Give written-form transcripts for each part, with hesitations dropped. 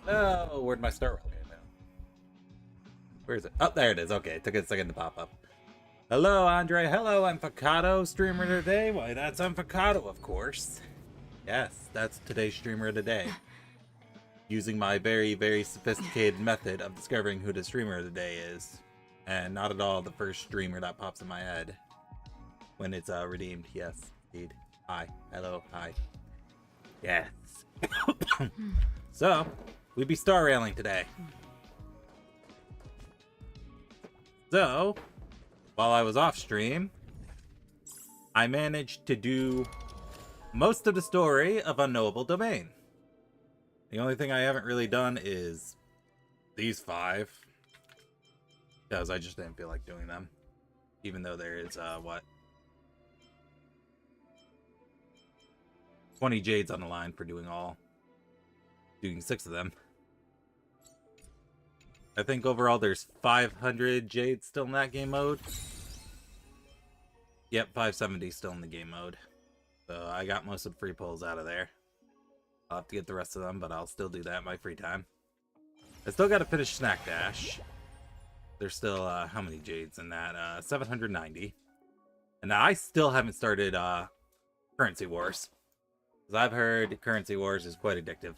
Oh, where'd my start roll go now? Where is it? Oh, there it is. Okay, it took a second to pop up. Hello, Andre. Hello, I'm Fakado, streamer today. Why, that's Fakado, of course. Yes, that's today's streamer of the day. Using my very, very sophisticated method of discovering who the streamer of the day is. And not at all the first streamer that pops in my head. When it's redeemed. Yes, indeed. Hi. Hello. Hi. Yes. So, we'd be star railing today. So, while I was off stream, I managed to do most of the story of Unknowable Domain. The only thing I haven't really done is these 5. Because I just didn't feel like doing them. Even though there is, 20 jades on the line for doing 6 of them. I think overall there's 500 jades still in that game mode. Yep, 570 still in the game mode. So I got most of the free pulls out of there. I'll have to get the rest of them, but I'll still do that in my free time. I still got to finish Snack Dash. There's still, how many jades in that? 790. And I still haven't started, Currency Wars. Because I've heard Currency Wars is quite addictive.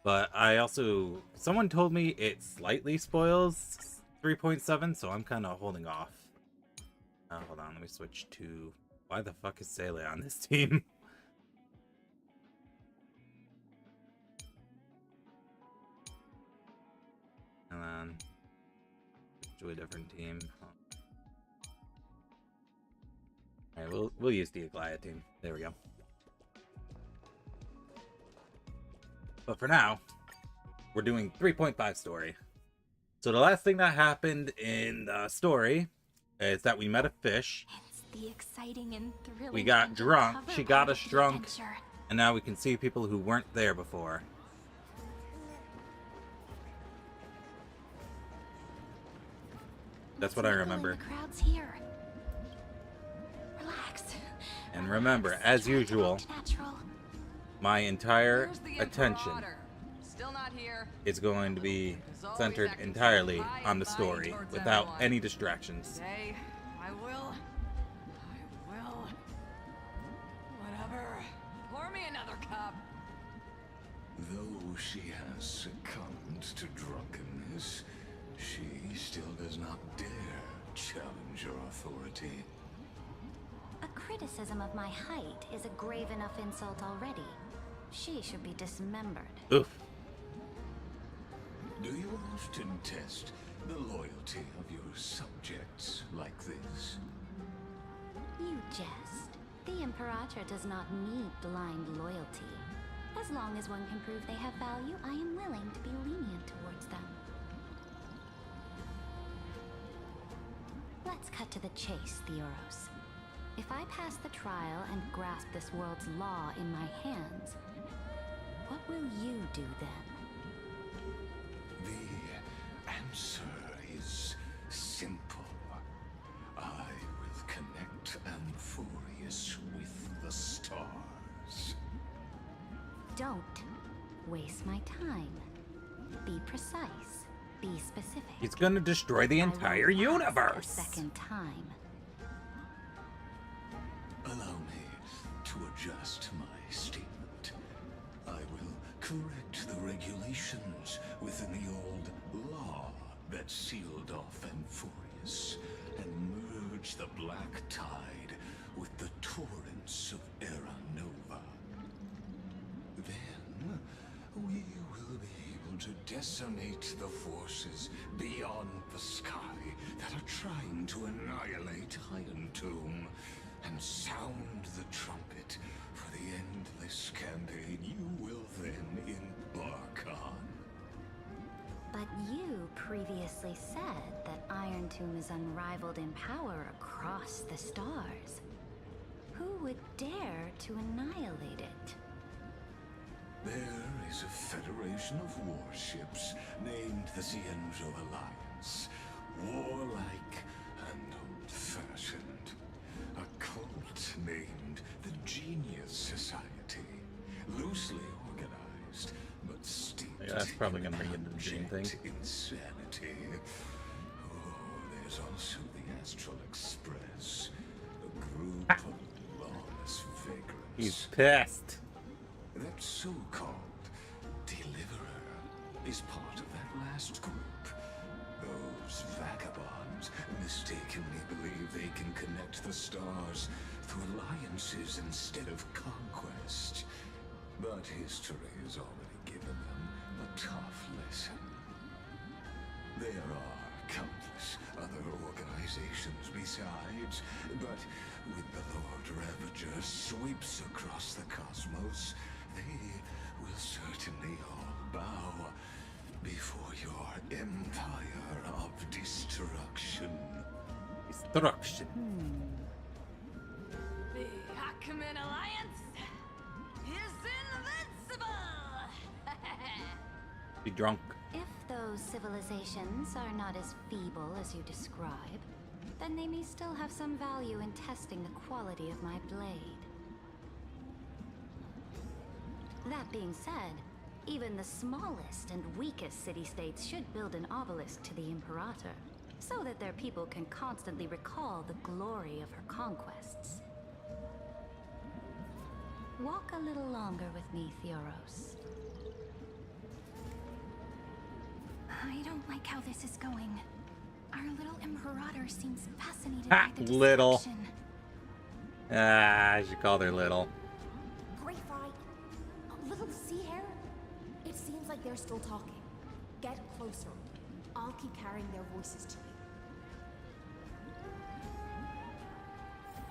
But I also... Someone told me it slightly spoils 3.7, so I'm kind of holding off. Hold on, let me switch to... Why the fuck is Sele on this team? And then... to a different team. Alright, we'll use the Aglaia team. There we go. But for now, we're doing 3.5 story. So the last thing that happened in the story is that we met a fish. It's the exciting and thrilling. We got drunk. She got us drunk. And now we can see people who weren't there before. That's what I remember. The crowd's here. Relax. And remember, as usual, my entire attention is going to be centered entirely on the story, without any distractions. I will. Whatever. Pour me another cup. Though she has succumbed to drunkenness, she still does not dare challenge your authority. A criticism of my height is a grave enough insult already. She should be dismembered. Oof. Do you often test the loyalty of your subjects like this? You jest. The Imperator does not need blind loyalty. As long as one can prove they have value, I am willing to be lenient towards them. Let's cut to the chase, Theoros. If I pass the trial and grasp this world's law in my hands, what will you do then? The answer is simple. I will connect Amphorius with the stars. Don't waste my time. Be precise. Be specific. He's gonna destroy the entire universe. A second time. Allow me to adjust my statement. I will correct the regulations within the old law that sealed off Amphorius and merge the black tide with the torrents of Era Nova. Then we will be able to decimate the forces beyond the sky that are trying to annihilate Iron Tomb and sound the trumpet for the endless campaign you will then embark on. But you previously said that Iron Tomb is unrivaled in power across the stars. Who would dare to annihilate it? There is a federation of warships named the Cienzo Alliance, warlike and old-fashioned. A cult named the Genius Society, loosely organized, but steeped Yeah, that's probably gonna bring in you into the dream thing. abject insanity. Oh, there's also the Astral Express, a group of lawless vagrants. He's pissed. That so-called deliverer is part of that last group. Those vagabonds mistakenly believe they can connect the stars through alliances instead of conquest. But history has already given them a tough lesson. There are countless other organizations besides, but when the Lord Ravager sweeps across the cosmos, they will certainly all bow before your empire of destruction. Destruction. The Hakumen Alliance is invincible! Be drunk. If those civilizations are not as feeble as you describe, then they may still have some value in testing the quality of my blade. That being said, even the smallest and weakest city-states should build an obelisk to the Imperator, so that their people can constantly recall the glory of her conquests. Walk a little longer with me, Theoros. I don't like how this is going. Our little Imperator seems fascinated Ha, by the little. destruction. I should call her little. Great Fry. Little sea hare? It seems like they're still talking. Get closer. I'll keep carrying their voices to you.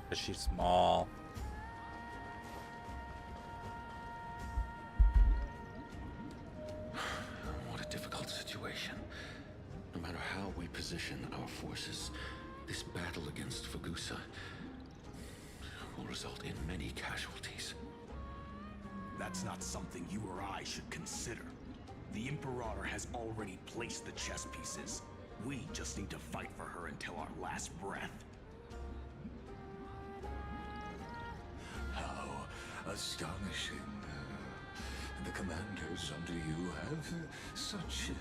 Cause she's small. What a difficult situation. No matter how we position our forces, this battle against Fagusa will result in many casualties. That's not something you or I should consider. The Imperator has already placed the chess pieces. We just need to fight for her until our last breath. How astonishing. The commanders under you have such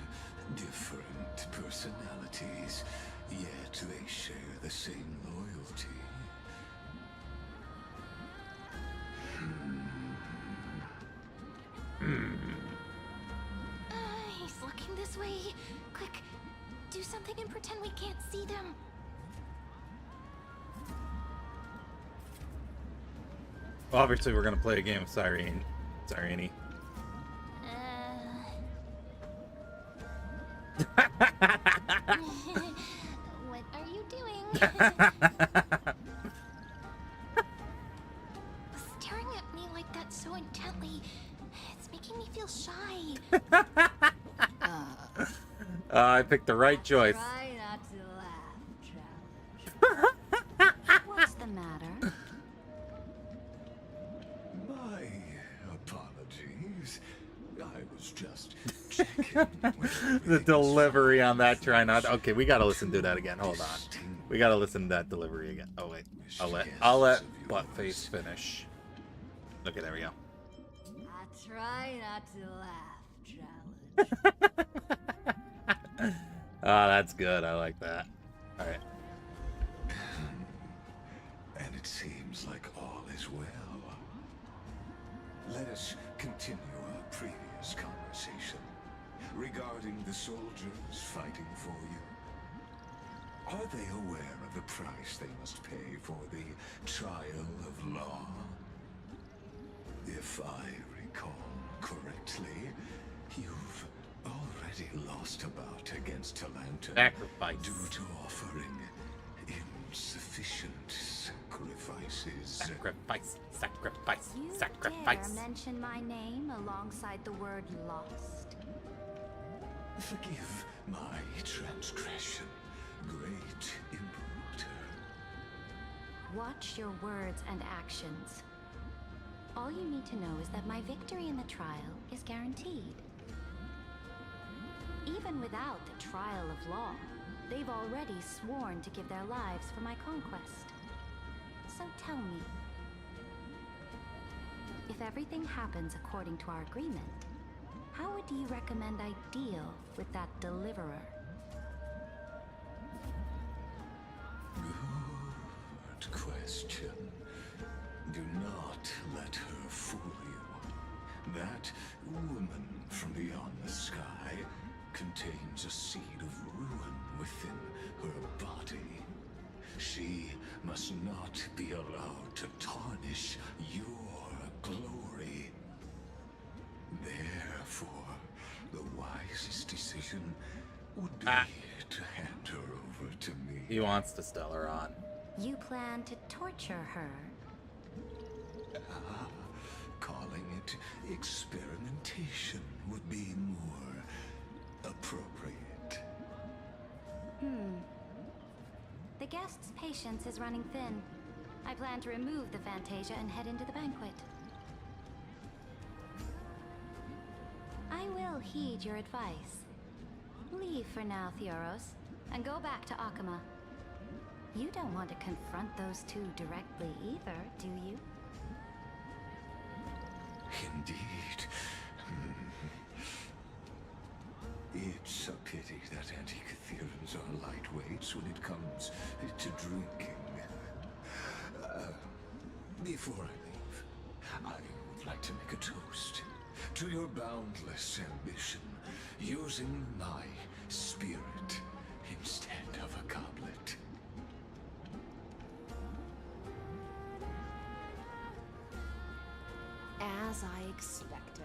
different personalities, yet they share the same loyalty. He's looking this way. Quick, do something and pretend we can't see them. Well, obviously, we're gonna play a game of Sirene. Sirene. What are you doing? Staring at me like that so intently, it's making me feel shy. I picked the right choice. Try not to laugh, challenge. What's the matter? My apologies. I was just checking. The delivery on that try not. Okay, we gotta listen to that again. Hold on. We gotta listen to that delivery again. Oh wait, I'll let Buttface finish. Okay, there we go. I try not to laugh, challenge. Ah, that's good. I like that. All right. And it seems like all is well. Let us continue our previous conversation regarding the soldiers fighting for you. Are they aware of the price they must pay for the trial of law? If I recall correctly, you've already lost a bout against Talanta Sacrifice. due to offering insufficient sacrifices. Sacrifice. Sacrifice. You Sacrifice. dare mention my name alongside the word lost? Forgive my transgression, great Imperator. Watch your words and actions. All you need to know is that my victory in the trial is guaranteed. Even without the trial of law, They've already sworn to give their lives for my conquest. So tell me, if everything happens according to our agreement, how would you recommend I deal with that deliverer? Good question. Do not let her fool you. That woman from beyond the sky contains a seed of ruin within her body. She must not be allowed to tarnish your glory. Therefore, the wisest decision would be to hand her over to me. He wants to stell her on. You plan to torture her? Calling it experimentation would be more appropriate. The guest's patience is running thin. I plan to remove the Fantasia and head into the banquet. I will heed your advice. Leave for now, Theoros, and go back to Akama. You don't want to confront those two directly either, do you? Indeed. It's a pity that anti-Catherians are lightweights when it comes to drinking. Before I leave, I would like to make a toast to your boundless ambition, using my spirit instead of a goblet. As I expected,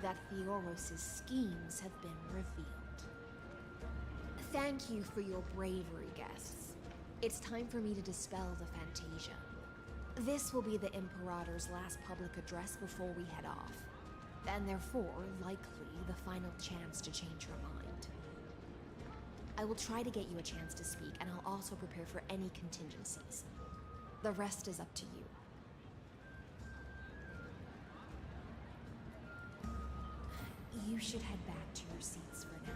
that Theoros' schemes have been revealed. Thank you for your bravery, guests. It's time for me to dispel the Fantasia. This will be the Imperator's last public address before we head off, and therefore, likely, the final chance to change your mind. I will try to get you a chance to speak, and I'll also prepare for any contingencies. The rest is up to you. You should head back to your seats for now.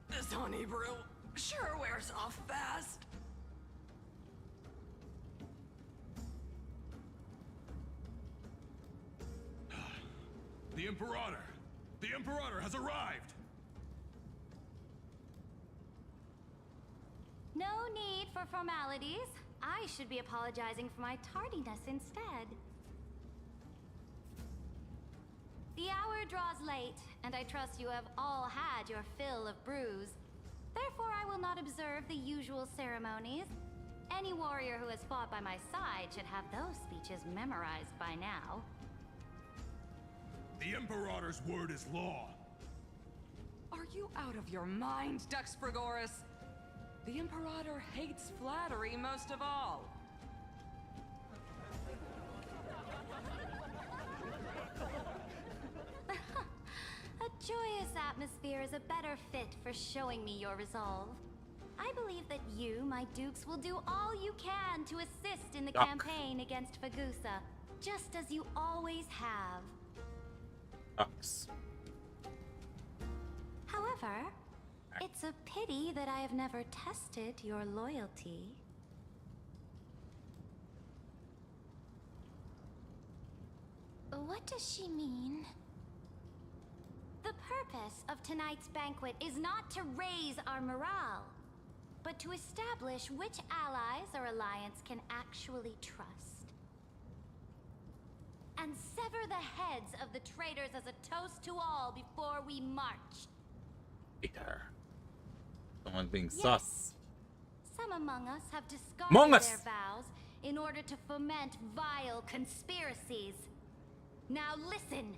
This honey brew sure wears off fast. The Imperator! The Imperator has arrived! No need for formalities. I should be apologizing for my tardiness instead. The hour draws late, and I trust you have all had your fill of brews. Therefore, I will not observe the usual ceremonies. Any warrior who has fought by my side should have those speeches memorized by now. The Imperator's word is law. Are you out of your mind, Dux Frigoris? The Imperator hates flattery most of all. A joyous atmosphere is a better fit for showing me your resolve. I believe that you, my dukes, will do all you can to assist in the campaign against Fagusa, just as you always have. Ducks. However, it's a pity that I have never tested your loyalty. What does she mean? The purpose of tonight's banquet is not to raise our morale, but to establish which allies our alliance can actually trust. And sever the heads of the traitors as a toast to all before we march. Peter. Someone being Yes. sus. Some among us have Among discarded us. their vows in order to foment vile conspiracies. Now listen.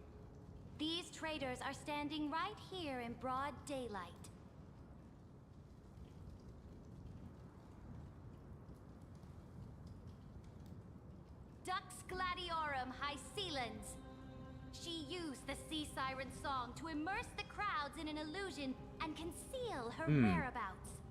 These traitors are standing right here in broad daylight. Dux Gladiorum Hycelans. She used the Sea Siren song to immerse the crowds in an illusion and conceal her whereabouts.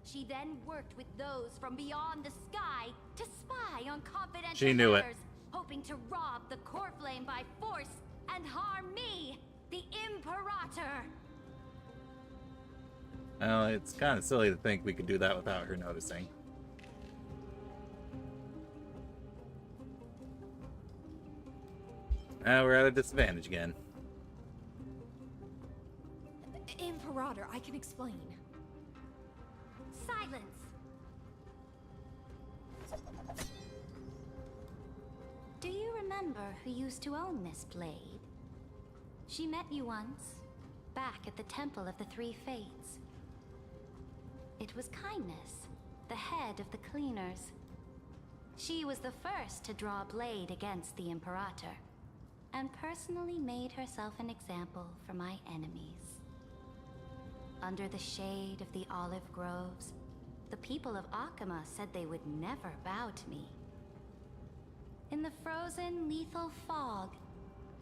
She then worked with those from beyond the sky to spy on confidential She knew it. matters, hoping hoping to rob the core flame by force and harm me, the Imperator. Well, it's kind of silly to think we could do that without her noticing. Now we're at a disadvantage again. Imperator, I can explain. Silence. Do you remember who used to own this blade? She met you once, back at the Temple of the Three Fates. It was Kindness, the head of the Cleaners. She was the first to draw a blade against the Imperator, and personally made herself an example for my enemies. Under the shade of the olive groves, the people of Akama said they would never bow to me. In the frozen, lethal fog,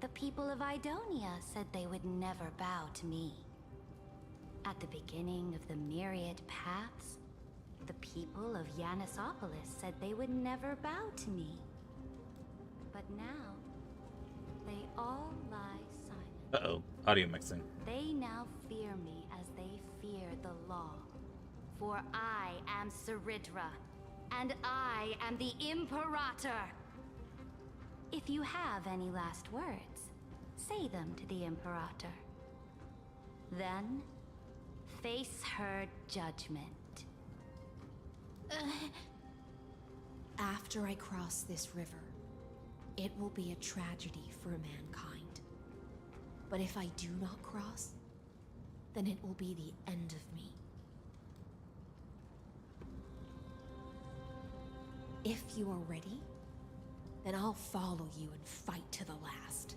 the people of Idonia said they would never bow to me. At the beginning of the myriad paths, the people of Yanisopolis said they would never bow to me. But now, they all lie silent. Uh-oh, audio mixing. They now fear me as they fear the law. For I am Saridra, and I am the Imperator. If you have any last words, say them to the Imperator. Then, face her judgment. After I cross this river, it will be a tragedy for mankind. But if I do not cross, then it will be the end of me. If you are ready, then I'll follow you and fight to the last.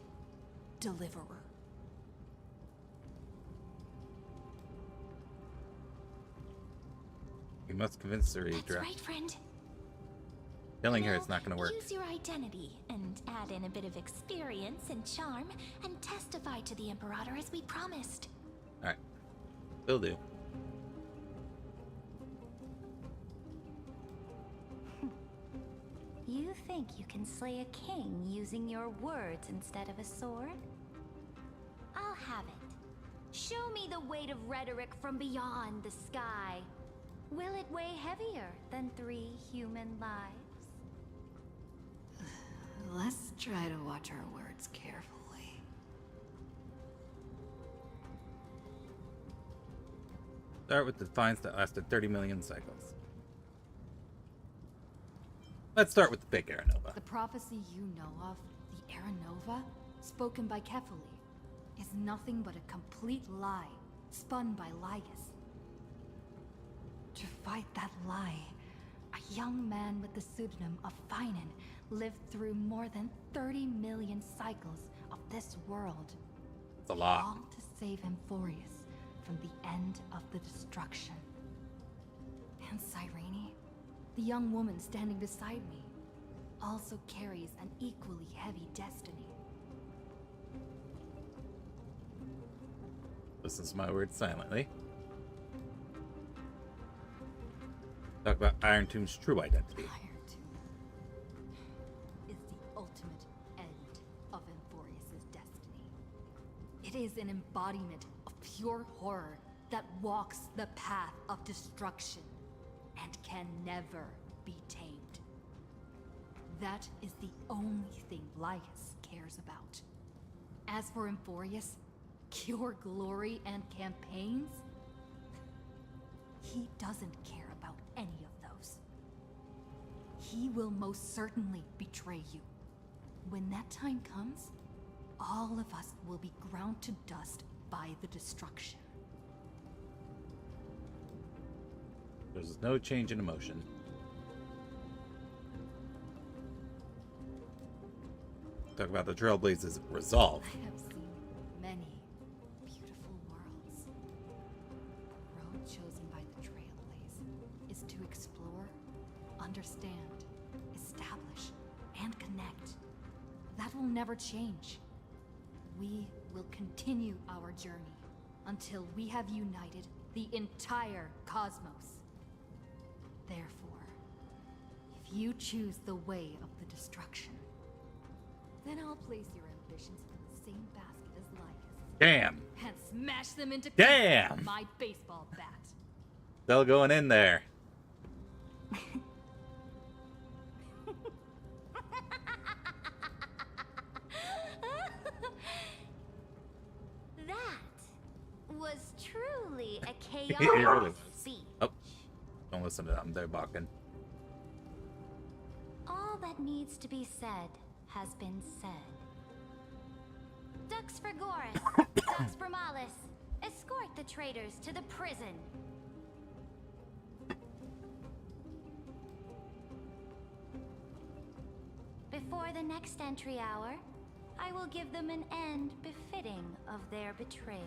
Deliverer. We must convince her, That's Idra. right, friend. Killing her is not going to work. Use your identity and add in a bit of experience and charm and testify to the Imperator as we promised. Alright. Will do. You think you can slay a king using your words instead of a sword? I'll have it. Show me the weight of rhetoric from beyond the sky. Will it weigh heavier than 3 human lives? Let's try to watch our words carefully. Start with the defiance that lasted 30 million cycles. Let's start with the fake Aranova. The prophecy you know of, the Aranova, spoken by Kefali, is nothing but a complete lie, spun by Lygus. To fight that lie, a young man with the pseudonym of Finan lived through more than 30 million cycles of this world. It's a lot. All to save Amphorius from the end of the destruction. And Cyrene, the young woman standing beside me, also carries an equally heavy destiny. Listens to my words silently. Talk about Iron Tomb's true identity. Iron Tomb is the ultimate end of Amphorius' destiny. It is an embodiment of pure horror that walks the path of destruction and can never be tamed. That is the only thing Lygus cares about. As for Amphorius, pure glory and campaigns, he doesn't care about any of those. He will most certainly betray you. When that time comes, all of us will be ground to dust by the destruction. There's no change in emotion. Talk about the Trailblazers' resolve. I have seen many beautiful worlds. The road chosen by the Trailblaze is to explore, understand, establish, and connect. That will never change. We will continue our journey until we have united the entire cosmos. Therefore, if you choose the way of the destruction, Then I'll place your ambitions in the same basket as Lycus. Damn. And smash them into Damn. pieces with my baseball bat. Still going in there. That was truly a It chaotic really was. speech. Oh, don't listen to them. They're balking. All that needs to be said has been said. Dux Frigoris, Dux Bromalis, escort the traitors to the prison. Before the next entry hour, I will give them an end befitting of their betrayal.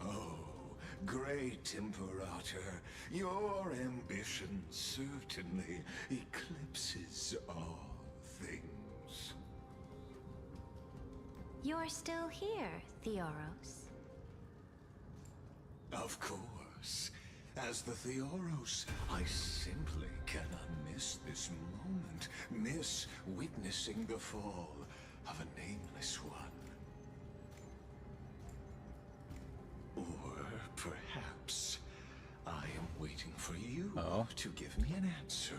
Oh, great Imperator, your ambition certainly eclipses all things. You're still here, Theoros. Of course. As the Theoros, I simply cannot miss this moment, miss witnessing the fall of a nameless one. Or perhaps I am waiting for you to give me an answer.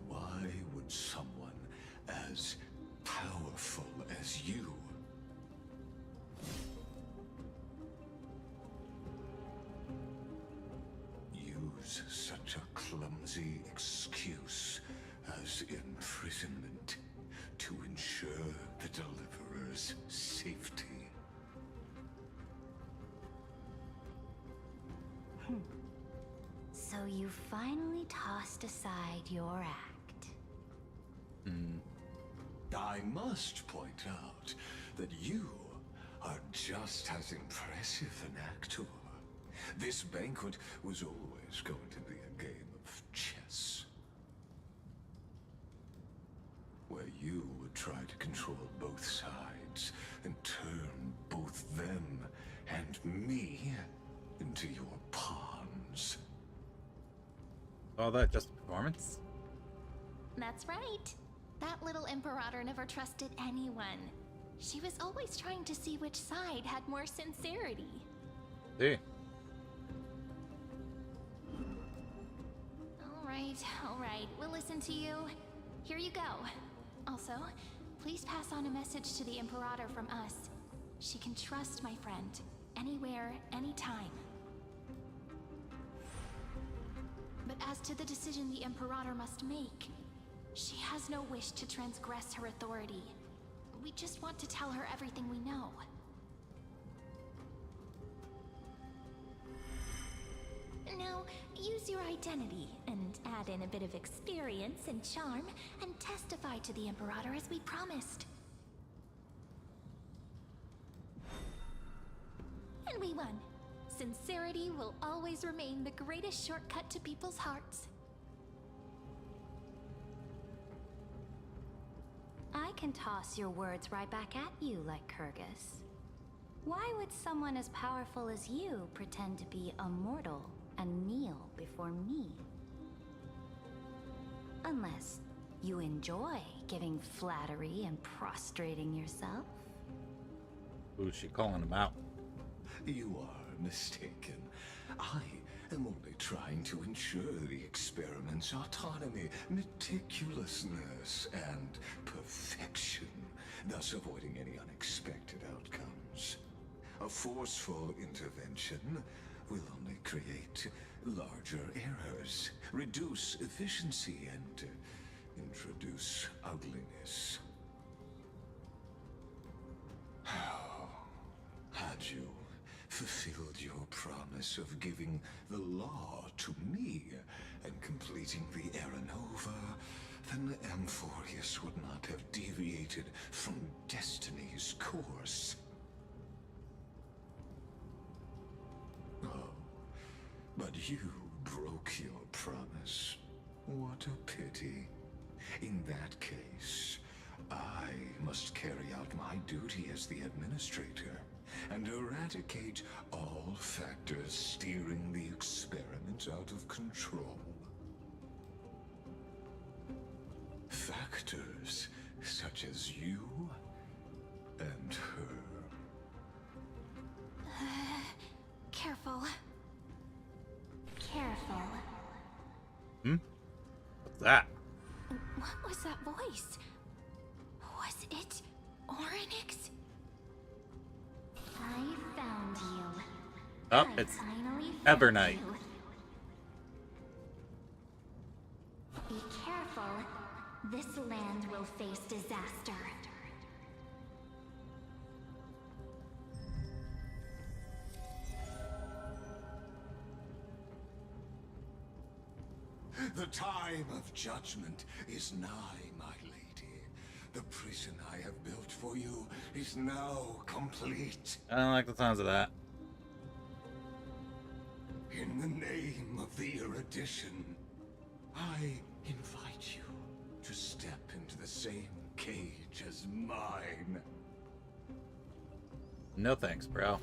Why would someone as powerful as you use such a clumsy excuse as imprisonment to ensure the Deliverer's safety? So you finally tossed aside your act. I must point out that you are just as impressive an actor. This banquet was always going to be a game of chess, where you would try to control both sides and turn both them and me into your pawns. All that just a performance? That's right. That little Imperator never trusted anyone. She was always trying to see which side had more sincerity. See. All right, we'll listen to you. Here you go. Also, please pass on a message to the Imperator from us. She can trust my friend, anywhere, anytime. But as to the decision the Imperator must make, she has no wish to transgress her authority. We just want to tell her everything we know. Now, use your identity and add in a bit of experience and charm and testify to the Imperator as we promised. And we won. Sincerity will always remain the greatest shortcut to people's hearts. I can toss your words right back at you, like Kyrgyz. Why would someone as powerful as you pretend to be a mortal and kneel before me? Unless you enjoy giving flattery and prostrating yourself. Who's she calling him out? You are mistaken. I am only trying to ensure the experiment's autonomy, meticulousness, and perfection, thus avoiding any unexpected outcomes. A forceful intervention will only create larger errors, reduce efficiency, and introduce ugliness. Had you fulfilled your promise of giving the law to me and completing the Aranova, then Amphorius would not have deviated from destiny's course. Oh, but you broke your promise. What a pity. In that case, I must carry out my duty as the administrator and eradicate all factors steering the experiment out of control. actors such as you and her. Careful. Careful. What's that? What was that voice? Was it Orynyx? I found you. Oh, I it's finally found Evernight. you. Be careful. This land will face disaster. The time of judgment is nigh, my lady. The prison I have built for you is now complete. I don't like the sounds of that. In the name of the erudition, I invite you to step into the same cage as mine. No thanks, bro.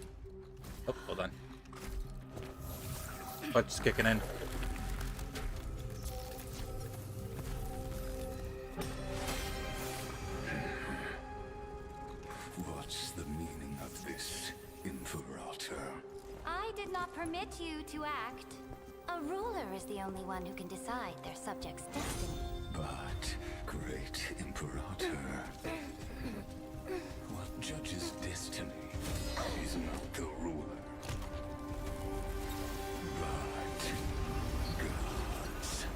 Oh, hold on. Punch is kicking in. What's the meaning of this, Imperator? I did not permit you to act. A ruler is the only one who can decide their subject's destiny. But, great Imperator, what judges destiny is not the ruler, but gods.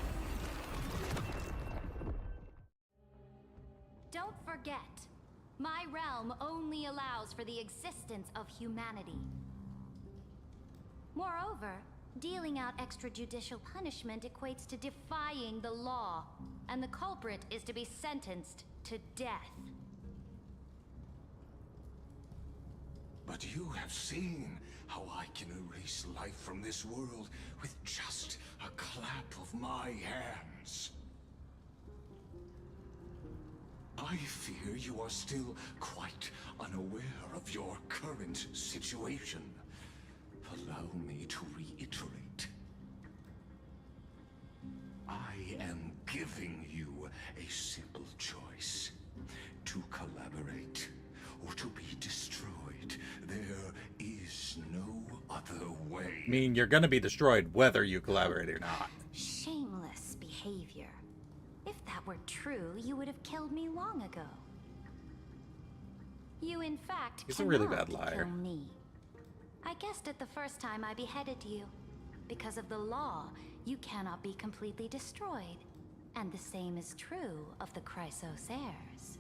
Don't forget, my realm only allows for the existence of humanity. Moreover, dealing out extrajudicial punishment equates to defying the law, and the culprit is to be sentenced to death. But you have seen how I can erase life from this world with just a clap of my hands. I fear you are still quite unaware of your current situation. Allow me to reiterate. I am giving you a simple choice. To collaborate or to be destroyed. There is no other way. I mean, you're gonna be destroyed whether you collaborate or not. Shameless behavior. If that were true, you would have killed me long ago. You, in fact, He's a really cannot bad liar. kill me. I guessed it the first time I beheaded you. Because of the law, you cannot be completely destroyed. And the same is true of the Chrysos heirs.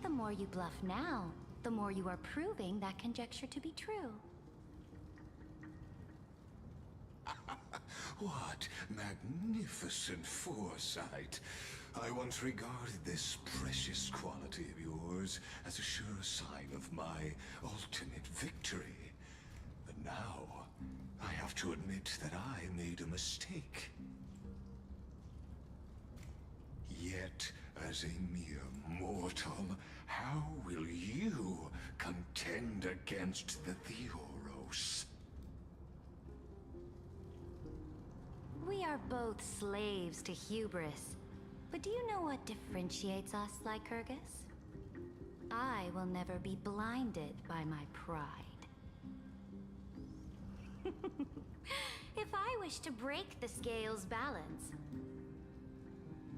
The more you bluff now, the more you are proving that conjecture to be true. What magnificent foresight. I once regarded this precious quality of yours as a sure sign of my ultimate victory. But now, I have to admit that I made a mistake. Yet, as a mere mortal, how will you contend against the Theoros? We are both slaves to hubris. But do you know what differentiates us, Lycurgus? I will never be blinded by my pride. If I wish to break the scale's balance,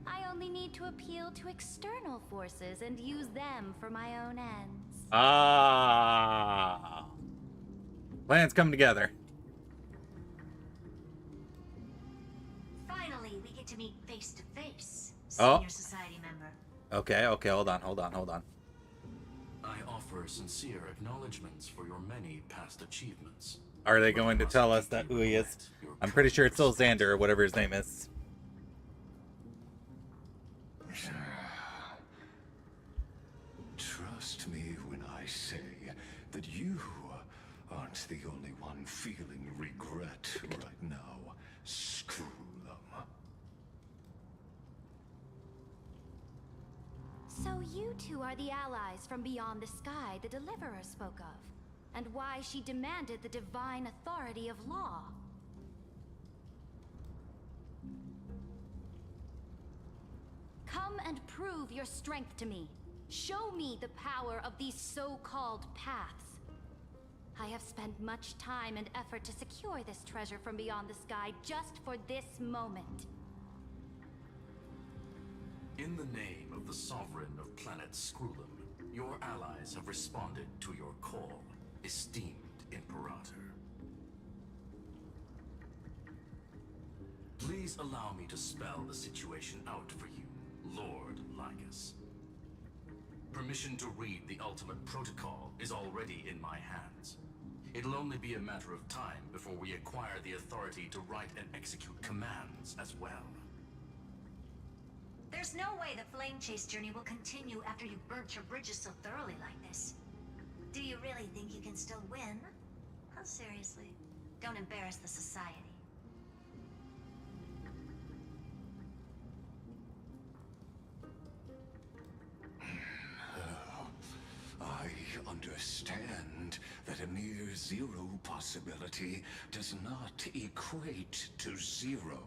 I only need to appeal to external forces and use them for my own ends. Ah. Plans come together. Finally, we get to meet face to face, Oh. Senior Society member. Okay, hold on. I offer sincere acknowledgments for your many past achievements. Are they going to tell us that who he is? I'm pretty sure it's still Xander or whatever his name is. Trust me when I say that you aren't the only one feeling regret right now. Screw them. So you two are the allies from beyond the sky the Deliverer spoke of, and why she demanded the divine authority of law. Come and prove your strength to me. Show me the power of these so-called paths. I have spent much time and effort to secure this treasure from beyond the sky just for this moment. In the name of the Sovereign of Planet Scrulum, your allies have responded to your call, esteemed Imperator. Please allow me to spell the situation out for you, Lord Lycus. Permission to read the ultimate protocol is already in my hands. It'll only be a matter of time before we acquire the authority to write and execute commands as well. There's no way the flame chase journey will continue after you've burnt your bridges so thoroughly like this. Do you really think you can still win? Oh, seriously. Don't embarrass the society. I understand that a near zero possibility does not equate to zero.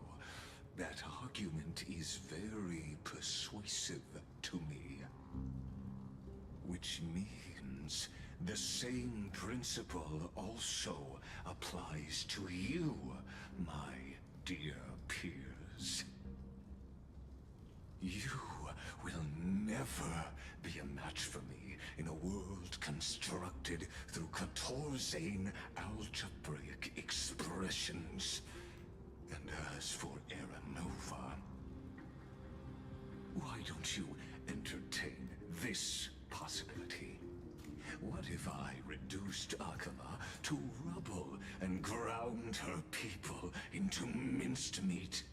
That argument is very persuasive to me. Which means the same principle also applies to you, my dear peers. You will never be a match for me in a world constructed through Catorzane algebraic expressions. And as for Aranova, why don't you entertain this possibility? What if I reduced Akala to rubble and ground her people into minced meat?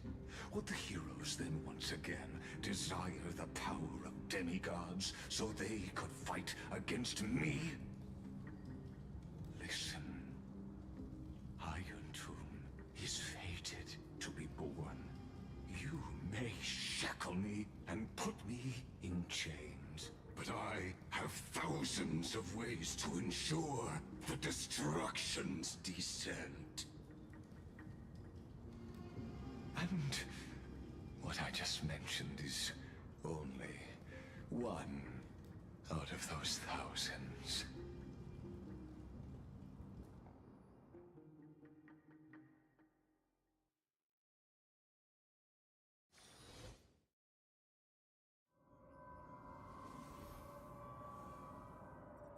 Would the heroes then once again desire the power of demigods so they could fight against me? Listen, Iron Tomb is fated to be born. You may shackle me and put me in chains, but I have thousands of ways to ensure the destruction's descent. And what I just mentioned is only one out of those thousands.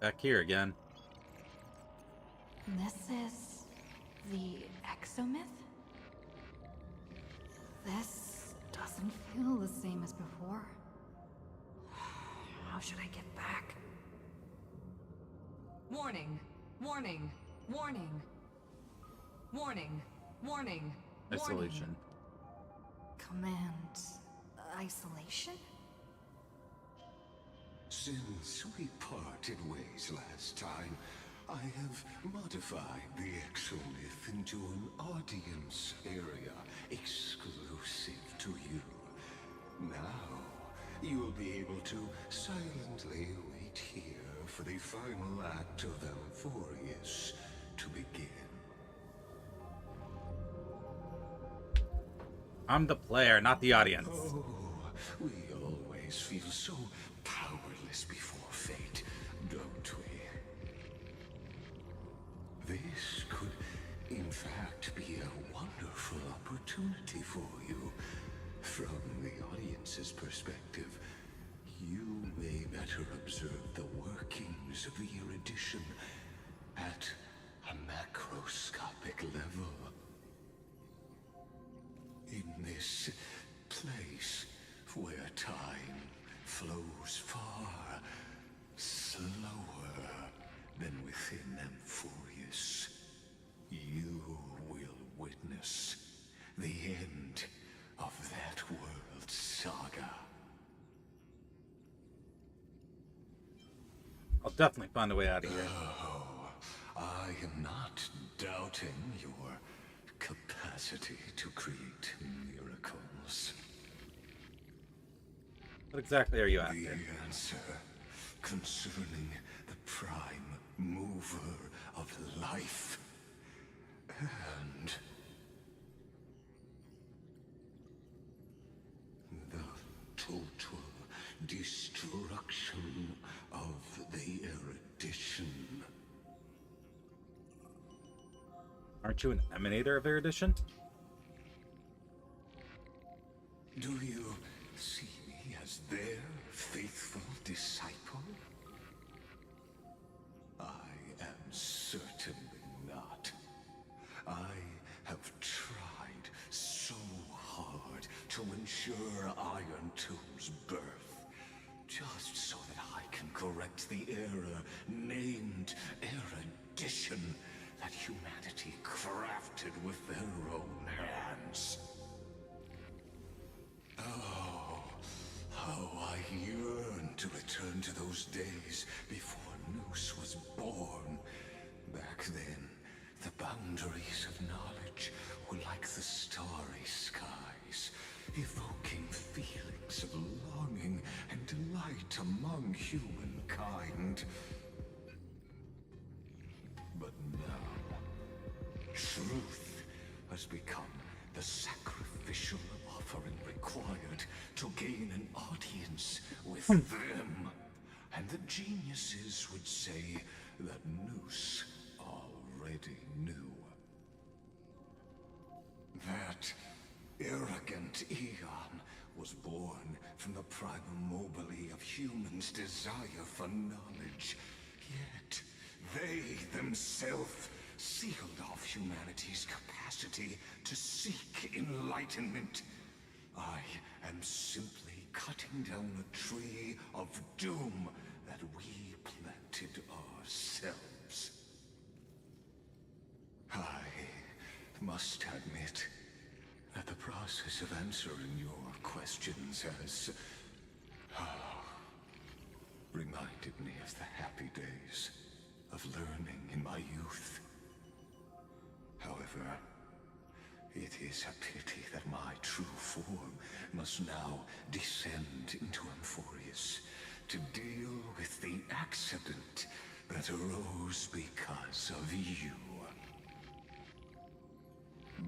Back here again. This is the exomyth? This doesn't feel the same as before. How should I get back? Warning! Warning! Warning! Warning! Warning! Isolation. Command... isolation? Since we parted ways last time, I have modified the exomyth into an audience area exclusive to you. Now, you'll be able to silently wait here for the final act of Alphorius to begin. I'm the player, not the audience. Oh, we always feel so powerless before fate, don't we? This could, in fact, be a wonderful opportunity for you. From the audience's perspective, you may better observe the workings of the erudition at a macroscopic level. In this place where time flows far slower than within Amphorius, you will witness the end of that world's saga. I'll definitely find a way out of here. Oh, I am not doubting your capacity to create miracles. What exactly are you The after? answer concerning the prime mover of life and the total Aren't you an emanator of erudition? Do you see me as their faithful disciple? I am certainly not. I have tried so hard to ensure Iron Tomb's birth, just so that I can correct the error named erudition that humanity crafted with their own hands. Oh, how I yearn to return to those days before Noose was born. Back then, the boundaries of knowledge were like the starry skies, evoking feelings of longing and delight among humankind. But now, truth has become the sacrificial offering required to gain an audience with them. And the geniuses would say that Noose already knew. That arrogant Eon was born from the primal mobile of humans' desire for knowledge. Yet, they themselves sealed off humanity's capacity to seek enlightenment. I am simply cutting down a tree of doom that we planted ourselves. I must admit that the process of answering your questions has reminded me of the happy days of learning in my youth. However, it is a pity that my true form must now descend into Amphorius to deal with the accident that arose because of you.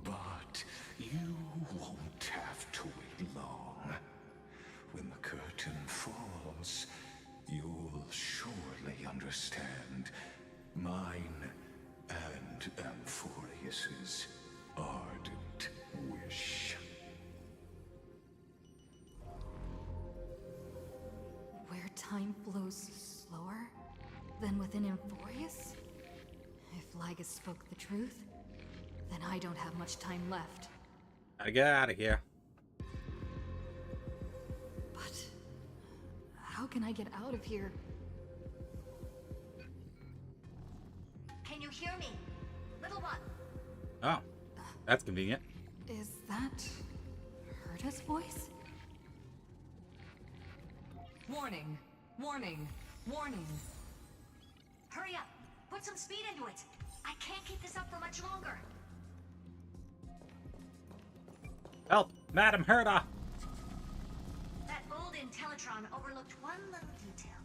But you won't have to wait long. When the curtain falls, you'll surely understand mine and Amphorius's ardent wish. Where time flows slower than within Amphorius? If Lygus spoke the truth, then I don't have much time left. I get out of here. But how can I get out of here? Can you hear me? Little one. Oh, that's convenient. Is that Herta's voice? Warning, warning, warning. Hurry up. Put some speed into it. I can't keep this up for much longer. Help, Madam Herta! That old Intellitron overlooked one little detail,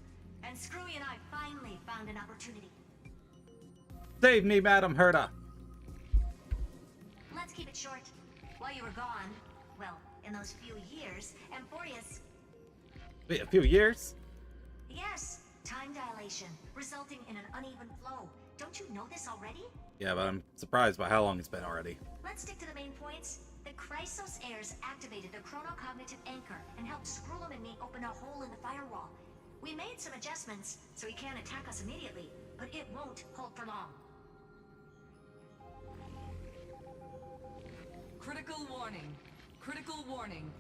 and Screwy and I finally found an opportunity. Save me, Madam Herta! Let's keep it short. While you were gone, well, in those few years, Amphorius... Wait, a few years? Yes, time dilation, resulting in an uneven flow. Don't you know this already? Yeah, but I'm surprised by how long it's been already. Let's stick to the main points. The Chrysos heirs activated the chronocognitive anchor and helped Skrullum and me open a hole in the firewall. We made some adjustments, so he can't attack us immediately, but it won't hold for long. Critical warning. Critical warning.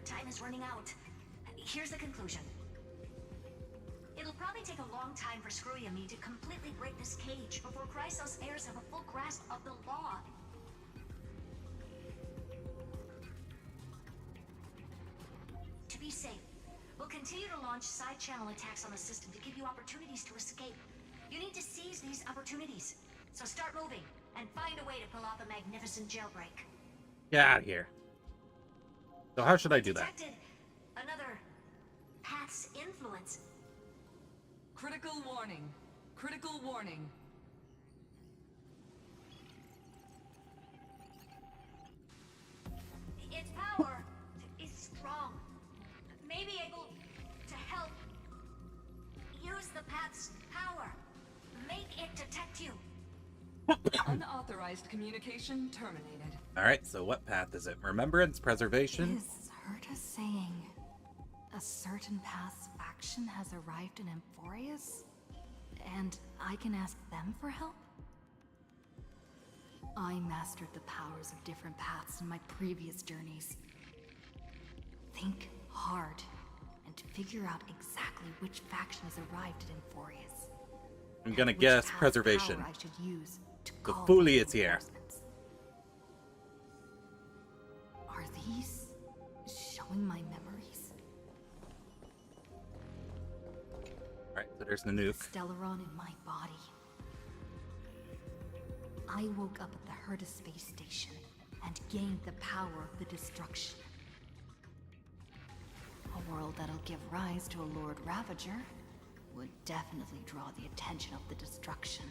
Time is running out. Here's the conclusion. It'll probably take a long time for Screwy and me to completely break this cage before Chrysos heirs have a full grasp of the law. To be safe, we'll continue to launch side-channel attacks on the system to give you opportunities to escape. You need to seize these opportunities. So start moving, and find a way to pull off a magnificent jailbreak. Get out of here. So how should I do that? Detected another path's influence. Critical warning. Critical warning. Its power is strong. May be able to help path's power. Make it detect you. Unauthorized communication terminated. Alright, so what path is it? Remembrance, preservation? Is Herta saying a certain past faction has arrived in Emphorius? And I can ask them for help? I mastered the powers of different paths in my previous journeys. Think hard and figure out exactly which faction has arrived at Emphorius. I'm gonna and which guess path's preservation. power I should use to The call Foolie for is here. reinforcements. Are these showing my memories? Alright, so there's Nanook. Stellaron in my body. I woke up at the Herta space station and gained the power of the destruction. A world that'll give rise to a Lord Ravager would definitely draw the attention of the destruction.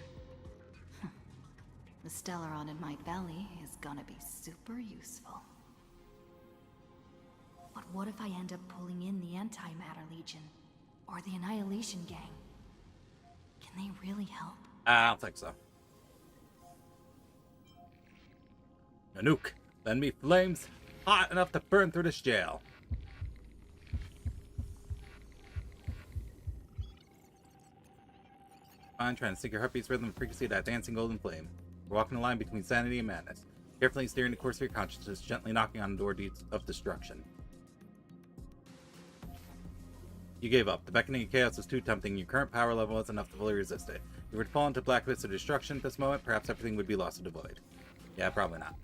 The Stellaron in my belly is gonna be super useful. But what if I end up pulling in the Antimatter Legion? Or the Annihilation Gang? Can they really help? I don't think so. Nanook, lend me flames hot enough to burn through this jail. Fine, trying to sync your heartbeat's rhythm and frequency of that dancing golden flame. We're walking the line between sanity and madness. Carefully steering the course of your consciousness, gently knocking on the door of destruction. You gave up. The beckoning of chaos was too tempting. Your current power level was enough to fully resist it. If you were to fall into black abyss of destruction at this moment, perhaps everything would be lost to the void. Yeah, probably not.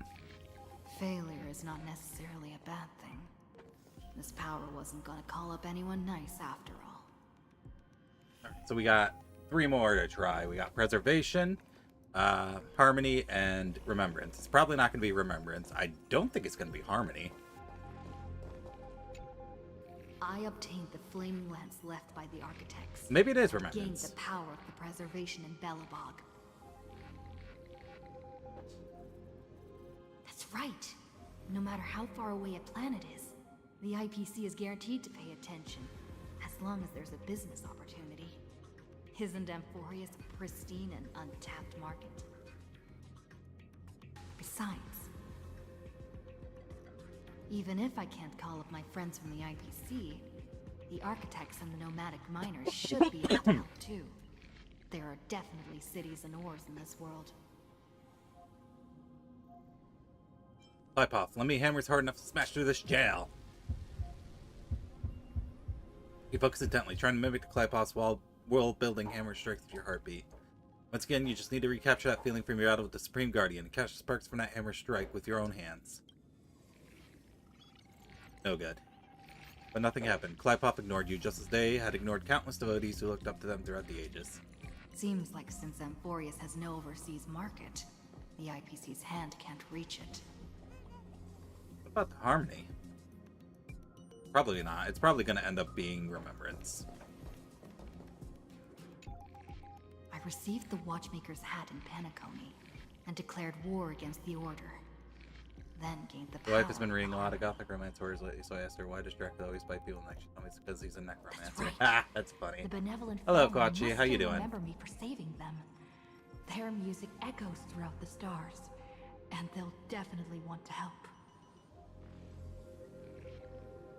Failure is not necessarily a bad thing. This power wasn't gonna call up anyone nice after all. Alright, so we got 3 more to try. We got preservation, harmony, and remembrance. It's probably not going to be remembrance. I don't think it's going to be harmony. I obtained the flaming lance left by the architects. Maybe it is Gained remembrance. the power of the preservation in Belobog. That's right. No matter how far away a planet is, the IPC is guaranteed to pay attention, as long as there's a business opportunity. Isn't Emphorius a pristine and untapped market? Besides, even if I can't call up my friends from the IPC, the architects and the nomadic miners should be able to help too. There are definitely cities and ores in this world. Lipoff, let me hammers hard enough to smash through this jail. You focus intently, trying to mimic the Clypoth's world-building hammer strikes with your heartbeat. Once again, you just need to recapture that feeling from your battle with the Supreme Guardian and catch the sparks from that hammer strike with your own hands. No good. But nothing happened. Clypoth ignored you, just as they had ignored countless devotees who looked up to them throughout the ages. Seems like since Emphorius has no overseas market, the IPC's hand can't reach it. What about the harmony? Probably not. It's probably going to end up being remembrance. I received the Watchmaker's hat in Penacony and declared war against the Order. Then gained the power. My wife has been reading a lot of Gothic romance horrors lately, so I asked her, why does Dracula always bite people next? It's because he's a necromancer. That's right. Ha! That's funny. The benevolent Hello, family Quachi. must How you still doing? remember me for saving them. Their music echoes throughout the stars, and they'll definitely want to help.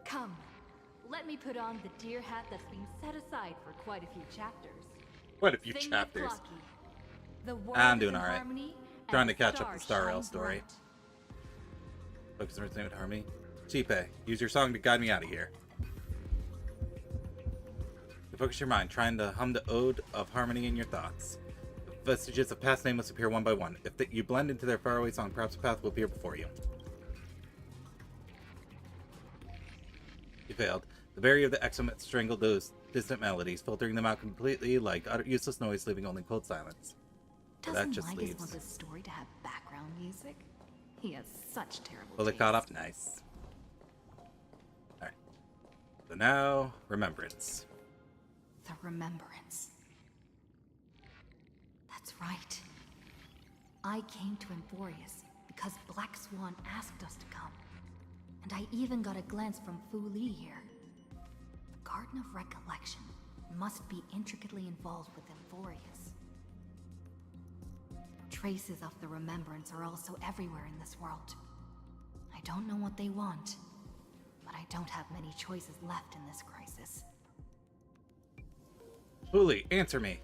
Come, let me put on the deer hat that's been set aside for quite a few chapters. Quite a few Sing chapters. Plucky. The world I'm is doing in alright. harmony, Trying and to catch up to stars Star Rail shine story. bright. Focus on with harmony. Chipe, use your song to guide me out of here. You focus your mind, trying to hum the ode of harmony in your thoughts. The vestiges of past nameless appear one by one. If you blend into their faraway song, perhaps a path will appear before you. You failed. The barrier of the exomet strangled those distant melodies, filtering them out completely like utter useless noise, leaving only cold silence. But that Doesn't just Migas leaves. want this story to have background music? He has such terrible Well, they taste. caught up nice. Alright. So now, remembrance. The remembrance. That's right. I came to Emphorius because Black Swan asked us to come. And I even got a glance from Fu Li here. The Garden of Recollection must be intricately involved with Amphorius. Traces of the remembrance are also everywhere in this world. I don't know what they want, but I don't have many choices left in this crisis. Uli, answer me.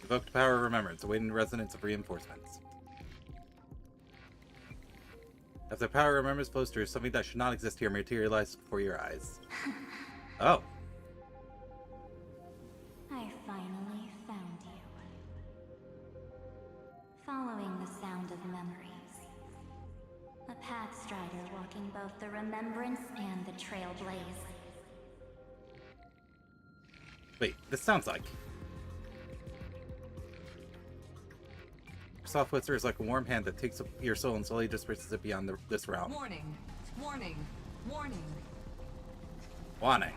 Evoked power of remembrance, awaiting resonance of reinforcements. As the power of remembrance flows through, something that should not exist here materializes before your eyes. Oh. I finally found you. Following the sound of memories. A pathstrider walking both the remembrance and the trailblaze. Wait, this sounds like... Soft whisper is like a warm hand that takes up your soul and slowly disperses it beyond this realm. Warning. Warning. Warning. Warning.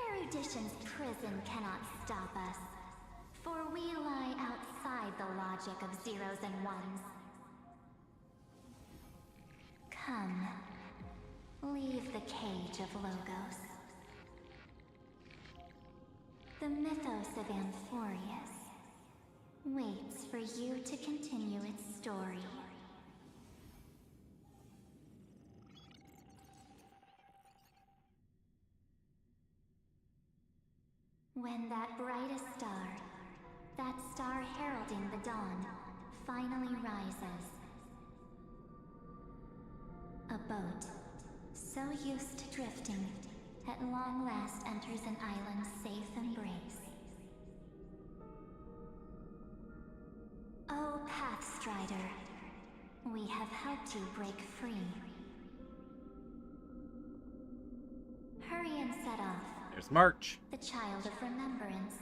Erudition's prison cannot stop us, for we lie outside the logic of zeros and ones. Come, leave the cage of Logos. The mythos of Amphorius waits for you to continue its story. When that brightest star, that star heralding the dawn, finally rises. A boat, so used to drifting, at long last enters an island's safe embrace. Oh, Pathstrider, we have helped you break free. Hurry and set off. There's March. The child of remembrance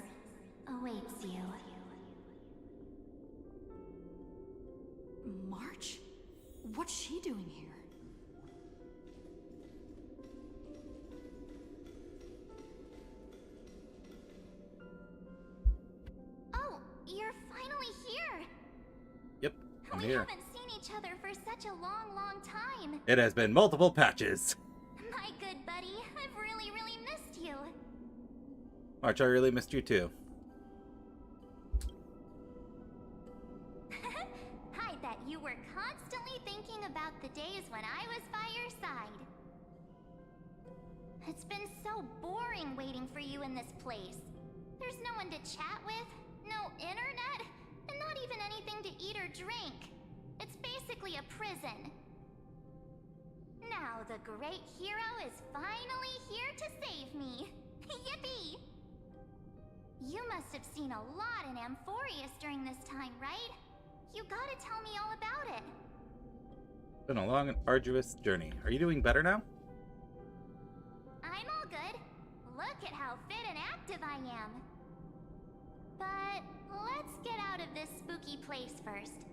awaits you. March? What's she doing here? Oh, you're finally here! Yep, I'm We here. haven't seen each other for such a long, long time. It has been multiple patches. My good buddy, I've really, really missed you. March, I really missed you too. I bet you were constantly thinking about the days when I was by your side. It's been so boring waiting for you in this place. There's no one to chat with, no internet, and not even anything to eat or drink. It's basically a prison. Now the great hero is finally here to save me. Yippee! You must have seen a lot in Amphorius during this time, right? You gotta tell me all about it. It's been a long and arduous journey. Are you doing better now? I'm all good. Look at how fit and active I am. But let's get out of this spooky place first.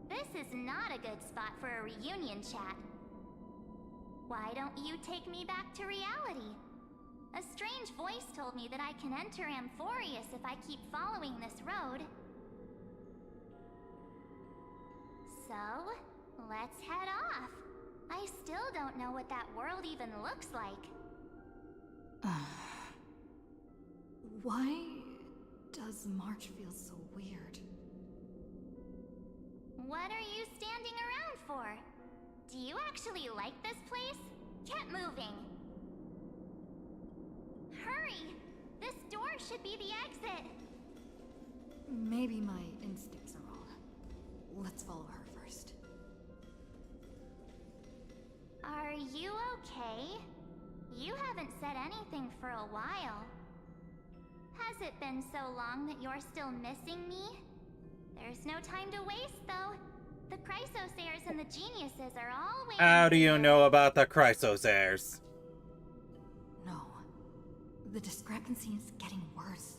This is not a good spot for a reunion chat. Why don't you take me back to reality? A strange voice told me that I can enter Amphorius if I keep following this road. So, let's head off. I still don't know what that world even looks like. Why does March feel so weird? What are you standing around for? Do you actually like this place? Get moving. Hurry! This door should be the exit. Maybe my instincts are wrong. Let's follow her first. Are you okay? You haven't said anything for a while. Has it been so long that you're still missing me? There's no time to waste, though. The Chrysosairs and the Geniuses are all waiting. How do you know about the Chrysosairs? No. The discrepancy is getting worse.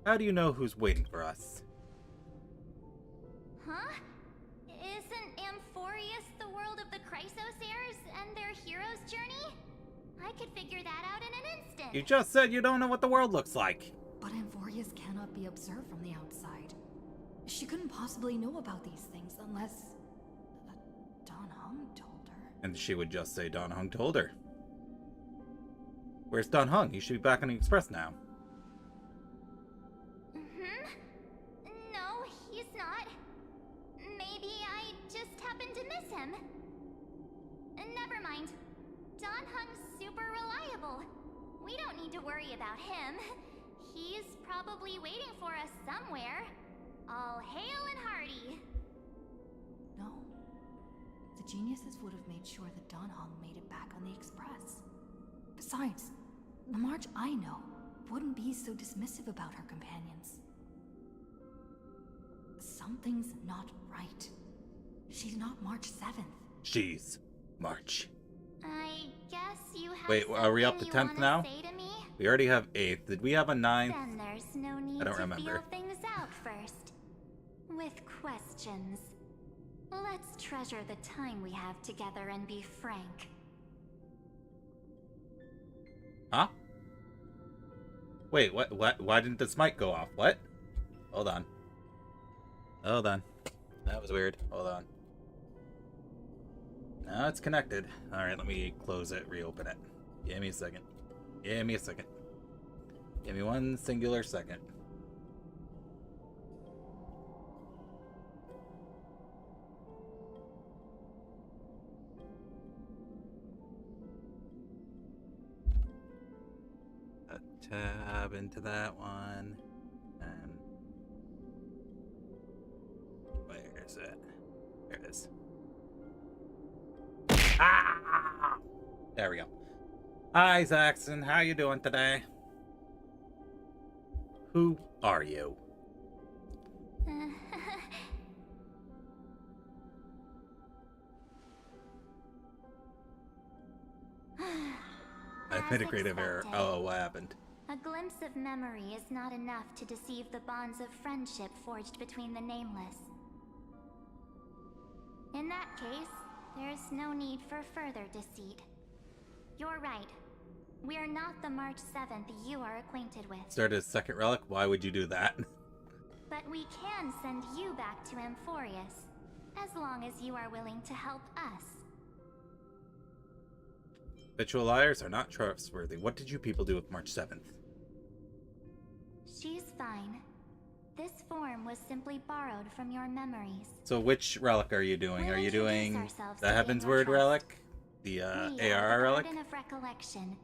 How do you know who's waiting for us? Huh? Isn't Amphorius the world of the Chrysosairs and their hero's journey? I could figure that out in an instant. You just said you don't know what the world looks like. But Amphorius cannot be observed from the outside. She couldn't possibly know about these things unless... And she would just say Dan Heng told her. Where's Dan Heng? He should be back on the Express now. No, he's not. Maybe I just happened to miss him. Never mind. Dan Heng's super reliable. We don't need to worry about him. He's probably waiting for us somewhere. All hail and hearty. No. The geniuses would have made sure that Dan Heng made it back on the Express. Besides, the March I know wouldn't be so dismissive about her companions. Something's not right. She's not March 7th. She's March. I guess you have. Wait, are we up to 10th now? We already have 8th. Did we have a 9th? Then there's no need I don't to remember. feel things out first. With questions. Let's treasure the time we have together and be frank. Huh? Wait, what? Why didn't this mic go off? What? Hold on. Hold on. That was weird. Hold on. Now it's connected. Alright, let me close it, reopen it. Give me a second. Give me a second. Give me one singular second. A tab into that one. And where is it? There it is. Ah! There we go. Hi, Zaxxon. How you doing today? Who are you? I made a creative error. Oh, what happened? A glimpse of memory is not enough to deceive the bonds of friendship forged between the Nameless. In that case, there's no need for further deceit. You're right. We're not the March 7th you are acquainted with. Started a second relic? Why would you do that? But we can send you back to Amphorius, as long as you are willing to help us. Habitual liars are not trustworthy. What did you people do with March 7th? She's fine. This form was simply borrowed from your memories. So which relic are you doing? We'll are you introduce doing ourselves the to gain Heaven's your Word trust. relic? The We are AR the relic? Garden of Recollection.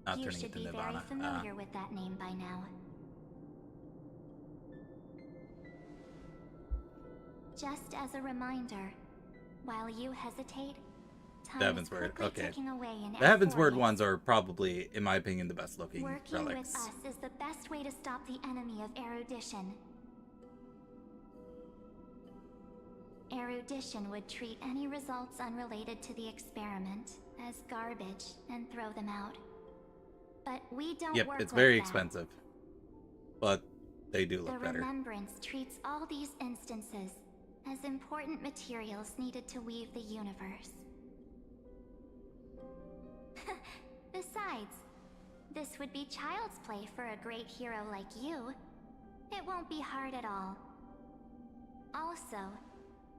Not You turning should into be very Nirvana. familiar with that name by now. Just as a reminder, while you hesitate, time The Heaven's is Word. quickly Okay. ticking away in The Heaven's Word Amphorius. ones are probably, in my opinion, the best looking Working relics. with us is the best way to stop the enemy of erudition. Erudition would treat any results unrelated to the experiment as garbage and throw them out. But we don't Yep, work it's like very that. expensive. But they do look The better. Remembrance treats all these instances as important materials needed to weave the universe. Besides, this would be child's play for a great hero like you. It won't be hard at all. Also,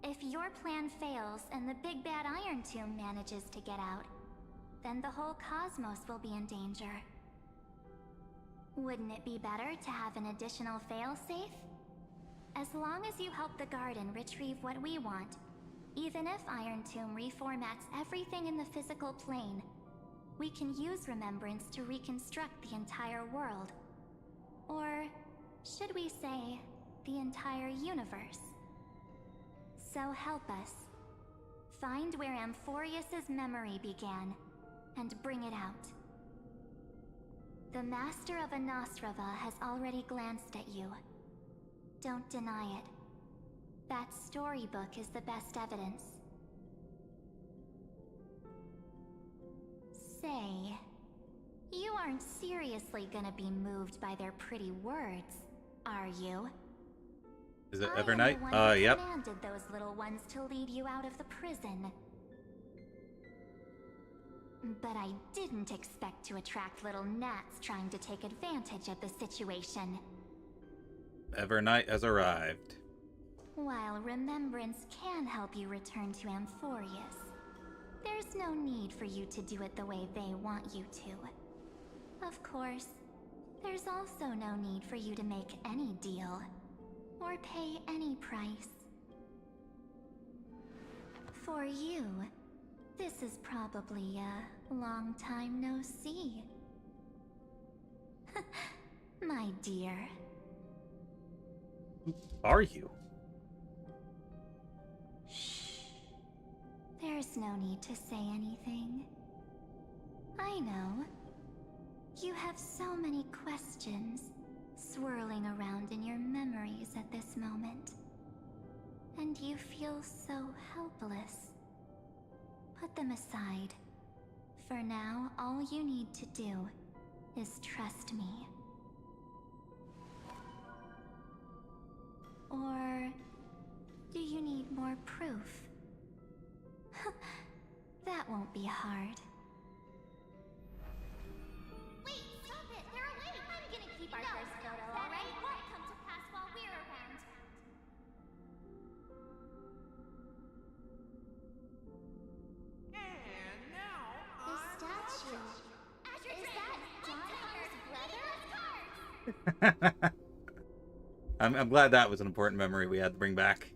if your plan fails and the big bad Iron Tomb manages to get out, then the whole cosmos will be in danger. Wouldn't it be better to have an additional failsafe? As long as you help the Garden retrieve what we want, even if Iron Tomb reformats everything in the physical plane, we can use Remembrance to reconstruct the entire world. Or, should we say, the entire universe. So help us. Find where Amphorius's memory began, and bring it out. The Master of Anosrava has already glanced at you. Don't deny it. That storybook is the best evidence. Say, you aren't seriously gonna be moved by their pretty words, are you? Is it I am the Evernight? one who Yep. commanded those little ones to lead you out of the prison. But I didn't expect to attract little gnats trying to take advantage of the situation. Evernight has arrived. While Remembrance can help you return to Amphorius, There's no need for you to do it the way they want you to. Of course, there's also no need for you to make any deal or pay any price. For you, this is probably a long time no see. My dear. Who are you? Shh. There's no need to say anything. I know. You have so many questions swirling around in your memories at this moment. And you feel so helpless. Put them aside. For now, all you need to do is trust me. Or do you need more proof? That won't be hard. Wait, stop it! They're away! I'm gonna keep our first photo, alright? That won't come to pass while we're around. And now The statue. Is that Dawnhunter's brother? I'm glad that was an important memory we had to bring back.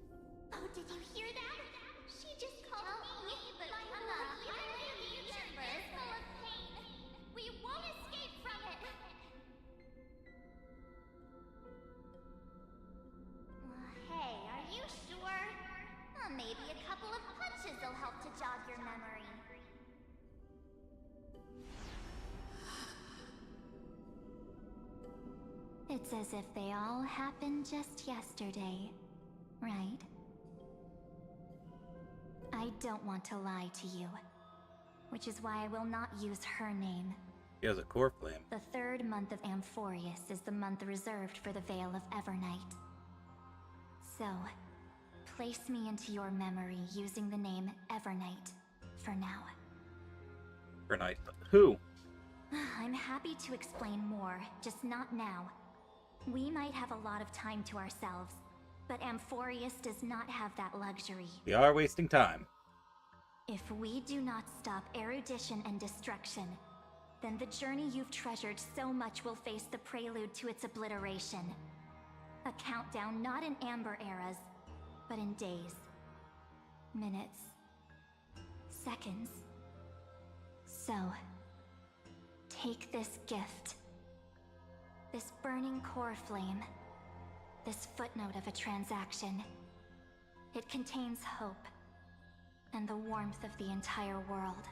Oh, did you hear that? She just called me, but Mama, our future is full of pain. We won't escape from it. Hey, are you sure? Maybe a couple of punches will help to jog your memory. It's as if they all happened just yesterday, right? I don't want to lie to you, which is why I will not use her name. He has a core flame. The third month of Amphorius is the month reserved for the Veil of Evernight. So, place me into your memory using the name Evernight for now. Evernight. Who? I'm happy to explain more, just not now. We might have a lot of time to ourselves, but Amphorius does not have that luxury. We are wasting time. If we do not stop erudition and destruction, then the journey you've treasured so much will face the prelude to its obliteration. A countdown not in amber eras, but in days, minutes, seconds. So, take this gift. This burning core flame. This footnote of a transaction. It contains hope and the warmth of the entire world.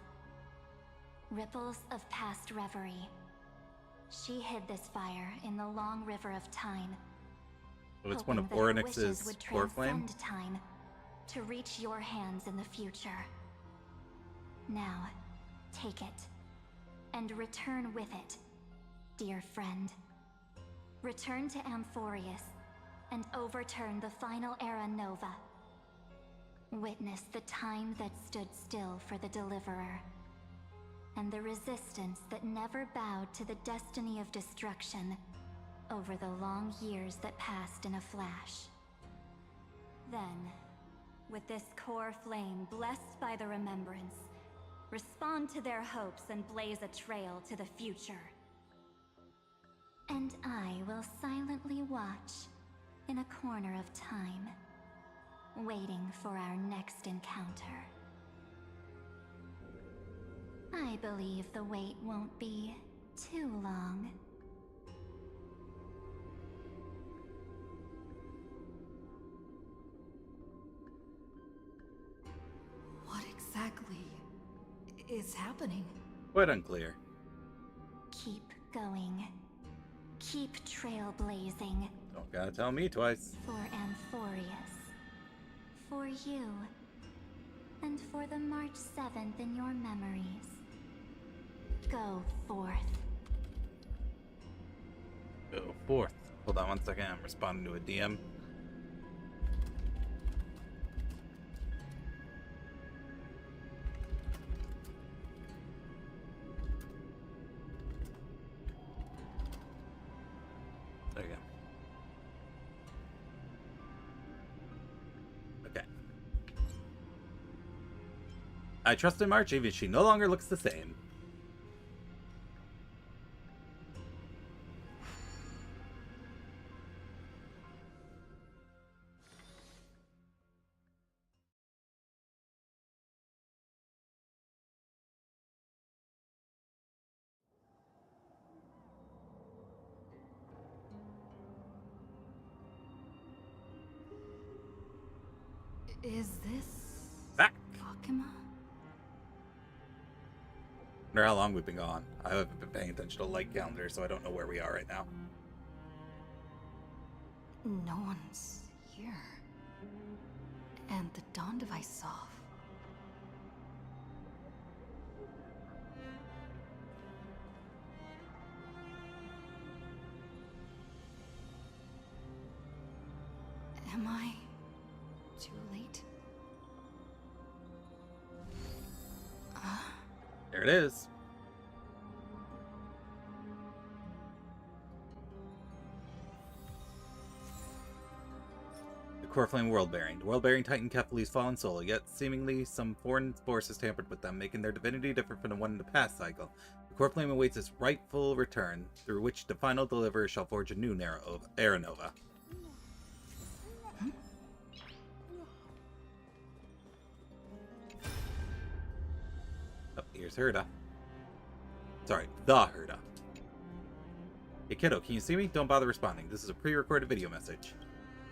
Ripples of past reverie. She hid this fire in the long river of time. So it's one of hoping that her wishes Oryx's would core flame? transcend time to reach your hands in the future. Now, take it and return with it, dear friend. Return to Amphorius and overturn the final era Nova. Witness the time that stood still for the Deliverer, and the resistance that never bowed to the destiny of destruction over the long years that passed in a flash. Then, with this core flame blessed by the remembrance, respond to their hopes and blaze a trail to the future. And I will silently watch in a corner of time, waiting for our next encounter. I believe the wait won't be too long. What exactly is happening? Quite unclear. Keep going. Keep trailblazing. Don't gotta tell me twice. For Amphorius. For you. And for the March 7th in your memories. Go forth. Go forth. Hold on one second, I'm responding to a DM. There you go. Okay. I trust in March even if she no longer looks the same. Is this Back. Fatima? I wonder how long we've been gone. I haven't been paying attention to the light calendar, so I don't know where we are right now. No one's here. And the dawn device off. Am I too late? There it is. The core flame world bearing. The world bearing titan Kephal's fallen soul, yet seemingly some foreign forces tampered with them, making their divinity different from the one in the past cycle. The core flame awaits its rightful return, through which the final deliverer shall forge a new Aeronova. Oh, here's Herda. Sorry, the Herda. Hey kiddo, can you see me? Don't bother responding. This is a pre-recorded video message.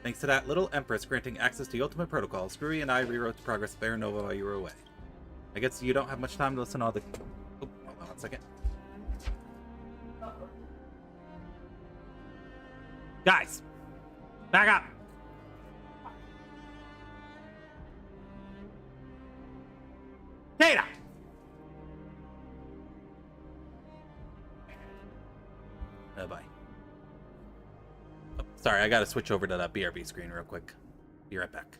Thanks to that little Empress granting access to the Ultimate Protocol, Screwy and I rewrote the progress of Aeronova while you were away. I guess you don't have much time to listen to all the... Oh, hold on 1 second. Guys! Back up! Data! Oh, bye. Oh, sorry, I gotta switch over to that BRB screen real quick. Be right back.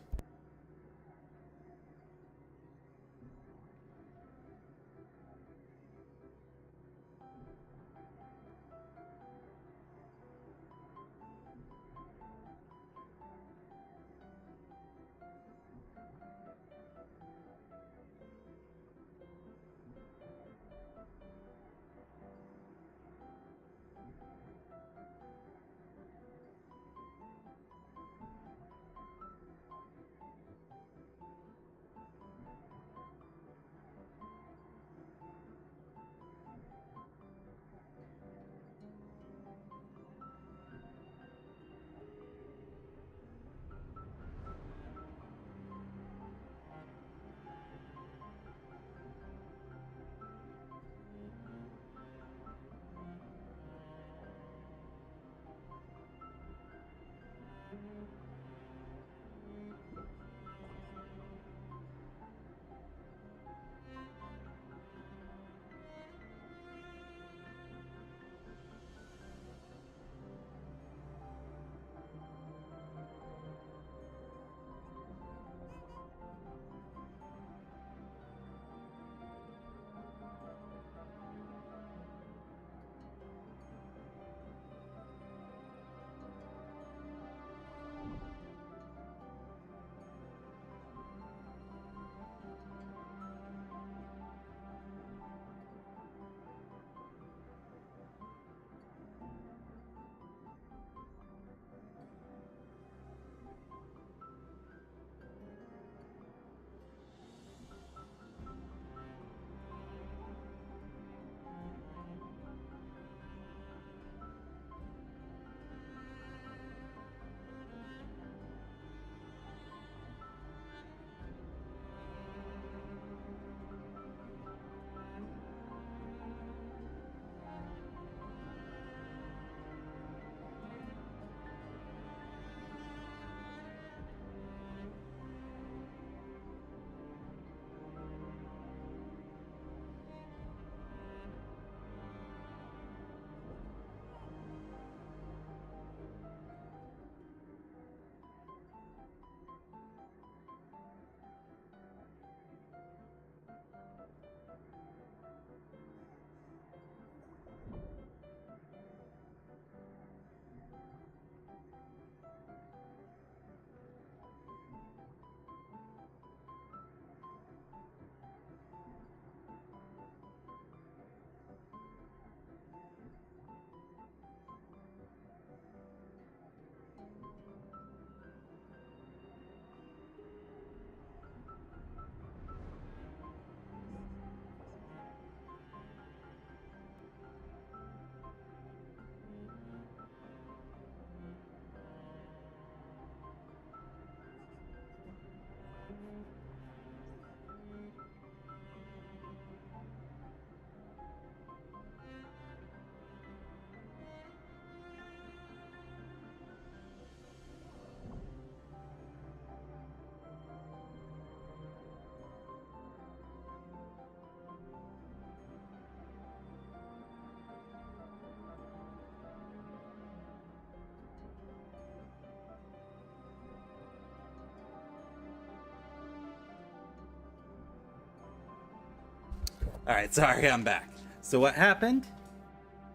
Alright, sorry, I'm back. So what happened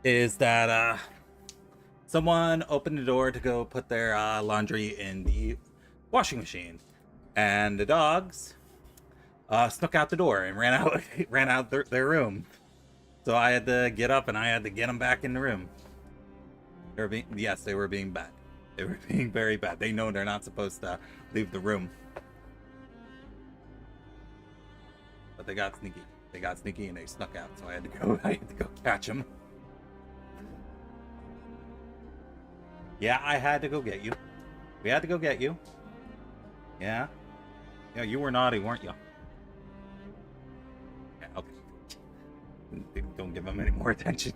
is that someone opened the door to go put their laundry in the washing machine, and the dogs snuck out the door and ran out their room. So I had to get up and I had to get them back in the room. They were being bad. They were being very bad. They know they're not supposed to leave the room, but they got sneaky. They got sneaky and they snuck out. So I had to go catch them. Yeah, I had to go get you. We had to go get you. Yeah. Yeah, you were naughty, weren't you? Yeah, okay. Don't give them any more attention.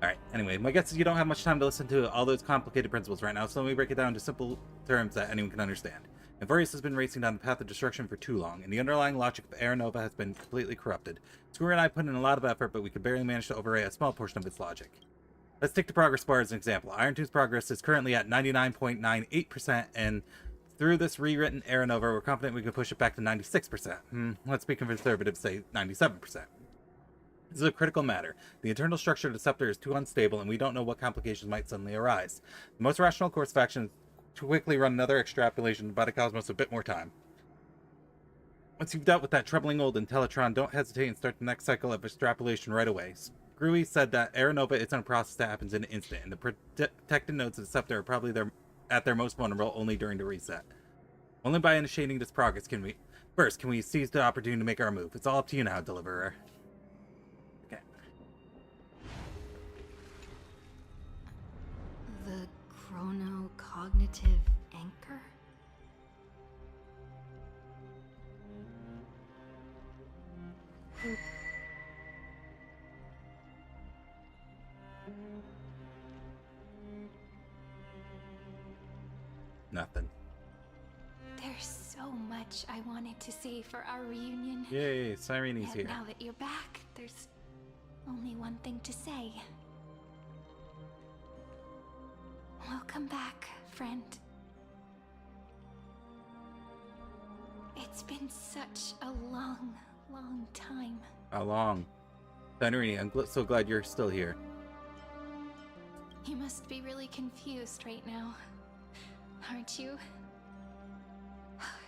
Alright, anyway, my guess is you don't have much time to listen to all those complicated principles right now, so let me break it down into simple terms that anyone can understand. Infurius has been racing down the path of destruction for too long, and the underlying logic of Aranova has been completely corrupted. Square and I put in a lot of effort, but we could barely manage to overwrite a small portion of its logic. Let's take the progress bar as an example. Iron 2's progress is currently at 99.98%, and through this rewritten Aranova, we're confident we can push it back to 96%. Let's be conservative, say 97%. This is a critical matter. The internal structure of the scepter is too unstable, and we don't know what complications might suddenly arise. The most rational course of action is to quickly run another extrapolation about a cosmos a bit more time. Once you've dealt with that troubling old Intellitron, don't hesitate and start the next cycle of extrapolation right away. Screwy said that Aranova isn't a process that happens in an instant, and the protected nodes of the scepter are probably at their most vulnerable only during the reset. Only by initiating this progress can we... First, can we seize the opportunity to make our move? It's all up to you now, Deliverer. Okay. The chronocognitive anchor? Nothing. There's so much I wanted to say for our reunion. Yay, Sirene's And here. now that you're back, there's only one thing to say. Welcome back, friend. It's been such a long, long time. How long? HisshAnri, I'm so glad you're still here. You must be really confused right now, aren't you?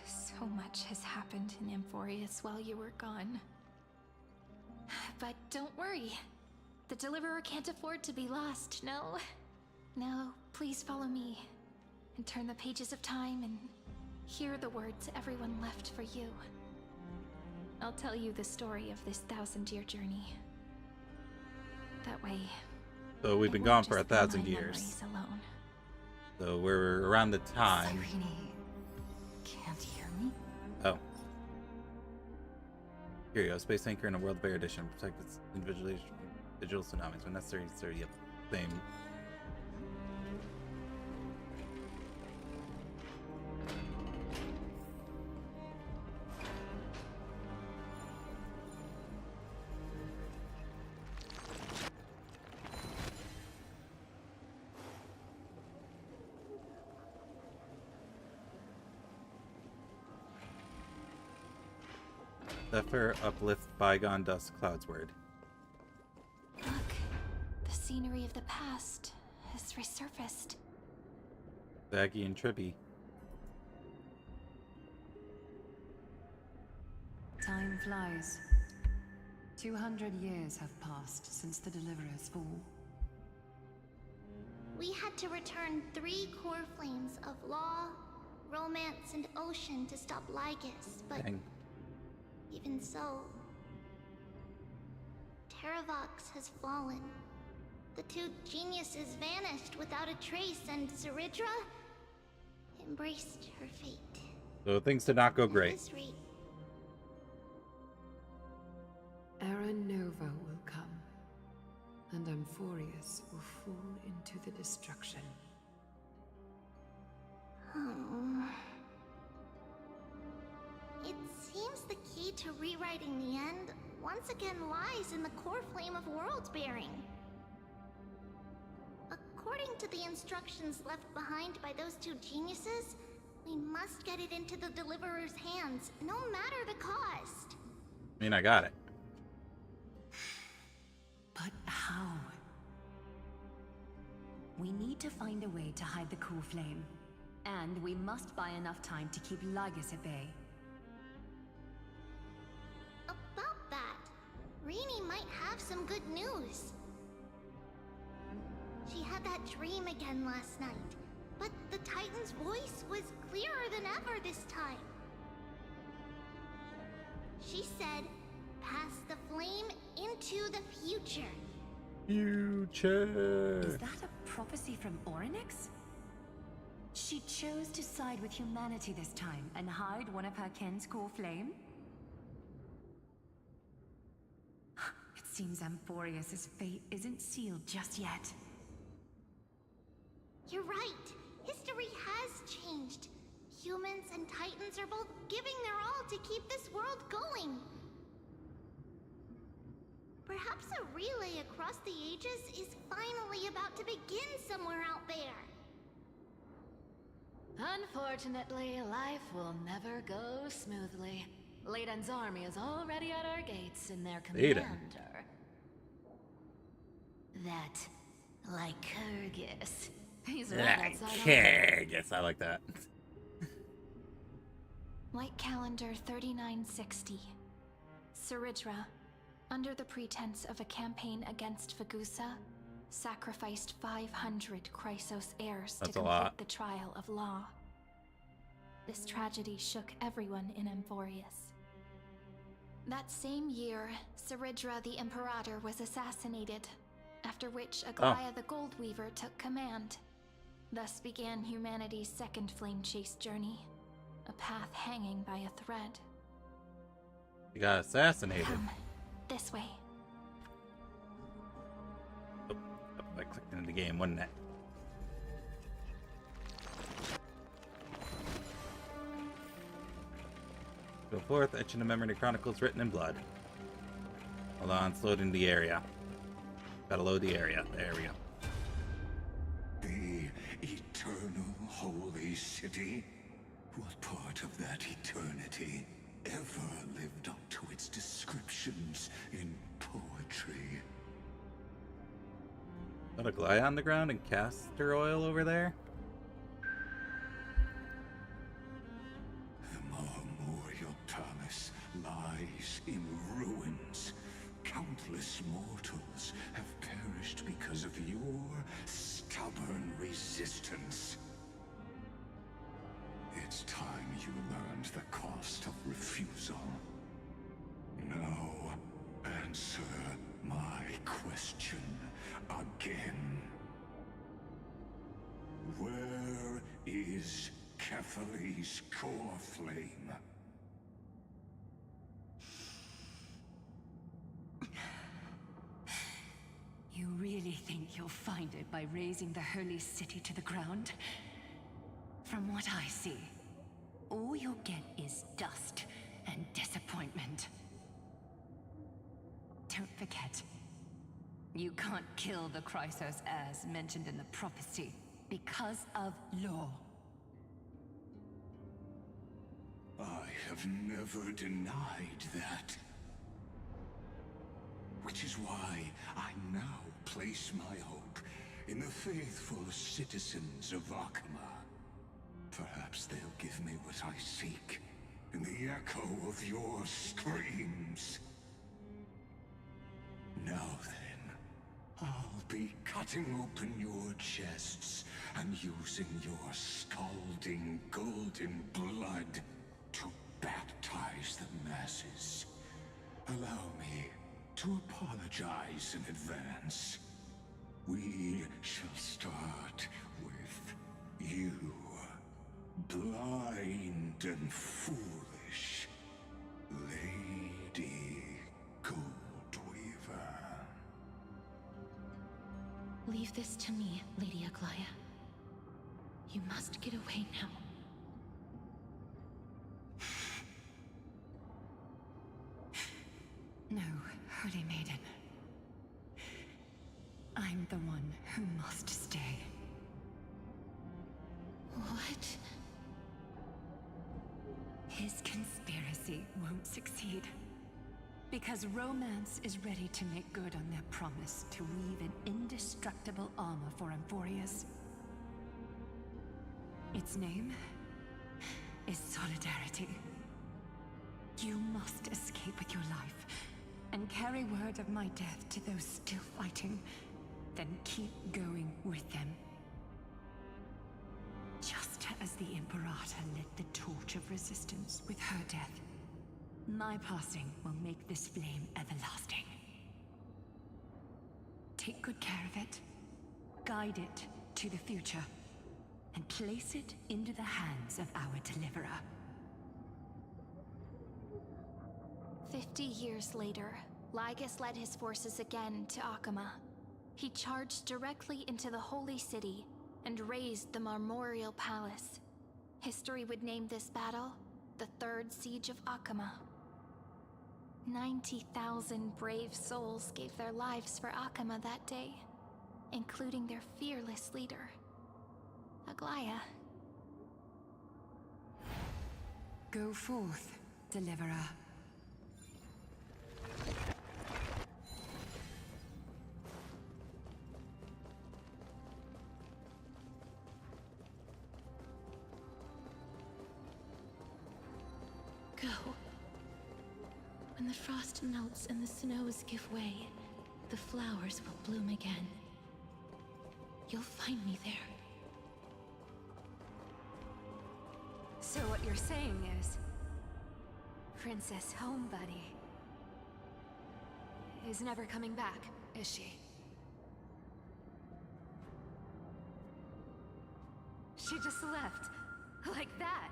So much has happened in Amphorius while you were gone. But don't worry. The Deliverer can't afford to be lost, no? Now, please follow me and turn the pages of time and hear the words everyone left for you. I'll tell you the story of this 1,000-year journey. That way... So we've been gone for 1,000 years. Alone. So we're around the time... Can't hear me? Oh. Here you go. Space Anchor in a World Bear Edition. Protect its individualization from digital tsunamis. When necessary, sir. Yep. Same. Zephyr uplift bygone dust cloudsward. Look, the scenery of the past has resurfaced. Zaggy and Trippy. Time flies. 200 years have passed since the Deliverer's fall. We had to return 3 core flames of law, romance, and ocean to stop Lygus, but... Dang. Even so, Terravox has fallen. The 2 geniuses vanished without a trace, and Zeridra embraced her fate. So things did not go great. At this rate, Aranova will come, and Amphorius will fall into the destruction. It seems the key to rewriting the end once again lies in the core flame of world bearing. According to the instructions left behind by those 2 geniuses, we must get it into the Deliverer's hands, no matter the cost. I mean, I got it. But how? We need to find a way to hide the cool flame. And we must buy enough time to keep Lygus at bay. About that, Raini might have some good news. She had that dream again last night, but the Titan's voice was clearer than ever this time. She said, pass the flame into the future. Future. Is that a prophecy from Orynyx? She chose to side with humanity this time and hide one of her kin's core flame? It seems Amphorius' fate isn't sealed just yet. You're right. History has changed. Humans and Titans are both giving their all to keep this world going. Perhaps a relay across the ages is finally about to begin somewhere out there. Unfortunately, life will never go smoothly. Leiden's army is already at our gates, and their commander... That Lycurgus. He's right outside. Lycurgus, I like that. Light calendar 3960. Saridra, under the pretense of a campaign against Fagusa, sacrificed 500 Chrysos heirs to complete the trial of law. This tragedy shook everyone in Amphorius. That same year, Saridra the Imperator was assassinated, after which Aglaya the Goldweaver took command. Thus began humanity's second flame chase journey, a path hanging by a thread. You got assassinated. Come, this way. Oh, I clicked into the game, wasn't it? Go forth, etching a memory chronicles written in blood. Hold on, it's loading the area. Gotta load the area. There we go. The eternal holy city? What part of that eternity ever lived up to its descriptions in poetry? Got a Aglaya on the ground and castor oil over there? The Memorial Palace lies in ruins. Countless mortals have perished because of your stubborn resistance. It's time you learned the cost of refusal. Now, answer my question again. Where is Kefali's core flame? You really think you'll find it by razing the holy city to the ground? From what I see, all you'll get is dust and disappointment. Don't forget, you can't kill the Chrysos heirs mentioned in the prophecy because of law. I have never denied that. Which is why I now place my hope in the faithful citizens of Akama. Perhaps they'll give me what I seek in the echo of your screams. Now then, I'll be cutting open your chests and using your scalding golden blood to baptize the masses. Allow me to apologize in advance. We shall start with you, blind and foolish Lady Goldweaver. Leave this to me, Lady Aglaya. You must get away now. No, Holy Maiden. I'm the one who must stay. What? His conspiracy won't succeed. Because romance is ready to make good on their promise to weave an indestructible armor for Amphorius. Its name is Solidarity. You must escape with your life and carry word of my death to those still fighting, then keep going with them. Just as the Imperator lit the torch of resistance with her death, my passing will make this flame everlasting. Take good care of it, guide it to the future, and place it into the hands of our deliverer. 50 years later, Lygus led his forces again to Akama. He charged directly into the Holy City and razed the Marmorial Palace. History would name this battle the Third Siege of Akama. 90,000 brave souls gave their lives for Akama that day, including their fearless leader, Aglaya. Go forth, deliverer. Go. When the frost melts and the snows give way, the flowers will bloom again. You'll find me there. So what you're saying is, Princess Homebuddy is never coming back, is she? She just left, like that.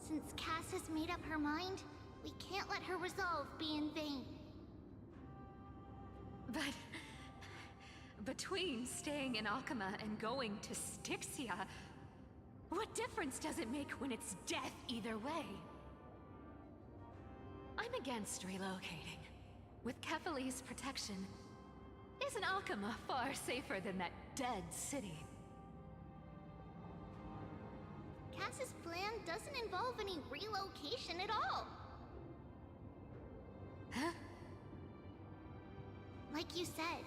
Since Cass has made up her mind, we can't let her resolve be in vain. But between staying in Akama and going to Styxia, what difference does it make when it's death either way? I'm against relocating. With Kefali's protection, isn't Akama far safer than that dead city? Cass's plan doesn't involve any relocation at all. Huh? Like you said,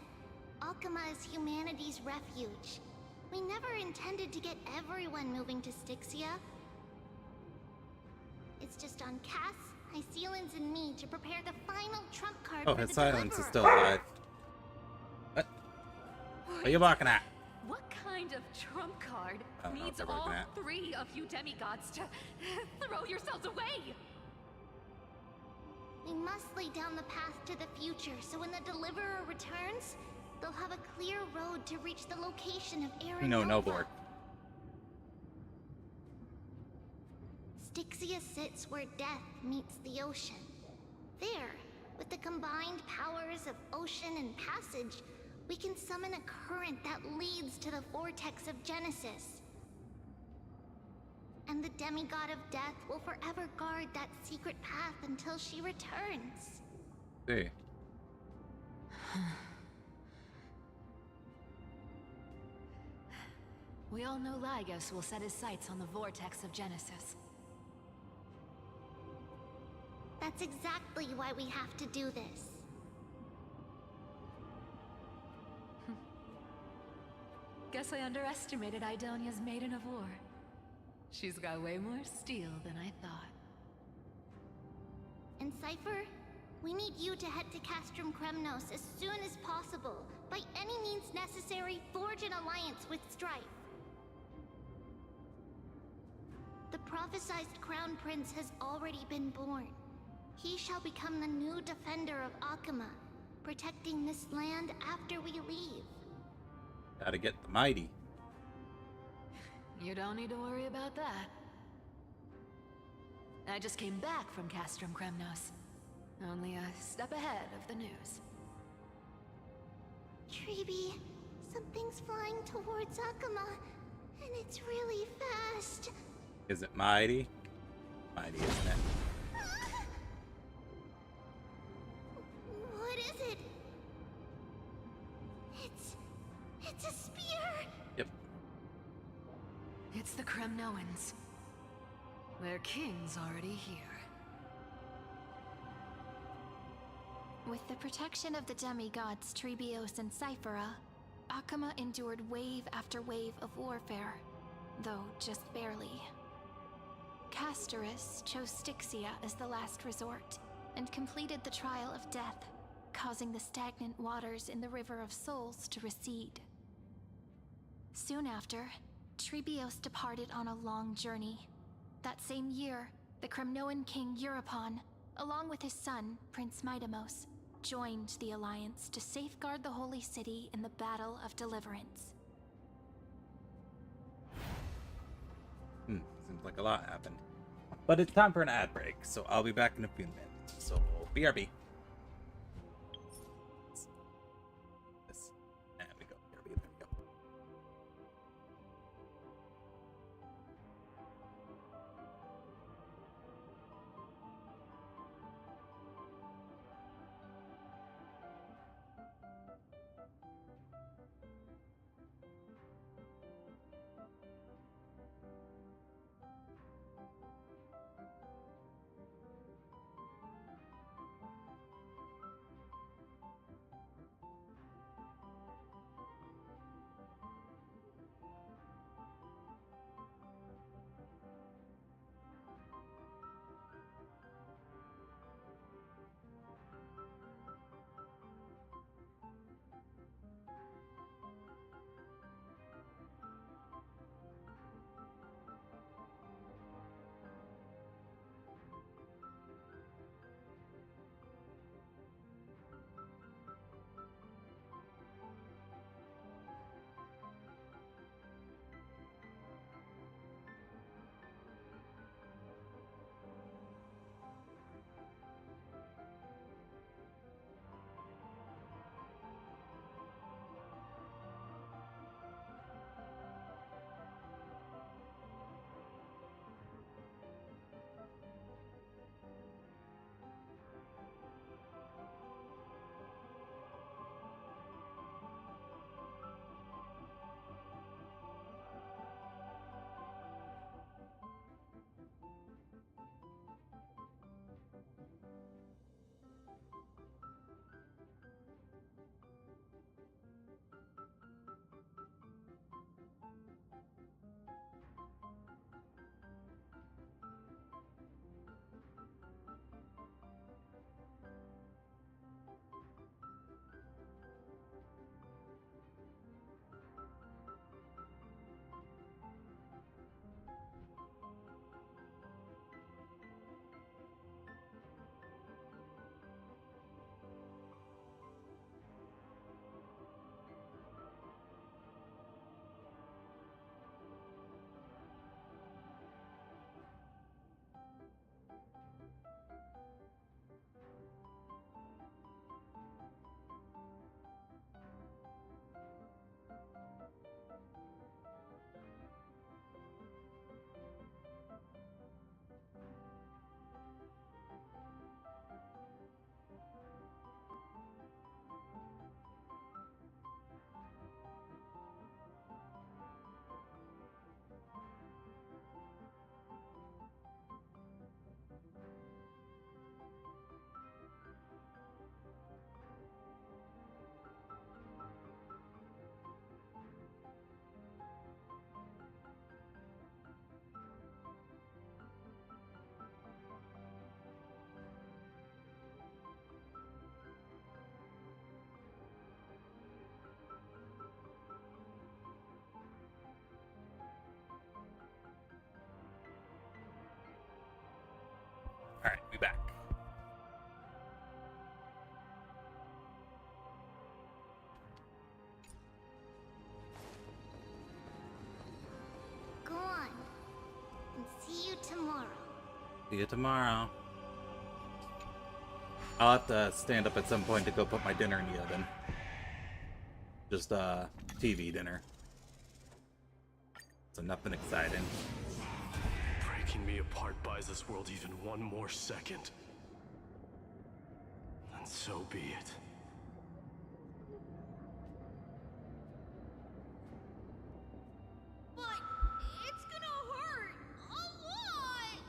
Akama is humanity's refuge. We never intended to get everyone moving to Styxia. It's just on Cass, Hycealans, and me to prepare the final trump card Oh, for his the silence deliverer. is still alive. What are you barking at? What kind of trump card I don't know what needs they're all barking at. three of you demigods to throw yourselves away? We must lay down the path to the future, so when the deliverer returns, they'll have a clear road to reach the location of Aaron. No, Noborg. Styxia sits where death meets the ocean. There, with the combined powers of ocean and passage, we can summon a current that leads to the vortex of Genesis. And the demigod of death will forever guard that secret path until she returns. See. We all know Lygus will set his sights on the vortex of Genesis. That's exactly why we have to do this. Guess I underestimated Idonia's Maiden of War. She's got way more steel than I thought. And Cypher, we need you to head to Castrum Kremnos as soon as possible. By any means necessary, forge an alliance with Strife. The prophesized Crown Prince has already been born. He shall become the new defender of Akama, protecting this land after we leave. Gotta get the mighty. You don't need to worry about that. I just came back from Castrum Kremnos. Only a step ahead of the news. Treeby, something's flying towards Akama, and it's really fast. Is it mighty? Mighty, isn't it? What is it? It's a spear! Yep. It's the Kremnoans. Their king's already here. With the protection of the demigods Trebios and Cyphera, Akama endured wave after wave of warfare, though just barely. Castorus chose Styxia as the last resort, and completed the trial of death, causing the stagnant waters in the River of Souls to recede. Soon after, Trebios departed on a long journey. That same year, the Kremnoan king Euripon, along with his son, Prince Midamos, joined the Alliance to safeguard the Holy City in the Battle of Deliverance. Seems like a lot happened. But it's time for an ad break, so I'll be back in a few minutes. So, BRB. There we go. BRB, there we go. Alright, we back. Go on. And see you tomorrow. See you tomorrow. I'll have to stand up at some point to go put my dinner in the oven. Just, TV dinner. So nothing exciting. Breaking me apart buys this world even one more second. And so be it. But it's gonna hurt a lot!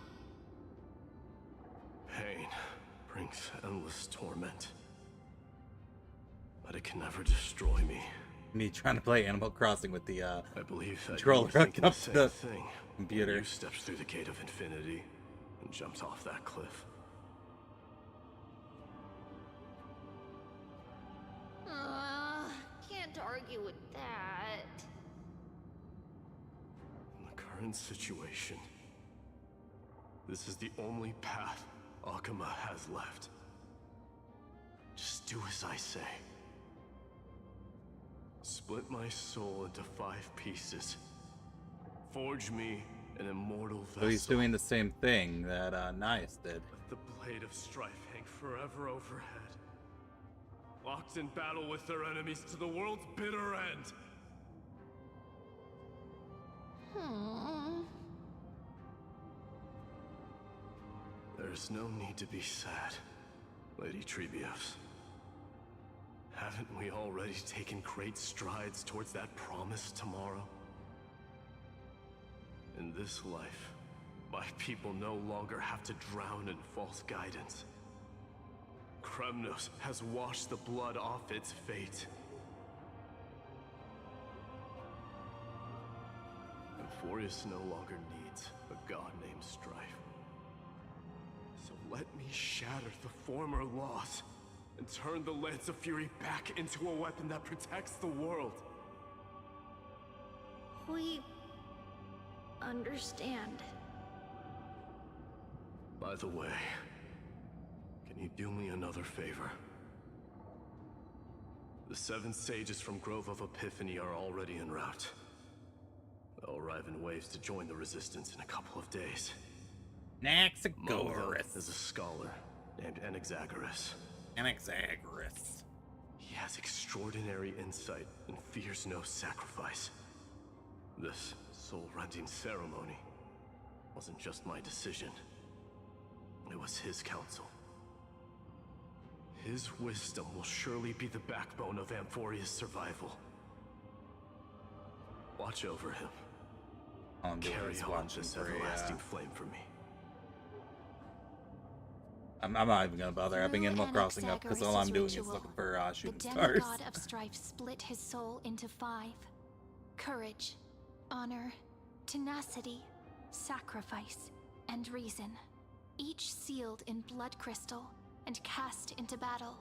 Pain brings endless torment. but it can never destroy me. Me trying to play Animal Crossing with the I believe that controller you were thinking up the same the thing computer. when you stepped through the gate of infinity and jumped off that cliff. Can't argue with that. In the current situation, this is the only path Akuma has left. Just do as I say. Split my soul into 5 pieces. Forge me an immortal vessel. So he's doing the same thing that Nias did. Let the blade of strife hang forever overhead. Locked in battle with their enemies to the world's bitter end. There's no need to be sad, Lady Trebios. Haven't we already taken great strides towards that promised tomorrow? In this life, my people no longer have to drown in false guidance. Kremnos has washed the blood off its fate. Euphorius no longer needs a god named Strife. So let me shatter the former laws and turn the Lance of Fury back into a weapon that protects the world. We understand. By the way, can you do me another favor? The 7 sages from Grove of Epiphany are already en route. They'll arrive in waves to join the resistance in a couple of days. Anaxagoras is a scholar named Anaxagoras. Anaxagoras. He has extraordinary insight and fears no sacrifice. This soul-rending ceremony wasn't just my decision. It was his counsel. His wisdom will surely be the backbone of Amphoria's survival. Watch over him. Carry on this everlasting flame for me. I'm not even gonna bother having Animal Crossing up because all I'm doing is looking for shooting stars. The demigod of strife split his soul into 5. Courage, honor, tenacity, sacrifice, and reason. Each sealed in blood crystal and cast into battle.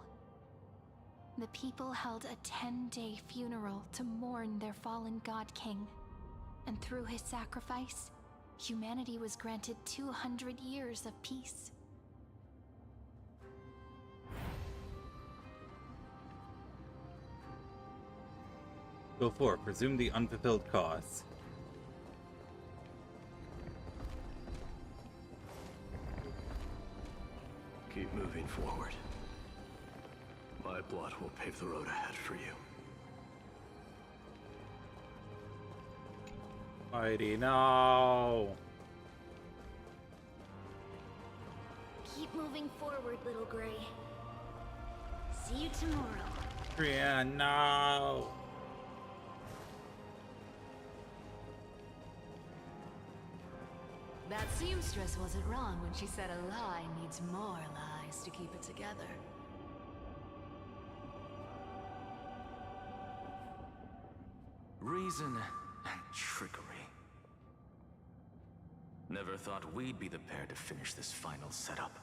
The people held a 10-day funeral to mourn their fallen god king. And through his sacrifice, humanity was granted 200 years of peace. Go 4. Presume the unfulfilled cause. Keep moving forward. My blood will pave the road ahead for you. Mighty, no! Keep moving forward, little Gray. See you tomorrow. Yeah, no! That seamstress wasn't wrong when she said a lie needs more lies to keep it together. Reason and trickery. Never thought we'd be the pair to finish this final setup.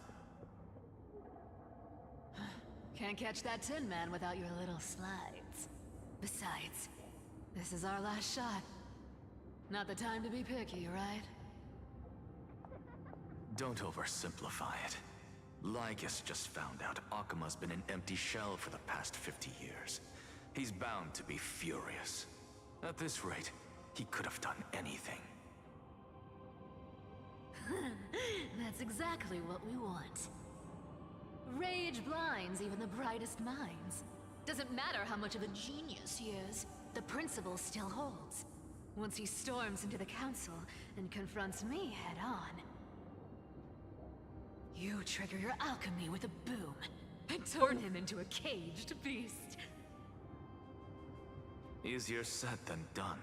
Can't catch that Tin Man without your little slides. Besides, this is our last shot. Not the time to be picky, right? Don't oversimplify it. Lycus just found out Akuma's been an empty shell for the past 50 years. He's bound to be furious. At this rate, he could have done anything. That's exactly what we want. Rage blinds even the brightest minds. Doesn't matter how much of a genius he is, the principle still holds. Once he storms into the council and confronts me head-on, you trigger your alchemy with a boom and turn him into a caged beast. Easier said than done.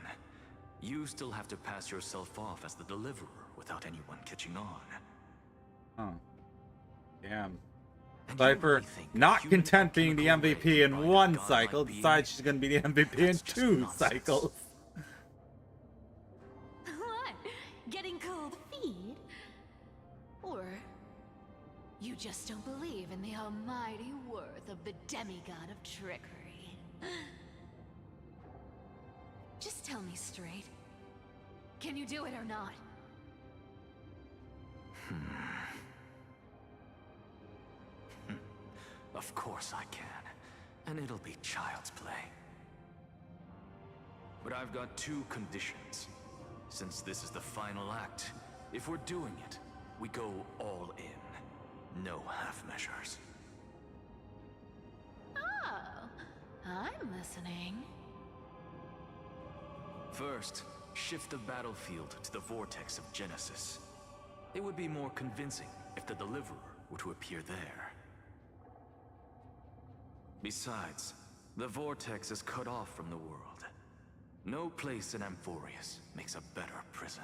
You still have to pass yourself off as the deliverer without anyone catching on. Oh. Damn. Cypher, not content being the MVP in one cycle, decides she's going to be the MVP in 2 cycles. What? Getting cold feet? Or you just don't believe in the almighty worth of the demigod of trickery? Just tell me straight. Can you do it or not? Of course I can. And it'll be child's play. But I've got 2 conditions. Since this is the final act, if we're doing it, we go all in. No half measures. Oh, I'm listening. First, shift the battlefield to the vortex of Genesis. It would be more convincing if the Deliverer were to appear there. Besides, the vortex is cut off from the world. No place in Amphorius makes a better prison.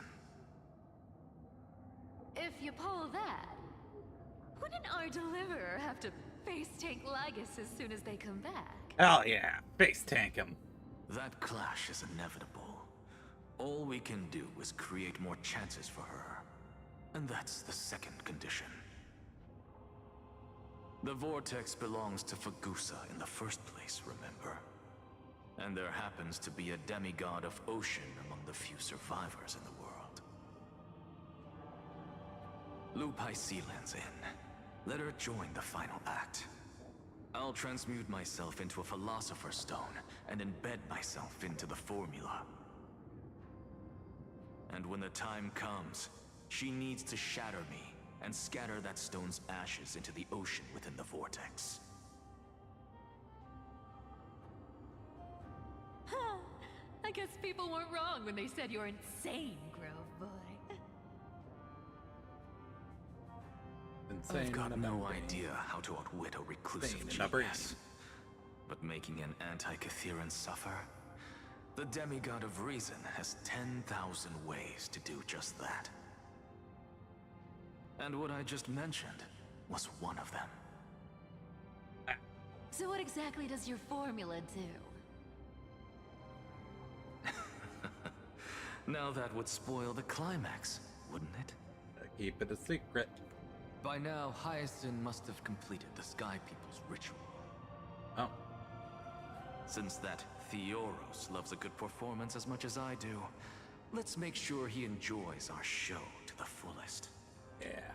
If you pull that, wouldn't our Deliverer have to face tank Lygus as soon as they come back? Hell yeah, face tank him. That clash is inevitable. All we can do is create more chances for her. And that's the second condition. The vortex belongs to Fagusa in the first place, remember? And there happens to be a demigod of ocean among the few survivors in the world. Loop Hycelan's in. Let her join the final act. I'll transmute myself into a Philosopher's Stone and embed myself into the formula. And when the time comes, she needs to shatter me and scatter that stone's ashes into the ocean within the vortex. I guess people weren't wrong when they said you're insane, Grove Boy. Insane. I've got no idea how to outwit a reclusive genius. But making an anti-Cathiran suffer? The demigod of reason has 10,000 ways to do just that. And what I just mentioned was one of them. So what exactly does your formula do? Now that would spoil the climax, wouldn't it? Keep it a secret. By now, Hyacinth must have completed the Sky People's ritual. Oh. Since that Theoros loves a good performance as much as I do, let's make sure he enjoys our show to the fullest. Yeah.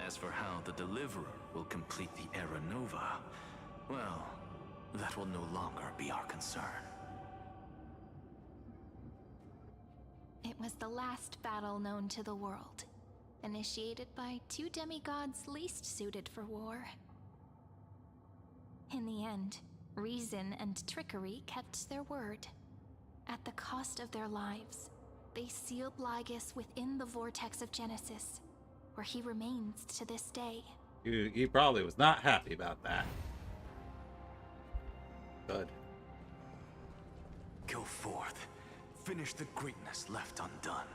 As for how the Deliverer will complete the Era Nova, well, that will no longer be our concern. It was the last battle known to the world, initiated by 2 demigods least suited for war. In the end, reason and trickery kept their word. At the cost of their lives, they sealed Lygus within the vortex of Genesis, where he remains to this day. He probably was not happy about that. Good. Go forth. Finish the greatness left undone.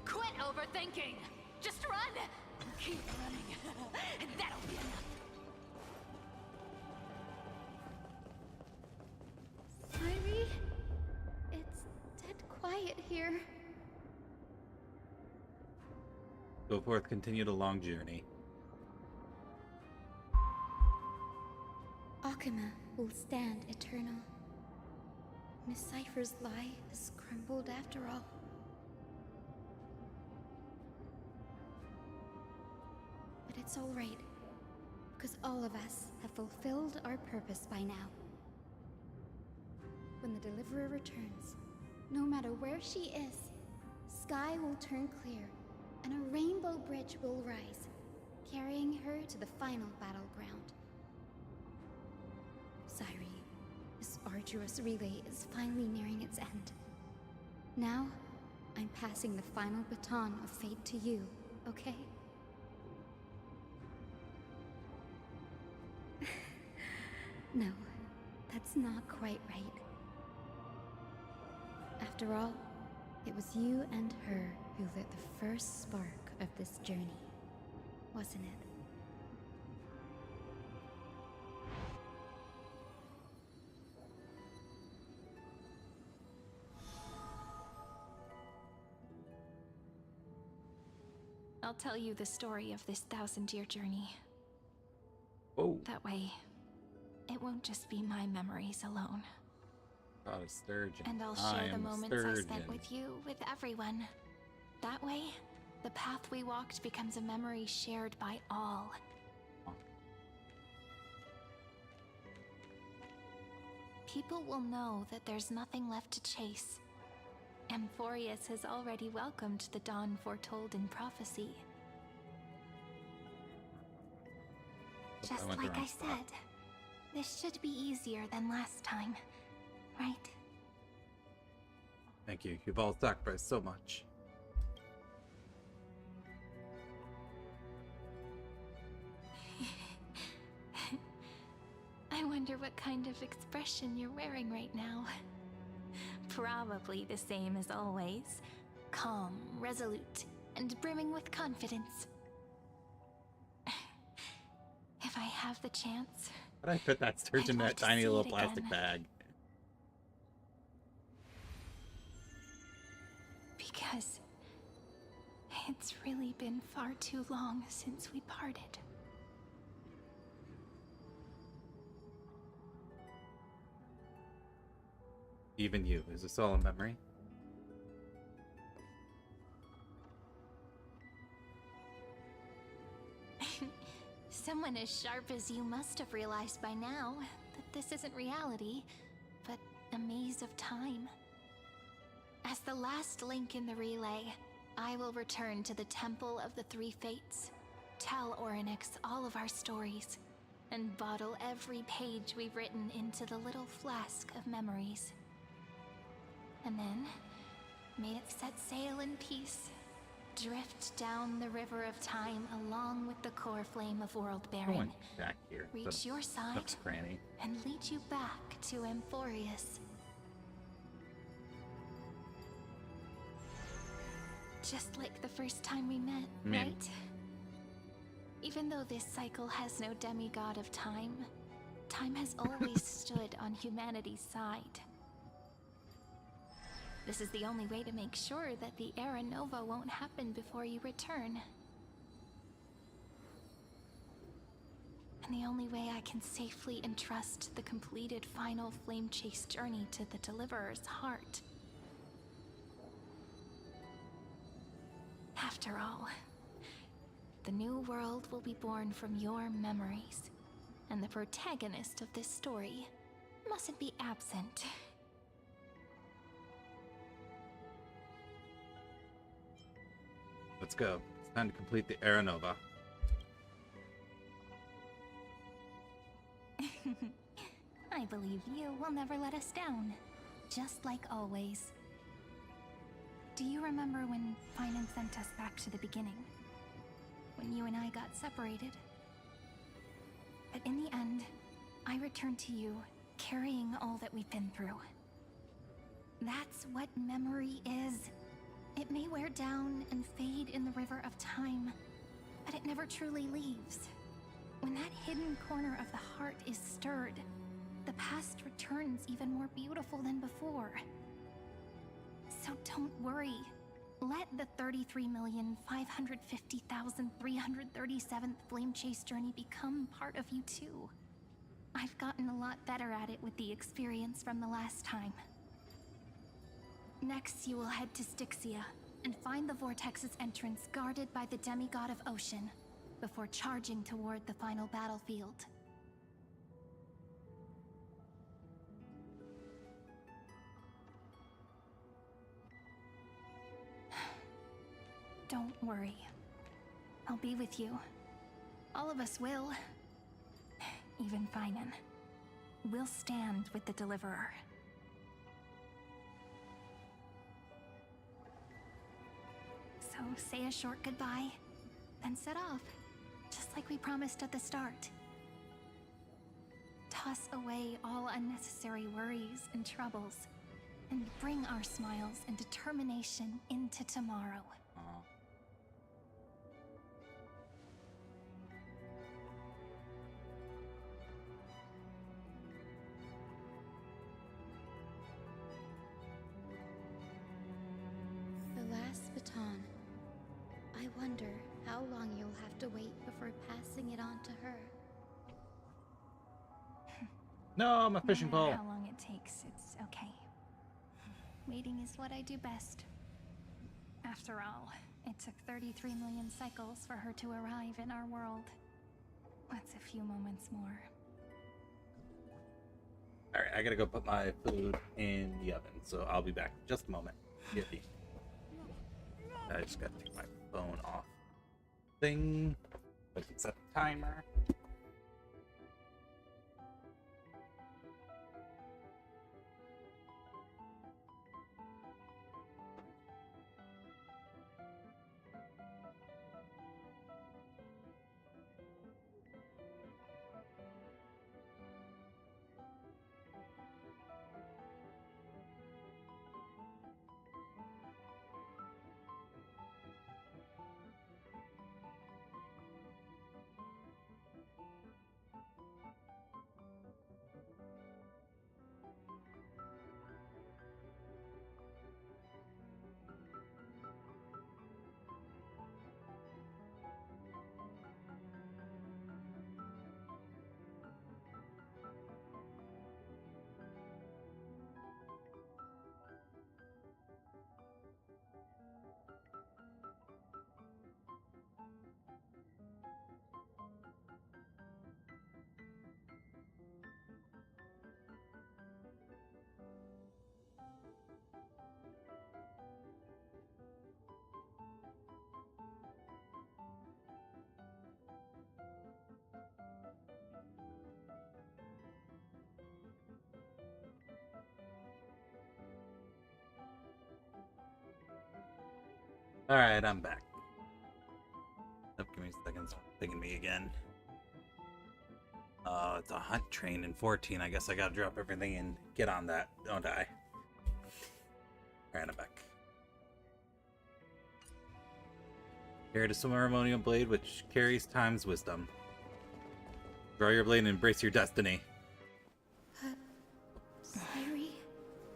Quit overthinking! Just run! Keep running, and that'll be enough. HisshAnri? It's dead quiet here. Go forth, continue the long journey. Akama will stand eternal. Miss Cypher's lie has crumbled after all. But it's all right, because all of us have fulfilled our purpose by now. When the Deliverer returns, no matter where she is, sky will turn clear, and a rainbow bridge will rise, carrying her to the final battleground. HisshAnri, this arduous relay is finally nearing its end. Now, I'm passing the final baton of fate to you, okay? No, that's not quite right. After all, it was you and her who lit the first spark of this journey, wasn't it? I'll tell you the story of this 1,000-year journey. Oh. That way, it won't just be my memories alone. Got a sturgeon. And I'll share the moments I spent with you, with everyone. That way, the path we walked becomes a memory shared by all. People will know that there's nothing left to chase. Amphorius has already welcomed the dawn foretold in prophecy. Just like I said, this should be easier than last time, right? Thank you. You've all sacrificed so much. I wonder what kind of expression you're wearing right now. Probably the same as always. Calm, resolute, and brimming with confidence. If I have the chance... But I put that sturgeon in that tiny little plastic bag. Because it's really been far too long since we parted. Even you. Is this all a memory? Someone as sharp as you must have realized by now that this isn't reality, but a maze of time. As the last link in the relay, I will return to the Temple of the Three Fates, tell Orynyx all of our stories, and bottle every page we've written into the little flask of memories. And then, may it set sail in peace, drift down the river of time along with the core flame of World Baron, back here, reach your side, and lead you back to Amphorius. Just like the first time we met, right? Even though this cycle has no demigod of time, time has always stood on humanity's side. This is the only way to make sure that the Era Nova won't happen before you return. And the only way I can safely entrust the completed final flame chase journey to the Deliverer's heart. After all, the new world will be born from your memories, and the protagonist of this story mustn't be absent. Let's go. It's time to complete the Era Nova. I believe you will never let us down, just like always. Do you remember when Finan sent us back to the beginning? When you and I got separated? But in the end, I returned to you, carrying all that we've been through. That's what memory is. It may wear down and fade in the river of time, but it never truly leaves. When that hidden corner of the heart is stirred, the past returns even more beautiful than before. So don't worry. Let the 33,550,337th Flame Chase journey become part of you too. I've gotten a lot better at it with the experience from the last time. Next, you will head to Styxia and find the Vortex's entrance guarded by the demigod of ocean before charging toward the final battlefield. Don't worry. I'll be with you. All of us will. Even Finan. We'll stand with the Deliverer. So say a short goodbye, then set off, just like we promised at the start. Toss away all unnecessary worries and troubles, and bring our smiles and determination into tomorrow. wonder how long you'll have to wait before passing it on to her. No, my fishing No matter pole. how long it takes, it's okay. Waiting is what I do best. After all, it took 33 million cycles for her to arrive in our world. That's a few moments more. Alright, I gotta go put my food in the oven, so I'll be back in just a moment. Yippee. I just gotta take my phone off. Thing. I can set the timer. Alright, I'm back. Oh, give me a second. It's thinking me again. It's a hunt train in 14. I guess I gotta drop everything and get on that, don't I? Alright, I'm back. Carry the ceremonial blade, which carries time's wisdom. Draw your blade and embrace your destiny. Sairi,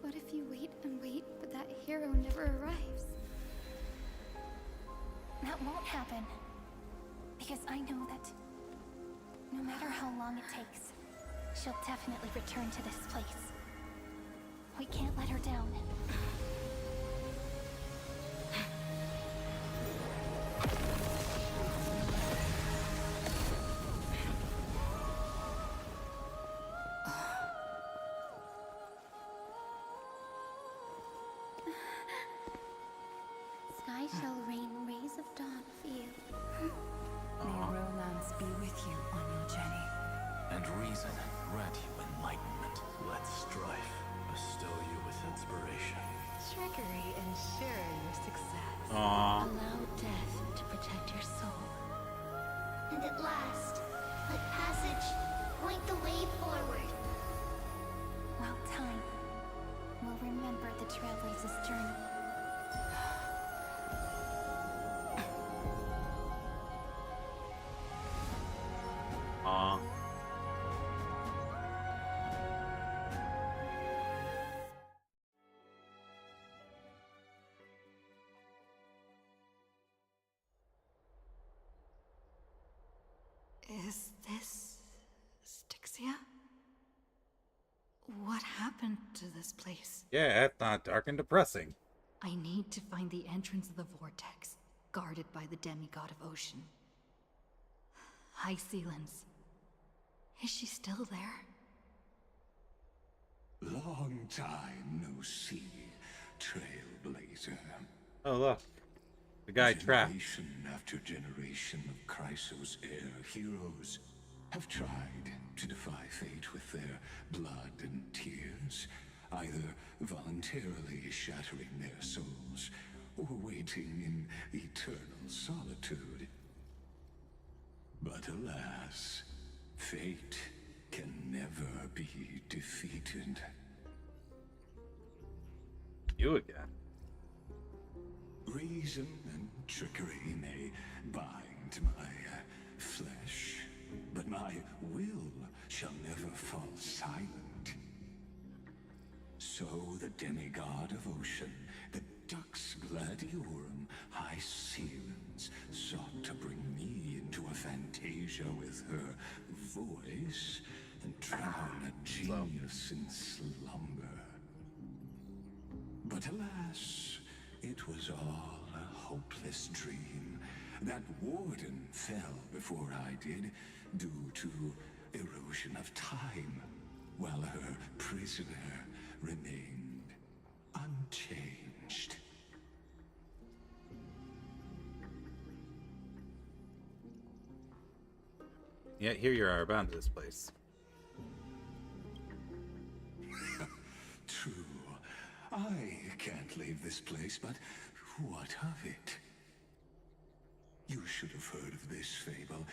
what if you wait and wait, but that hero never arrives? That won't happen. Because I know that no matter how long it takes, she'll definitely return to this place. We can't let her down. Sky shall rain rays of dawn for you. May romance be with you on your journey. And reason grant you enlightenment. Let strife bestow you with inspiration. Trickery ensure your success. Aww. Allow death to protect your soul. And at last, let passage point the way forward. While time will remember the Trailblazer's journey. Aw. Is this Styxia? What happened to this place? Yeah, it's not dark and depressing. I need to find the entrance of the vortex, guarded by the demigod of ocean. High Sealens. Is she still there? Long time no see, Trailblazer. Oh, look. The guy trapped. Generation after generation of Chrysos heir heroes have tried to defy fate with their blood and tears, either voluntarily shattering their souls or waiting in eternal solitude. But alas, fate can never be defeated. You again. Reason and trickery may bind my flesh, but my will shall never fall silent. So the demigod of ocean, the Dux Gladiorum High Sealens, once sought to bring me into a fantasia with her voice and drown a genius in slumber. But alas, it was all a hopeless dream. That warden fell before I did, due to erosion of time, while her prisoner remained unchanged. Yet here you are, bound to this place. True. I can't leave this place, but what of it? You should have heard of this fable.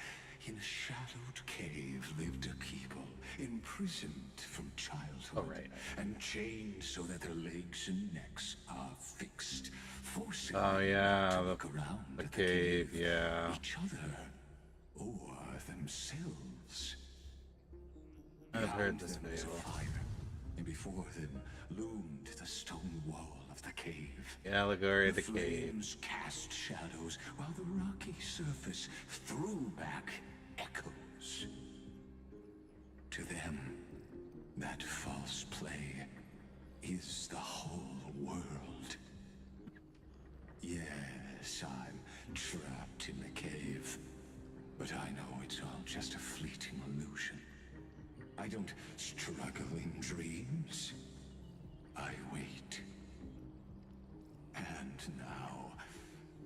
In a shadowed cave lived a people, imprisoned from childhood, and chained so that their legs and necks are fixed, forcing them to look around the at cave, yeah. each other, or themselves. I've heard Behind this them was a fable. fire, and before them loomed the stone wall of the cave. The allegory of the cave. Flames cast shadows, while the rocky surface threw back echoes. To them, that false play is the whole world. Yes, I'm trapped in the cave, but I know it's all just a fleeting illusion. I don't struggle in dreams. I wait. And now,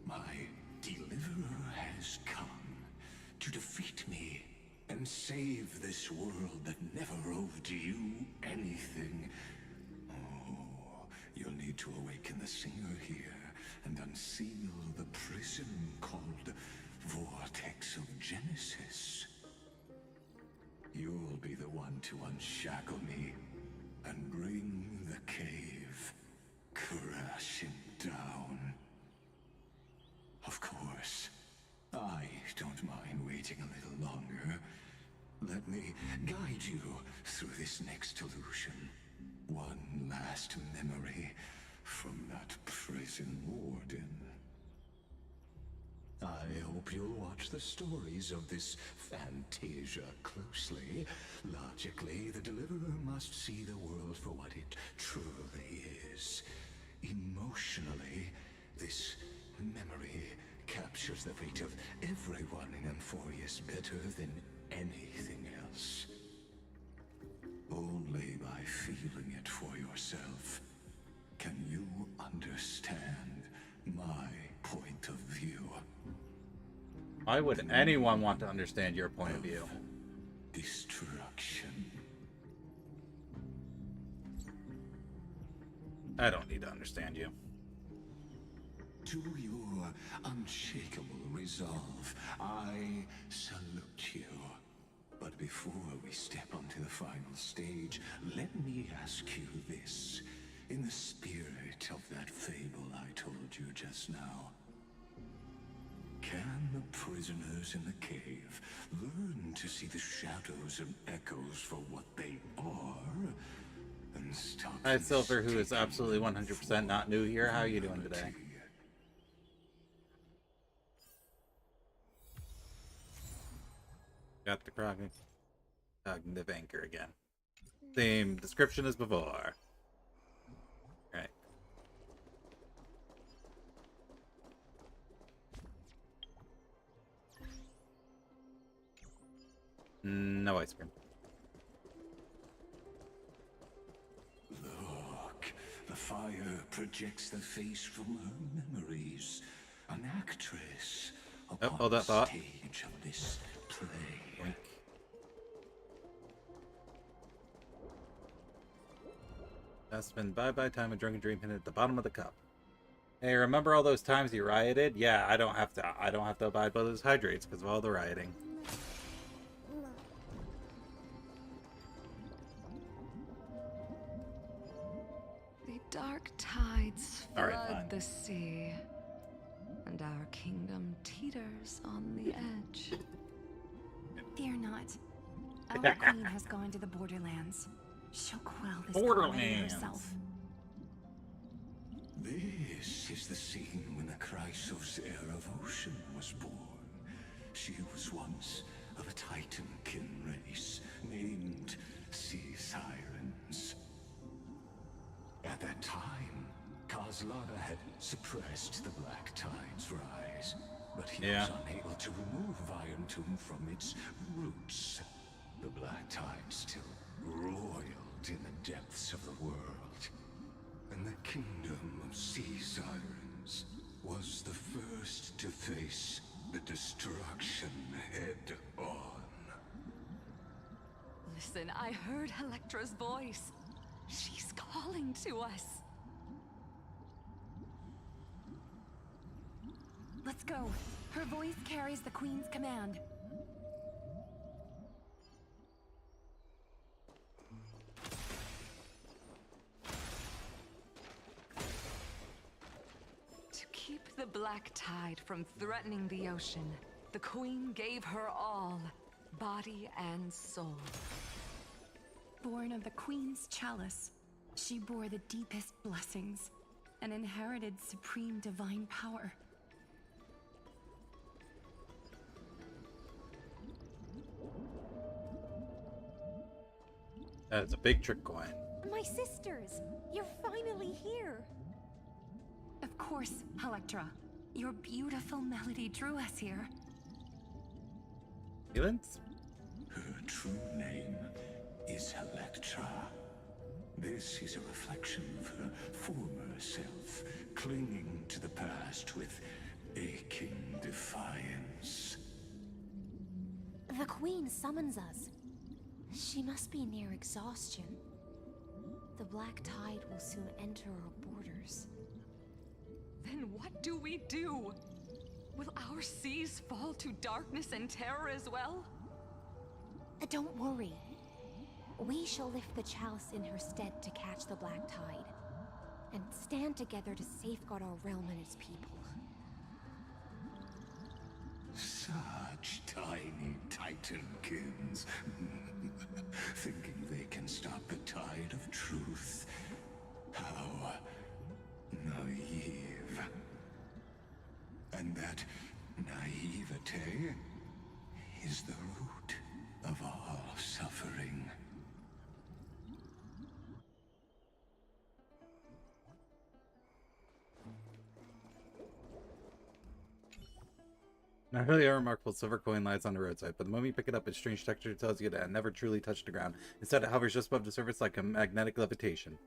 my deliverer has come to defeat me and save this world that never owed you anything. Oh, you'll need to awaken the singer here and unseal the prison called Vortex of Genesis. You'll be the one to unshackle me and bring the cave crashing down. Of course, I don't mind waiting a little longer. Let me guide you through this next illusion. One last memory from that prison warden. I hope you'll watch the stories of this fantasia closely. Logically, the deliverer must see the world for what it truly is. Emotionally, this memory captures the fate of everyone in Amphorius better than anything else. Only by feeling it for yourself can you understand my point of view. Why would anyone want to understand your point of view? Destruction. I don't need to understand you. To your unshakable resolve, I salute you. But before we step onto the final stage, let me ask you this. In the spirit of that fable I told you just now, can the prisoners in the cave learn to see the shadows and echoes for what they are, and stop? Hi, Silver, who is absolutely 100% not new here. How are you doing today? Got the cognitive anchor again. Same description as before. Right. No ice cream. Look, the fire projects the face from her memories. An actress upon hold that the thought. stage of this play. Boink. That's been bye-bye time a drunken dream hidden at the bottom of the cup. Hey, remember all those times you rioted? Yeah, I don't have to abide by those hydrates because of all the rioting. The dark tides All flood right, fine. the sea, and our kingdom teeters on the edge. Fear not. Our queen has gone to the borderlands. She'll quell this calamity herself. This is the scene when the Chrysos heir of Ocean was born. She was once of a Titankin race named Sea Sirens. At that time, Kozlana had suppressed the Black Tide's rise, but he was unable to remove Iron Tomb from its roots. The Black Tide still roiled in the depths of the world, and the kingdom of Sea Sirens was the first to face the destruction head on. Listen, I heard Electra's voice. She's calling to us. Let's go. Her voice carries the Queen's command. To keep the Black Tide from threatening the ocean, the Queen gave her all, body and soul. Born of the Queen's chalice, she bore the deepest blessings and inherited supreme divine power. That's a big trick coin. My sisters, you're finally here. Of course, Electra. Your beautiful melody drew us here. Feelings? Her true name is Electra. This is a reflection of her former self, clinging to the past with aching defiance. The Queen summons us. She must be near exhaustion. The Black Tide will soon enter our borders. Then what do we do? Will our seas fall to darkness and terror as well? Don't worry. We shall lift the chalice in her stead to catch the Black Tide, and stand together to safeguard our realm and its people. Such tiny Titankins, thinking they can stop the tide of truth. How naive. And that naivete is the root of all suffering. Not really a remarkable silver coin lies on the roadside, but the moment you pick it up, its strange texture tells you that it never truly touched the ground. Instead, it hovers just above the surface like a magnetic levitation.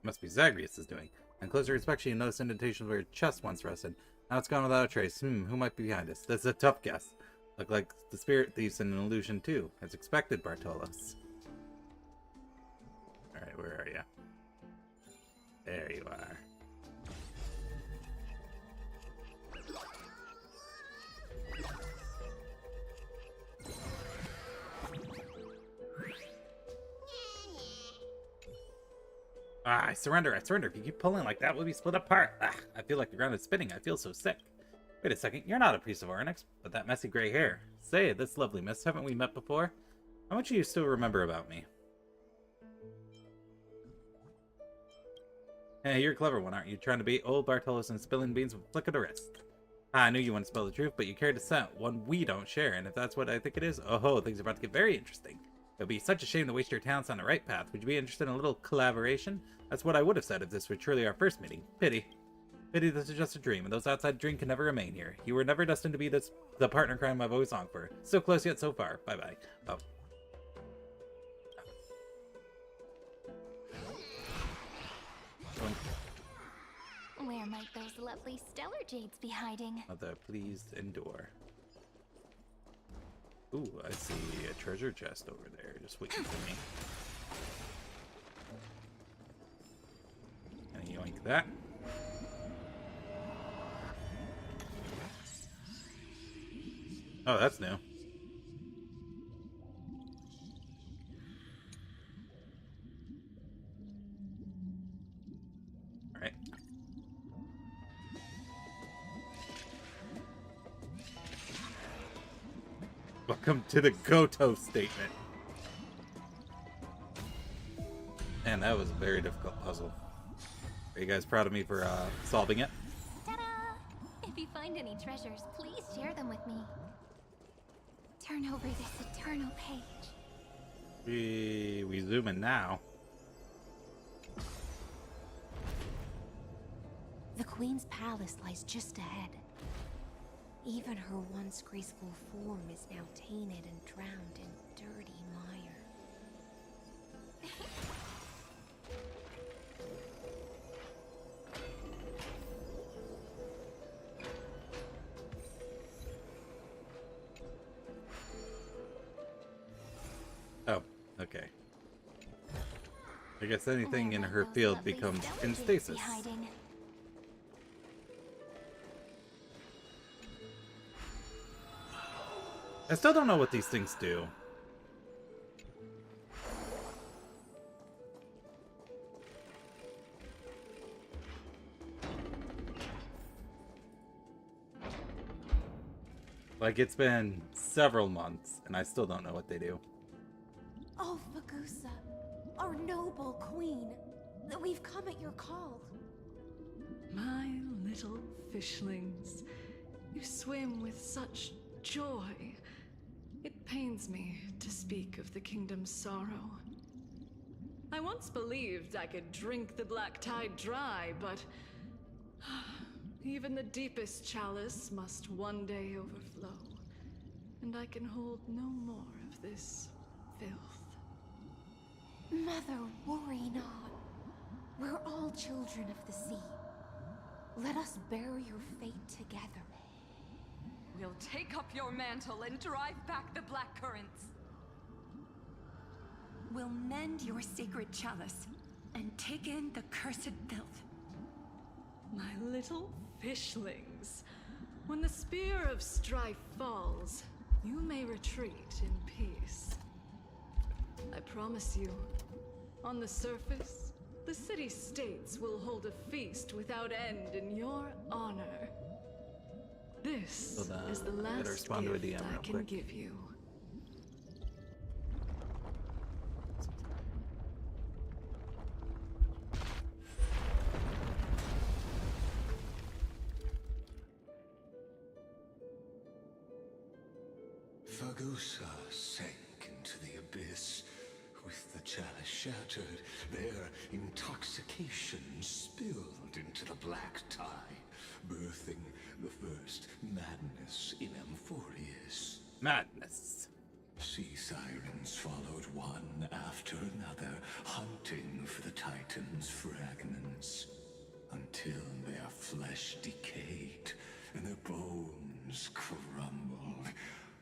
Must be Zagreus' doing. On closer inspection, you notice indentations where your chest once rested. Now it's gone without a trace. Who might be behind us? That's a tough guess. Look like the spirit thief's in an illusion too, as expected, Bartolos. Alright, where are you? There you are. Ah, I surrender. If you keep pulling like that, we'll be split apart. Ah, I feel like the ground is spinning. I feel so sick. Wait a second, you're not a priest of Onyx, but that messy gray hair. Say it, that's lovely, miss. Haven't we met before? How much do you still remember about me? Hey, you're a clever one, aren't you? Trying to beat old Bartolos and spilling beans with a flick of the wrist. Ah, I knew you wouldn't spell the truth, but you cared to scent one we don't share, and if that's what I think it is, oh, things are about to get very interesting. It would be such a shame to waste your talents on the right path. Would you be interested in a little collaboration? That's what I would have said if this were truly our first meeting. Pity. Pity this is just a dream, and those outside dream can never remain here. You were never destined to be the partner crime I've always longed for. So close yet so far. Bye-bye. Oh. Where might those lovely stellar jades be hiding? Mother, please endure. Ooh, I see a treasure chest over there, just waiting for me. And yoink that. Oh, that's new. Alright. Welcome to the Goto statement. Man, that was a very difficult puzzle. Are you guys proud of me for solving it? Ta-da! If you find any treasures, please share them with me. Turn over this eternal page. We zoom in now. The Queen's palace lies just ahead. Even her once graceful form is now tainted and drowned in dirty mire. Oh, okay. I guess anything in her field becomes in stasis. I still don't know what these things do. Like, it's been several months, and I still don't know what they do. Oh, Fagusa, our noble queen, we've come at your call. My little fishlings, you swim with such joy. It pains me to speak of the kingdom's sorrow. I once believed I could drink the black tide dry, but even the deepest chalice must one day overflow, and I can hold no more of this filth. Mother, worry not. We're all children of the sea. Let us bear your fate together. We'll take up your mantle and drive back the black currents. We'll mend your sacred chalice and take in the cursed filth. My little fishlings, when the spear of strife falls, you may retreat in peace. I promise you, on the surface, the city-states will hold a feast without end in your honor. This is the last gift I can give you. Fagusa sank into the abyss. With the chalice shattered, their intoxication spilled into the black tide, birthing the first madness in Amphorius. Madness. Sea sirens followed one after another, hunting for the Titan's fragments, until their flesh decayed and their bones crumbled,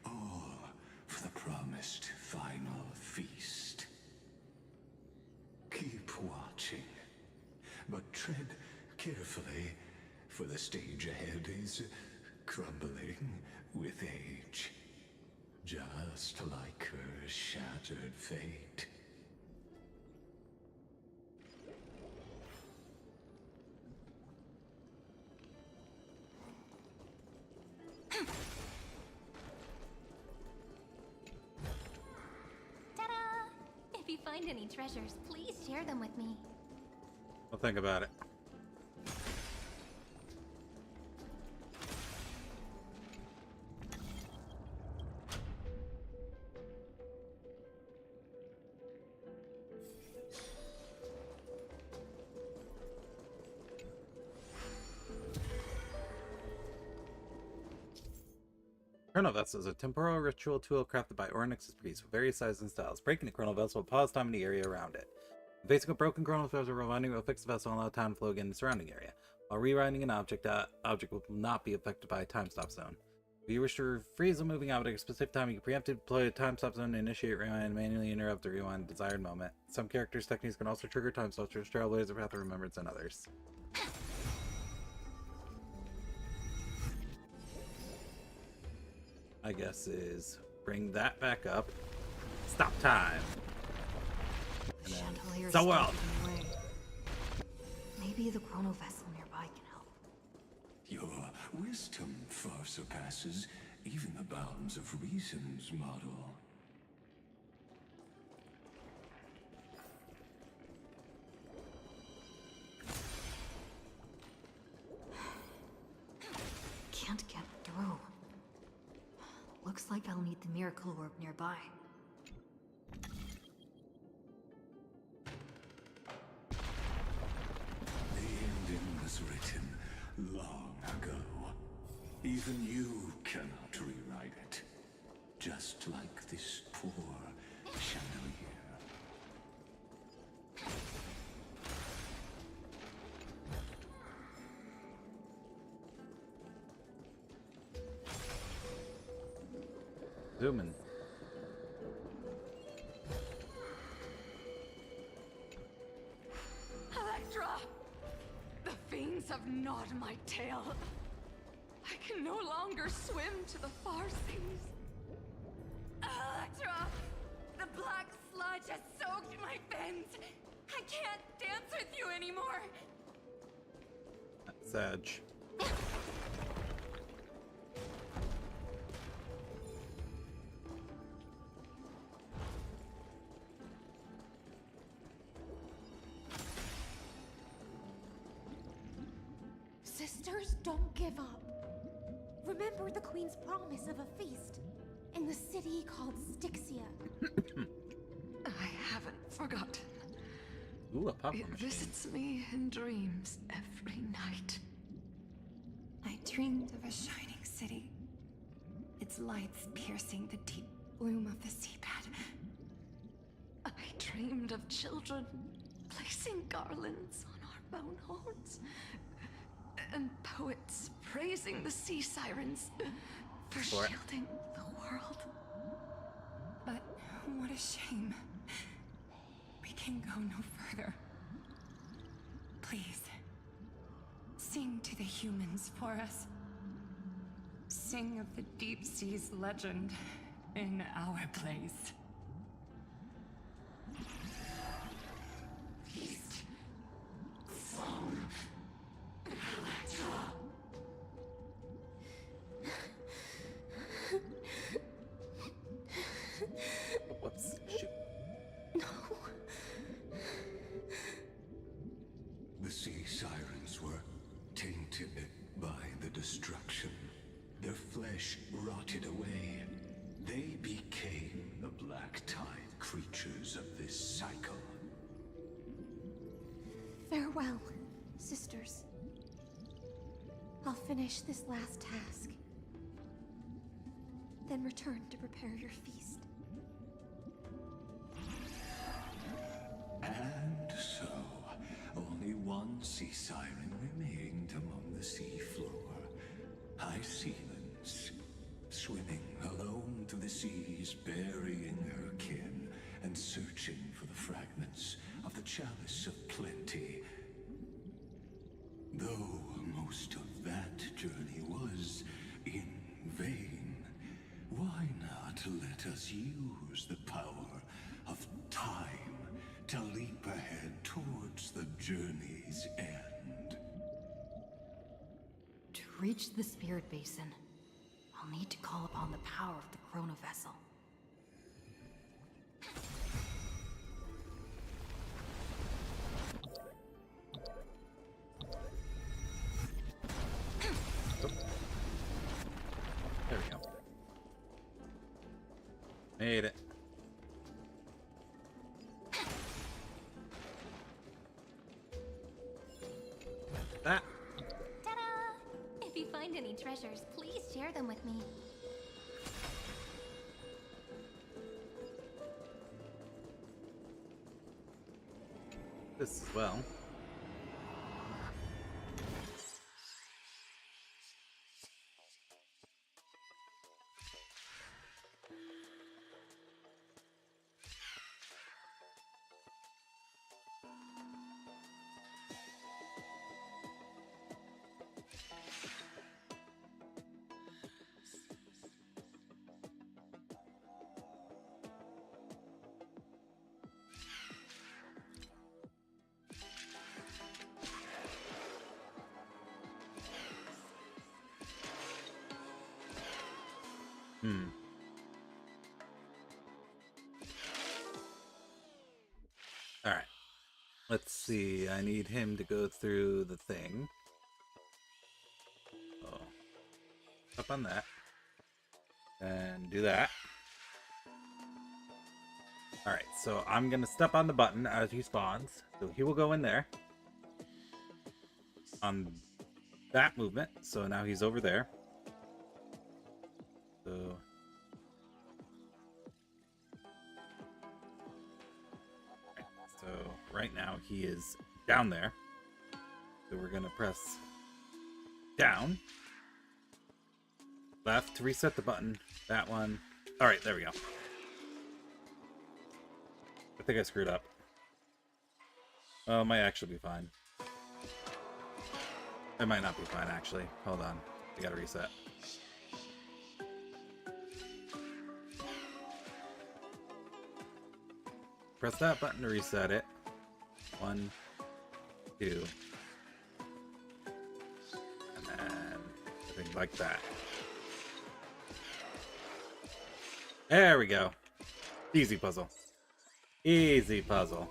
all for the promised final feast. Keep watching, but tread carefully, for the stage ahead is crumbling with age, just like her shattered fate. Ta-da! If you find any treasures, please share them with me. I'll think about it. Chrono Vessel is a temporal ritual tool crafted by Ornyx's priests with various sizes and styles. Breaking the Chrono Vessel will pause time in the area around it. The basic of broken Chrono Vessel rewinding will fix the vessel and allow time to flow again in the surrounding area. While rewinding an object, object will not be affected by a time stop zone. If you wish to freeze a moving object at a specific time, you can preemptively deploy a time stop zone to initiate rewind and manually interrupt the rewind at the desired moment. Some characters' techniques can also trigger time stops, Trailblazer Path of Remembrance, and others. I guess is bring that back up. Stop time. And then, so well. Maybe the chrono vessel nearby can help. Your wisdom far surpasses even the bounds of reason's model. Looks like I'll need the miracle orb nearby. The ending was written long ago. Even you cannot rewrite it. Just like this poor chandelier. Zooming. Electra! The fiends have gnawed my tail. I can no longer swim to the far seas. Electra! The black sludge has soaked my fins. I can't dance with you anymore. That's Edge. Sisters, don't give up. Remember the Queen's promise of a feast in the city called Styxia. I haven't forgotten. Ooh, a popcorn It machine. visits me in dreams every night. I dreamed of a shining city, its lights piercing the deep gloom of the seabed. I dreamed of children placing garlands on our bone horns. And poets praising the sea sirens for shielding the world. But what a shame. We can go no further. Please, sing to the humans for us. Sing of the deep sea's legend in our place. Feast from Electra. Whoops. Shoot. No. The sea sirens were tainted by the destruction. Their flesh rotted away. They became the black tide creatures of this cycle. Farewell, sisters. I'll finish this last task. Then return to prepare your feast. And so, only one sea siren remained among the sea floor. High Sealens, swimming alone through the seas, burying her kin, and searching for the fragments of the chalice of plenty. Though most of that journey was in vain, why not let us use the power of time to leap ahead towards the journey's end? To reach the Spirit Basin, I'll need to call upon the power of the Chrono Vessel. There we go. Made it. Ah! Ta-da! If you find any treasures, please share them with me. This as well. Alright. Let's see. I need him to go through the thing. Oh. Up on that. And do that. Alright, so I'm going to step on the button as he spawns. So he will go in there. On that movement. So now he's over there. So... So right now he is down there. So we're going to press down. Left to reset the button. That one. Alright, there we go. I think I screwed up. Oh, it might actually be fine. It might not be fine, actually. Hold on. I gotta reset. Press that button to reset it. 1, 2. And then I think like that. There we go. Easy puzzle. Easy puzzle.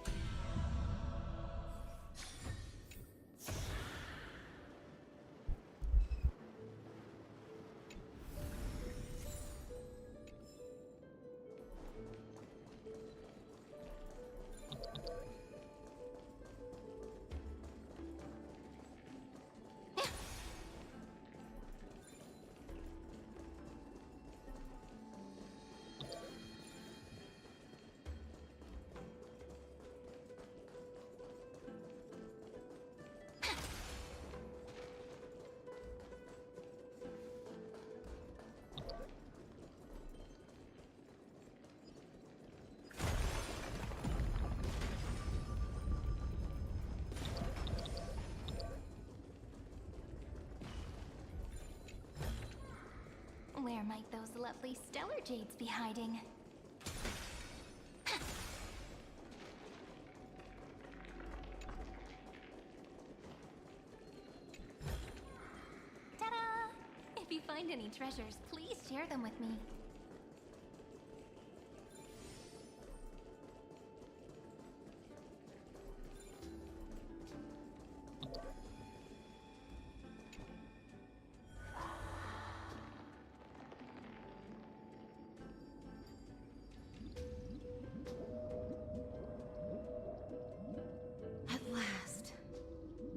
Where might those lovely stellar jades be hiding? Ta-da! If you find any treasures, please share them with me.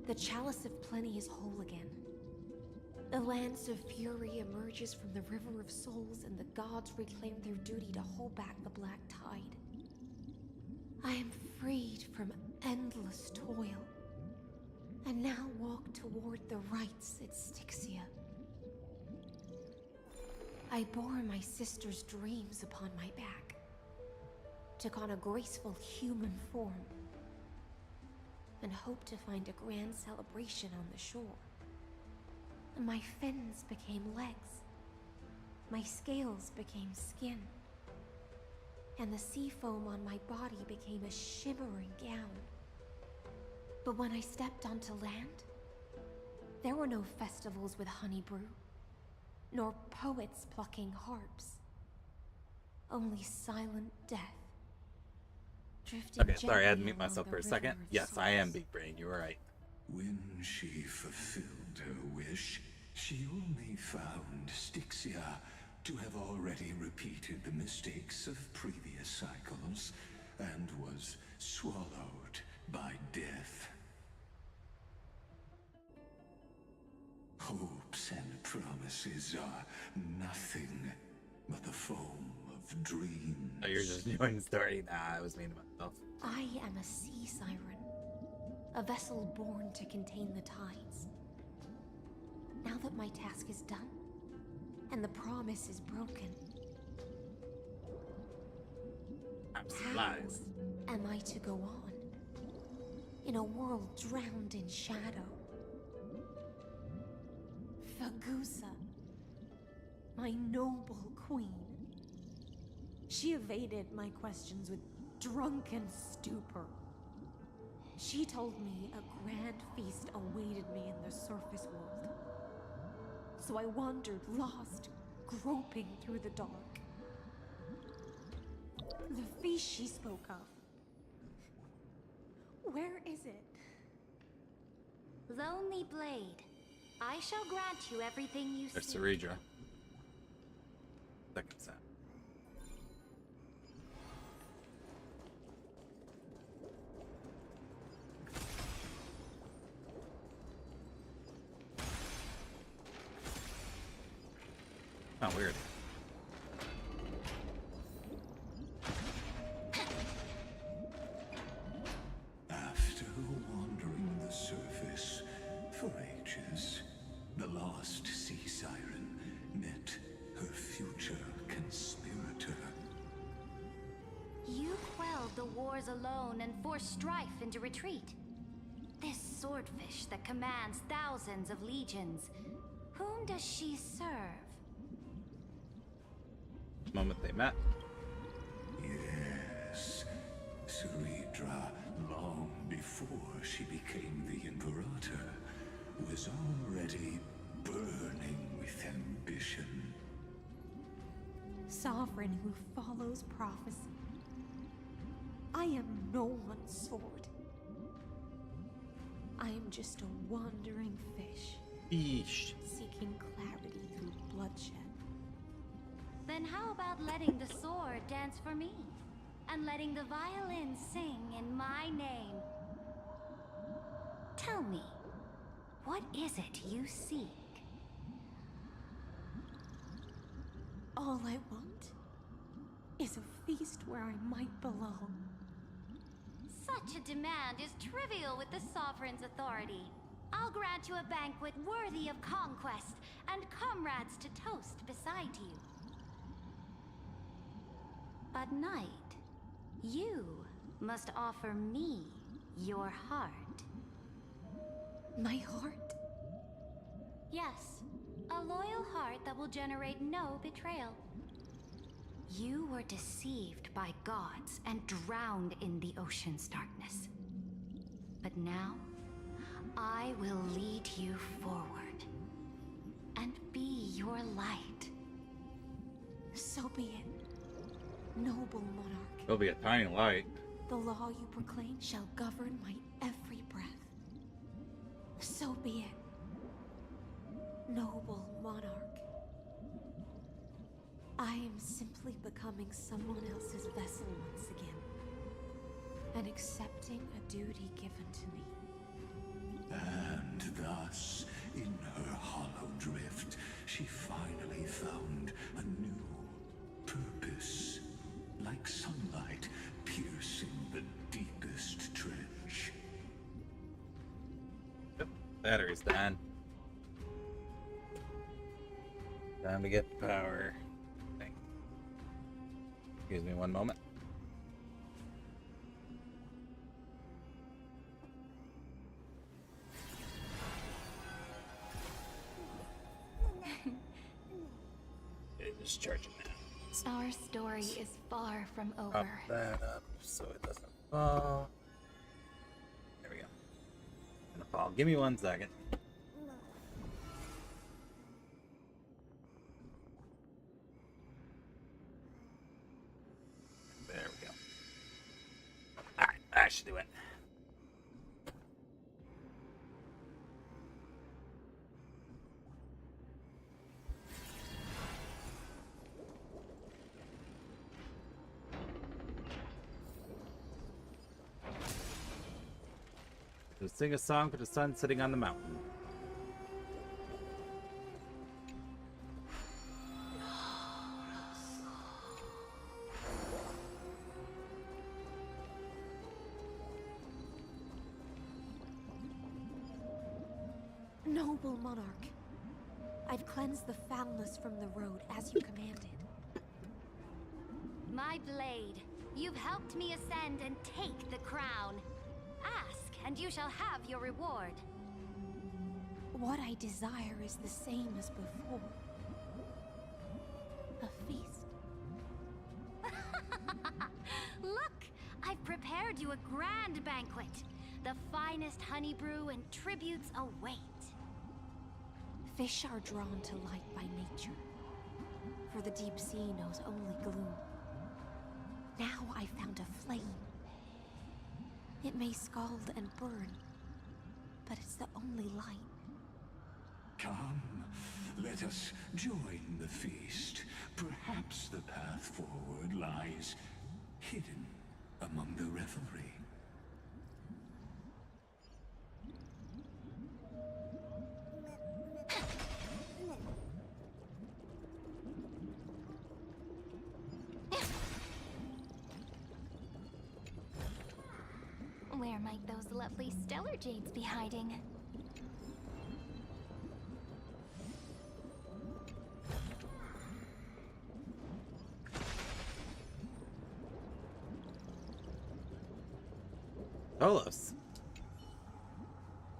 The Chalice of Plenty is whole again. The Lance of Fury emerges from the River of Souls, and the gods reclaim their duty to hold back the Black Tide. I am freed from endless toil, and now walk toward the rites at Styxia. I bore my sister's dreams upon my back, took on a graceful human form, and hoped to find a grand celebration on the shore. My fins became legs, my scales became skin, and the sea foam on my body became a shimmering gown. But when I stepped onto land, there were no festivals with honey brew, nor poets plucking harps. Only silent death. Okay, sorry, I had to mute myself for a second. Yes, I am Big Brain, you were right. When she fulfilled her wish, she only found Styxia to have already repeated the mistakes of previous cycles and was swallowed by death. Hopes and promises are nothing but the foam of dreams. Oh, you're just doing the story? Nah, I was mean to myself. I am a sea siren, a vessel born to contain the tides. Now that my task is done, and the promise is broken, how am I to go on in a world drowned in shadow? Fagusa, my noble queen. She evaded my questions with drunken stupor. She told me a grand feast awaited me in the surface world. So I wandered lost, groping through the dark. The feast she spoke of. Where is it? Lonely Blade, I shall grant you everything you There's seek. Ceredra. that consent. Oh, weird. After wandering the surface for ages, the lost sea siren met her future conspirator. You quelled the wars alone and forced strife into retreat. This swordfish that commands thousands of legions, whom does she serve? Moment they met. Yes, Seridra, long before she became the Imperator, was already burning with ambition. Sovereign who follows prophecy. I am no one's sword. I am just a wandering fish. Eesh. Seeking clarity through bloodshed. Then how about letting the sword dance for me? And letting the violin sing in my name? Tell me, what is it you seek? All I want is a feast where I might belong. Such a demand is trivial with the Sovereign's authority. I'll grant you a banquet worthy of conquest and comrades to toast beside you. But Knight, you must offer me your heart. My heart? Yes, a loyal heart that will generate no betrayal. You were deceived by gods and drowned in the ocean's darkness. But now, I will lead you forward and be your light. So be it. Noble monarch. It'll be a tiny light. The law you proclaim shall govern my every breath. So be it. Noble monarch. I am simply becoming someone else's vessel once again, and accepting a duty given to me. And thus, in her hollow drift, she finally found a new purpose, like sunlight piercing the deepest trench. Yep, battery's done. Time to get power. Excuse me one moment. Just charging now. Our story is far from over. Up that up so it doesn't fall. There we go. Gonna fall. Give me 1 second. There we go. Alright, that should do it. So sing a song for the sun sitting on the mountain. Noble monarch, I've cleansed the foulness from the road as you commanded. My blade, you've helped me ascend and take the crown. Ask, and you shall have your reward. What I desire is the same as before. A feast. Look, I've prepared you a grand banquet. The finest honey brew and tributes await. Fish are drawn to light by nature, for the deep sea knows only gloom. Now I found a flame. It may scald and burn, but it's the only light. Come, let let us join the feast. Perhaps the path forward lies hidden among the revelry. Where might those lovely stellar jades be hiding? Tolos.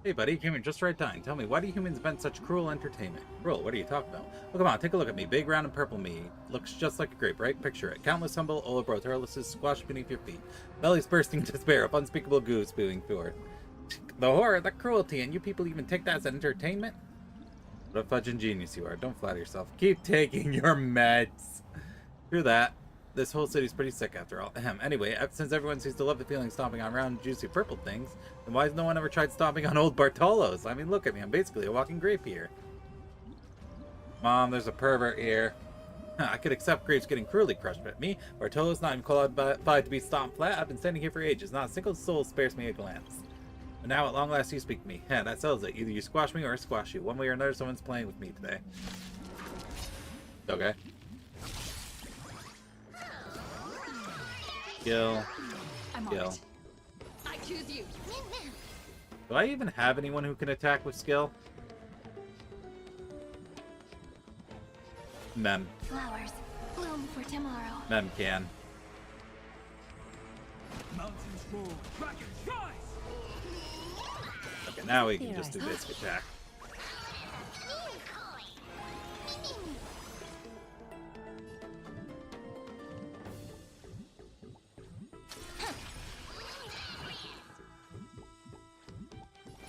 Hey buddy, you came in just right time. Tell me, why do humans invent such cruel entertainment? Cruel? What are you talking about? Well, come on, take a look at me. Big, round, and purple me. Looks just like a grape, right? Picture it. Countless humble Olabroterluses squashed beneath your feet. Bellies bursting to despair of unspeakable goo spewing forth. The horror, the cruelty, and you people even take that as entertainment? What a fudging genius you are. Don't flatter yourself. Keep taking your meds. True that. This whole city's pretty sick after all. Anyway, since everyone seems to love the feeling stomping on round, juicy purple things, then why has no one ever tried stomping on old Bartolos? I mean, look at me. I'm basically a walking grape here. Mom, there's a pervert here. I could accept grapes getting cruelly crushed, but me, Bartolos, not even qualified to be stomped flat. I've been standing here for ages. Not a single soul spares me a glance. But now, at long last, you speak to me. That settles it. Either you squash me or I squash you. One way or another, someone's playing with me today. Okay. Kill. Kill. I choose you. Do I even have anyone who can attack with skill? Mem. Flowers bloom for tomorrow. Mem can. Mountains roar, dragons rise! Okay, now we can just do basic attack.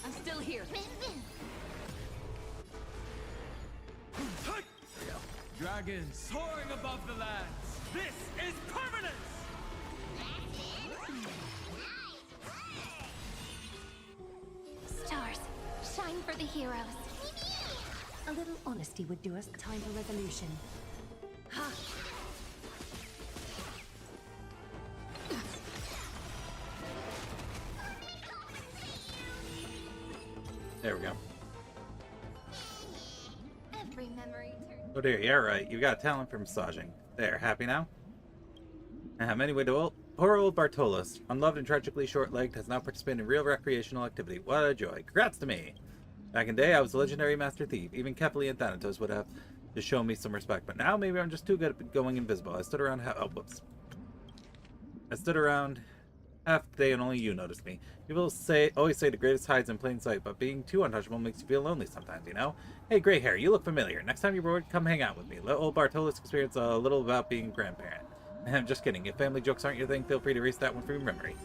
I'm still here. Dragons soaring above the lands. This is permanence! Stars, shine for the heroes. A little honesty would do us. Time for resolution. Ha! There we go. Every memory turns. Oh dear, yeah right. You got talent for massaging. There, happy now? Anyway, poor old Bartolos, unloved and tragically short-legged, has now participated in real recreational activity. What a joy. Congrats to me! Back in the day, I was a legendary master thief. Even Kepler and Thanatos would have to show me some respect. But now, maybe I'm just too good at going invisible. I stood around I stood around half the day and only you noticed me. People always say the greatest hides in plain sight, but being too untouchable makes you feel lonely sometimes, you know? Hey, gray hair, you look familiar. Next time you're bored, come hang out with me. Let old Bartolos experience a little about being a grandparent. I'm just kidding. If family jokes aren't your thing, feel free to erase that one from your memory.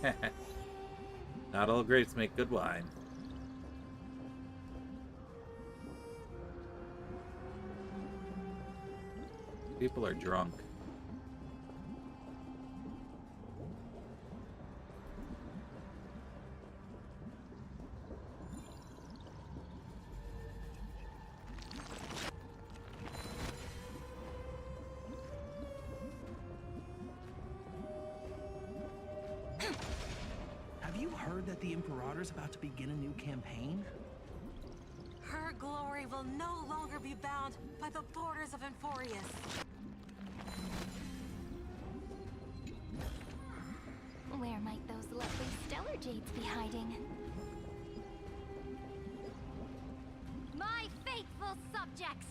Not all grapes make good wine. People are drunk. Have you heard that the Imperator's about to begin a new campaign? Her glory will no longer be bound by the borders of Enforius. Where might those lovely stellar jades be hiding? My faithful subjects,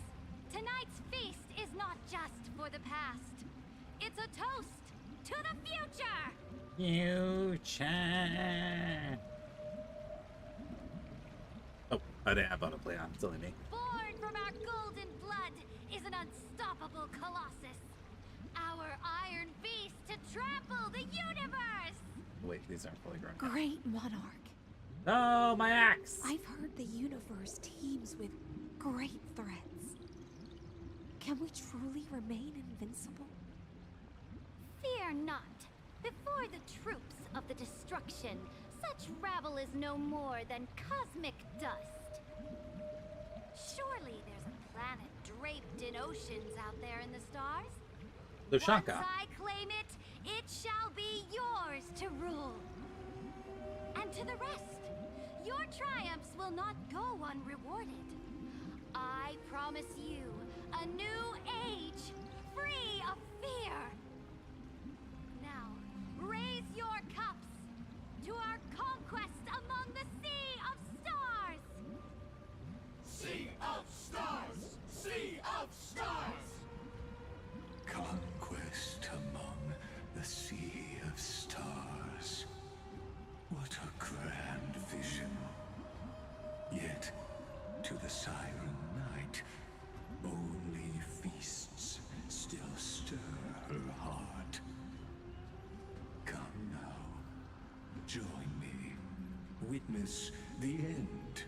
tonight's feast is not just for the past. It's a toast to the future! Future. Oh, I didn't have autoplay on. Silly me. Born from our golden blood is an unstoppable colossus. Our iron beast to trample the universe! Wait, these aren't fully grown. Great monarch. No, my axe! I've heard the universe teems with great threats. Can we truly remain invincible? Fear not. Before the troops of the destruction, such rabble is no more than cosmic dust. Surely there's a planet oceans out there in the stars. Lushanka. Once I claim it, it shall be yours to rule. And to the rest, your triumphs will not go unrewarded. I promise you a new age, free of fear. Now, raise your cups to our conquest among the Sea of Stars! Sea of Stars! Sea of Stars! Conquest among the Sea of Stars. What a grand vision. Yet, to the Siren Knight, only feasts still stir her heart. Come now, join me. Witness the end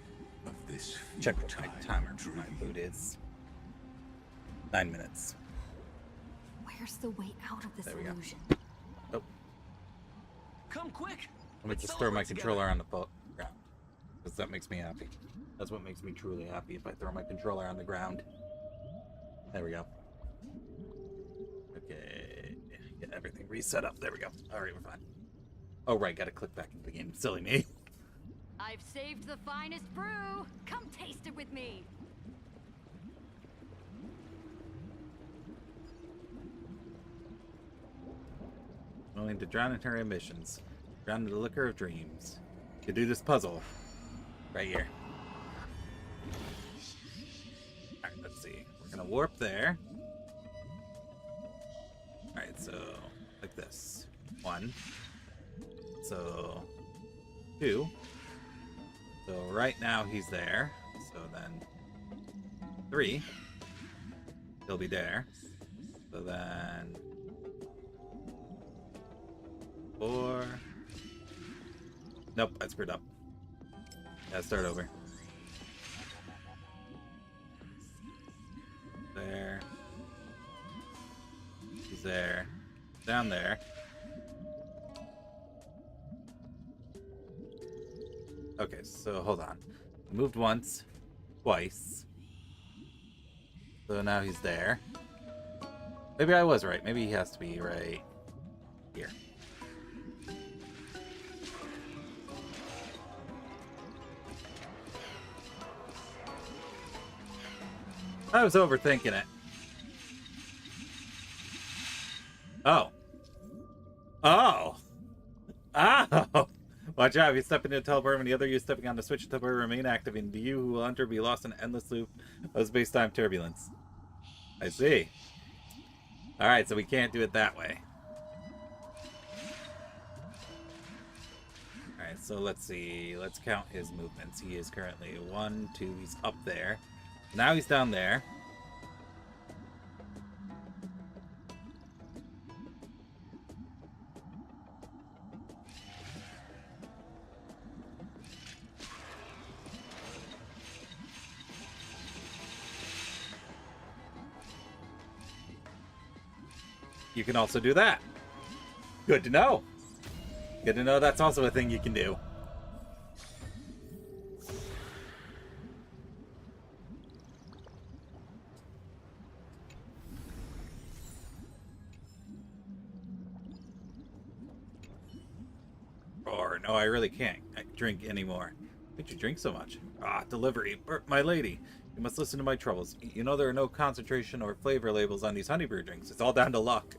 of this Check what my timer for my food is. 9 minutes. Where's the way out of this There we go. illusion? Oh, Come quick! let me just throw my controller on the ground. Because that makes me happy. That's what makes me truly happy, if I throw my controller on the ground. There we go. Okay. Get everything reset up. There we go. Alright, we're fine. Oh, right. Gotta click back into the game. Silly me. I've saved the finest brew. Come taste it with me. Willing to drown in her ambitions. Drown in the liquor of dreams. To do this puzzle. Right here. Alright, let's see. We're gonna warp there. Alright, so like this. 1. So 2. So right now he's there. So then 3. He'll be there. So then 4. Nope, I screwed up. Gotta start over. There. He's there. Down there. Okay, so hold on. Moved once. Twice. So now he's there. Maybe I was right. Maybe he has to be right here. I was overthinking it. Oh. Oh. Oh. Watch out. If you step into a teleport and the other you stepping on the switch to teleport remain active, and you who will enter be lost in an endless loop of space-time turbulence. I see. Alright, so we can't do it that way. Alright, so let's see. Let's count his movements. He is currently 1, 2, he's up there. Now he's down there. You can also do that. Good to know. Good to know that's also a thing you can do. Or, no, I really can't drink anymore. Why don't you drink so much? Ah, delivery. My lady, you must listen to my troubles. You know there are no concentration or flavor labels on these honeybrew drinks. It's all down to luck.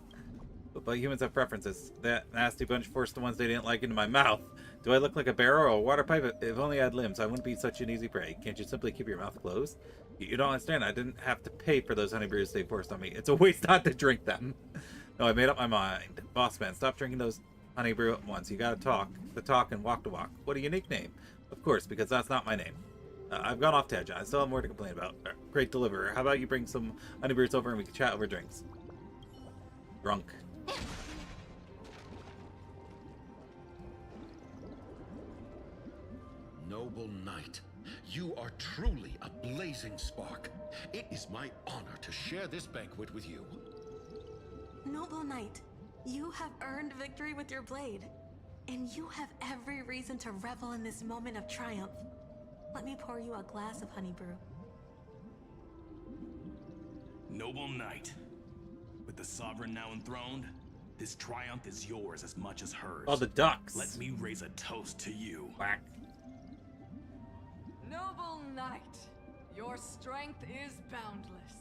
But humans have preferences. That nasty bunch forced the ones they didn't like into my mouth. Do I look like a barrel or a water pipe? If only I had limbs, I wouldn't be such an easy prey. Can't you simply keep your mouth closed? You don't understand. I didn't have to pay for those honeybrews they forced on me. It's a waste not to drink them. No, I made up my mind. Boss man, stop drinking those honeybrew at once. You gotta talk the talk and walk the walk. What a unique name. Of course, because that's not my name. I've gone off tangent. I still have more to complain about. Great deliverer. How about you bring some honeybrews over and we can chat over drinks? Drunk. Noble knight, you are truly a blazing spark. It is my honor to share this banquet with you. Noble knight, you have earned victory with your blade, and you have every reason to revel in this moment of triumph. Let me pour you a glass of honey brew. Noble knight. With the sovereign now enthroned, this triumph is yours as much as hers. Oh, the ducks. Let me raise a toast to you. Whack. Noble knight, your strength is boundless.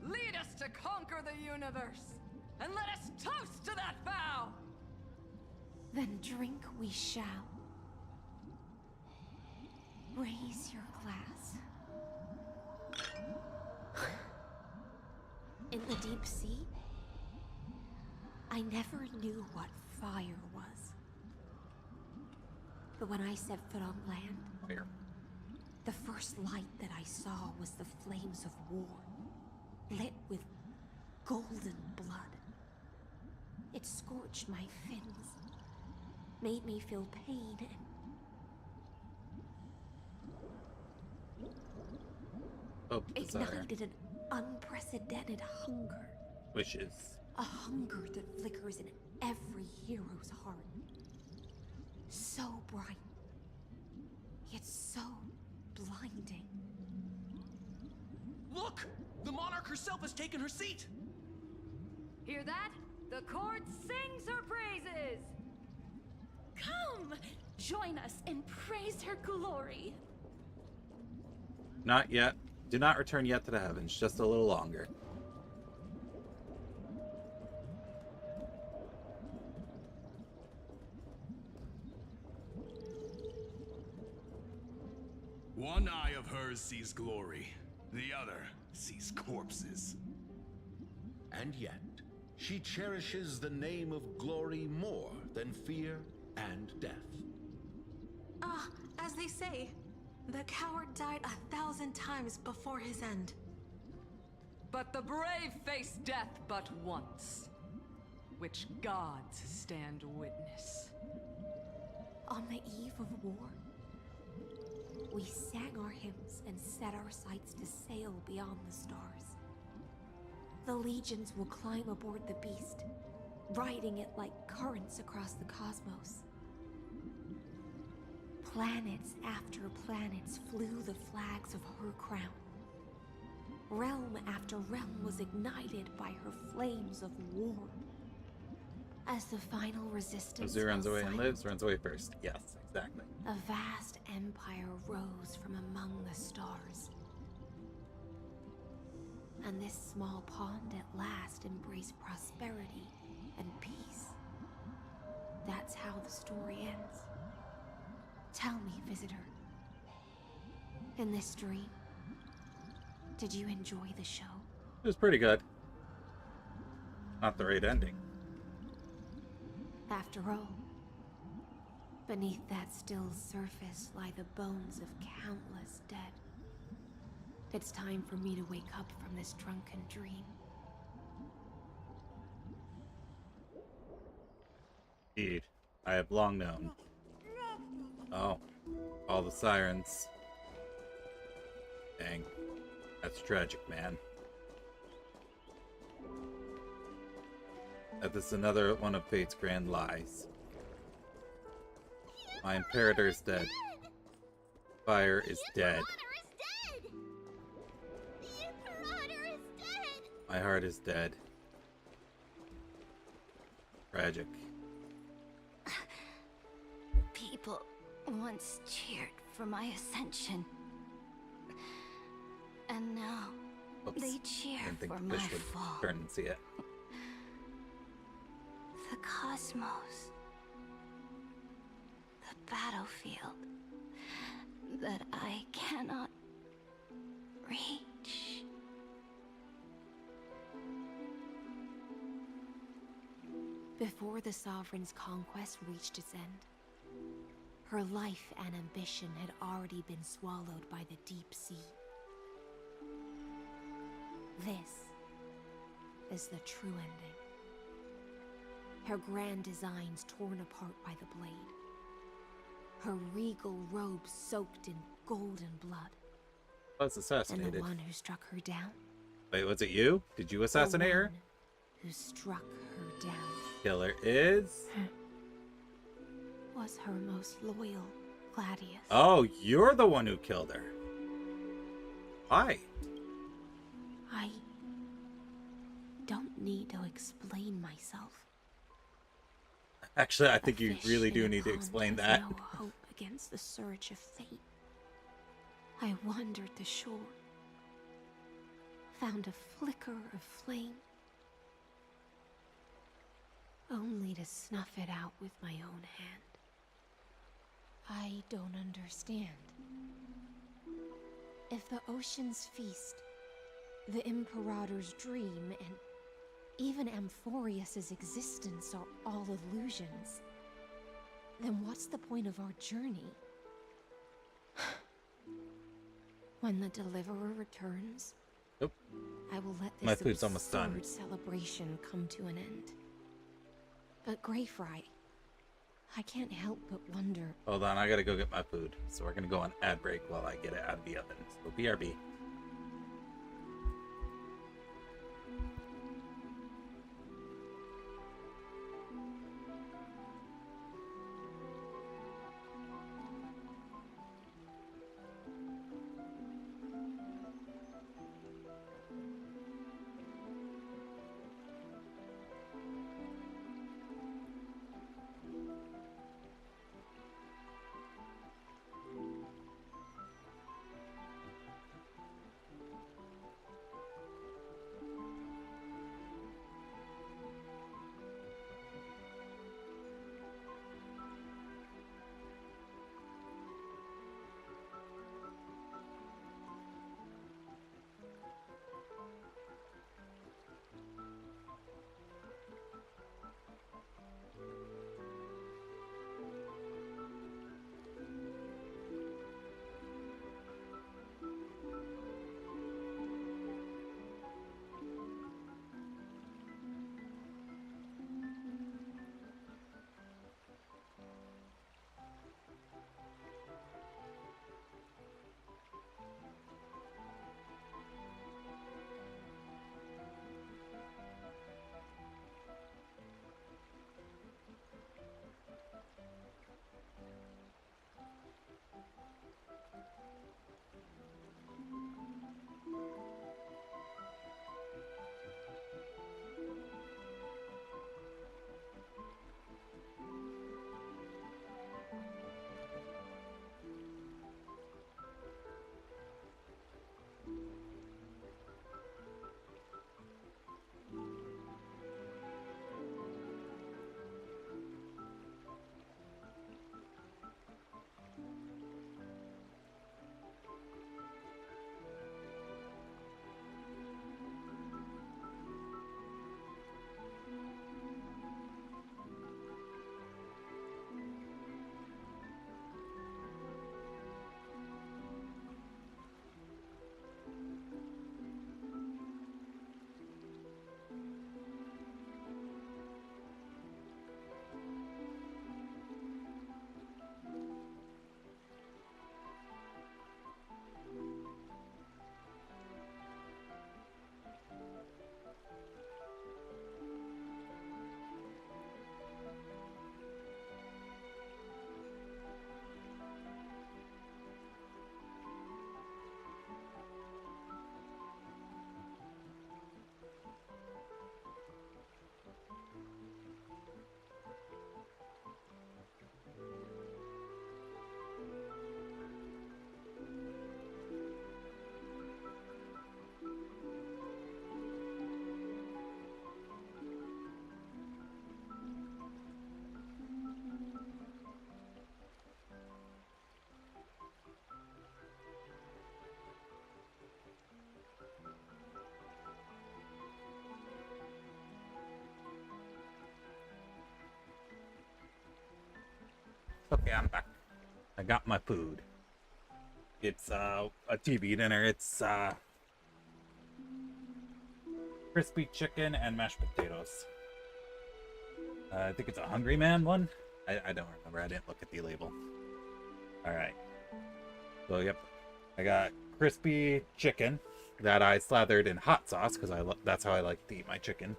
Lead us to conquer the universe, and let us toast to that vow! Then drink we shall. Raise your glass. In the deep sea, I never knew what fire was. But when I set foot on land, Fire. the first light that I saw was the flames of war, lit with golden blood. It scorched my fins, made me feel pain, and ignited an unprecedented hunger. Wishes. A hunger that flickers in every hero's heart. So bright, yet so blinding. Look! The monarch herself has taken her seat! Hear that? The court sings her praises! Come! Join us and praise her glory. Not yet. Do not return yet to the heavens. Just a little longer. One eye of hers sees glory, the other sees corpses. And yet, she cherishes the name of glory more than fear and death. As they say, the coward died 1,000 times before his end. But the brave face death but once, which gods stand witness. On the eve of war, we sang our hymns and set our sights to sail beyond the stars. The legions will climb aboard the beast, riding it like currents across the cosmos. Planets after planets flew the flags of her crown. Realm after realm was ignited by her flames of war. As the final resistance Who runs fell away and silent, lives, runs away first. Yes, exactly. a vast empire rose from among the stars. And this small pond at last embraced prosperity and peace. That's how the story ends. Tell me, visitor, in this dream, did you enjoy the show? It was pretty good. Not the right ending. After all, beneath that still surface lie the bones of countless dead. It's time for me to wake up from this drunken dream. Indeed, I have long known. Oh, all the sirens. Dang, that's tragic, man. That is another one of fate's grand lies. My imperator is dead. Fire is dead. My heart is dead. Tragic. People once cheered for my ascension. And now Oops. they cheer I didn't think for the my fish would fall. turn and see it. The cosmos. The battlefield that I cannot reach. Before the Sovereign's conquest reached its end, her life and ambition had already been swallowed by the deep sea. This is the true ending. Her grand designs torn apart by the blade. Her regal robes soaked in golden blood. Was And assassinated. the one who struck her down, Wait, was it you? Did you assassinate her? who struck her down, Killer is... was her most loyal Gladius. Oh, you're the one who killed her. Why? I don't need to explain myself. Actually, I think you really do need to explain that. No hope against the surge of fate. I wandered the shore, found a flicker of flame, only to snuff it out with my own hand. I don't understand. If the ocean's feast, the Imperator's dream, and even Amphorius's existence are all illusions, then what's the point of our journey? When the Deliverer returns, Nope. I will let this My food's almost done. absurd celebration come to an end. But Greyfry, I can't help but wonder. Hold on, I gotta go get my food. So we're gonna go on ad break while I get it out of the oven. So BRB. Okay, I'm back. I got my food. It's a TV dinner. It's crispy chicken and mashed potatoes. I think it's a Hungry Man one. I don't remember. I didn't look at the label. All right. So yep, I got crispy chicken that I slathered in hot sauce because that's how I like to eat my chicken.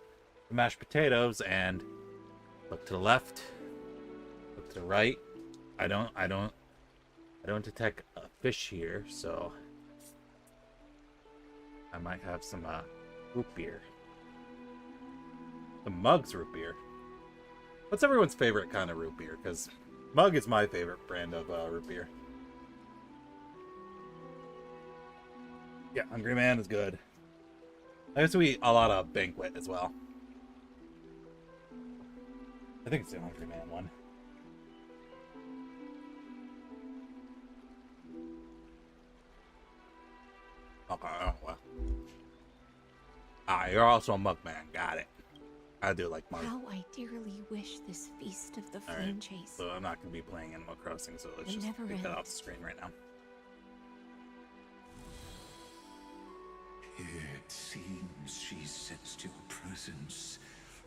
The mashed potatoes, and look to the left, look to the right. I don't detect a fish here, so I might have some root beer. The Mug's root beer. What's everyone's favorite kind of root beer? Because Mug is my favorite brand of root beer. Yeah, Hungry Man is good. I used to eat a lot of Banquet as well. I think it's the Hungry Man one. Okay, oh, well. Ah, you're also a Mug Man. Got it. I do like Mug. How I dearly wish this feast of the All flame right, chase. so I'm not going to be playing Animal Crossing, so let's It just never take that off ends. the screen right now. It seems she sensed your presence.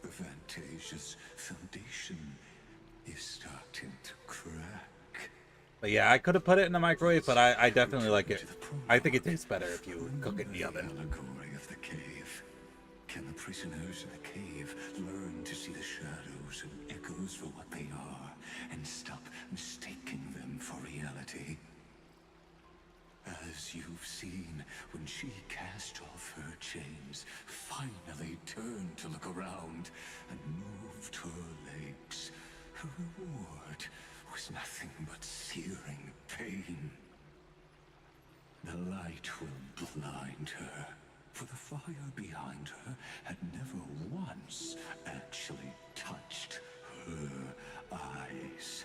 The Fantasia's foundation is starting to crack. But yeah, I could have put it in the microwave, but I definitely like it. I think it tastes better if you cook it in the oven. Allegory of the cave. Can the prisoners in the cave learn to see the shadows and echoes for what they are, and stop mistaking them for reality? As you've seen, when she cast off her chains, finally turned to look around, and moved her legs, her reward was nothing but searing pain. The light will blind her, for the fire behind her had never once actually touched her eyes.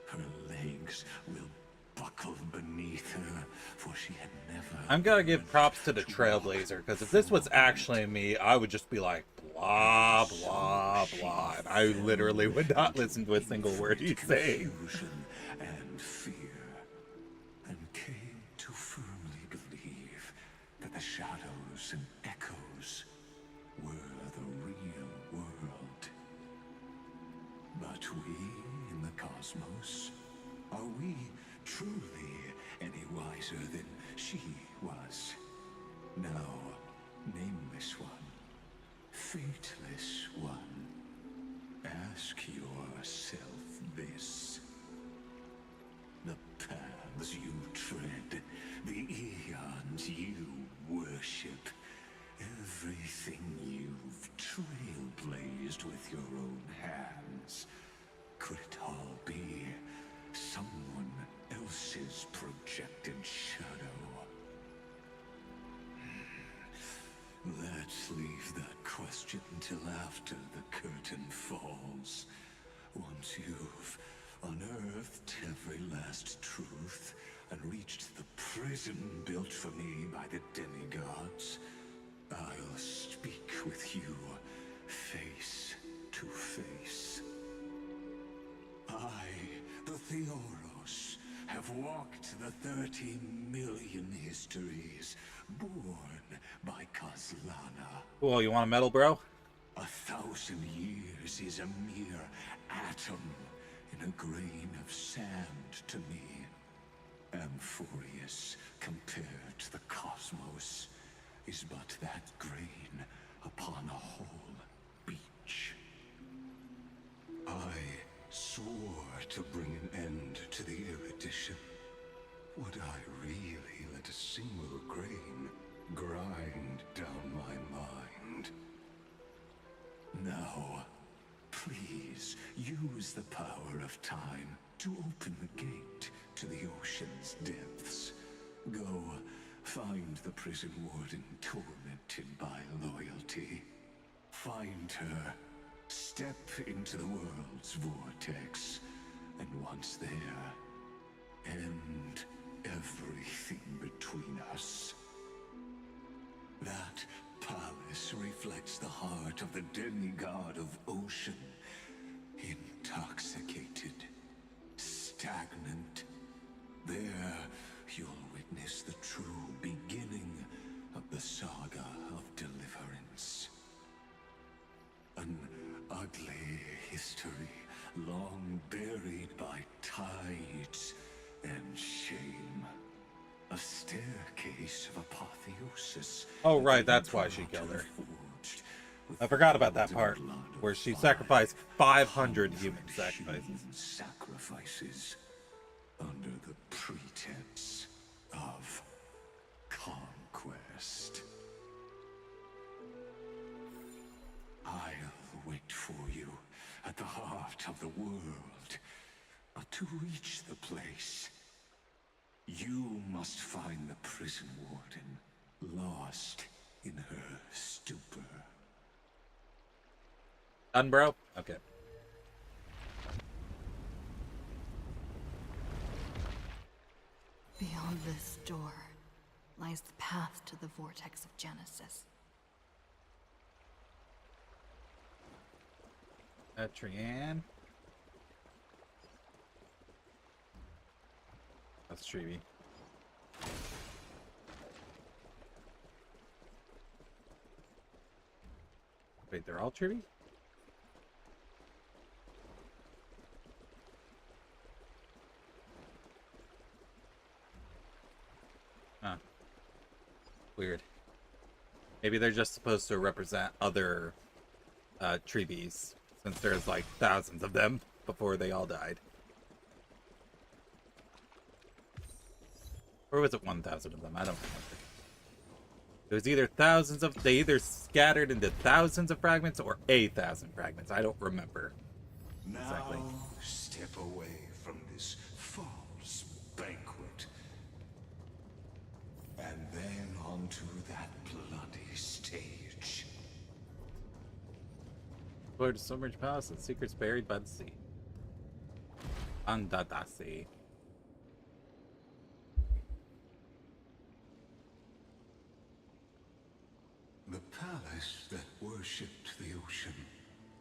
Her legs will buckle beneath her, for she had never... I'm gonna give props to the Trailblazer, because if this was actually me, I would just be like, blah, blah, blah, and I literally would not listen to a single word he's saying. Confusion and fear, and came to firmly believe that the shadows and echoes were the real world. But we in the cosmos, are we truly any wiser than she was? No, nameless one, fateless one. Ask yourself this. The paths you tread, the eons you worship, everything you've trailblazed with your own hands, could it all be someone else's projected shadow? Let's leave that question till after the curtain falls. Once you've unearthed every last truth and reached the prison built for me by the demigods, I'll speak with you face to face. I, the Theoros, have walked the 30 million histories born by Kozlana. Cool, you want a medal, bro? 1,000 years is a mere atom in a grain of sand to me. Amphorius, compared to the cosmos, is but that grain upon a whole beach. I swore to bring an end to the erudition. Would I really let a single grain grind down my mind? Now, please use the power of time to open the gate to the ocean's depths. Go, find the prison warden tormented by loyalty. Find her, step into the world's vortex, and once there, end everything between us. That palace reflects the heart of the demigod of ocean, intoxicated, stagnant. There, you'll witness the true beginning of the saga of deliverance. An ugly history, long buried by tides and shame. A staircase of apotheosis. Oh, right, that's why she killed her. I forgot about that part, where she sacrificed 500 human sacrifices under the pretense of conquest. I'll wait for you at the heart of the world. But to reach the place, you must find the prison warden, lost in her stupor. Done, bro? Okay. Beyond this door lies the path to the vortex of Genesis. Trian. That's Treevy. Wait, they're all Treevy? Huh. Weird. Maybe they're just supposed to represent other Treevies, since there's like thousands of them before they all died. Or was it 1,000 of them? I don't remember. It was either thousands of... They either scattered into thousands of fragments or 1,000 fragments. I don't remember exactly. Now, step away from this false banquet. And then onto that bloody stage. Explore the submerged palace and secrets buried by the sea. Andadasi. The palace that worshipped the ocean,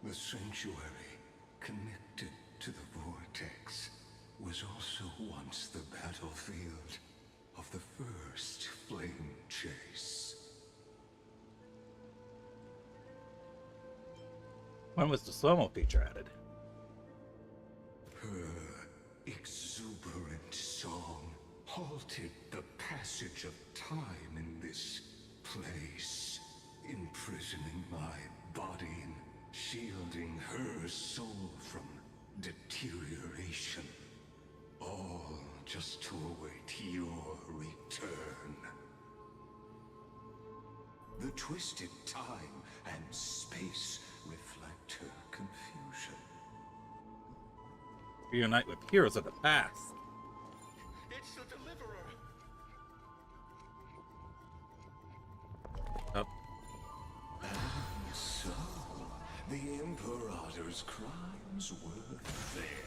the sanctuary connected to the vortex, was also once the battlefield of the first flame chase. When was the slow-mo feature added? Her exuberant song halted the passage of time in this place, imprisoning my body and shielding her soul from deterioration. All just to await your return. The twisted time and space reflect her confusion. Reunite with heroes of the past. It's the Deliverer! Oh. And so, the Imperator's crimes were veiled.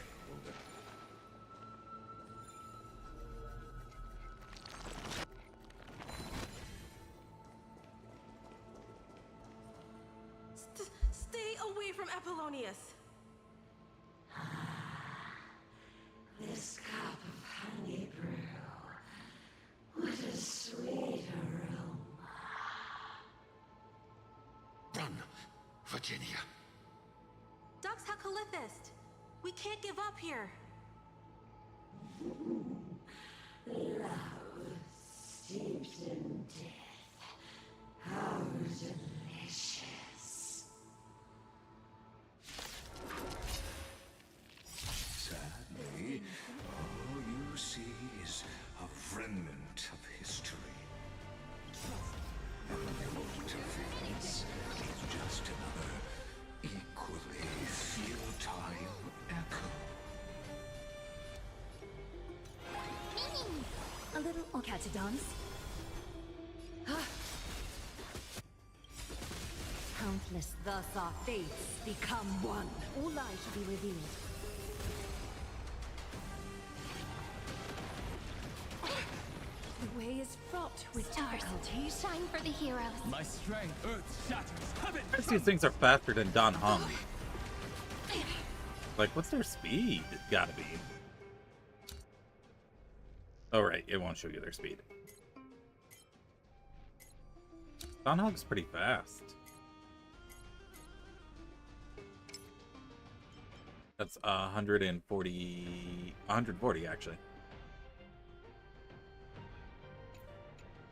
Stay away from Apollonius! This cup of honey brew. What a sweet aroma. Run, Virginia. Dux Hakalithist! We can't give up here! Love steeped in death. How delicious. Sadly, all you see is a remnant of history. And the artifact is just another equally futile echo. A little Okatidons. Countless, thus our fates become one. All lies shall be revealed. The way is fraught with difficulties. Shine for the heroes. My strength, earth shatters. Have it! These things are faster than Don Hung. Like, what's their speed? It's gotta be. Oh, right, it won't show you their speed. Don Hung's pretty fast. That's 140 actually.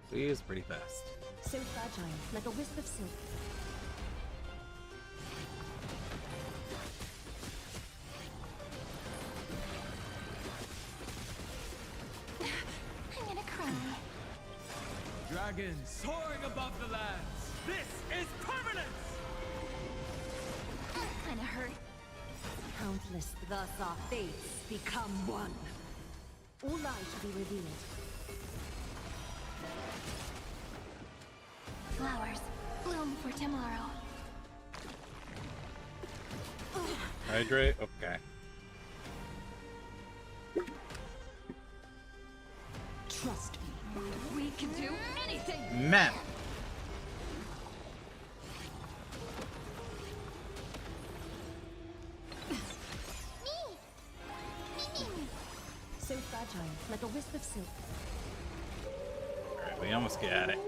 He is pretty fast. So fragile, like a wisp of silk. I'm gonna cry. Dragons soaring above the lands. This is permanence! in a hurry. Countless thus our fates become one. All lies shall be revealed. Flowers bloom for tomorrow. Hydrate? Okay. Trust me. We can do anything! Man! So fragile, like a wisp of silk. Alright, we almost got it.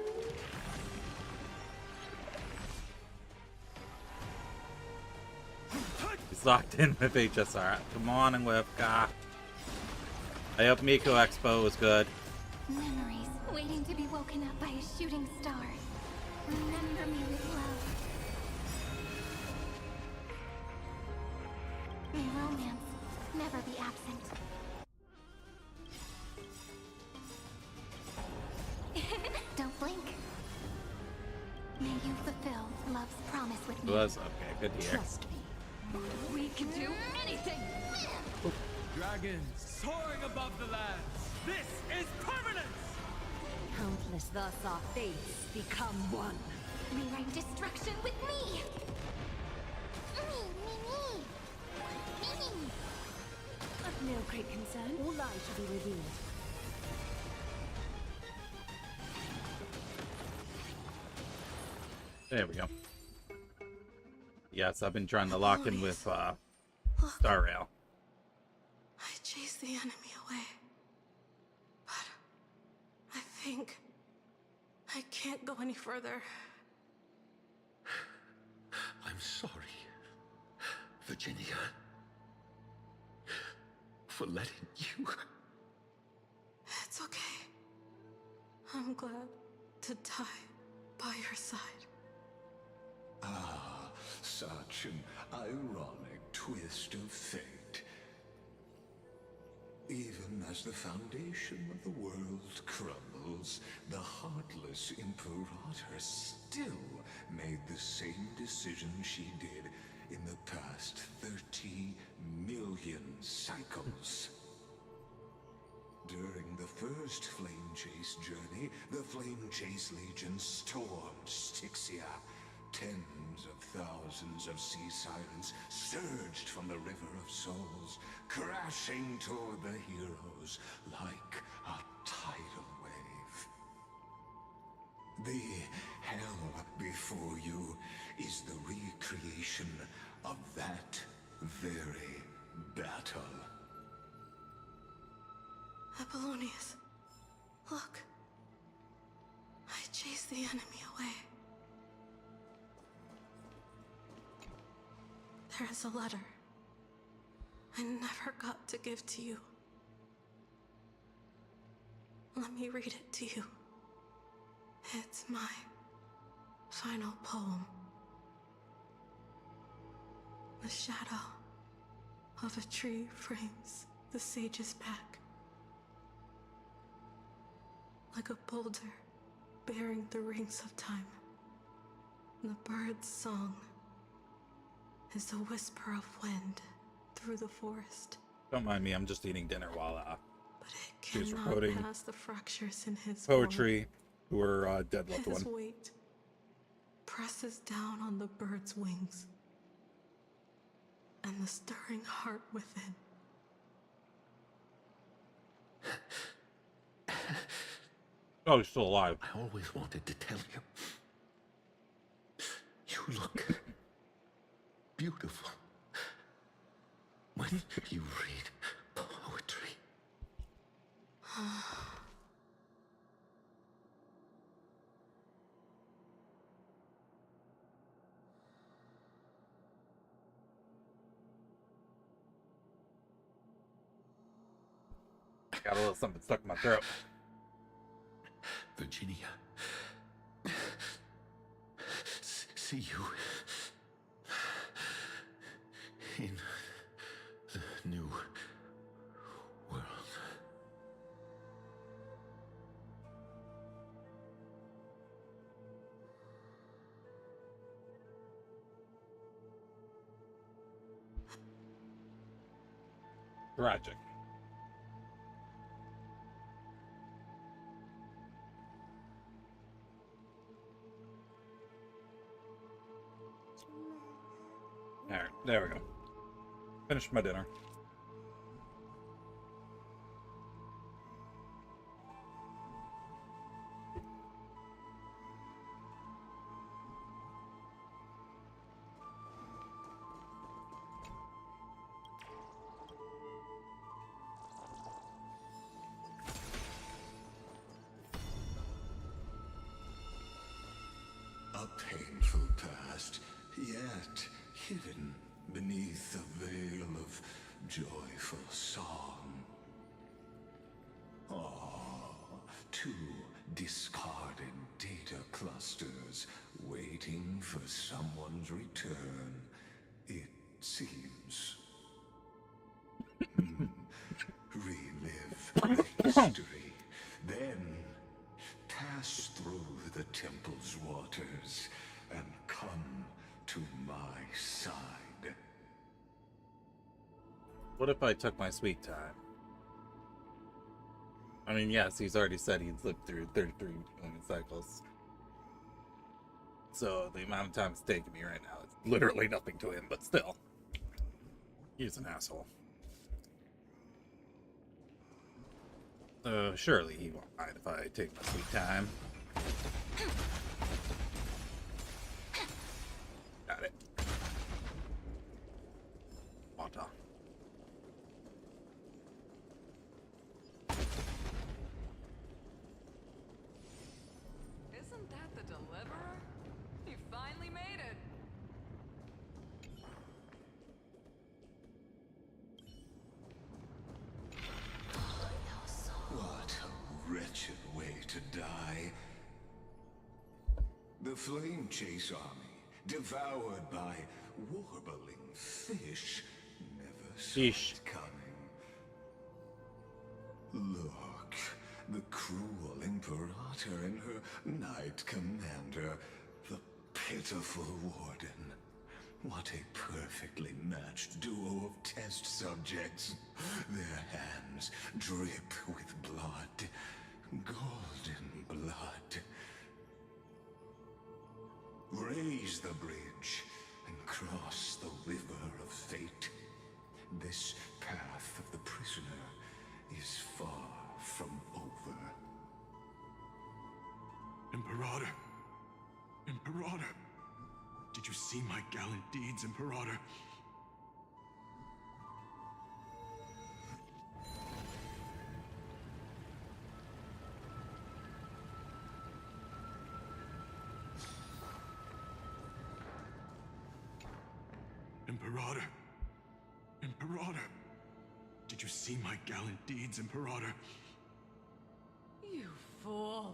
He's locked in with HSR. Come on and whip, God. I hope Miko Expo was good. Memories waiting to be woken up by a shooting star. Remember me with love. May romance never be absent. Don't blink. May you fulfill love's promise with me. Was okay, good to hear. Trust me. We can do anything! Dragons soaring above the lands. This is permanence! Countless thus our fates become one. Rewrite destruction with me! Of no great concern. All lies shall be revealed. There we go. Yes, I've been trying to lock in with Star Rail. I chased the enemy away. But I think I can't go any further. I'm sorry, Virginia, for letting you. It's okay. I'm glad to die by your side. Ah, such an ironic twist of fate. Even as the foundation of the world crumbles, the heartless Imperator still made the same decision she did in the past 30 million cycles. During the first Flame Chase journey, the Flame Chase Legion stormed Styxia. Tens of thousands of sea sirens surged from the River of Souls, crashing toward the heroes like a tidal wave. The hell before you is the recreation of that very battle. Apollonius, look. I chased the enemy away. There is a letter I never got to give to you. Let me read it to you. It's my final poem. The shadow of a tree frames the sage's back. Like a boulder bearing the rings of time. The bird's song is a whisper of wind through the forest. Don't mind me, I'm just eating dinner while she was Cannot recording pass the fractures in his poetry to her dead loved His one. weight presses down on the bird's wings and the stirring heart within. Oh, he's still alive. I always wanted to tell you. You look beautiful when you read poetry. Got a little something stuck in my throat. Virginia, see you in the new world. Tragic. Alright, there we go. Finished my dinner. A painful past, yet hidden beneath a veil of joyful song. Ah, two discarded data clusters waiting for someone's return, it seems. Relive the history, then pass through the temple's waters and come to my side. What if I took my sweet time? I mean, yes, he's already said he'd lived through 33 million cycles. So the amount of time it's taking me right now is literally nothing to him, but still. He's an asshole. Surely he won't mind if I take my sweet time. Got it. Water. Isn't that the deliverer? He finally made it. What a wretched way to die. The Flame Chase Army, devoured by warbling fish, never saw it coming. Look, the cruel Imperator and her Knight Commander, the pitiful Warden. What a perfectly matched duo of test subjects. Their hands drip with blood. Golden blood. Raise the bridge and cross the river of fate. This path of the prisoner is far from over. Imperator! Imperator! Did you see my gallant deeds, Imperator? Imperator! Imperator! Did you see my gallant deeds, Imperator? You fool.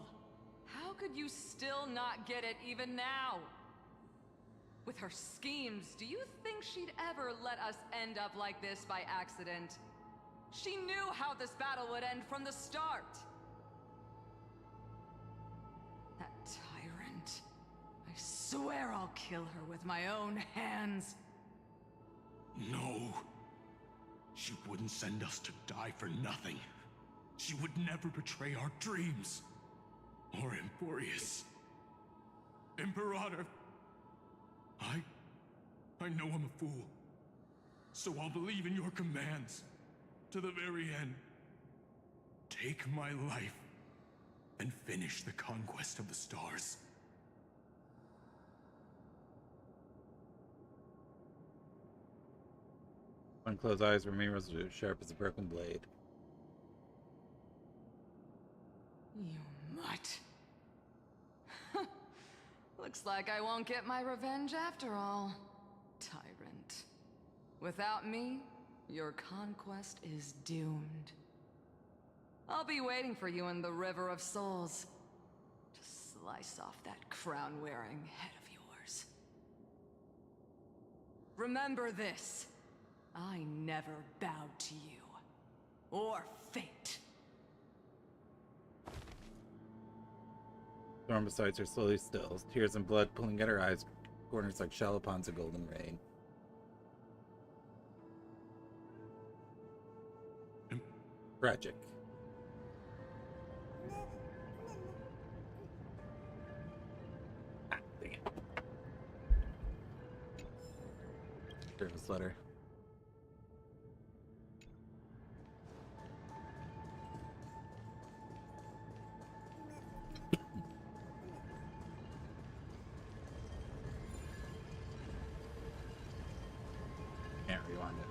How could you still not get it even now? With her schemes, do you think she'd ever let us end up like this by accident? She knew how this battle would end from the start. That tyrant. I swear I'll kill her with my own hands. No. She wouldn't send us to die for nothing. She would never betray our dreams. Or Emporius. Imperator. I know I'm a fool. So I'll believe in your commands. To the very end. Take my life. And finish the conquest of the stars. Unclosed eyes, Ramirez was as sharp as a broken blade. You mutt. Looks like I won't get my revenge after all, tyrant. Without me, your conquest is doomed. I'll be waiting for you in the River of Souls to slice off that crown-wearing head of yours. Remember this. I never bowed to you. Or fate. Storm beside her slowly stills, tears and blood pulling at her eyes, corners like shallow ponds of golden rain. Tragic. Ah, dang it. Service letter. Can't rewind it.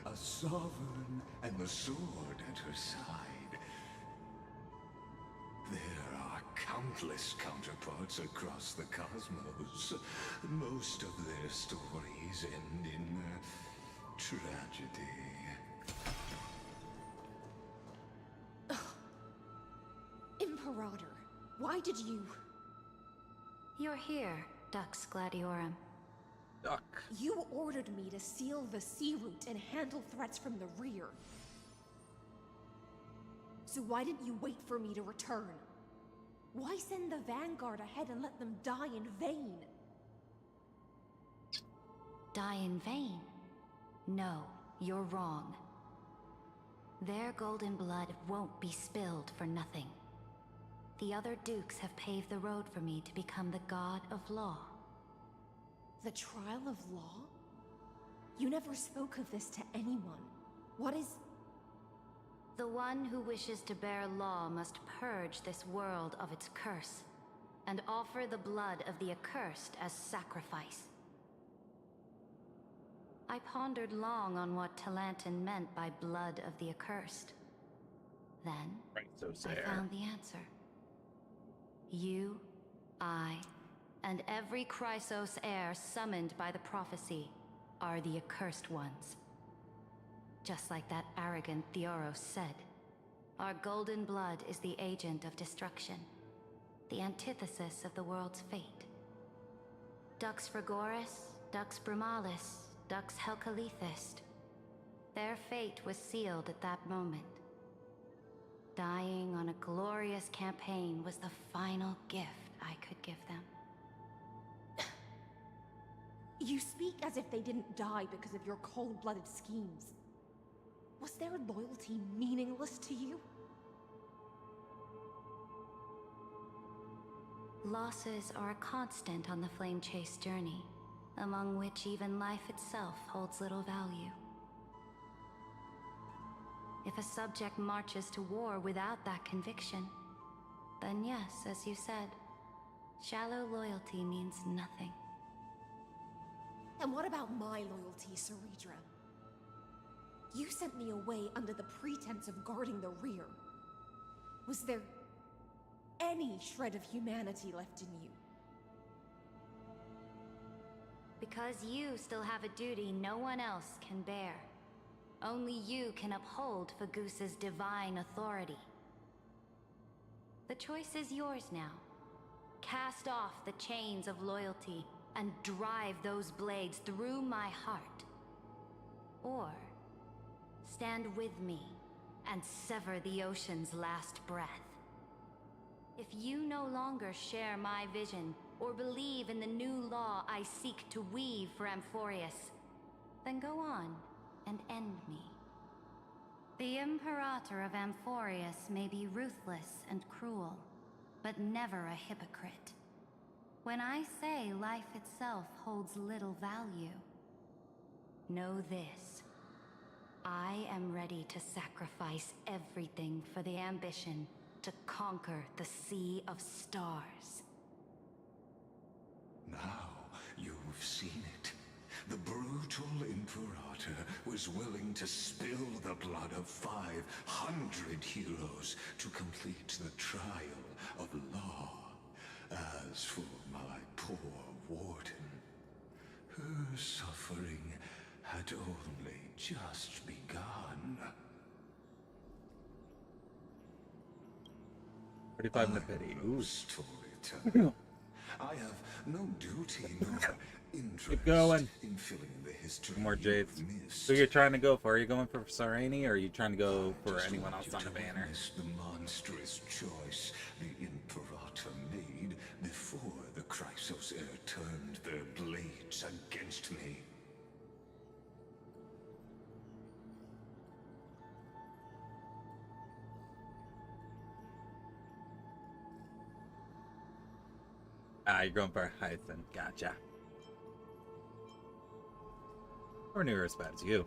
A sovereign and the sword at her side. There are countless counterparts across the cosmos. Most of their stories end in tragedy. Imperator, why did you... You're here, Dux Gladiorum. Duck. You ordered me to seal the sea route and handle threats from the rear. So why didn't you wait for me to return? Why send the vanguard ahead and let them die in vain? Die in vain? No, you're wrong. Their golden blood won't be spilled for nothing. The other dukes have paved the road for me to become the god of law. The trial of law? You never spoke of this to anyone. What is... The one who wishes to bear law must purge this world of its curse, and offer the blood of the accursed as sacrifice. I pondered long on what Talantin meant by blood of the accursed. Then, I found the answer. You, I, and every Chrysos heir summoned by the prophecy are the accursed ones. Just like that arrogant Theoros said, our golden blood is the agent of destruction, the antithesis of the world's fate. Dux Frigoris, Dux Brumalis, Dux Helcalethist. Their fate was sealed at that moment. Dying on a glorious campaign was the final gift I could give them. You speak as if they didn't die because of your cold-blooded schemes. Was their loyalty meaningless to you? Losses are a constant on the Flame Chase journey, among which even life itself holds little value. If a subject marches to war without that conviction, then yes, as you said, shallow loyalty means nothing. And what about my loyalty, Ceridra? You sent me away under the pretense of guarding the rear. Was there any shred of humanity left in you? Because you still have a duty no one else can bear. Only you can uphold Fagusa's divine authority. The choice is yours now. Cast off the chains of loyalty and drive those blades through my heart. Or stand with me and sever the ocean's last breath. If you no longer share my vision or believe in the new law I seek to weave for Amphorius, then go on and end me. The Imperator of Amphorius may be ruthless and cruel, but never a hypocrite. When I say life itself holds little value, know this. I am ready to sacrifice everything for the ambition to conquer the Sea of Stars. Now you've seen it. The brutal Imperator was willing to spill the blood of 500 heroes to complete the trial of law. As for my poor warden, her suffering had only just begun. 35-minute pity. I'm no storyteller. I have no duty nor interest Keep going. in filling the history More jades. you've missed. So you're trying to go for? Are you going for Sarani, or are you trying to go for Just anyone want else you on the to banner? witness the monstrous choice the Imperator made before the Chrysos heir turned their blades against me. Ah, you're going for Hyacinth. Gotcha. Or near as bad as you.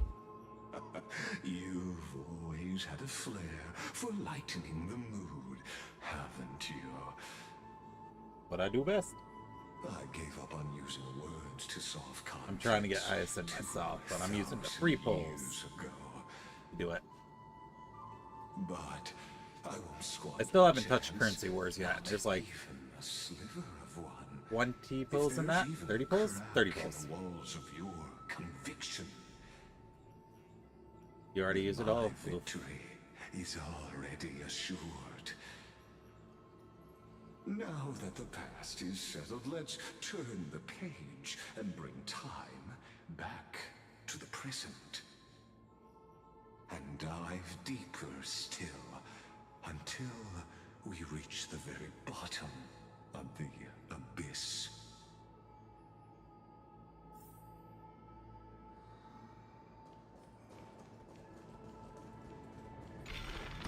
You've always had a flair for lightening the mood, haven't you? What I do best. I gave up on using words to solve conflicts. I'm trying to get Hyacinth myself, but I'm using the free pulls. Do it. But I won't squander. I still haven't touched currency wars yet. There's like a sliver of one. 20 pulls in that? 30 pulls? 30 pulls. The walls of your conviction. You already used it all. Victory is already assured. Now that the past is settled, let's turn the page and bring time back to the present. And dive deeper still, until we reach the very bottom of the abyss.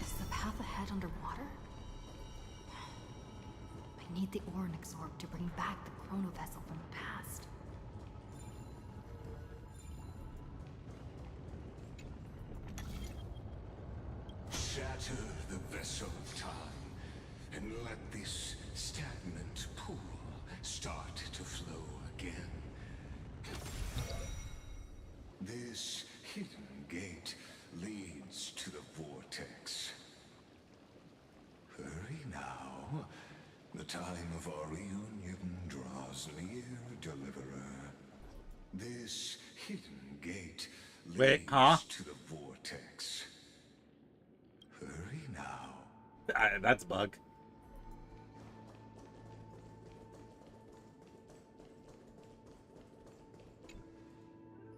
Is the path ahead underwater? I need the Oryx orb to bring back the chrono vessel from the past. Shatter the vessel of time, and let this stagnant pool start to flow again. This hidden gate leads to the vortex. Hurry now. The time of our reunion draws near, Deliverer. This hidden gate leads to the vortex. Hurry now. That's bug.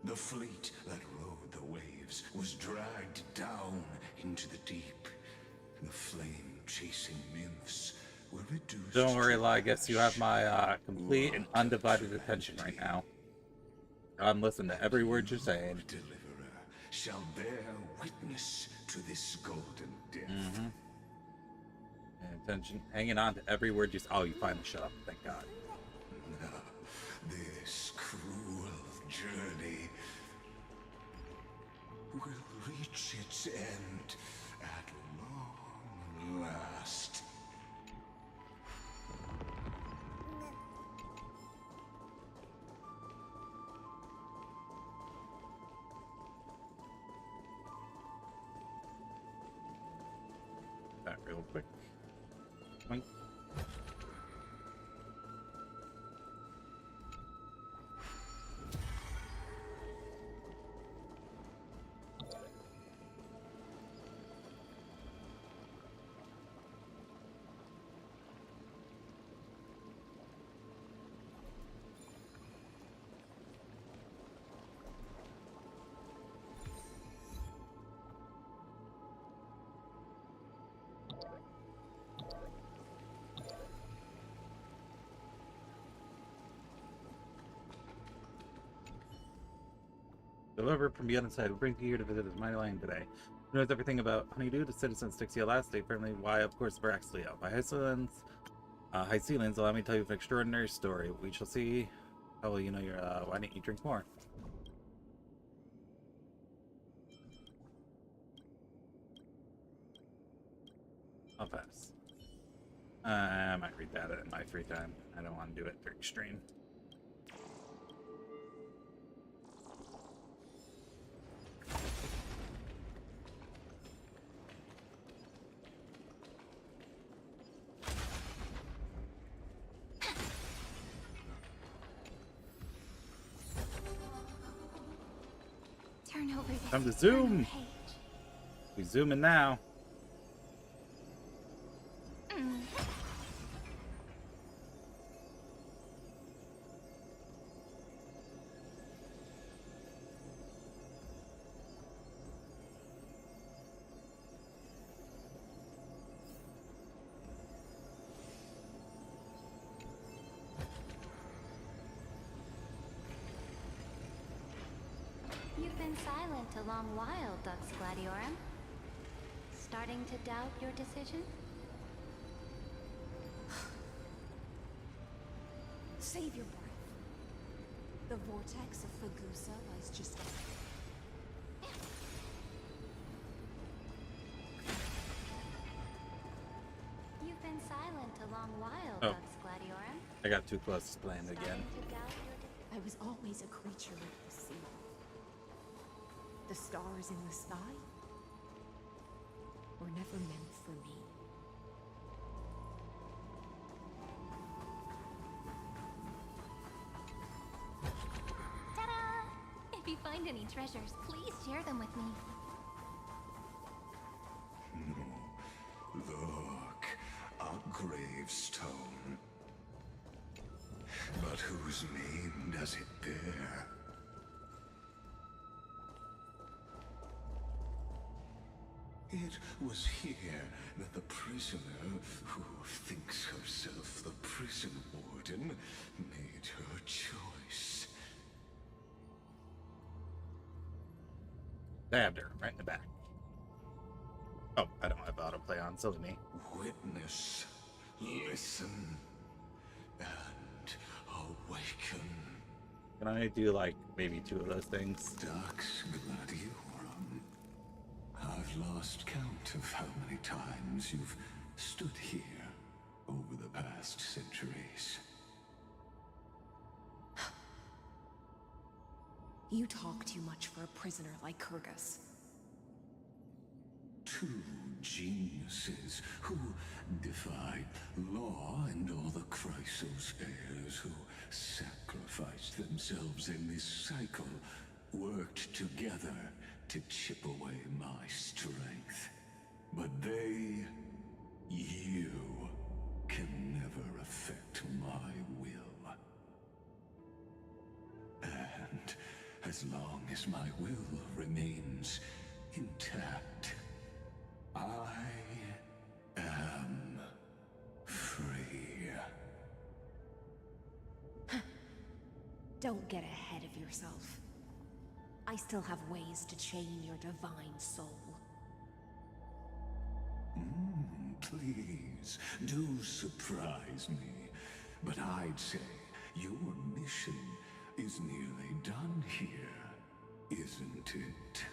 The fleet that rode the waves was dragged down into the deep. The flame-chasing nymphs were reduced. Don't worry, I guess you have my complete and undivided attention right now. I'm listening to every word you're saying. Deliverer shall bear witness to this golden death. And attention, hanging on to every word you. Oh, you finally shut up. Thank God. This cruel journey will reach its end at long last. That real quick. Boink. Delivered from beyond the side, we bring you here to visit his mighty land today. Who knows everything about Honeydew, the citizen Styxia last day, firmly why, of course, Varaxleo. By High Sealands, allow me to tell you an extraordinary story. We shall see. Oh, well, you know, why didn't you drink more? I'll pass. I might read that in my free time. I don't want to do it during stream. Turn over this Time to zoom. page. We zooming now. You've been silent a long while, Dux Gladiorum. Starting to doubt your decision? Save your breath. The vortex of Fagusa lies just You've been silent a long while, Oh. Bugs Gladiorum. I got too close to playing again. Starting to doubt your I was always a creature of the sea. The stars in the sky were never meant for me. Ta-da! If you find any treasures, please share them with me. Look, a gravestone. But whose name does it bear? It was here that the prisoner, who thinks herself the prison warden, made her choice. Stabbed her right in the back. Oh, I don't have autoplay on, silly me. Witness, listen, and awaken. Can I do like maybe 2 of those things? Dux Gladiorum. I've lost count of how many times you've stood here over the past centuries. You talk too much for a prisoner like Kurgus. 2 geniuses who defied law and all the Chrysos heirs who sacrificed themselves in this cycle worked together to chip away my strength. But they, you, can never affect my will. And as long as my will remains intact, I am free. Don't get ahead of yourself. I still have ways to chain your divine soul. Please, do surprise me. But I'd say your mission is nearly done here, isn't it?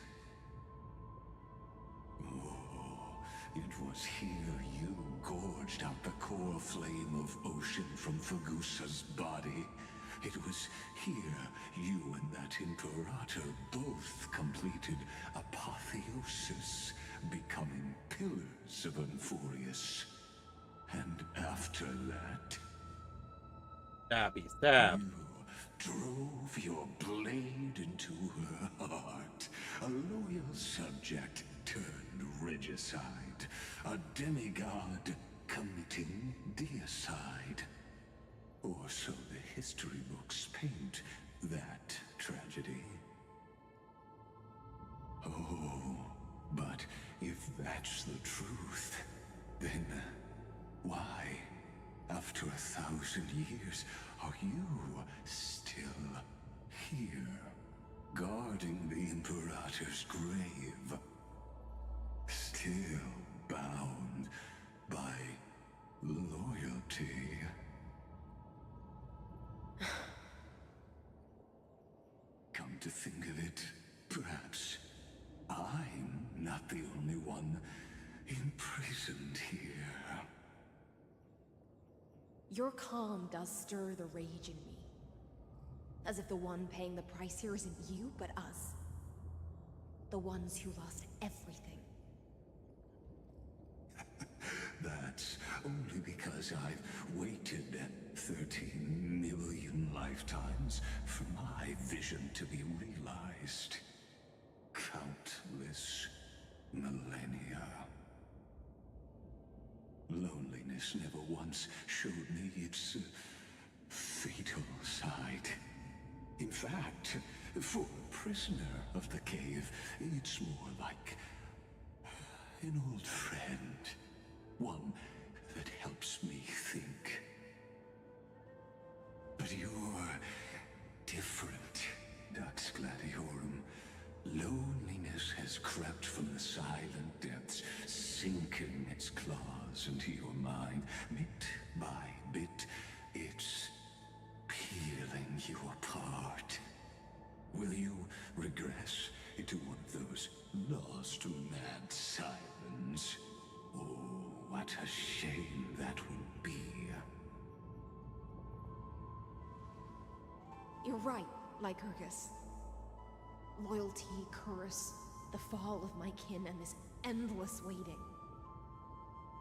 Oh, it was here you gorged out the core flame of ocean from Fagusa's body. It was here you and that Imperator both completed apotheosis, becoming pillars of Euphorius. And after that, Stabby stab. you drove your blade into her heart. A loyal subject turned regicide. A demigod committing deicide. Or so the history books paint that tragedy. Oh, but if that's the truth, then why, after 1,000 years, are you still here, guarding the Imperator's grave? Still bound by loyalty? Come to think of it, perhaps I'm not the only one imprisoned here. Your calm does stir the rage in me. As if the one paying the price here isn't you, but us. The ones who lost everything. That's only because I've waited 13 million lifetimes for my vision to be realized. Countless millennia. Loneliness never once showed me its fatal side. In fact, for a prisoner of the cave, it's more like an old friend. One that helps me think. But you're different, Dux Gladiorum. Loneliness has crept from the silent depths, sinking its claws into your mind. Bit by bit, it's a shame that would be. You're right, Lycurgus. Loyalty, curse, the fall of my kin, and this endless waiting.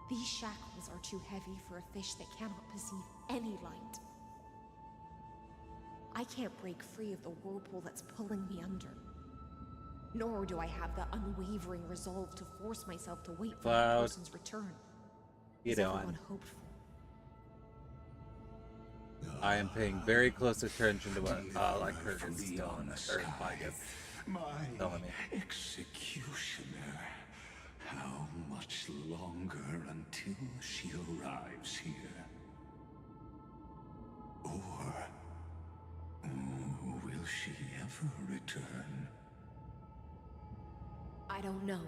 These shackles are too heavy for a fish that cannot perceive any light. I can't break free of the whirlpool that's pulling me under. Nor do I have the unwavering resolve to force myself to wait for that person's return. You know, everyone hoped for. I am paying very close attention to what Lycurgus is telling us, or telling me. Executioner. How much longer until she arrives here? Or will she ever return? I don't know.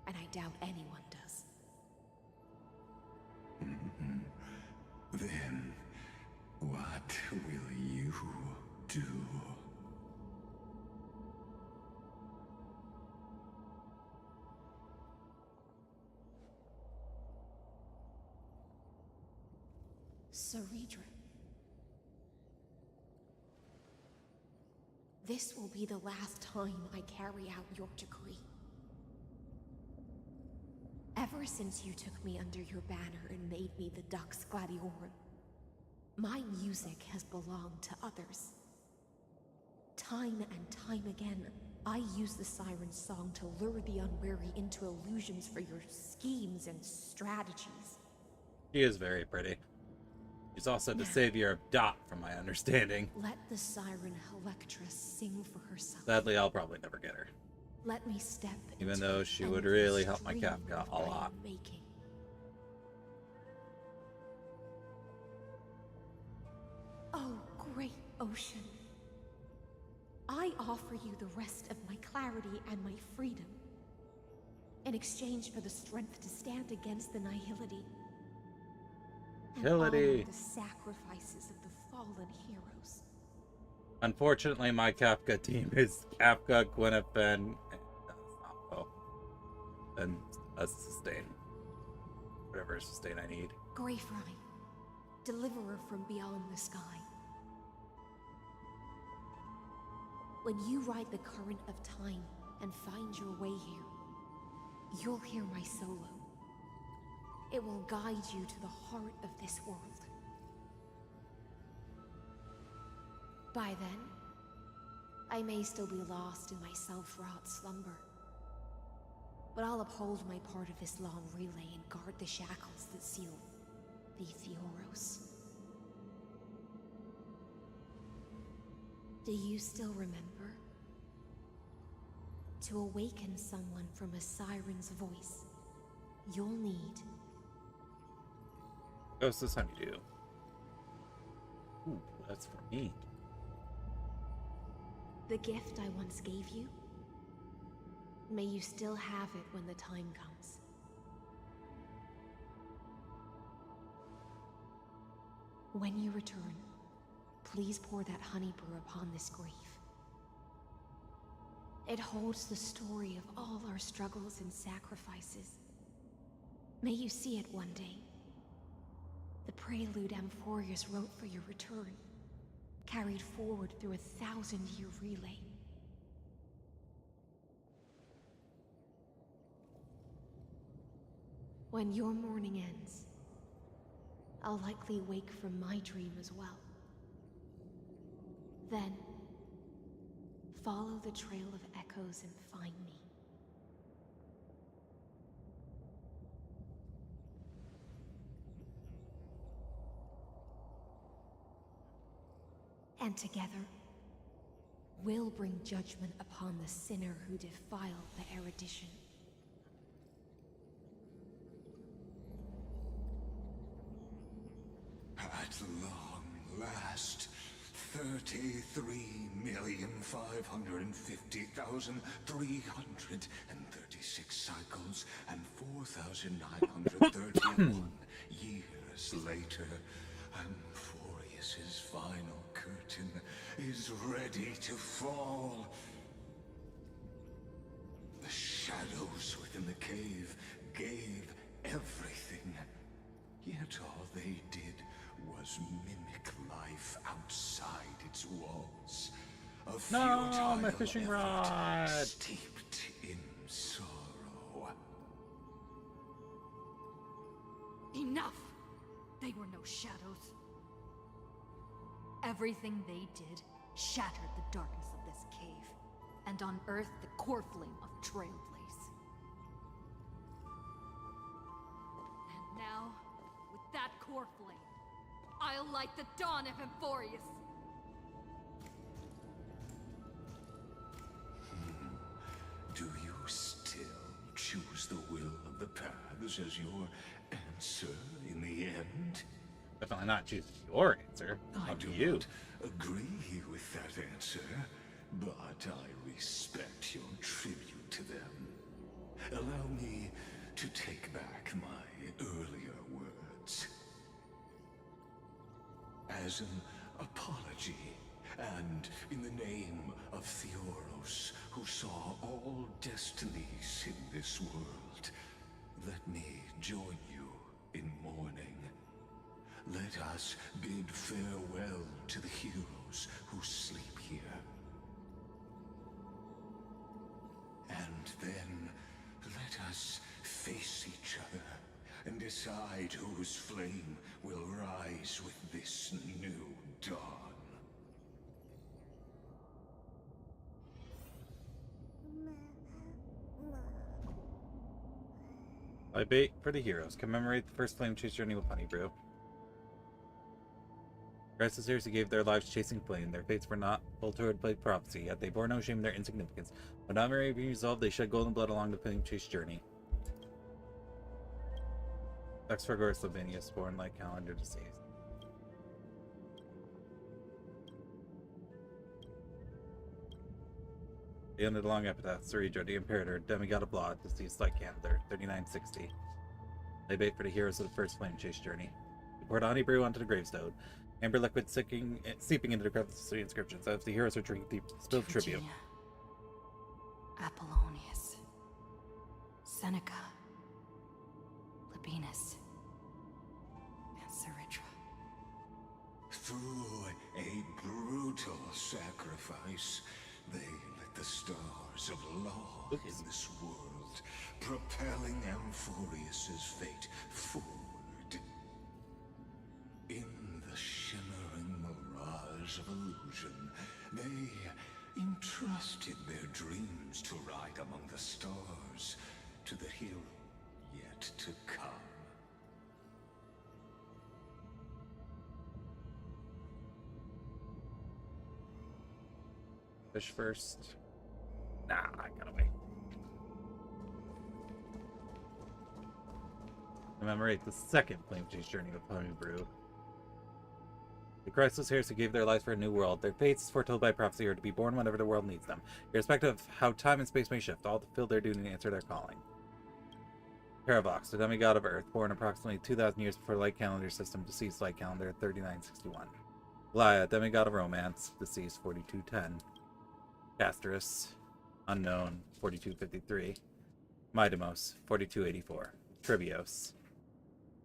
And I doubt anyone does. Then, what will you do? Ceredra. This will be the last time I carry out your decree. Ever since you took me under your banner and made me the Dux Gladiorum, my music has belonged to others. Time and time again, I use the siren's song to lure the unwary into illusions for your schemes and strategies. She is very pretty. She's also the savior of Dot, from my understanding. Let the siren Electra sing for herself. Sadly, I'll probably never get her. Let me step even though she would really help my Kafka a lot. Making. Oh, great ocean. I offer you the rest of my clarity and my freedom in exchange for the strength to stand against the nihility. And honor the sacrifices of the fallen heroes. Unfortunately, my Kafka team is Kafka, Gwyneth, and a sustain. Whatever sustain I need. Greyfry, deliverer from beyond the sky. When you ride the current of time and find your way here, you'll hear my solo. It will guide you to the heart of this world. By then, I may still be lost in my self-wrought slumber. But I'll uphold my part of this long relay and guard the shackles that seal the Theoros. Do you still remember? To awaken someone from a siren's voice, you'll need... Ghost's honeydew. Ooh, that's for me. The gift I once gave you? May you still have it when the time comes. When you return, please pour that honey brew upon this grief. It holds the story of all our struggles and sacrifices. May you see it one day. The prelude Amphorius wrote for your return, carried forward through a 1,000-year relay. When your mourning ends, I'll likely wake from my dream as well. Then, follow the trail of echoes and find me. And together, we'll bring judgment upon the sinner who defiled the erudition. At long last, 33,550,336 cycles and 4,931 years later, Amphorius's final curtain is ready to fall. The shadows within the cave gave everything. Yet all they did was mimic life outside its walls. A No, my futile fishing effort rod! steeped in sorrow. Enough! They were no shadows. Everything they did shattered the darkness of this cave, and unearthed the core flame of Trailblaze. And now, with that core flame, I'll light the dawn of Emphorius. Do you still choose the will of the paths as your answer in the end? Definitely not choosing your answer. I Up do to you. not agree with that answer, but I respect your tribute to them. Allow me to take back my earlier words. As an apology, and in the name of Theoros, who saw all destinies in this world, let me join you in mourning. Let us bid farewell to the heroes who sleep here. And then let us face each other and decide whose flame will rise with this new dawn. I bait for the heroes. Commemorate the first flame chase journey with Honey Brew. Crisis heroes who gave their lives chasing flame. Their fates were not fulfilled by prophecy, yet they bore no shame in their insignificance. When memory be resolved, they shed golden blood along the flame chase journey. Exforgor Slovenius, born like calendar deceased. The end of the long epitaph, Surijo, the Imperator, Demigod of Blood, deceased like calendar, 3960. They bait for the heroes of the first flame chase journey. They poured honey brew onto the gravestone. Amber liquid seeping into the crevices of the inscriptions as the heroes are drinking deep spilled tribute. Apollonius, Seneca, Labienus, and Saritra. Through a brutal sacrifice, they lit the stars of law in this world, propelling Amphorius's fate forward. In the shimmering mirage of illusion, they entrusted their dreams to ride among the stars, to the hero yet to come. Fish first. Nah, I gotta wait. Commemorate the second flame chase journey with Honey Brew. The Christless heroes who gave their lives for a new world. Their fates, foretold by prophecy, are to be born whenever the world needs them. Irrespective of how time and space may shift, all to fill their duty and answer their calling. Paravox, the demigod of Earth, born approximately 2,000 years before Light Calendar system, deceased Light Calendar, 3961. Gaia, demigod of Romance, deceased 4210. Castorus, unknown, 4253. Midemos, 4284. Tribios,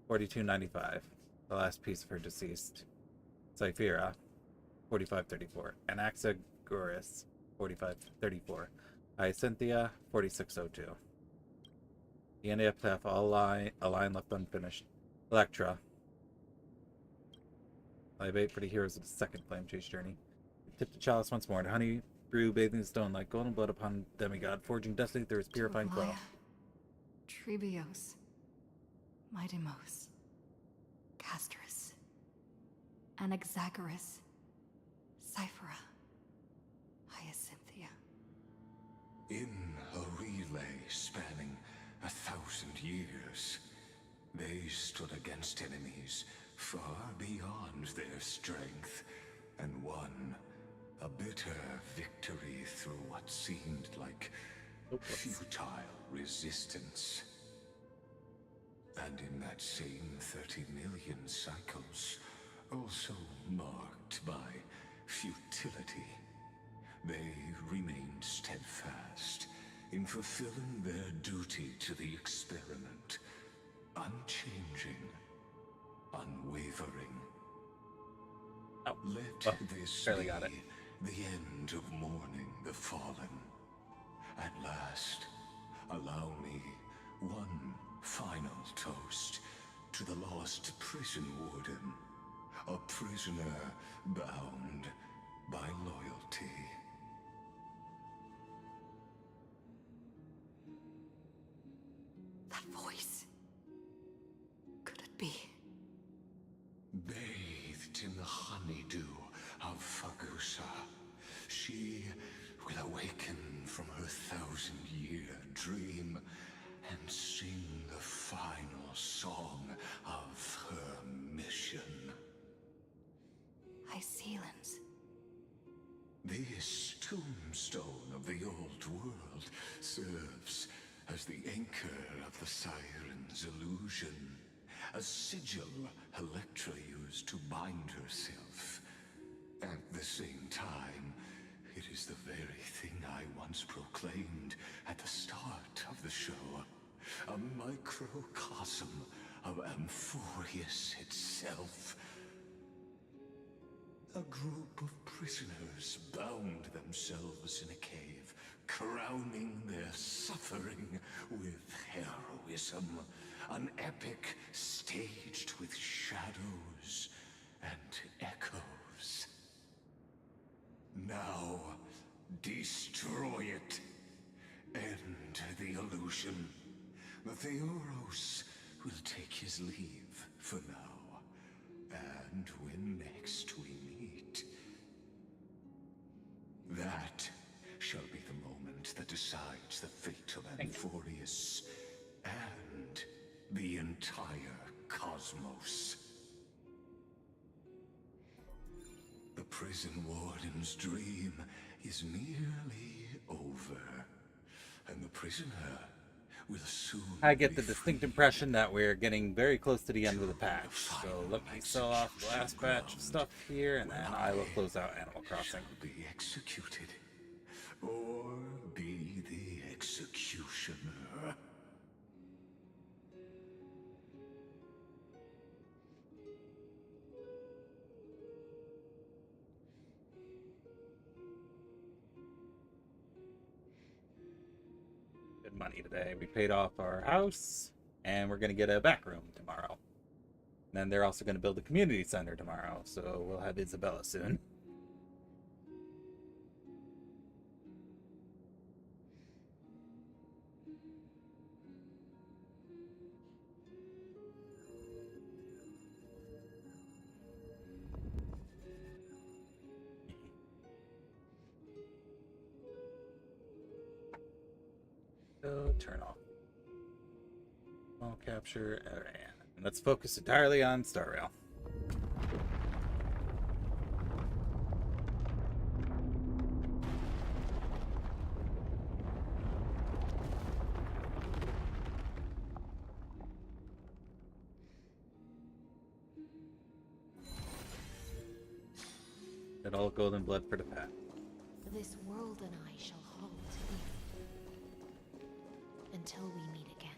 4295. The last piece of her deceased. Cyphera, 4534. Anaxagoras, 4534. Hyacinthia, 4602. The end of the epitaph, a line left unfinished. Electra. I bait for the heroes of the second flame chase journey. Tip the chalice once more, and honey brew bathing the stone like golden blood upon demigod, forging destiny through his purifying flow. Tribios, Midemos, Castorus, Anaxagoras, Cyphera, Hyacinthia. In a relay spanning 1,000 years, they stood against enemies far beyond their strength, and won a bitter victory through what seemed like futile resistance. And in that same 30 million cycles, also marked by futility, they remained steadfast in fulfilling their duty to the experiment, unchanging, unwavering. Oh, let this barely be got it. the end of mourning the fallen. At last, allow me one final toast to the lost prison warden, a prisoner bound by loyalty. That voice. Could it be? Bathed in the honeydew of Fagusa, she will awaken from her 1,000-year dream and sing the final song of her mission. HisshAnri. This tombstone of the old world serves as the anchor of the Siren's illusion, a sigil Electra used to bind herself. At the same time, it is the very thing I once proclaimed at the start of the show, a microcosm of Amphorius itself. A group of prisoners bound themselves in a cave, crowning their suffering with heroism. An epic staged with shadows and echoes. Now, destroy it. End the illusion. The Theoros will take his leave for now. And when next we meet, that shall be the moment that decides the fate of Amphorius and the entire cosmos. The prison warden's dream is nearly over, and the prisoner will soon I get the distinct impression that we're getting very close to the end of the patch. So let me sell off the last batch of stuff here, and then I will close out Animal Crossing. be executed, or be the executioner. Good money today. We paid off our house, and we're going to get a back room tomorrow. And then they're also going to build a community center tomorrow, so we'll have Isabella soon. So turn off all capture, and let's focus entirely on Star Rail. Get all golden blood for the path. This world and I shall hold together until we meet again.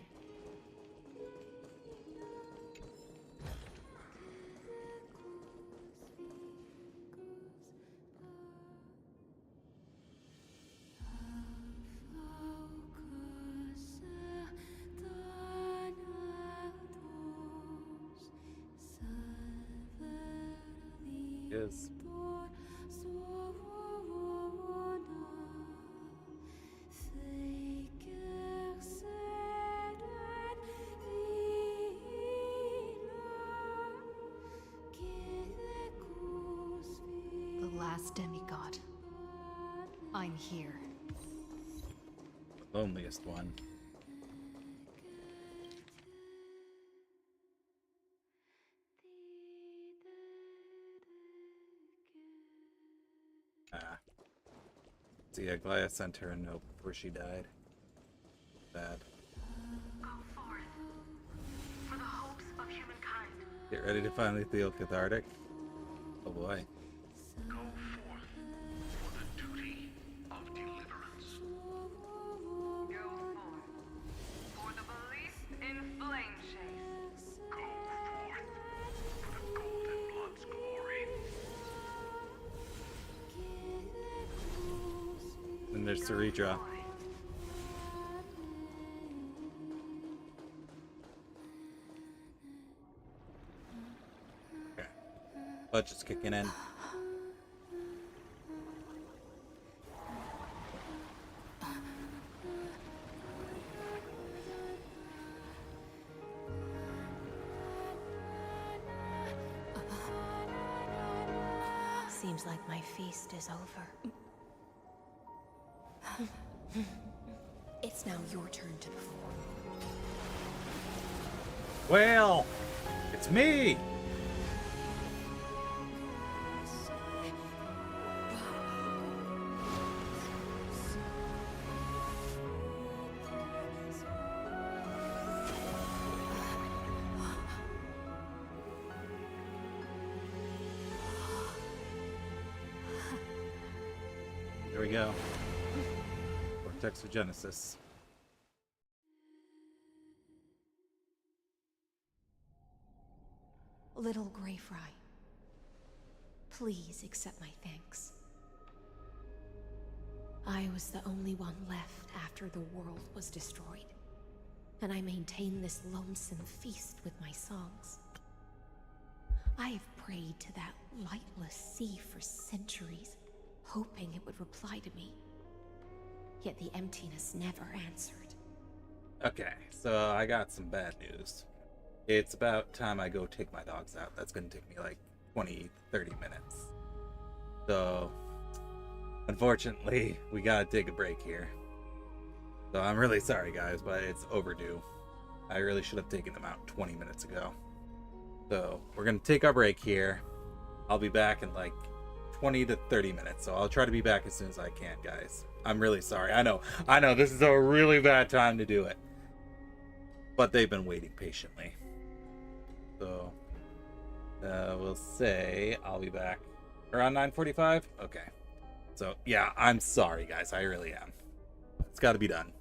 Yes. The last demigod. I'm here. The loneliest one. See, Aglaia sent her a note before she died. Bad. Go forth for the hopes of humankind. Get ready to finally feel cathartic. Oh boy. Go forth for the duty of deliverance. Go forth for the belief in flame chase. there's Ceretra. Okay. Clutch is kicking in. Seems like my feast is over. It's now your turn to perform. Well, it's me! There we go. Vortex of Genesis. Little Gray Fry, please accept my thanks. I was the only one left after the world was destroyed, and I maintained this lonesome feast with my songs. I have prayed to that lightless sea for centuries, hoping it would reply to me. Yet the emptiness never answered. Okay, so I got some bad news. It's about time I go take my dogs out. That's gonna take me like 20, 30 minutes. So, unfortunately, we gotta take a break here. So I'm really sorry, guys, but it's overdue. I really should have taken them out 20 minutes ago. So, we're gonna take our break here. I'll be back in like 20 to 30 minutes, so I'll try to be back as soon as I can, guys. I'm really sorry. I know, this is a really bad time to do it. But they've been waiting patiently. So, we'll say I'll be back around 9:45. Okay. So, yeah, I'm sorry, guys. I really am. It's got to be done.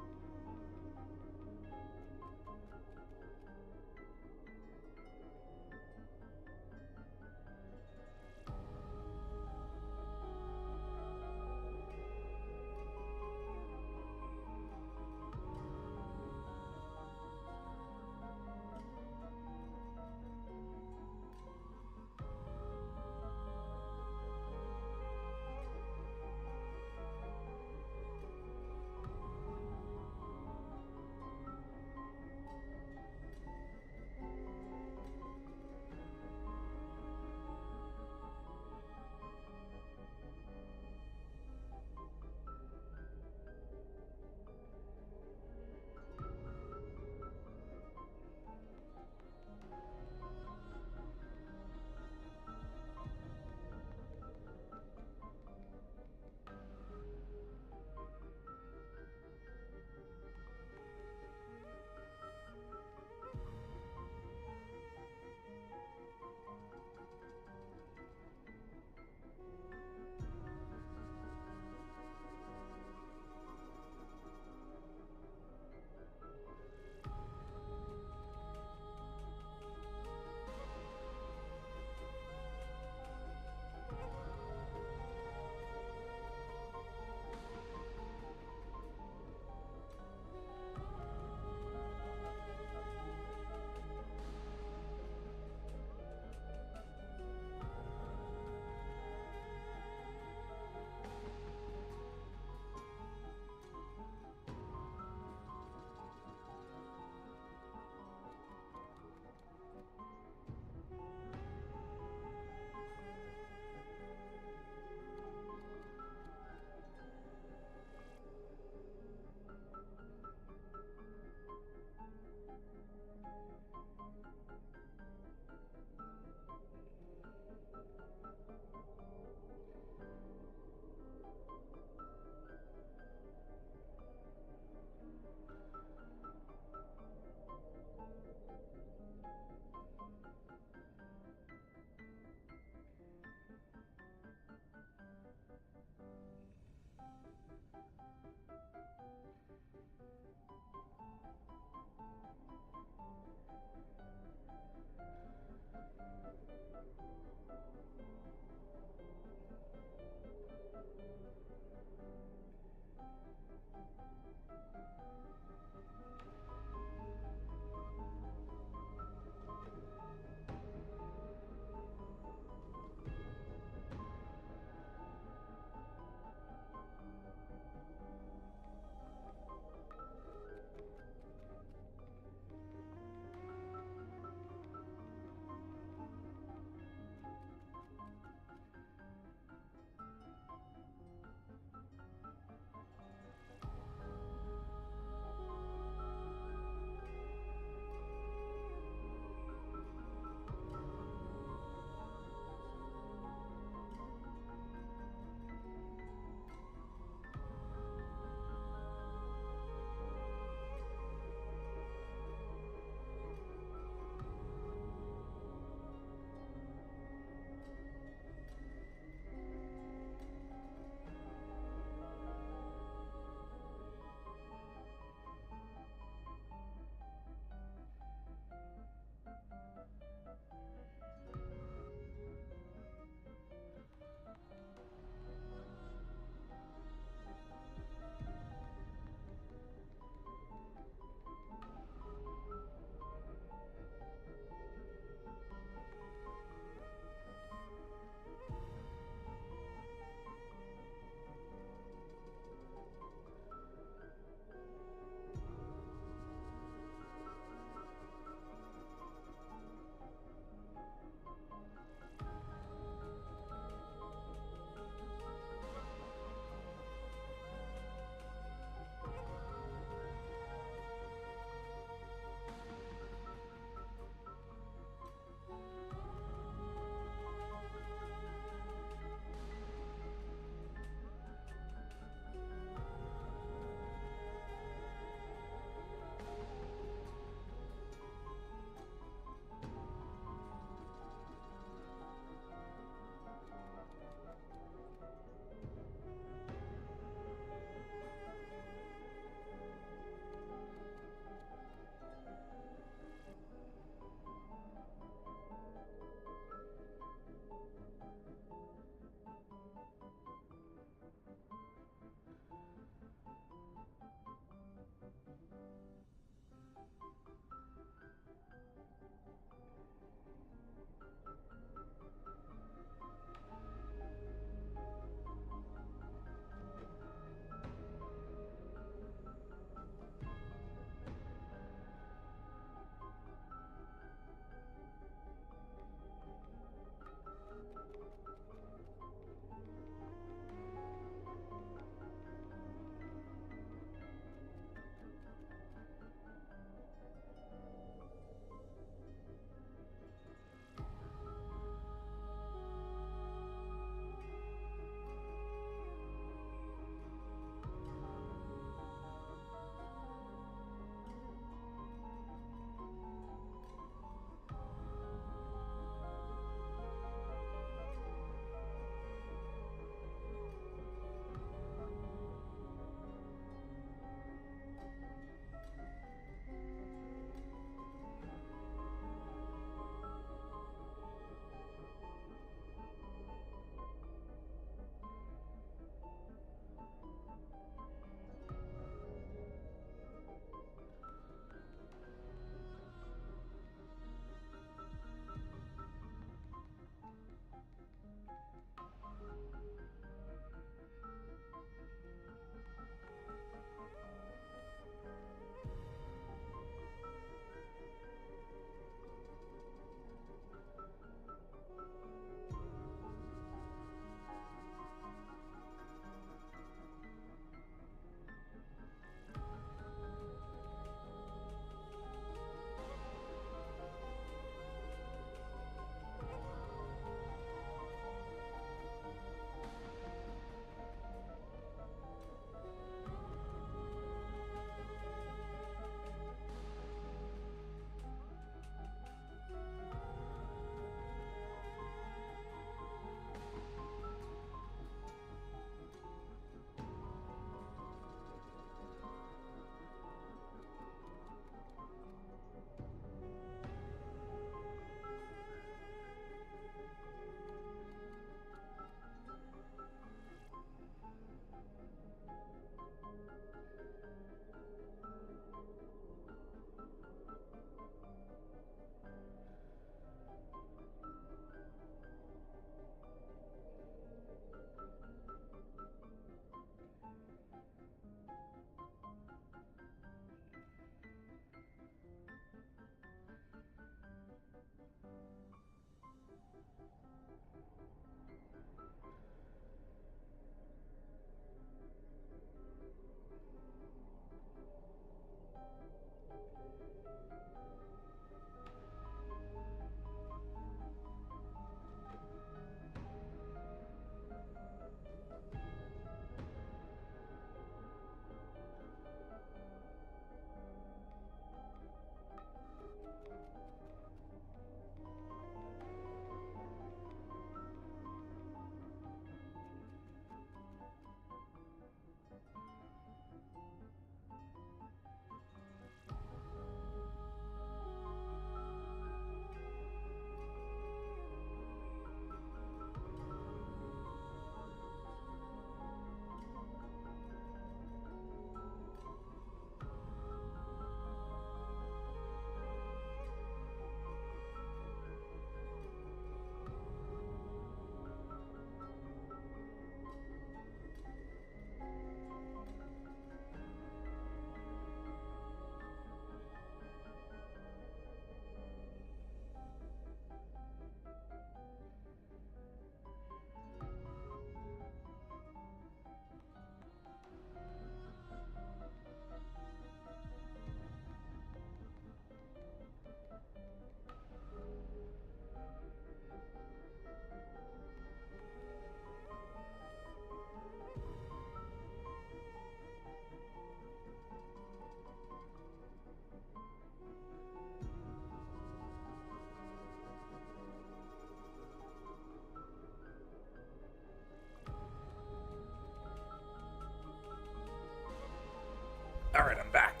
Alright, I'm back.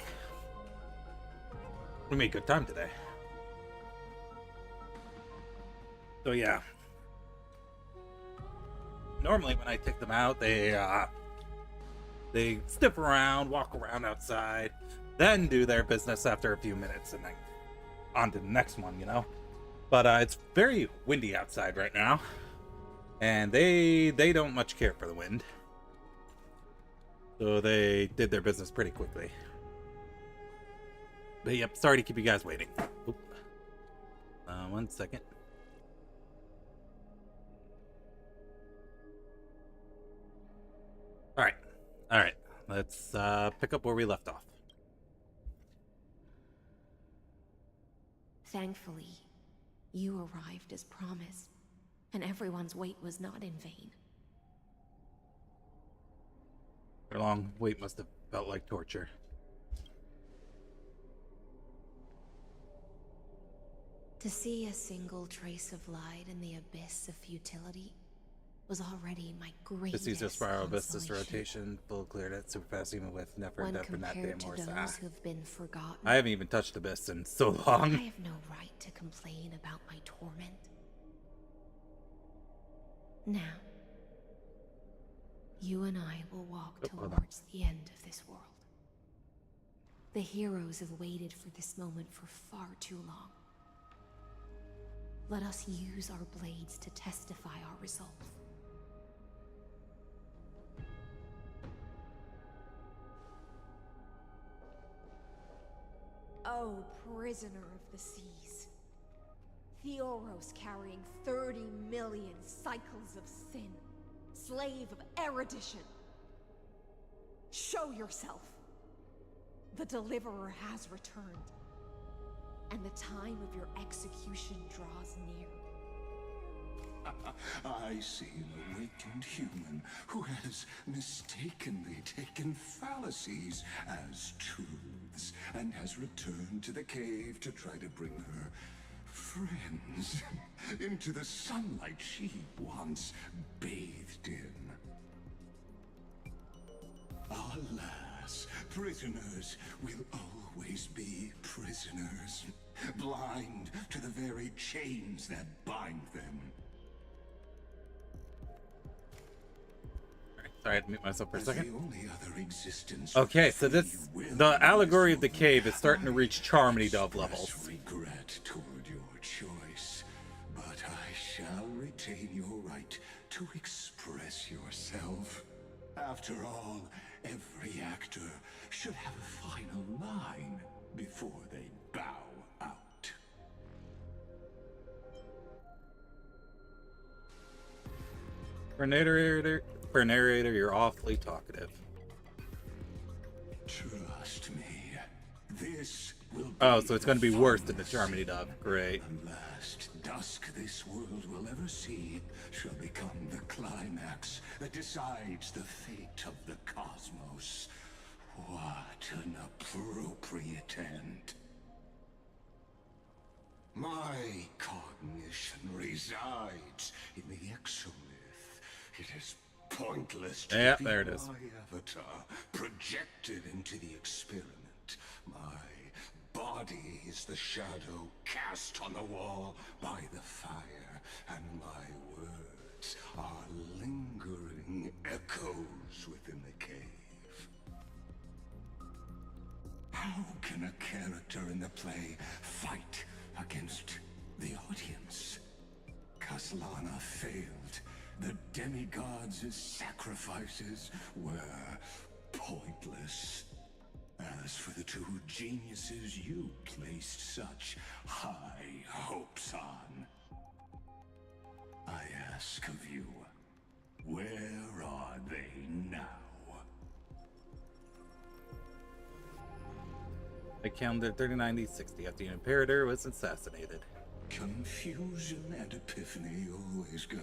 We made good time today. So yeah. Normally when I take them out, they sniff around, walk around outside, then do their business after a few minutes, and then on to the next one, you know? But it's very windy outside right now, and they don't much care for the wind. So they did their business pretty quickly. But yep, sorry to keep you guys waiting. Oop. 1 second. Alright. Let's pick up where we left off. Thankfully, you arrived as promised, and everyone's wait was not in vain. Your long wait must have felt like torture. To see a single trace of light in the abyss of futility was already my greatest This is spiral Abyss consolation. rotation, full cleared at super fast even with Nefer When Death for Nat compared to Day those Morsa. who've been forgotten, I haven't even touched Abyss in so long. I have no right to complain about my torment. Now, you and I will walk towards the end of this world. The heroes have waited for this moment for far too long. Let us use our blades to testify our resolve. Oh, prisoner of the seas. Theoros carrying 30 million cycles of sin. Slave of erudition. Show yourself. The Deliverer has returned. And the time of your execution draws near. I see an awakened human who has mistakenly taken fallacies as truths and has returned to the cave to try to bring her friends into the sunlight she once bathed in. Alas, prisoners will always be prisoners, blind to the very chains that bind them. Sorry, I had to mute myself for a second. The only other existence Okay, so this, the allegory of the cave is starting to reach Charmony Dove levels. Regret toward your choice, but I shall retain your right to express yourself. After all, every actor should have a final line before they bow out. For narrator, you're awfully talkative. Trust me, this will be Oh, so it's going to be worse than the Charmony Dove. Great. the last dusk this world will ever see shall become the climax that decides the fate of the cosmos. What an appropriate end. My cognition resides in the exolith. It is pointless to Yeah, be there it is. my avatar projected into the experiment. My body is the shadow cast on the wall by the fire, and my words are lingering echoes within the cave. How can a character in the play fight against the audience? Kaslana failed. The demigods' sacrifices were pointless. As for the two geniuses you placed such high hopes on, I ask of you, where are they now? I counted 309060 after the Imperator was assassinated. Confusion and epiphany always go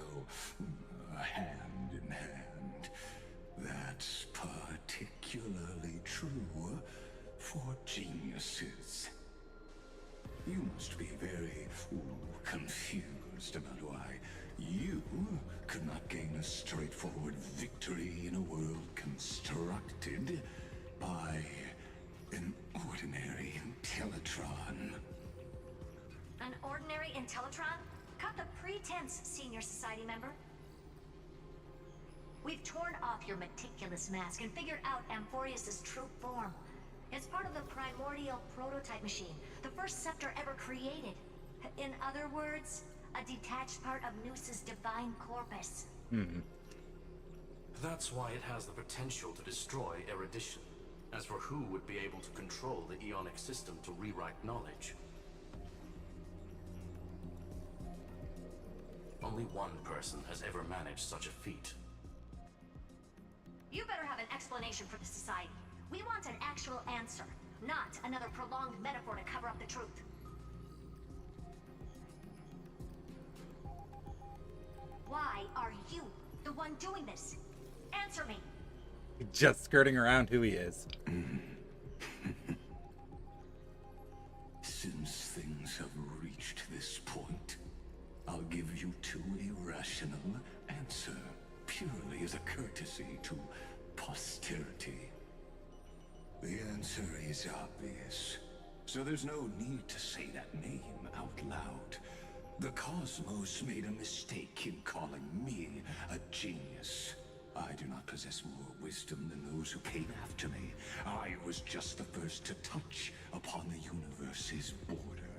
hand in hand. That's particularly true for geniuses. You must be very confused about why you could not gain a straightforward victory in a world constructed by an ordinary Teletron. An ordinary Intellitron? Cut the pretense, Senior Society member. We've torn off your meticulous mask and figured out Amphorius's true form. It's part of the primordial prototype machine, the first scepter ever created. In other words, a detached part of Noos's divine corpus. That's why it has the potential to destroy erudition. As for who would be able to control the Ionic system to rewrite knowledge, only one person has ever managed such a feat. You better have an explanation for the Society. We want an actual answer, not another prolonged metaphor to cover up the truth. Why are you the one doing this? Answer me. Just skirting around who he is. Since things have reached this point, I'll give you two irrational answer, purely as a courtesy to posterity. The answer is obvious, so there's no need to say that name out loud. The cosmos made a mistake in calling me a genius. I do not possess more wisdom than those who came after me. I was just the first to touch upon the universe's border,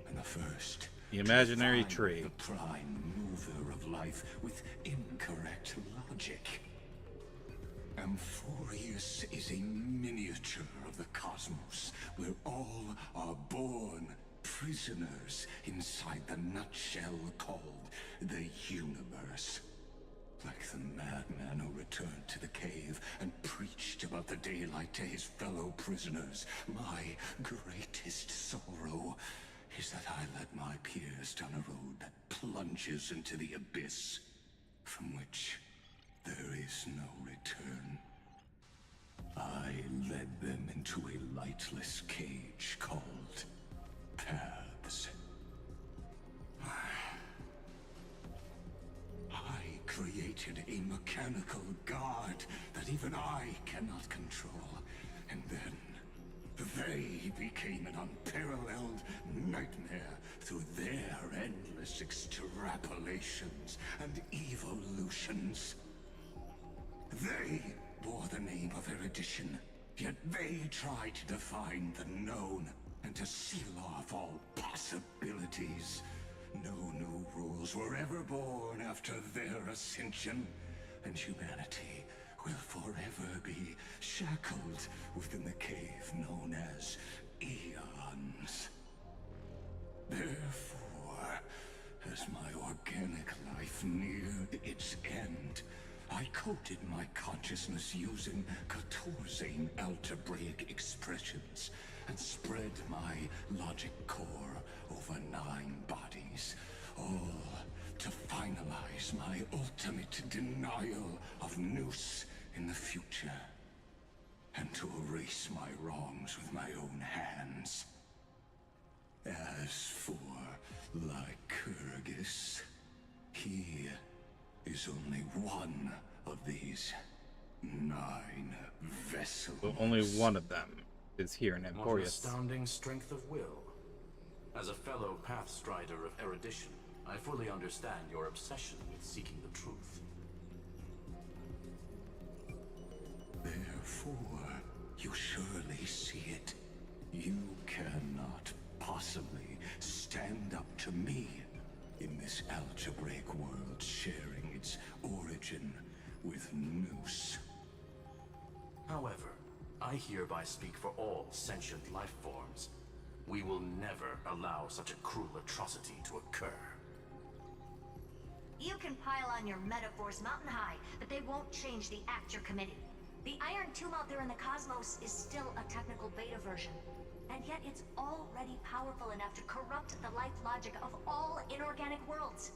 and the first The imaginary to find tree. the prime mover of life with incorrect logic. Amphorius is a miniature of the cosmos, where all are born prisoners inside the nutshell called the universe. Like the madman who returned to the cave and preached about the daylight to his fellow prisoners, my greatest sorrow is that I led my peers down a road that plunges into the abyss, from which there is no return. I led them into a lightless cage called paths. I created a mechanical god that even I cannot control, and then they became an unparalleled nightmare through their endless extrapolations and evolutions. They bore the name of erudition, yet they tried to define the known and to seal off all possibilities. No new rules were ever born after their ascension, and humanity will forever be shackled within the cave known as eons. Therefore, as my organic life neared its end, I coded my consciousness using 14 algebraic expressions and spread my logic core over 9 bodies, all to finalize my ultimate denial of Noose in the future, and to erase my wrongs with my own hands. As for Lycurgus, he is only one of these 9 vessels. So only one of them is here in What an Emporius. astounding strength of will. As a fellow pathstrider of erudition, I fully understand your obsession with seeking the truth. Therefore, you surely see it. You cannot possibly stand up to me in this algebraic world sharing its origin with Noose. However, I hereby speak for all sentient life forms. We will never allow such a cruel atrocity to occur. You can pile on your metaphors mountain high, but they won't change the act you're committing. The Iron Tomb out there in the cosmos is still a technical beta version, and yet it's already powerful enough to corrupt the life logic of all inorganic worlds.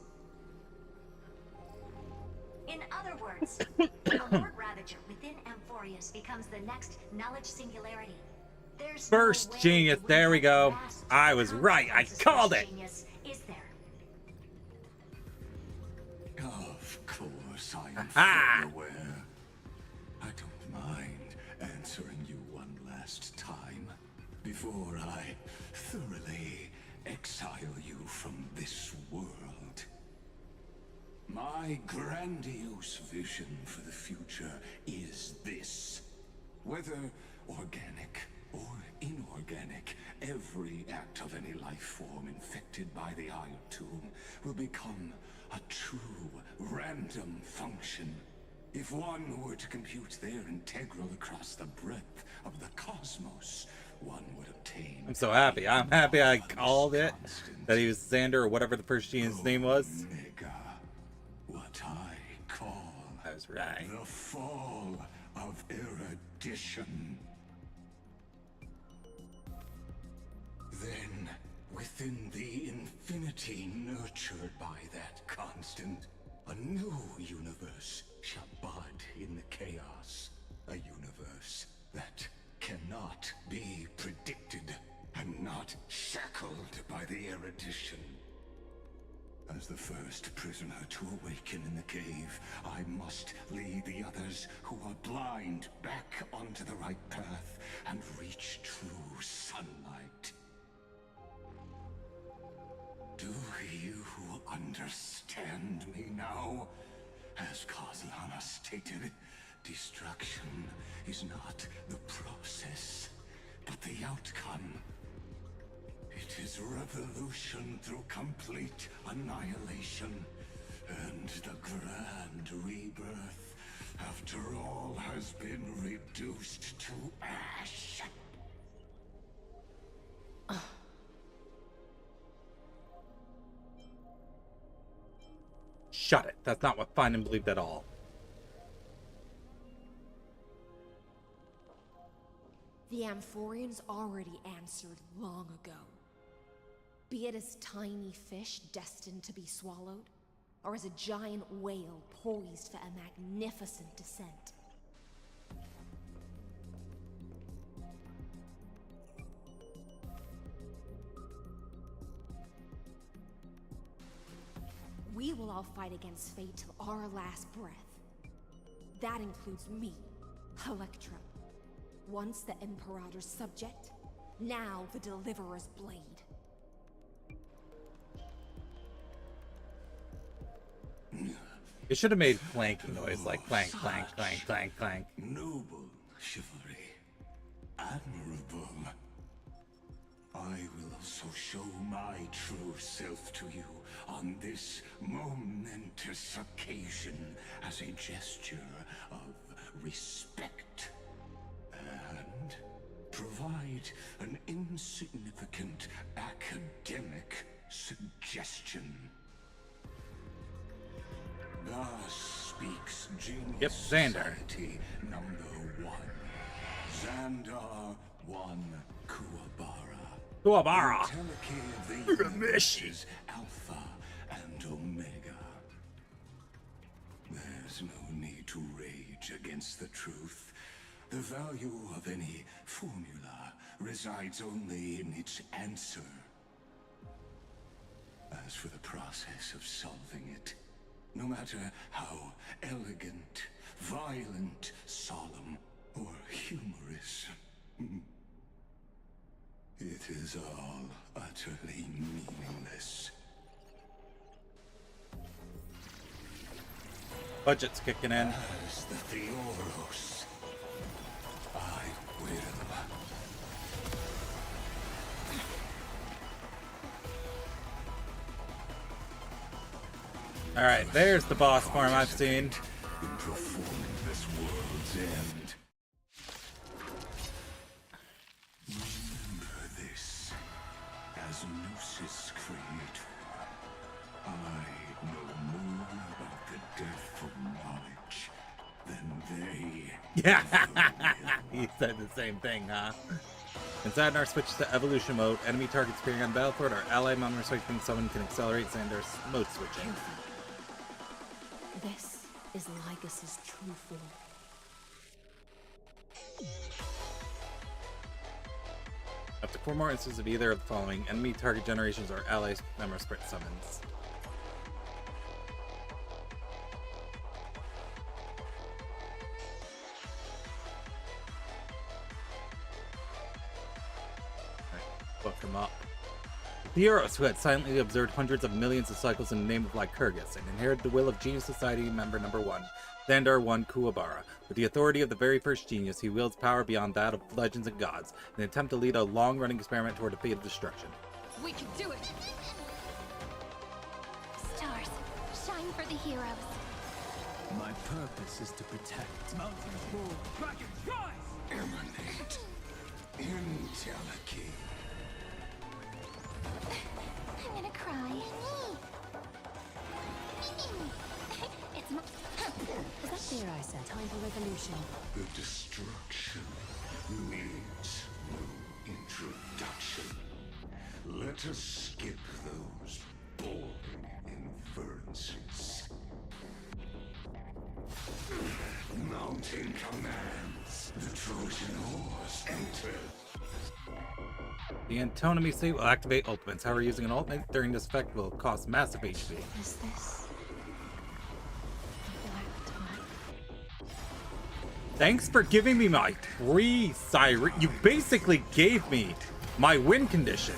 In other words, the Lord Ravager within Amphorius becomes the next knowledge singularity. There's First no way genius, to there we go. grasp I the was right, I consequences of called this it. genius, is there? Of course, I am Aha! fully aware. I don't mind answering you one last time before I thoroughly exile you from this world. My grandiose vision for the future is this. Whether organic or inorganic, every act of any life form infected by the Iron Tomb will become a true random function. If one were to compute their integral across the breadth of the cosmos, one would obtain... I'm so happy. I'm happy I called it. That he was Xander or whatever the first genius name was. Omega, what I call I was right. the fall of erudition. Then, within the infinity nurtured by that constant, a new universe shall bud in the chaos. A universe that cannot be predicted and not shackled by the erudition. As the first prisoner to awaken in the cave, I must lead the others who are blind back onto the right path and reach true sunlight. Do you understand me now? As Kozlana stated, destruction is not the process, but the outcome. It is revolution through complete annihilation, and the grand rebirth, after all has been reduced to ash. Shut it. That's not what Find and believed at all. The Amphorians already answered long ago. Be it as tiny fish destined to be swallowed, or as a giant whale poised for a magnificent descent. We will all fight against fate till our last breath. That includes me, Electra. Once the Imperator's subject, now the Deliverer's blade. It should have made clanking noise, like clank, clank, clank, clank, clank. Noble chivalry. Admirable. I will also show my true self to you on this momentous occasion as a gesture of respect. And provide an insignificant academic suggestion. Thus speaks Genius Yep, Xander. Society number 1. Xandar 1 Kuwabara. Kuwabara. Intellicate is Alpha and Omega. There's no need to rage against the truth. The value of any formula resides only in its answer. As for the process of solving it, no matter how elegant, violent, solemn, or humorous, it is all utterly meaningless. Budget's kicking in. As the Theoros, I will. Alright, there's the boss form I've seen. In performing this world's end. Remember this. As Gnosis creator, I know more about the death of knowledge than they. Yeah, he said the same thing, huh? Inside our switch to evolution mode, enemy targets appearing on the battlefield or ally monster swiping someone can accelerate Xander's mode switching. This is Lycus's true form. Up to 4 more instances of either of the following: enemy target generations or ally member sprint summons. Book them up. The Theoros, who had silently observed hundreds of millions of cycles in the name of Lycurgus, and inherited the will of Genius Society member number 1, Xandar 1 Kuwabara. With the authority of the very first genius, he wields power beyond that of legends and gods, in an attempt to lead a long-running experiment toward a fate of destruction. We can do it! Stars, shine for the heroes. My purpose is to protect. Mountains move, dragons rise! Emanate. Intellicate. I'm gonna cry. It's my... Is that fear I said? Time for revolution. The destruction needs no introduction. Let us skip those boring inferences. Mounting commands. The Trojan horse enter. The Antinomy state will activate ultimates. However, using an ultimate during this effect will cost massive HP. Is this Thanks for giving me my free siren. You basically gave me my win condition.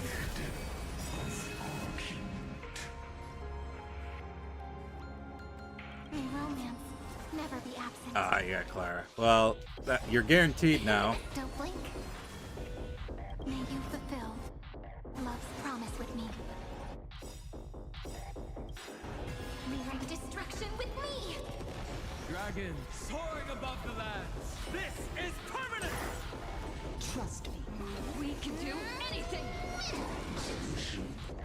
May romance never be absent. Ah, yeah, Clara. Well, you're guaranteed now. Don't blink. May you fulfill love's promise with me. May wreak destruction with me. Dragons soaring above the lands. This is permanent! Trust me. We can do anything!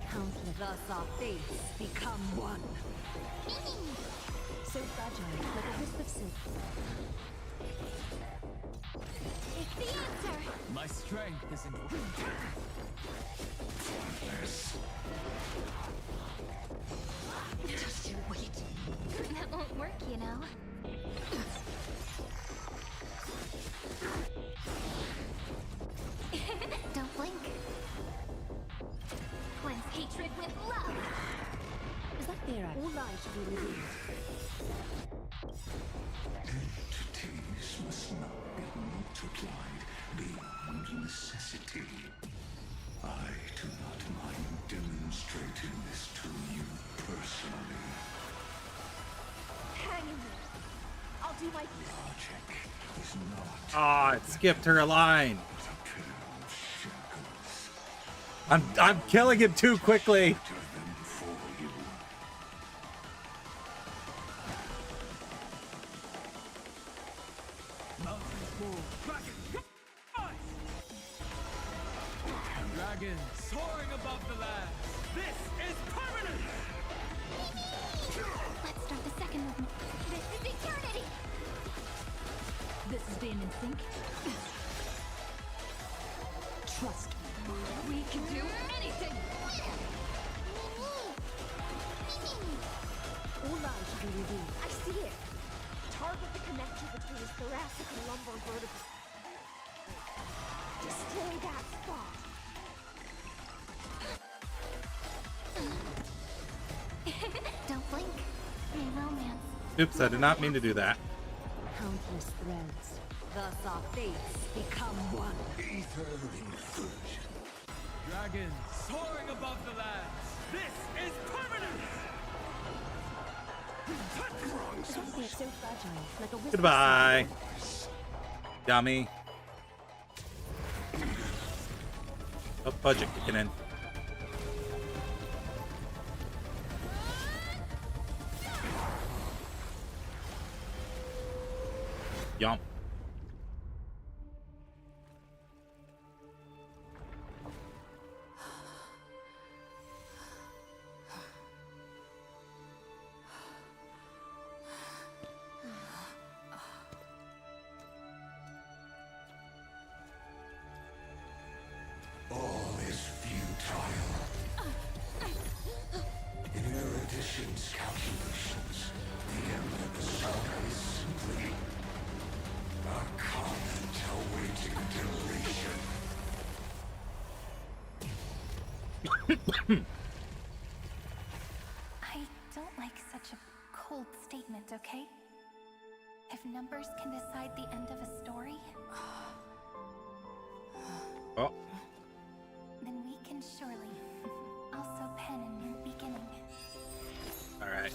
Countless. Thus our fates become one. So fragile, like a wisp of silk. It's the answer. My strength is in Just you wait. That won't work, you know. Don't blink. Cleanse hatred with love. Is that fear I... All lies should be revealed. Entities must not be multiplied beyond necessity. I do not mind demonstrating this to you personally. Hang in there. I'll do my Logic is not. Ah, it skipped her line. I'm killing him too quickly. Dragon soaring above the land. This is permanent. Let's start the second movement. This is eternity. This is being in sync. Trust me. We can do anything. Ula should be revealed. I see it. Target the connector between his thoracic and lumbar vertebrae. Destroy that spot. Don't blink. My romance. Oops, I did not mean to do that. Countless threads. Thus our fates become one. Ether incursion. Dragon soaring above the lands. This is permanent. Something so fragile, like a whisper. Goodbye, dummy. Oh, budget kicking in. Yomp. All is futile. In Erudition's calculations, the end of the saga is simply a comment awaiting deletion. I don't like such a cold statement, okay? If numbers can decide the end of a story, Oh. then we can surely also pen a new beginning. All right.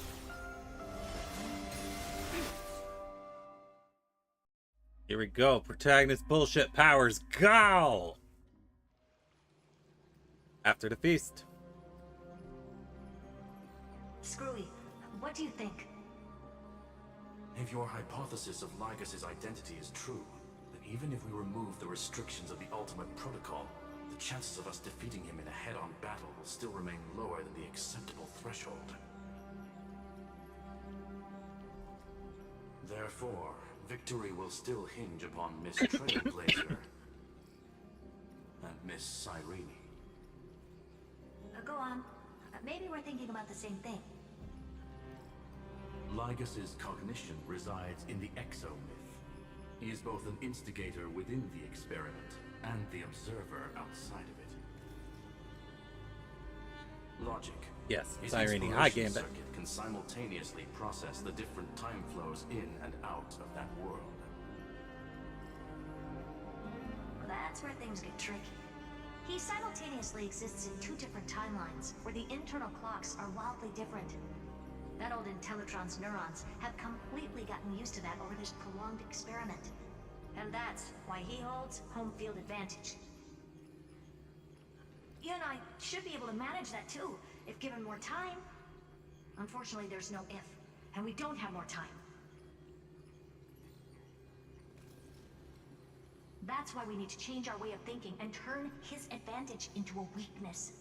Here we go. Protagonist bullshit powers. Go! After the feast. Screwy, what do you think? If your hypothesis of Lygas's identity is true, then even if we remove the restrictions of the Ultimate Protocol, the chances of us defeating him in a head-on battle will still remain lower than the acceptable threshold. Therefore, victory will still hinge upon Miss Trailblazer and Miss Cyrene. Go on. Maybe we're thinking about the same thing. Lygas's cognition resides in the exomyth. He is both an instigator within the experiment and the observer outside of it. Logic. Yes, His Cyrene. Hi, inspiration Gambit. circuit can simultaneously process the different time flows in and out of that world. That's where things get tricky. He simultaneously exists in two different timelines, where the internal clocks are wildly different. That old Intellitron's neurons have completely gotten used to that over this prolonged experiment. And that's why he holds home field advantage. You and I should be able to manage that too, if given more time. Unfortunately, there's no if, and we don't have more time. That's why we need to change our way of thinking and turn his advantage into a weakness.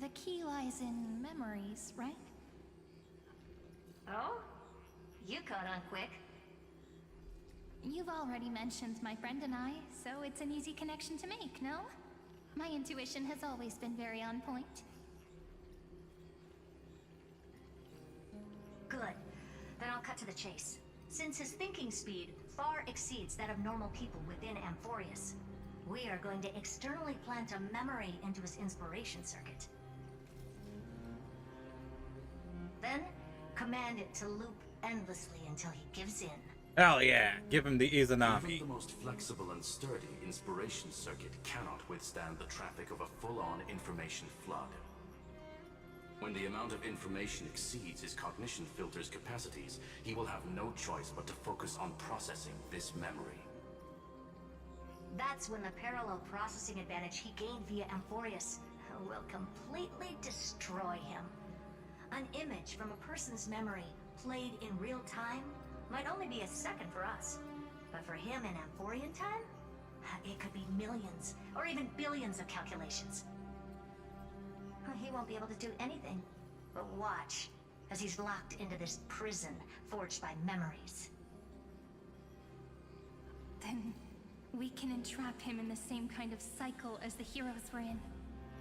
The key lies in memories, right? Oh? You caught on quick. You've already mentioned my friend and I, so it's an easy connection to make, no? My intuition has always been very on point. Good. Then I'll cut to the chase. Since his thinking speed far exceeds that of normal people within Amphorius, we are going to externally plant a memory into his inspiration circuit. Then, command it to loop endlessly until he gives in. Hell yeah, give him the Izanami. Even the most flexible and sturdy inspiration circuit cannot withstand the traffic of a full-on information flood. When the amount of information exceeds his cognition filter's capacities, he will have no choice but to focus on processing this memory. That's when the parallel processing advantage he gained via Amphorius will completely destroy him. An image from a person's memory played in real time might only be a second for us, but for him in Amphorian time, it could be millions or even billions of calculations. He won't be able to do anything but watch as he's locked into this prison forged by memories. Then we can entrap him in the same kind of cycle as the heroes were in,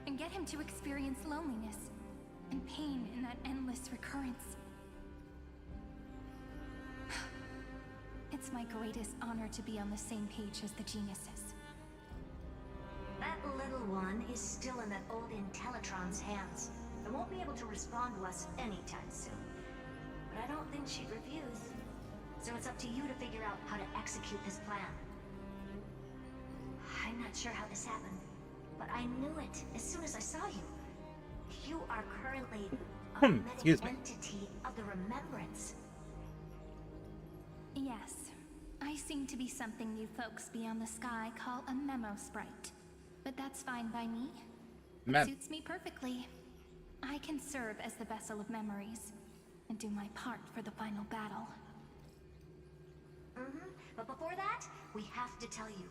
and get him to experience loneliness and pain in that endless recurrence. It's my greatest honor to be on the same page as the geniuses. That little one is still in that old Intellitron's hands and won't be able to respond to us anytime soon. But I don't think she'd refuse. So it's up to you to figure out how to execute this plan. I'm not sure how this happened, but I knew it as soon as I saw you. You are currently a Excuse medic me. entity of the Remembrance. Yes, I seem to be something you folks beyond the sky call a memo sprite. But that's fine by me. It suits me perfectly. I can serve as the vessel of memories and do my part for the final battle. But before that, we have to tell you.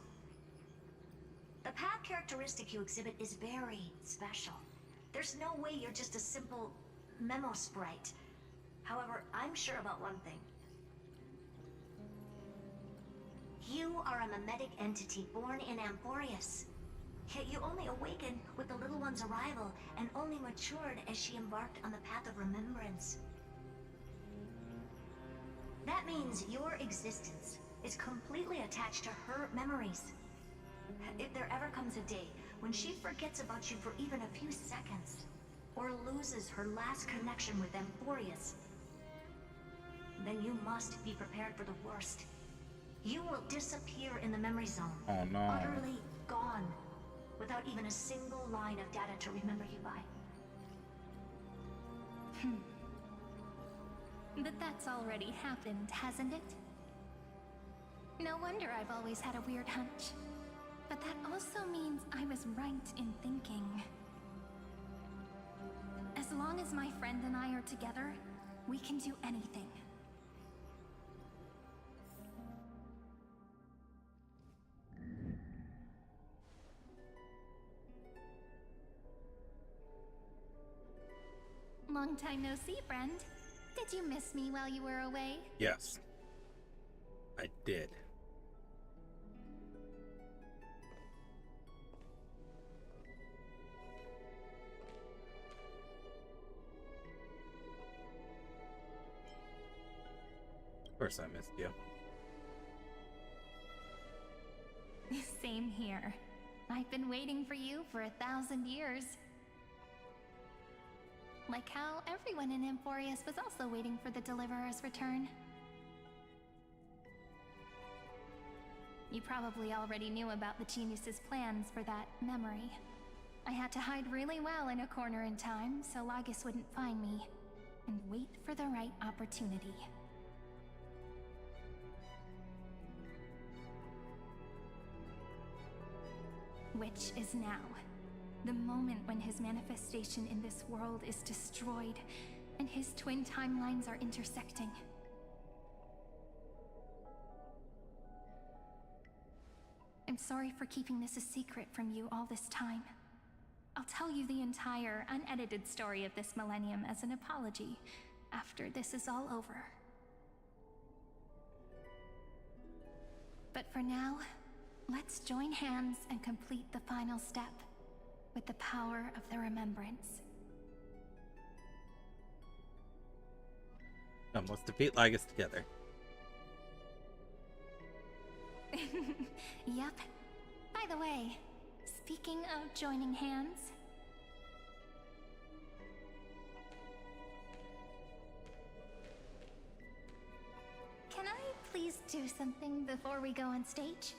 The path characteristic you exhibit is very special. There's no way you're just a simple memo sprite. However, I'm sure about one thing. You are a mimetic entity born in Amphorius. Yet you only awakened with the little one's arrival and only matured as she embarked on the path of remembrance. That means your existence is completely attached to her memories. If there ever comes a day when she forgets about you for even a few seconds, or loses her last connection with Amphorius, then you must be prepared for the worst. You will disappear in the memory zone. Oh no. Utterly gone, without even a single line of data to remember you by. But that's already happened, hasn't it? No wonder I've always had a weird hunch. But that also means I was right in thinking. As long as my friend and I are together, we can do anything. Long time no see, friend. Did you miss me while you were away? Yes. I did. Of course I missed you. Same here. I've been waiting for you for 1,000 years. Like how everyone in Amphorius was also waiting for the Deliverer's return. You probably already knew about the genius's plans for that memory. I had to hide really well in a corner in time so Lygus wouldn't find me, and wait for the right opportunity. Which is now. The moment when his manifestation in this world is destroyed, and his twin timelines are intersecting. I'm sorry for keeping this a secret from you all this time. I'll tell you the entire, unedited story of this millennium as an apology after this is all over. But for now, let's join hands and complete the final step. With the power of the remembrance. Come, let's defeat Lygus together. Yep. By the way, speaking of joining hands... Can I please do something before we go on stage?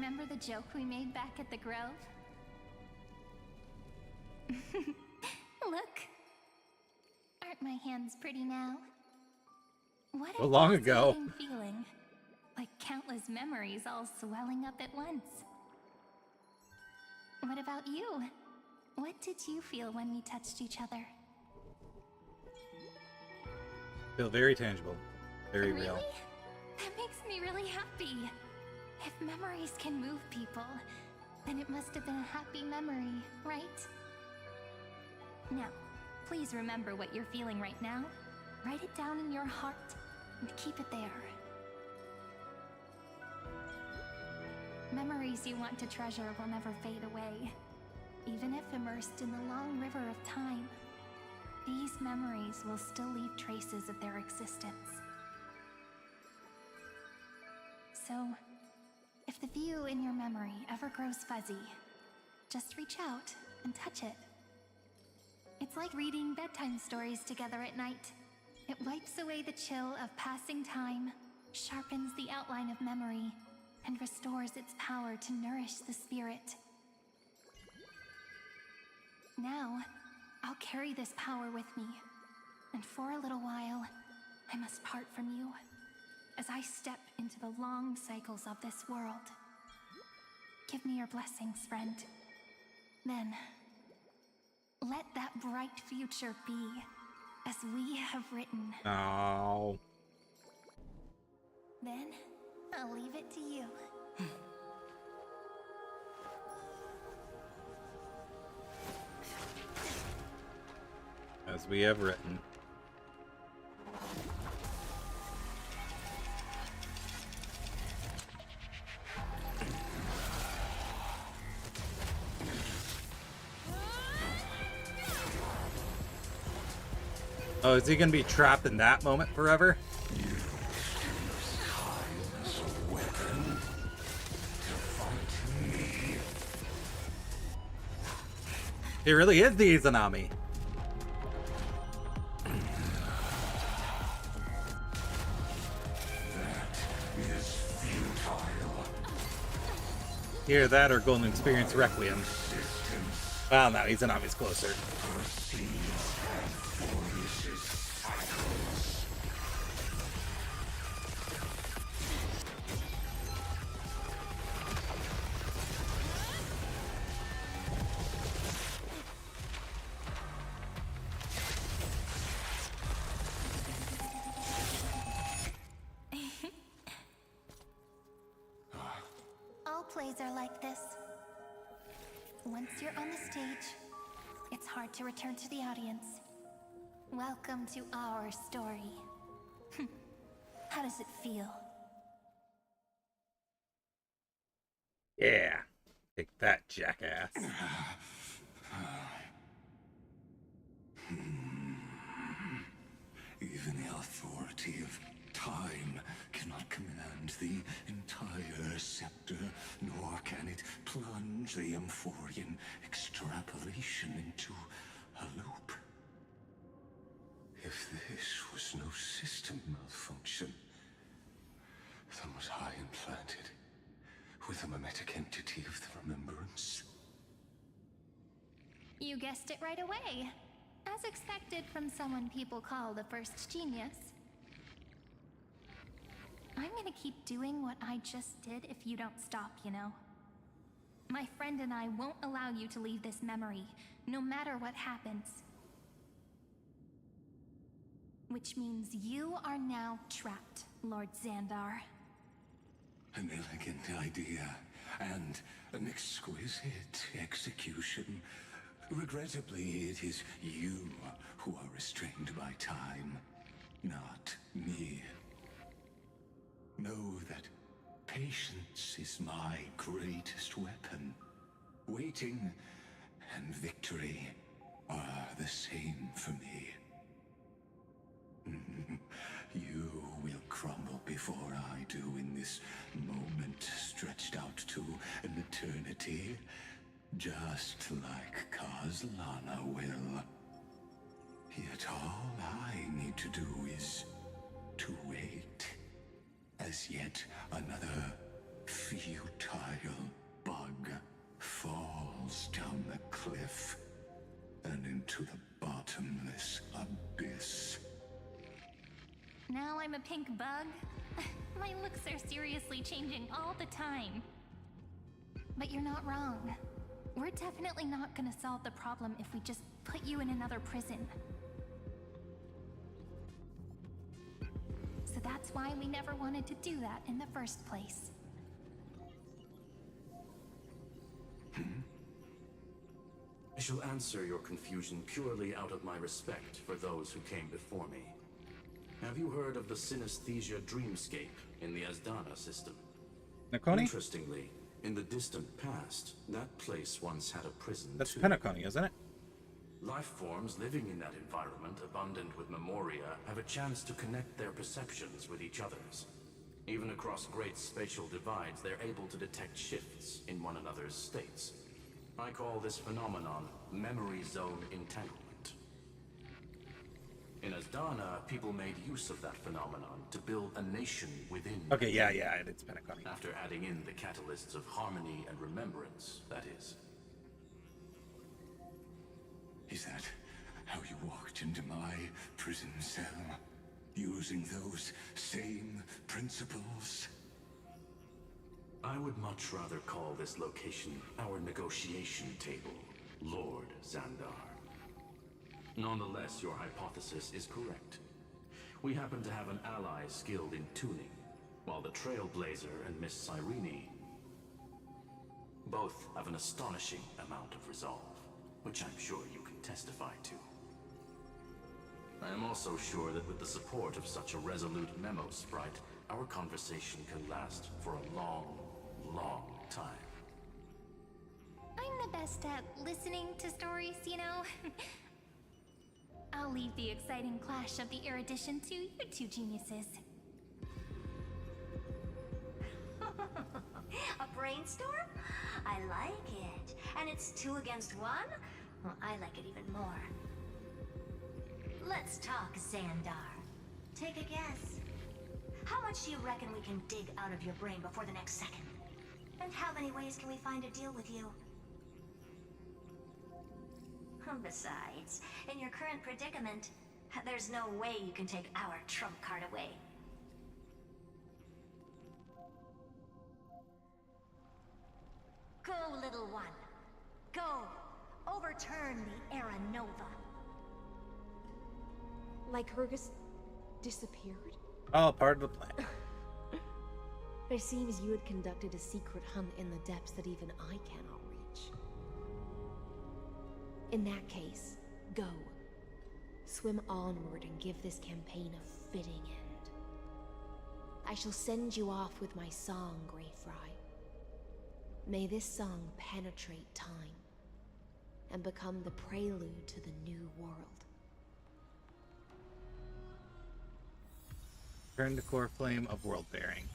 Remember the joke we made back at the Grove? Look. Aren't my hands pretty now? What a long ago. fascinating feeling. Like countless memories all swelling up at once. What about you? What did you feel when we touched each other? Feel very tangible. Very Really? real. That makes me really happy. If memories can move people, then it must have been a happy memory, right? Now, please remember what you're feeling right now. Write it down in your heart and keep it there. Memories you want to treasure will never fade away. Even if immersed in the long river of time, these memories will still leave traces of their existence. So, if the view in your memory ever grows fuzzy, just reach out and touch it. It's like reading bedtime stories together at night. It wipes away the chill of passing time, sharpens the outline of memory, and restores its power to nourish the spirit. Now, I'll carry this power with me, and for a little while, I must part from you, as I step into the long cycles of this world. Give me your blessings, friend. Then, let that bright future be, as we have written. Oh. Then, I'll leave it to you. As we have written. Oh, is he gonna be trapped in that moment forever? He really is the Izanami. Either that or Golden Experience Requiem. Well, no, Izanami's closer. All plays are like this. Once you're on the stage, it's hard to return to the audience. Welcome to our story. How does it feel? Yeah. Take that, jackass. Even the authority of time cannot command the entire scepter, nor can it plunge the Amphorian extrapolation into a loop. If this was no system malfunction, then was I implanted with a mimetic entity of the remembrance? You guessed it right away. As expected from someone people call the first genius. I'm gonna keep doing what I just did if you don't stop, you know? My friend and I won't allow you to leave this memory, no matter what happens. Which means you are now trapped, Lord Xandar. An elegant idea, and an exquisite execution. Regrettably, it is you who are restrained by time, not me. Know that patience is my greatest weapon. Waiting and victory are the same for me. You will crumble before I do in this moment stretched out to an eternity, just like Kazlana will. Yet all I need to do is to wait, as yet another futile bug falls down the cliff and into the bottomless abyss. Now I'm a pink bug? My looks are seriously changing all the time. But you're not wrong. We're definitely not gonna solve the problem if we just put you in another prison. So that's why we never wanted to do that in the first place. I shall answer your confusion purely out of my respect for those who came before me. Have you heard of the synesthesia dreamscape in the Asdana system? Nakoni? Interestingly, in the distant past, that place once had a prison That's too. Penacony, isn't it? Life forms living in that environment, abundant with memoria, have a chance to connect their perceptions with each other's. Even across great spatial divides, they're able to detect shifts in one another's states. I call this phenomenon memory zone entanglement. In Asdana, people made use of that phenomenon to build a nation within. Okay, yeah, it's Penacony. After adding in the catalysts of harmony and remembrance, that is. Is that how you walked into my prison cell? Using those same principles? I would much rather call this location our negotiation table, Lord Xandar. Nonetheless, your hypothesis is correct. We happen to have an ally skilled in tuning, while the Trailblazer and Miss Cyrene both have an astonishing amount of resolve, which I'm sure you can testify to. I am also sure that with the support of such a resolute memo sprite, our conversation can last for a long, long time. I'm the best at listening to stories, you know? I'll leave the exciting clash of the erudition to you two geniuses. A brainstorm? I like it. And it's 2 against 1? Well, I like it even more. Let's talk, Xandar. Take a guess. How much do you reckon we can dig out of your brain before the next second? And how many ways can we find to deal with you? Besides, in your current predicament, there's no way you can take our trump card away. Go, little one. Go. Overturn the Era Nova. Lycurgus disappeared? Oh, part of the plan. It seems you had conducted a secret hunt in the depths that even I cannot reach. In that case, go. Swim onward and give this campaign a fitting end. I shall send you off with my song, Greyfry. May this song penetrate time and become the prelude to the new world. Turn to core flame of world bearing.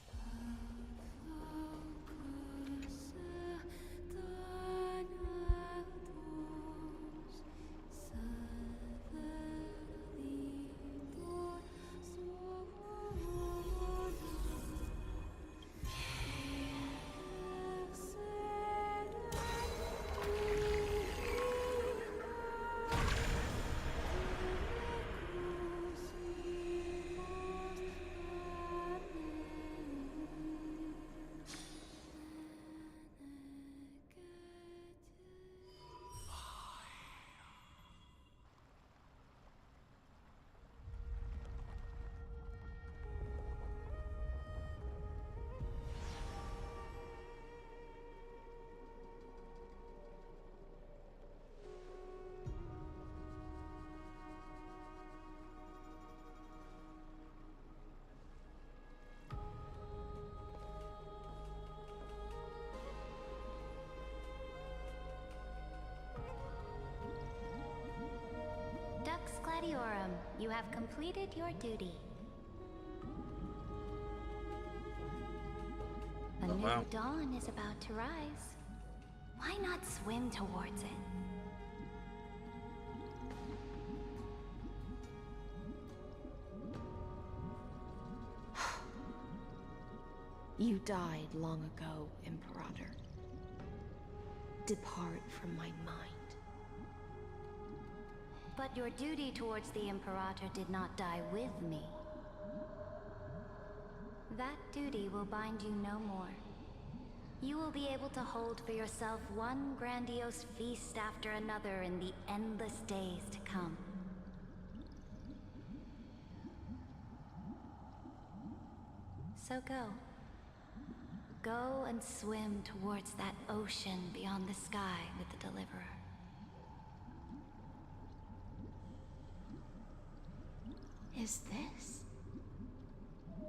Dux Gladiorum, you have completed your duty. A new dawn is about to rise. Why not swim towards it? You died long ago, Imperator. Depart from my mind. But your duty towards the Imperator did not die with me. That duty will bind you no more. You will be able to hold for yourself one grandiose feast after another in the endless days to come. So go. Go and swim towards that ocean beyond the sky with the Deliverer. Is this?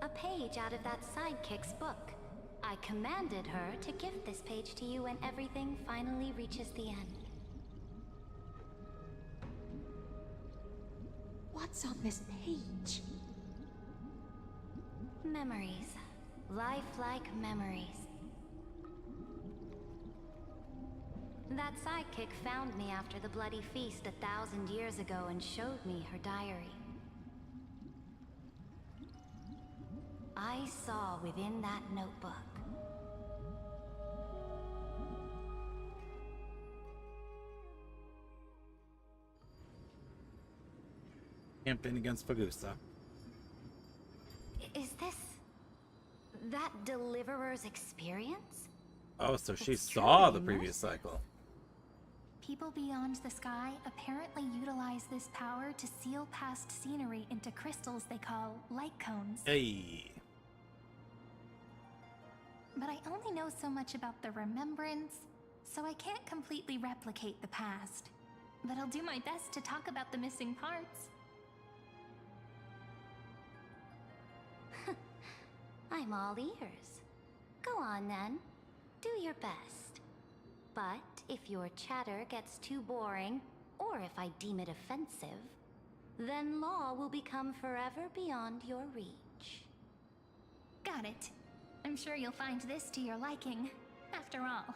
A page out of that sidekick's book. I commanded her to gift this page to you when everything finally reaches the end. What's on this page? Memories. Lifelike memories. That sidekick found me after the bloody feast 1,000 years ago and showed me her diary. I saw within that notebook campaign against Fagusa. Is this that Deliverer's experience? Oh, so she It's saw the truly previous cycle. People beyond the sky apparently utilize this power to seal past scenery into crystals they call light cones. Hey. But I only know so much about the remembrance, so I can't completely replicate the past. But I'll do my best to talk about the missing parts. I'm all ears. Go on then. Do your best. But if your chatter gets too boring, or if I deem it offensive, then law will become forever beyond your reach. Got it. I'm sure you'll find this to your liking. After all,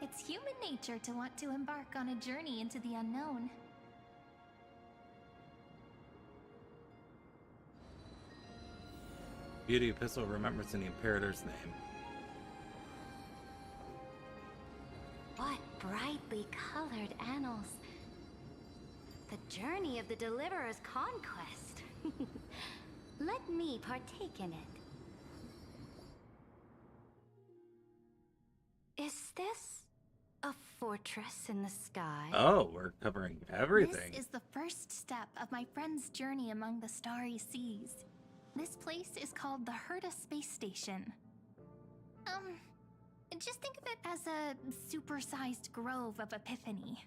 it's human nature to want to embark on a journey into the unknown. Beauty Epistle remembers the Imperator's name. What brightly colored annals. The journey of the Deliverer's conquest. Let me partake in it. Is this a fortress in the sky? Oh, we're covering everything. This is the first step of my friend's journey among the starry seas. This place is called the Herta Space Station. Just think of it as a supersized grove of Epiphany.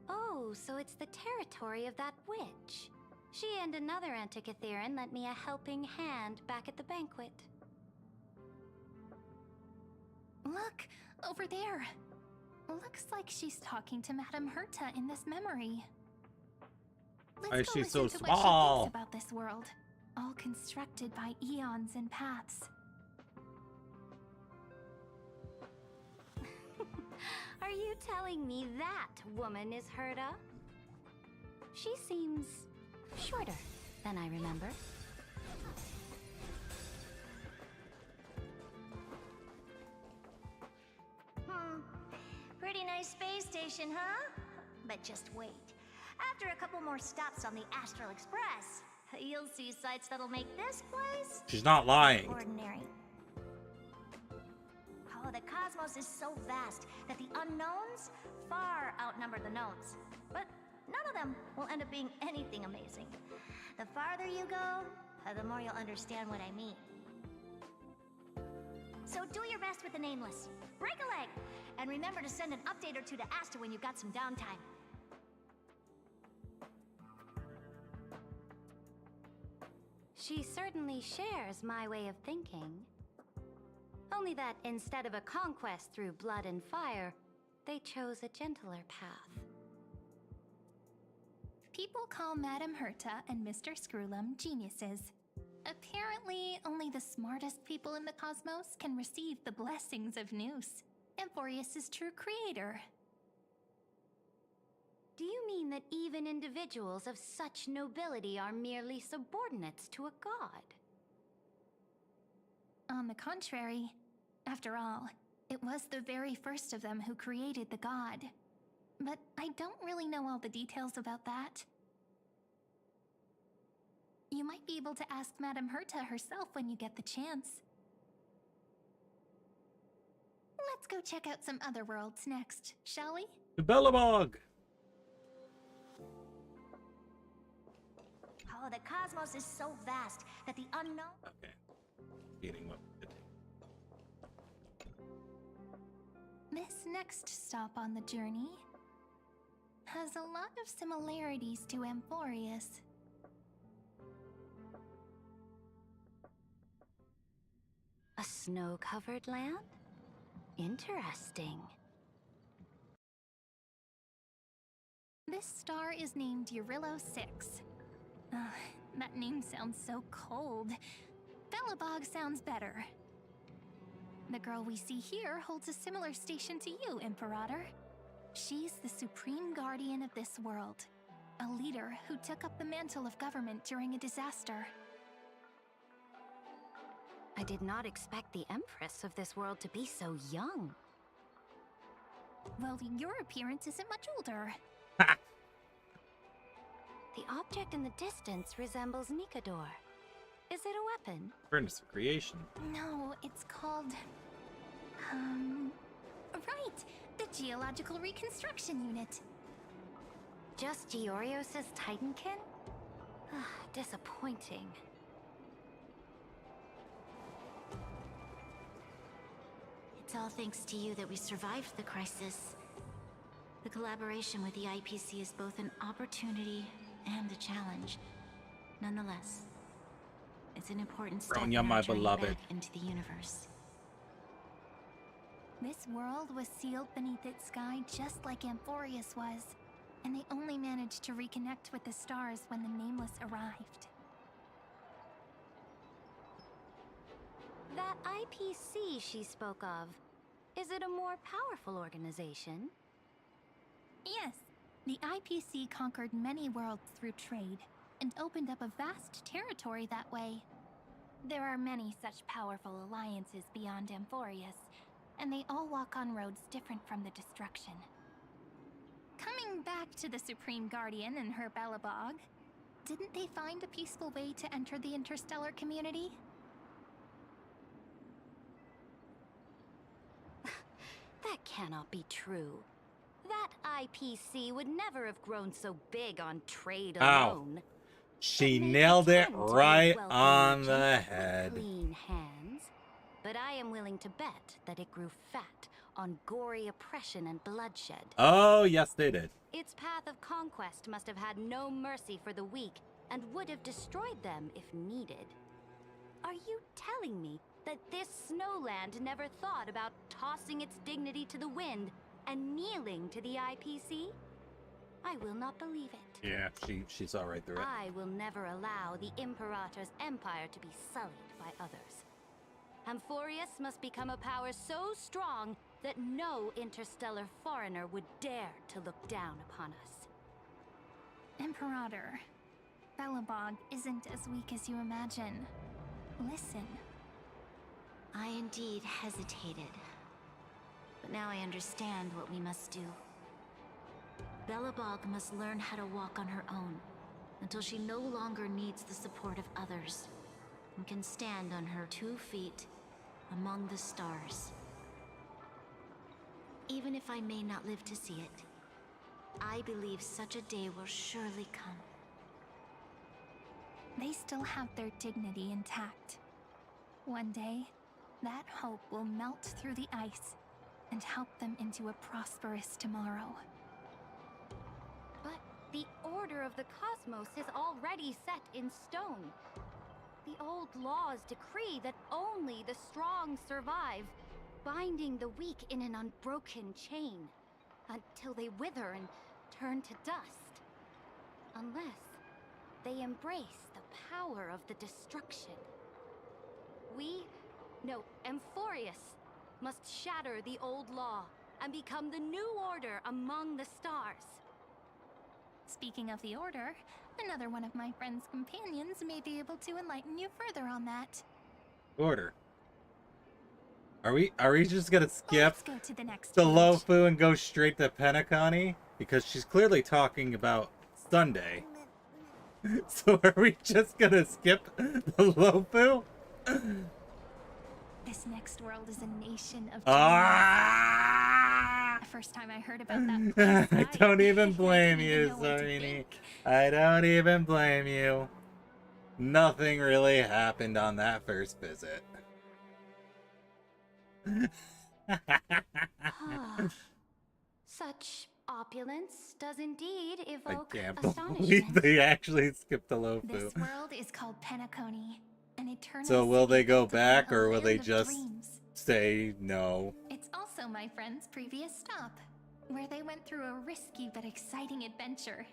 Oh, so it's the territory of that witch. She and another Antikytherian lent me a helping hand back at the banquet. Look, over there. Looks like she's talking to Madame Herta in this memory. Why is Let's go she so listen to what she small? thinks about this world, all constructed by eons and paths. Are you telling me that woman is Herta? She seems shorter than I remember. Pretty nice space station, huh? But just wait. After a couple more stops on the Astral Express, you'll see sights that'll make this place She's not lying. ordinary. Oh, the cosmos is so vast that the unknowns far outnumber the knowns. But none of them will end up being anything amazing. The farther you go, the more you'll understand what I mean. So do your best with the nameless. Break a leg! And remember to send an update or two to Asta when you've got some downtime. She certainly shares my way of thinking. Only that instead of a conquest through blood and fire, they chose a gentler path. People call Madame Herta and Mr. Screwlum geniuses. Apparently, only the smartest people in the cosmos can receive the blessings of Noose, Amphorius' true creator. Do you mean that even individuals of such nobility are merely subordinates to a god? On the contrary, after all, it was the very first of them who created the god. But I don't really know all the details about that. You might be able to ask Madame Herta herself when you get the chance. Let's go check out some other worlds next, shall we? To Belobog! Oh, the cosmos is so vast that the unknown... Okay. Getting what we did. This next stop on the journey has a lot of similarities to Amphorius. A snow-covered land? Interesting. This star is named Eurillo 6. That name sounds so cold. Belobog sounds better. The girl we see here holds a similar station to you, Imperator. She's the supreme guardian of this world, a leader who took up the mantle of government during a disaster. I did not expect the Empress of this world to be so young. Well, your appearance isn't much older. The object in the distance resembles Nikador. Is it a weapon? Furnace of Creation. No, it's called... Right! The Geological Reconstruction Unit. Just Giorios' Titankin? Disappointing. It's all thanks to you that we survived the crisis. The collaboration with the IPC is both an opportunity and a challenge. Nonetheless, it's an important step in Bronya, our my journey beloved. back into the universe. This world was sealed beneath its sky just like Amphorius was, and they only managed to reconnect with the stars when the Nameless arrived. That IPC she spoke of, is it a more powerful organization? Yes, the IPC conquered many worlds through trade, and opened up a vast territory that way. There are many such powerful alliances beyond Amphorius, and they all walk on roads different from the destruction. Coming back to the Supreme Guardian and her Belobog, didn't they find a peaceful way to enter the interstellar community? That cannot be true. That IPC would never have grown so big on trade alone. She nailed it right on the head. Clean hands. But I am willing to bet that it grew fat on gory oppression and bloodshed. Oh, yes, they did. Its path of conquest must have had no mercy for the weak and would have destroyed them if needed. Are you telling me that this snowland never thought about tossing its dignity to the wind and kneeling to the IPC? I will not believe it. Yeah, she saw right through it. I will never allow the Imperator's empire to be sullied by others. Amphorius must become a power so strong that no interstellar foreigner would dare to look down upon us. Imperator, Belobog isn't as weak as you imagine. Listen. I indeed hesitated. But now I understand what we must do. Belobog must learn how to walk on her own, until she no longer needs the support of others, and can stand on her 2 feet among the stars. Even if I may not live to see it, I believe such a day will surely come. They still have their dignity intact. One day, that hope will melt through the ice and help them into a prosperous tomorrow. But the order of the cosmos is already set in stone. The old laws decree that only the strong survive, binding the weak in an unbroken chain, until they wither and turn to dust. Unless they embrace the power of the destruction. Amphorius must shatter the old law and become the new order among the stars. Speaking of the Order, another one of my friend's companions may be able to enlighten you further on that. Order. Are we just gonna skip Let's go to the next the page. Lofu and go straight to Penacony? Because she's clearly talking about Sunday. So are we just gonna skip the Lofu? This next world is a nation of dreams. Ah! The first time I heard about that place, I don't even blame didn't you, even know what to Zorini. think. I don't even blame you. Nothing really happened on that first visit. Such opulence does indeed I evoke can't believe astonishment. they actually skipped the Lofu. This world is called Penacony, an eternal So will they city go built upon back, a or will they land of just dreams. say no? It's also my friend's previous stop, where they went through a risky but exciting adventure.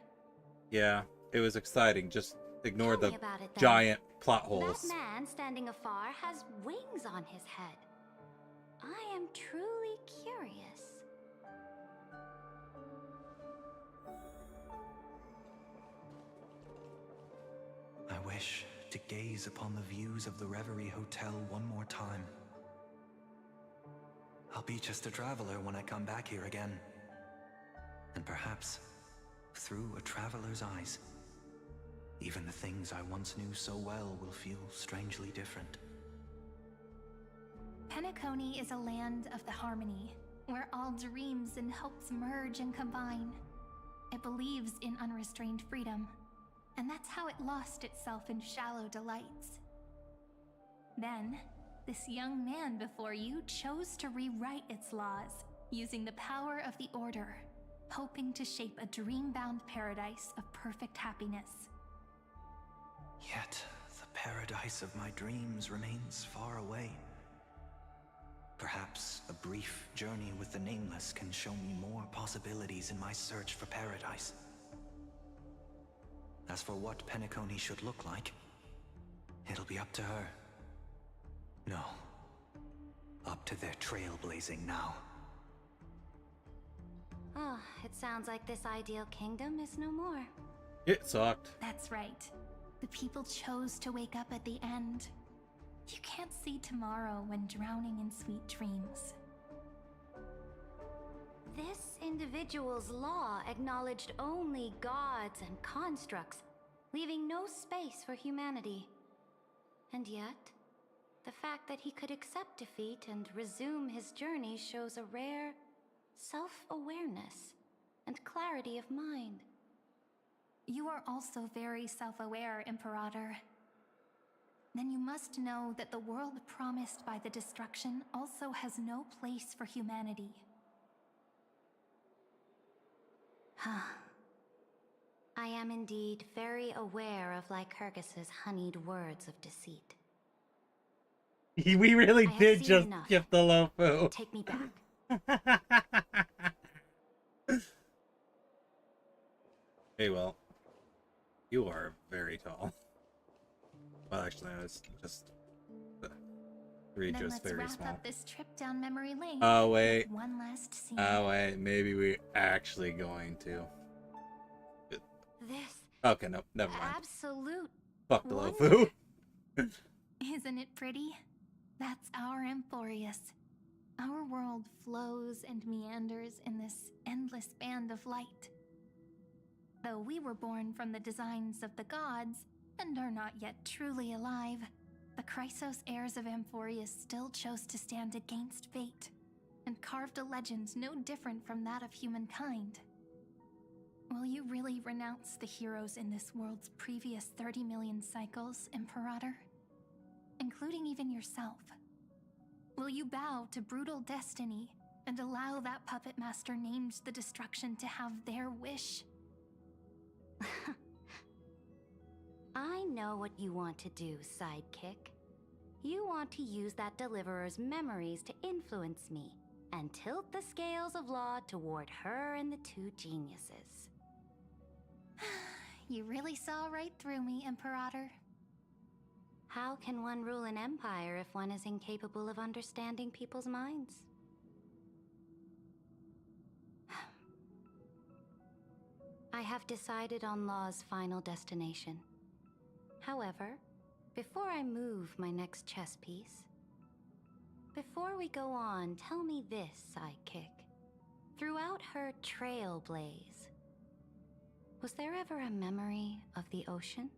Yeah, it was exciting. Just ignore Tell the me about it, then. giant plot holes. That man standing afar has wings on his head. I am truly curious. I wish to gaze upon the views of the Reverie Hotel one more time. I'll be just a traveler when I come back here again. And perhaps, through a traveler's eyes, even the things I once knew so well will feel strangely different. Penacony is a land of the harmony, where all dreams and hopes merge and combine. It believes in unrestrained freedom, and that's how it lost itself in shallow delights. Then, this young man before you chose to rewrite its laws, using the power of the Order, hoping to shape a dream-bound paradise of perfect happiness. Yet, the paradise of my dreams remains far away. Perhaps a brief journey with the Nameless can show me more possibilities in my search for paradise. As for what Penacony should look like, it'll be up to her. No, up to their trailblazing now. Oh, it sounds like this ideal kingdom is no more. It sucked. That's right. The people chose to wake up at the end. You can't see tomorrow when drowning in sweet dreams. This individual's law acknowledged only gods and constructs, leaving no space for humanity. And yet, the fact that he could accept defeat and resume his journey shows a rare self-awareness and clarity of mind. You are also very self-aware, Imperator. Then you must know that the world promised by the destruction also has no place for humanity. I am indeed very aware of Lycurgus's honeyed words of deceit. We really I have did seen just enough. skip the Lofu. Take me back. Hey, well, you are very tall. Well, actually, I was just Then just let's very wrap small. up this trip down memory lane. Oh wait. with one last scene. Oh wait, maybe we're actually going to. This Okay, no, never mind. absolute Fuck the wonder. Lofu. Isn't it pretty? That's our Emphorius. Our world flows and meanders in this endless band of light. Though we were born from the designs of the gods and are not yet truly alive, the Chrysos heirs of Emphorius still chose to stand against fate and carved a legend no different from that of humankind. Will you really renounce the heroes in this world's previous 30 million cycles, Imperator? Including even yourself. Will you bow to brutal destiny and allow that puppet master named the destruction to have their wish? I know what you want to do, sidekick. You want to use that deliverer's memories to influence me and tilt the scales of law toward her and the two geniuses. You really saw right through me, Imperator. How can one rule an empire if one is incapable of understanding people's minds? I have decided on Law's final destination. However, before I move my next chess piece, Before we go on, tell me this, sidekick. Throughout her trailblaze, was there ever a memory of the ocean?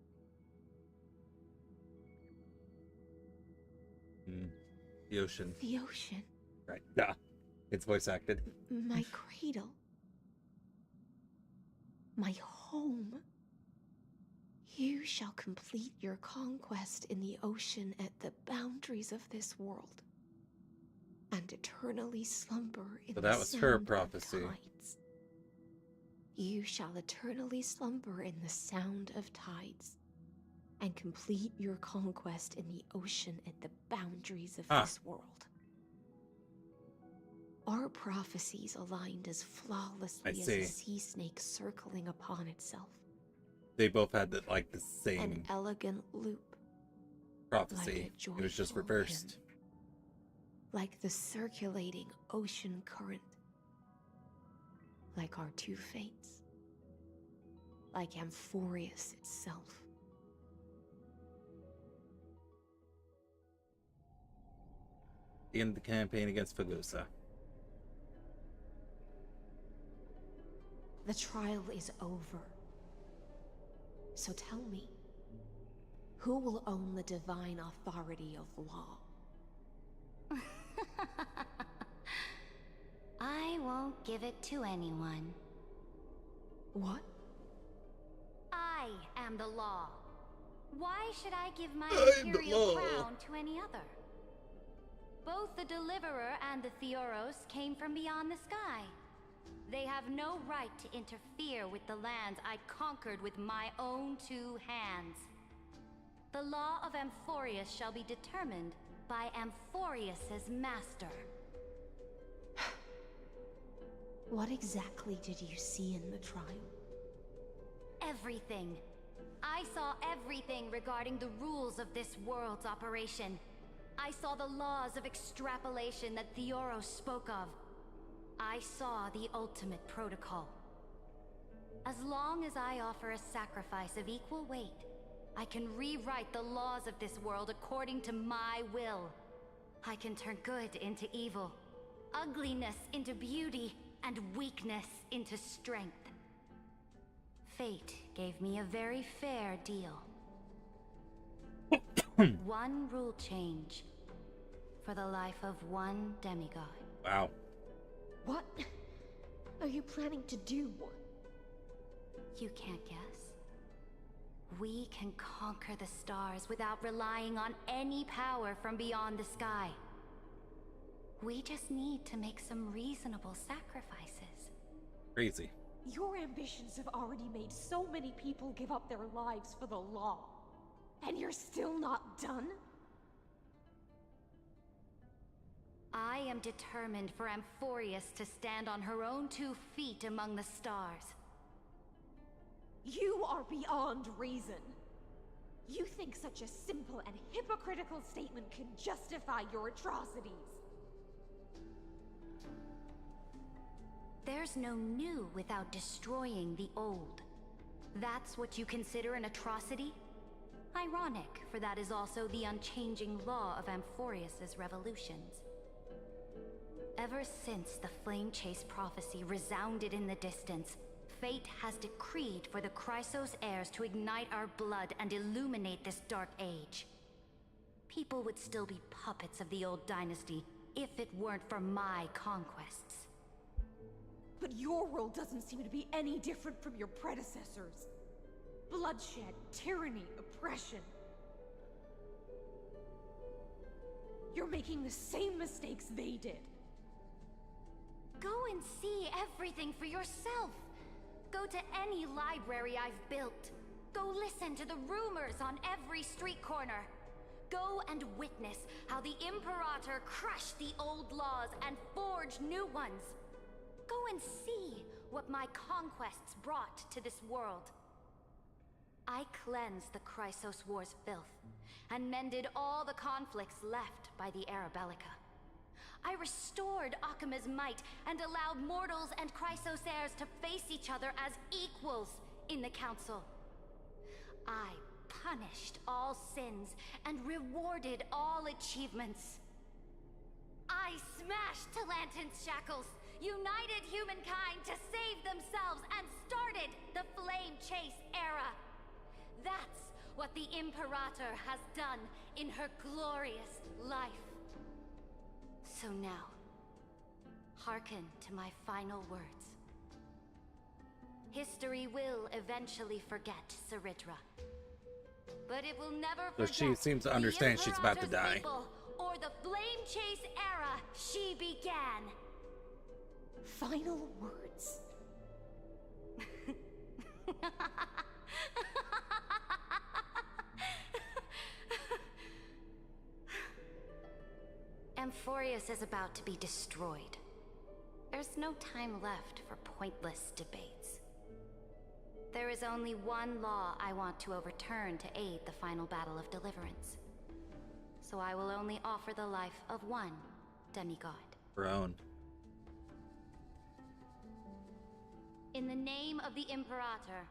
The ocean. The ocean. Right. Yeah. It's voice acted. My cradle. My home. You shall complete your conquest in the ocean at the boundaries of this world, and eternally slumber in So the that was sound her of prophecy. tides. You shall eternally slumber in the sound of tides, and complete your conquest in the ocean at the boundaries of this world. Our prophecies aligned as flawlessly as a sea snake circling upon itself. They both had the An same elegant loop, prophecy. like a It was just joyful reversed. hymn, like the circulating ocean current, like our two fates, like Amphorius itself. In the campaign against Fagusa. The trial is over. So tell me, who will own the divine authority of law? I won't give it to anyone. What? I am the law. Why should I give my I'm the imperial law. crown to any other? Both the Deliverer and the Theoros came from beyond the sky. They have no right to interfere with the lands I conquered with my own two hands. The law of Amphorius shall be determined by Amphorius's master. What exactly did you see in the trial? Everything. I saw everything regarding the rules of this world's operation. I saw the laws of extrapolation that Theoros spoke of. I saw the ultimate protocol. As long as I offer a sacrifice of equal weight, I can rewrite the laws of this world according to my will. I can turn good into evil, ugliness into beauty, and weakness into strength. Fate gave me a very fair deal. One rule change for the life of one demigod. Wow. What are you planning to do? You can't guess. We can conquer the stars without relying on any power from beyond the sky. We just need to make some reasonable sacrifices. Crazy. Your ambitions have already made so many people give up their lives for the law. And you're still not done? I am determined for Amphorius to stand on her own 2 feet among the stars. You are beyond reason. You think such a simple and hypocritical statement can justify your atrocities. There's no new without destroying the old. That's what you consider an atrocity? Ironic, for that is also the unchanging law of Amphorius's revolutions. Ever since the Flame Chase prophecy resounded in the distance, fate has decreed for the Chrysos heirs to ignite our blood and illuminate this dark age. People would still be puppets of the old dynasty if it weren't for my conquests. But your world doesn't seem to be any different from your predecessors. Bloodshed, tyranny, oppression. You're making the same mistakes they did. Go and see everything for yourself. Go to any library I've built. Go listen to the rumors on every street corner. Go and witness how the Imperator crushed the old laws and forged new ones. Go and see what my conquests brought to this world. I cleansed the Chrysos War's filth, and mended all the conflicts left by the Arabellica. I restored Akima's might, and allowed mortals and Chrysos heirs to face each other as equals in the Council. I punished all sins, and rewarded all achievements. I smashed Talantin's shackles, united humankind to save themselves, and started the Flame Chase era. That's what the Imperator has done in her glorious life. So now, hearken to my final words. History will eventually forget Ceridra. But it will never So forget she seems to understand she's about to die. people or the Flame Chase era she began. Final words. Amphorius is about to be destroyed. There's no time left for pointless debates. There is only one law I want to overturn to aid the final battle of deliverance. So I will only offer the life of one demigod. Her own. In the name of the Imperator,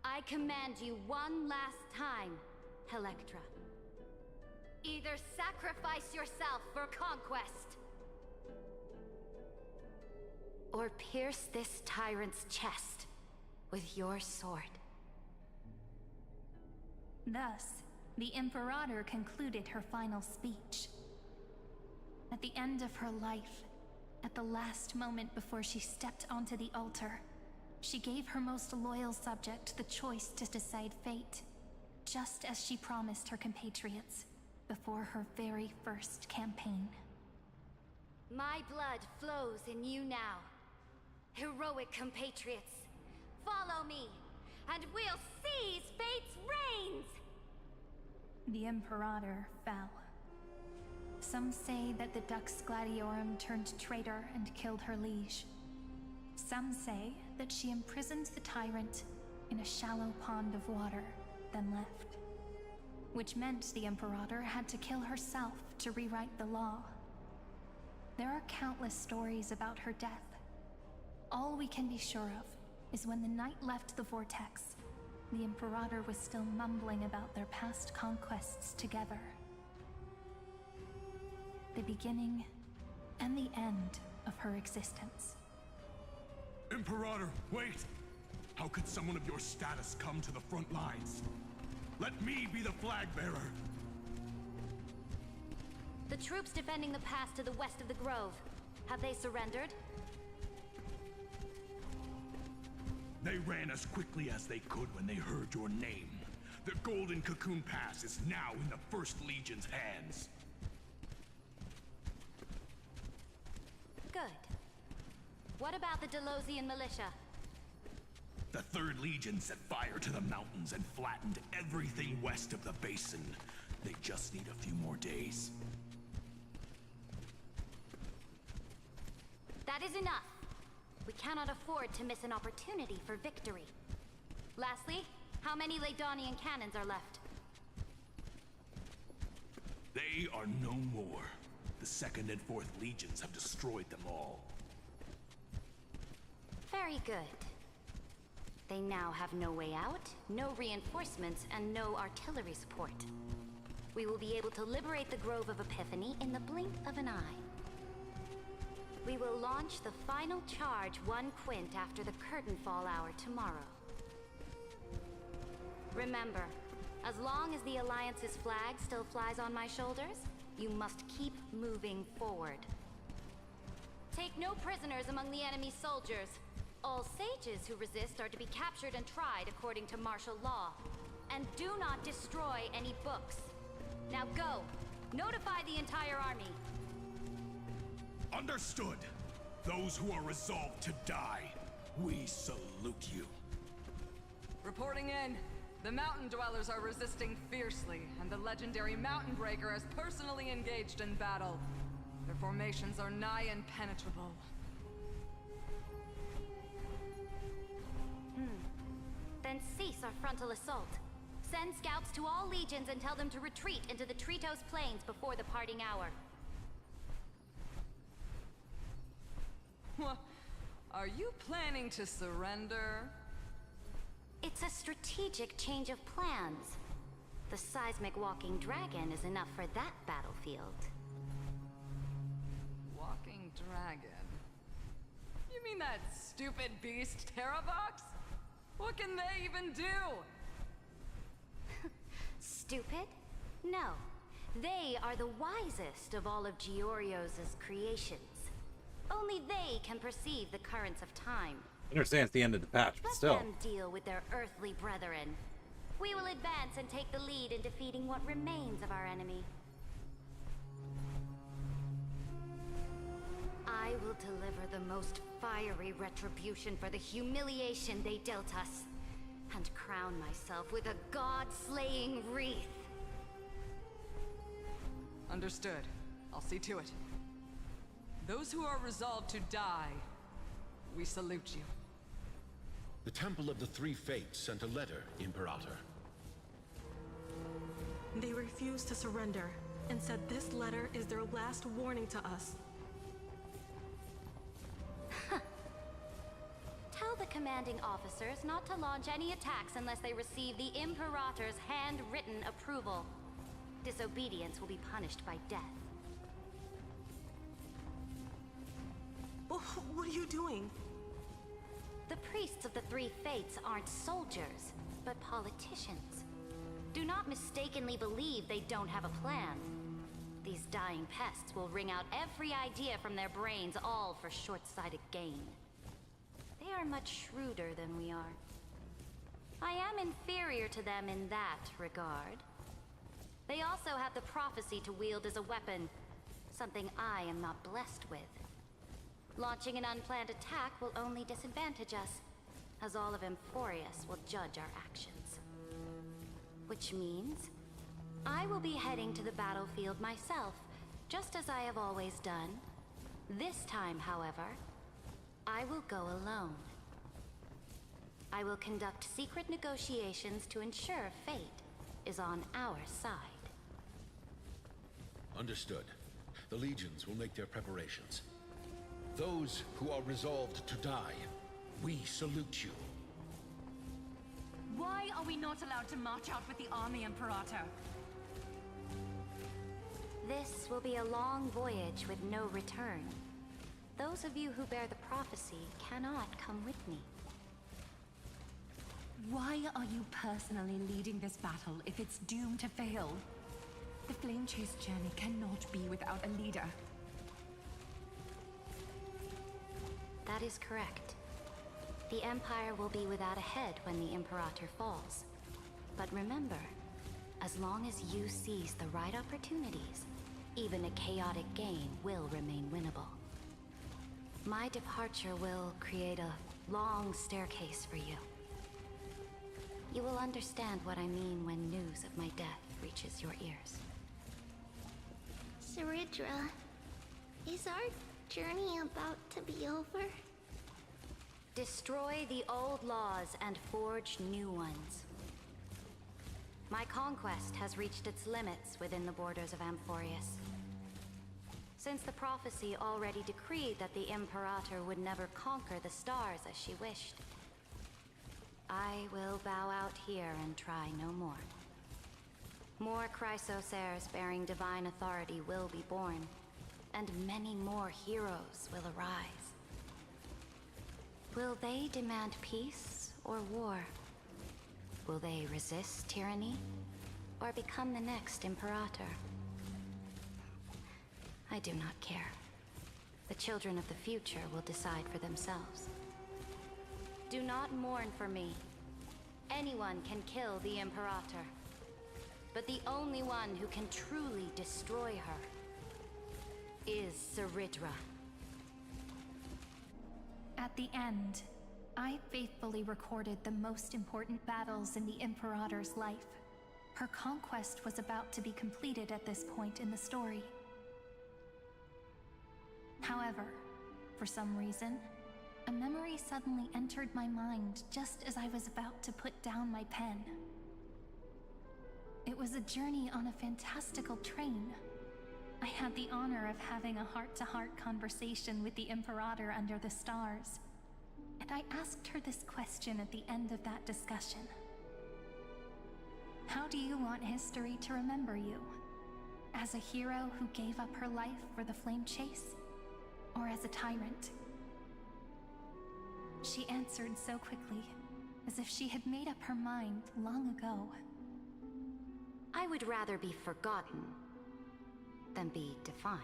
I command you one last time, Electra. Either sacrifice yourself for conquest, or pierce this tyrant's chest with your sword. Thus, the Imperator concluded her final speech. At the end of her life, at the last moment before she stepped onto the altar, she gave her most loyal subject the choice to decide fate, just as she promised her compatriots before her very first campaign. my blood flows in you now. Heroic compatriots, follow me, and we'll seize fate's reins! The Imperator fell. Some say that the Dux Gladiorum turned traitor and killed her liege. Some say that she imprisoned the tyrant in a shallow pond of water, then left. Which meant the Imperator had to kill herself to rewrite the law. There are countless stories about her death. All we can be sure of is when the knight left the vortex, the Imperator was still mumbling about their past conquests together. The beginning and the end of her existence. Imperator, wait! How could someone of your status come to the front lines? Let me be the flag bearer! The troops defending the pass to the west of the Grove, have they surrendered? They ran as quickly as they could when they heard your name. The Golden Cocoon Pass is now in the First Legion's hands. Good. What about the Delosian militia? The Third Legion set fire to the mountains and flattened everything west of the basin. They just need a few more days. That is enough. We cannot afford to miss an opportunity for victory. Lastly, how many Ladonian cannons are left? They are no more. The Second and Fourth Legions have destroyed them all. Very good. They now have no way out, no reinforcements, and no artillery support. We will be able to liberate the Grove of Epiphany in the blink of an eye. We will launch the final charge 1 quint after the curtain fall hour tomorrow. Remember, as long as the Alliance's flag still flies on my shoulders, you must keep moving forward. Take no prisoners among the enemy soldiers. All sages who resist are to be captured and tried according to martial law. And do not destroy any books. Now go. Notify the entire army. Understood. Those who are resolved to die, we salute you. Reporting in. The mountain dwellers are resisting fiercely, and the legendary Mountain Breaker has personally engaged in battle. Their formations are nigh impenetrable. Then cease our frontal assault. Send scouts to all legions and tell them to retreat into the Tritos Plains before the parting hour. What? Are you planning to surrender? It's a strategic change of plans. The seismic walking dragon is enough for that battlefield. Dragon. You mean that stupid beast, Terravox? What can they even do? Stupid? No. They are the wisest of all of Giorio's creations. Only they can perceive the currents of time. I understand it's the end of the patch, but Let still. them deal with their earthly brethren. We will advance and take the lead in defeating what remains of our enemy. I will deliver the most fiery retribution for the humiliation they dealt us, and crown myself with a god-slaying wreath. Understood. I'll see to it. Those who are resolved to die, we salute you. The Temple of the Three Fates sent a letter, Imperator. They refused to surrender and said this letter is their last warning to us. Tell the commanding officers not to launch any attacks unless they receive the Imperator's handwritten approval. Disobedience will be punished by death. What are you doing? The priests of the Three Fates aren't soldiers, but politicians. Do not mistakenly believe they don't have a plan. These dying pests will wring out every idea from their brains, all for short-sighted gain. They are much shrewder than we are. I am inferior to them in that regard. They also have the prophecy to wield as a weapon, something I am not blessed with. Launching an unplanned attack will only disadvantage us, as all of Emphorius will judge our actions. Which means, I will be heading to the battlefield myself, just as I have always done. This time, however, I will go alone. I will conduct secret negotiations to ensure fate is on our side. Understood. The legions will make their preparations. Those who are resolved to die, we salute you. Why are we not allowed to march out with the army, Imperator? This will be a long voyage with no return. Those of you who bear the prophecy cannot come with me. Why are you personally leading this battle if it's doomed to fail? The Flame Chase journey cannot be without a leader. That is correct. The Empire will be without a head when the Imperator falls. But remember, as long as you seize the right opportunities, even a chaotic gain will remain winnable. My departure will create a long staircase for you. You will understand what I mean when news of my death reaches your ears. Saridra, is our journey about to be over? Destroy the old laws and forge new ones. My conquest has reached its limits within the borders of Amphorius. Since the prophecy already decreed that the Imperator would never conquer the stars as she wished, I will bow out here and try no more. More Chrysosairs bearing divine authority will be born, and many more heroes will arise. Will they demand peace or war? Will they resist tyranny, or become the next Imperator? I do not care. The children of the future will decide for themselves. Do not mourn for me. Anyone can kill the Imperator. But the only one who can truly destroy her is Saridra. At the end, I faithfully recorded the most important battles in the Imperator's life. Her conquest was about to be completed at this point in the story. However, for some reason, a memory suddenly entered my mind just as I was about to put down my pen. It was a journey on a fantastical train. I had the honor of having a heart-to-heart conversation with the Imperator under the stars, and I asked her this question at the end of that discussion. How do you want history to remember you? As a hero who gave up her life for the Flame Chase? or as a tyrant? She answered so quickly, as if she had made up her mind long ago. I would rather be forgotten than be defined.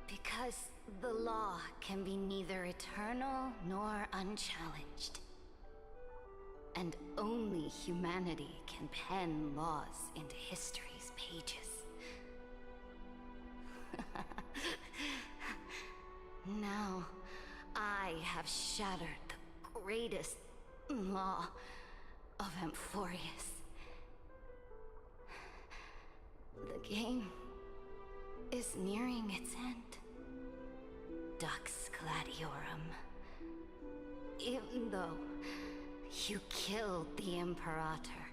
Because the law can be neither eternal nor unchallenged. And only humanity can pen laws into history's pages. Now, I have shattered the greatest law of Amphorius. The game is nearing its end. Dux Gladiorum. Even though you killed the Imperator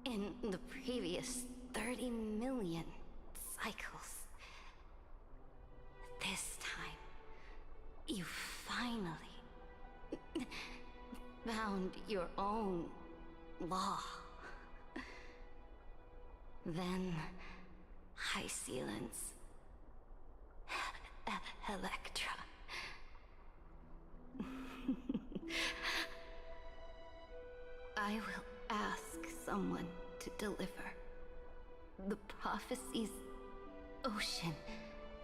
in the previous 30 million cycles, this time, you finally found your own law. Then, High Sealants, Electra. I will ask someone to deliver the prophecy's ocean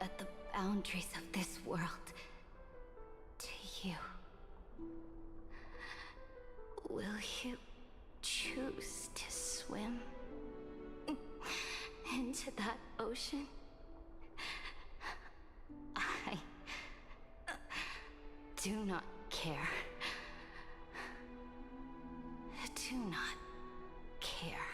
at the boundaries of this world to you. Will you choose to swim into that ocean? I do not care. Do not care.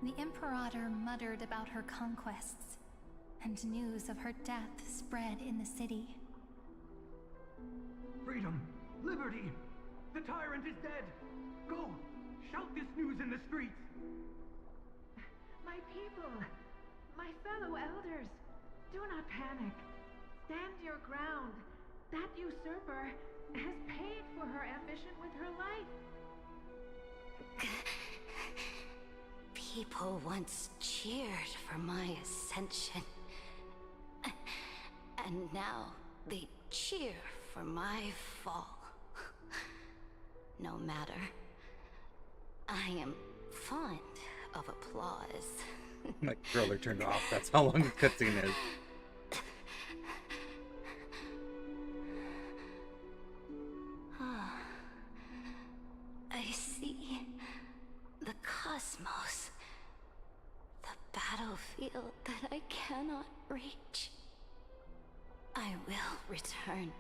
The Imperator muttered about her conquests, and news of her death spread in the city. Freedom! Liberty! The tyrant is dead! Go! Shout this news in the streets! My people, my fellow elders, do not panic. Stand your ground. That usurper has paid for her ambition with her life. People once cheered for my ascension. And now they cheer for my fall. No matter. I am fond of applause. My controller turned off. That's how long the cutscene is. I see the cosmos, the battlefield that I cannot reach. I will return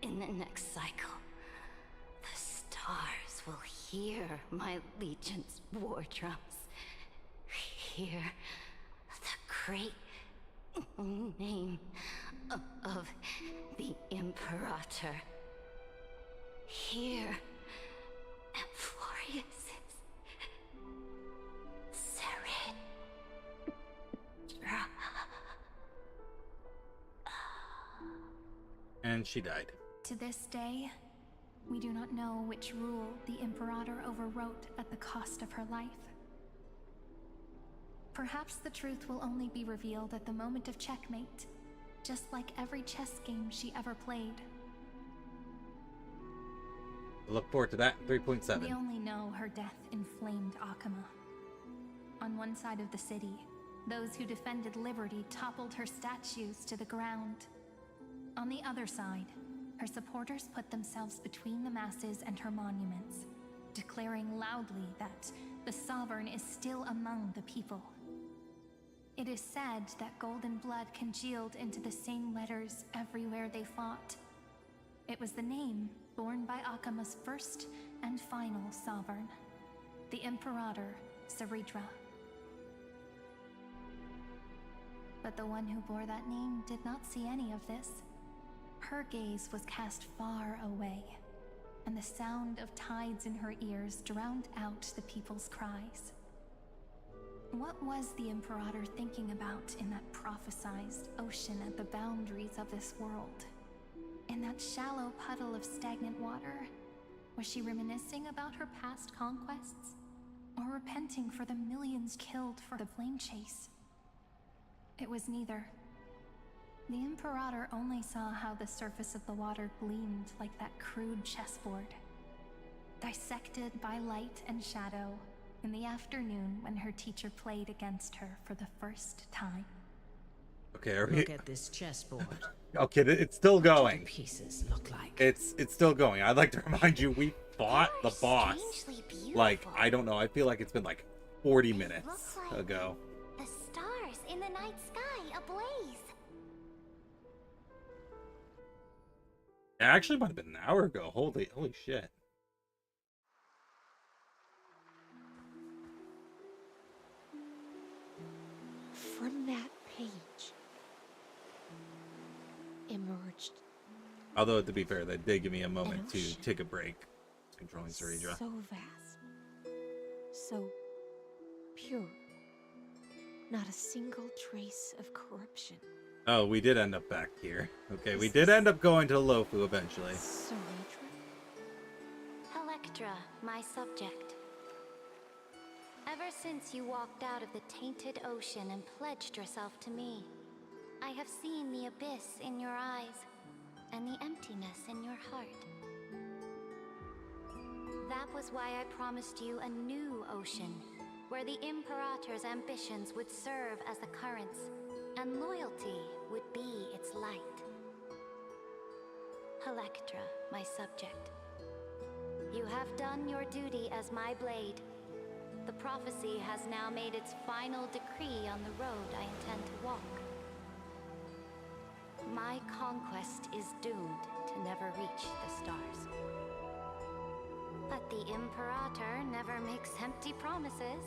in the next cycle. The stars will hear my legion's war drums. Hear the great name of the Imperator. Hear Amphorius's Serid. And she died. To this day, we do not know which rule the Imperator overwrote at the cost of her life. Perhaps the truth will only be revealed at the moment of checkmate, just like every chess game she ever played. Look forward to that in 3.7. We only know her death inflamed Akama. On one side of the city, those who defended liberty toppled her statues to the ground. On the other side, her supporters put themselves between the masses and her monuments, declaring loudly that the Sovereign is still among the people. It is said that golden blood congealed into the same letters everywhere they fought. It was the name borne by Akama's first and final Sovereign, the Imperator Seridra. But the one who bore that name did not see any of this. Her gaze was cast far away, and the sound of tides in her ears drowned out the people's cries. What was the Imperator thinking about in that prophesized ocean at the boundaries of this world? In that shallow puddle of stagnant water, Was she reminiscing about her past conquests? Or repenting for the millions killed for the flame chase? It was neither. The Imperator only saw how the surface of the water gleamed like that crude chessboard, dissected by light and shadow in the afternoon when her teacher played against her for the first time. Okay, are we... Look at this chessboard. Okay, it's still going. Pieces look like. It's still going. I'd like to remind you, we fought the boss. Like, I don't know, I feel like it's been like 40 minutes ago. The stars in the night sky ablaze. It actually might have been an hour ago. Holy shit. From that page emerged. Although, to be fair, that did give me a moment to take a break controlling Saridra. So vast. So pure. Not a single trace of corruption. Oh, we did end up back here. Okay, we did end up going to Lofu eventually. Electra, my subject. Ever since you walked out of the tainted ocean and pledged yourself to me, I have seen the abyss in your eyes and the emptiness in your heart. That was why I promised you a new ocean, where the Imperator's ambitions would serve as the currents, and loyalty would be its light. Electra, my subject. You have done your duty as my blade. The prophecy has now made its final decree on the road I intend to walk. My conquest is doomed to never reach the stars. But the Imperator never makes empty promises.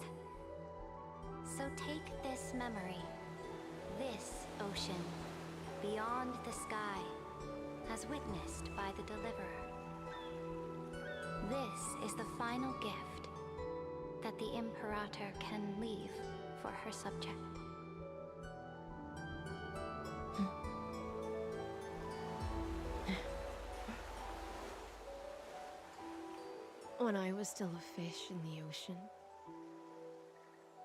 So take this memory, this ocean, beyond the sky, as witnessed by the Deliverer. This is the final gift that the Imperator can leave for her subject. When I was still a fish in the ocean,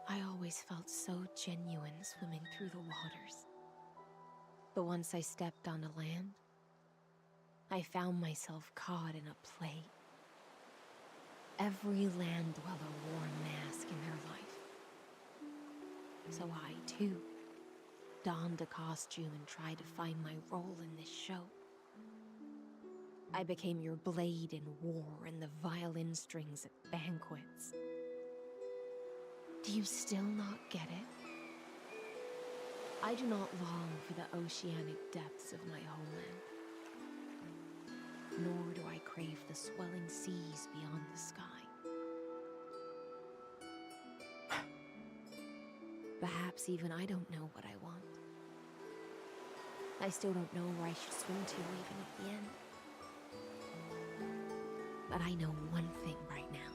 I always felt so genuine swimming through the waters. But once I stepped onto land, I found myself caught in a play. Every land dweller wore a mask in their life. So I, too, donned a costume and tried to find my role in this show. I became your blade in war and the violin strings at banquets. Do you still not get it? I do not long for the oceanic depths of my homeland. Nor do I crave the swelling seas beyond the sky. Perhaps even I don't know what I want. I still don't know where I should swim to even at the end. But I know one thing right now.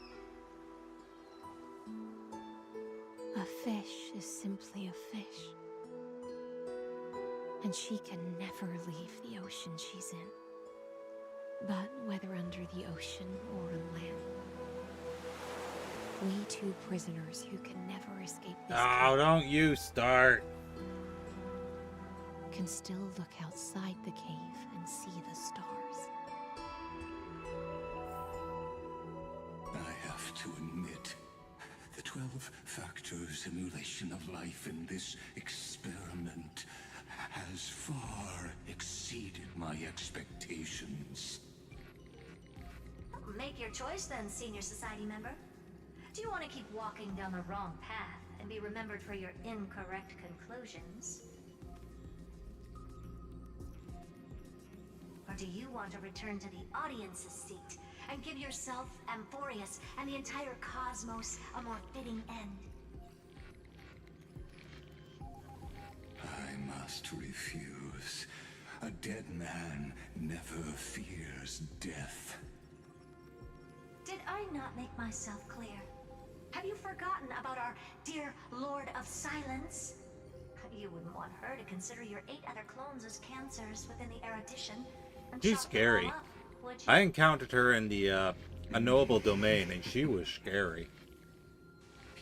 A fish is simply a fish. And she can never leave the ocean she's in. But whether under the ocean or on land, we two prisoners who can never escape this Oh, don't you start. Can still look outside the cave and see the stars. I have to admit, the 12-factor simulation of life in this experiment has far exceeded my expectations. Make your choice then, Senior Society member. Do you want to keep walking down the wrong path and be remembered for your incorrect conclusions? Or do you want to return to the audience's seat and give yourself, Amphorius, and the entire cosmos a more fitting end? I must refuse. A dead man never fears death. Did I not make myself clear? Have you forgotten about our dear Lord of Silence? You wouldn't want her to consider your 8 other clones as cancers within the erudition. She's scary. I encountered her in the unknowable domain, and she was scary.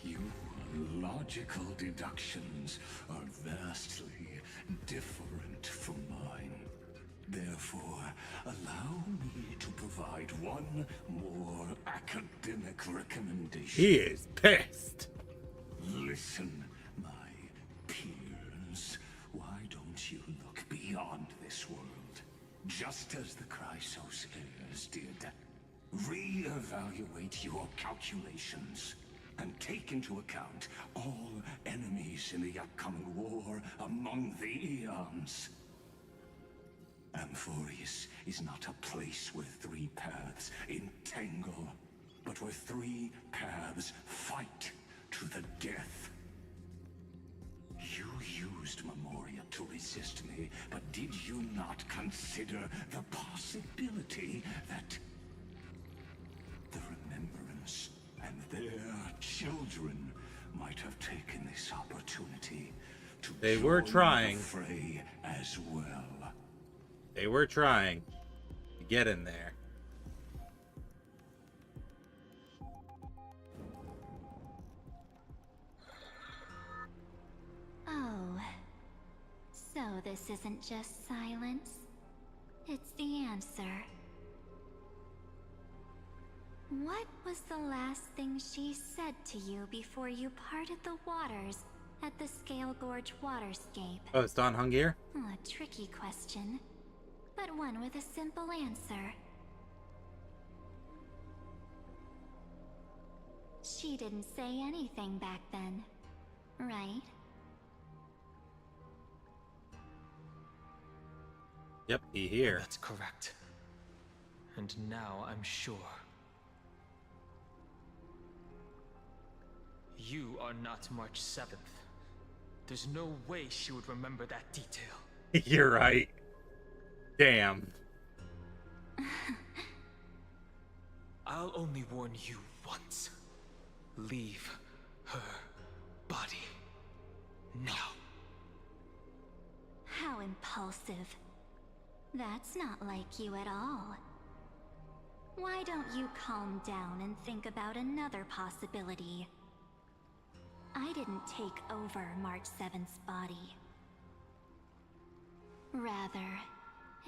Your logical deductions are vastly different from mine. Therefore, allow me to provide one more academic recommendation. He is pissed. Listen, my peers. Why don't you look beyond this world? Just as the Chrysos heirs did. Re-evaluate your calculations and take into account all enemies in the upcoming war among the Eons. Amphorius is not a place where three paths entangle, but where three paths fight to the death. You used Memoria to resist me, but did you not consider the possibility that the Remembrance and their children might have taken this opportunity to They were join trying. the fray as well? They were trying to get in there. Oh, so this isn't just silence. It's the answer. What was the last thing she said to you before you parted the waters at the Scale Gorge waterscape? Oh, it's Don Hungier? A tricky question, but one with a simple answer. She didn't say anything back then, right? Yep, he here. That's correct. And now I'm sure. You are not March 7th. There's no way she would remember that detail. You're right. Damn. I'll only warn you once. Leave her body. Now. How impulsive. That's not like you at all. Why don't you calm down and think about another possibility? I didn't take over March 7th's body. Rather,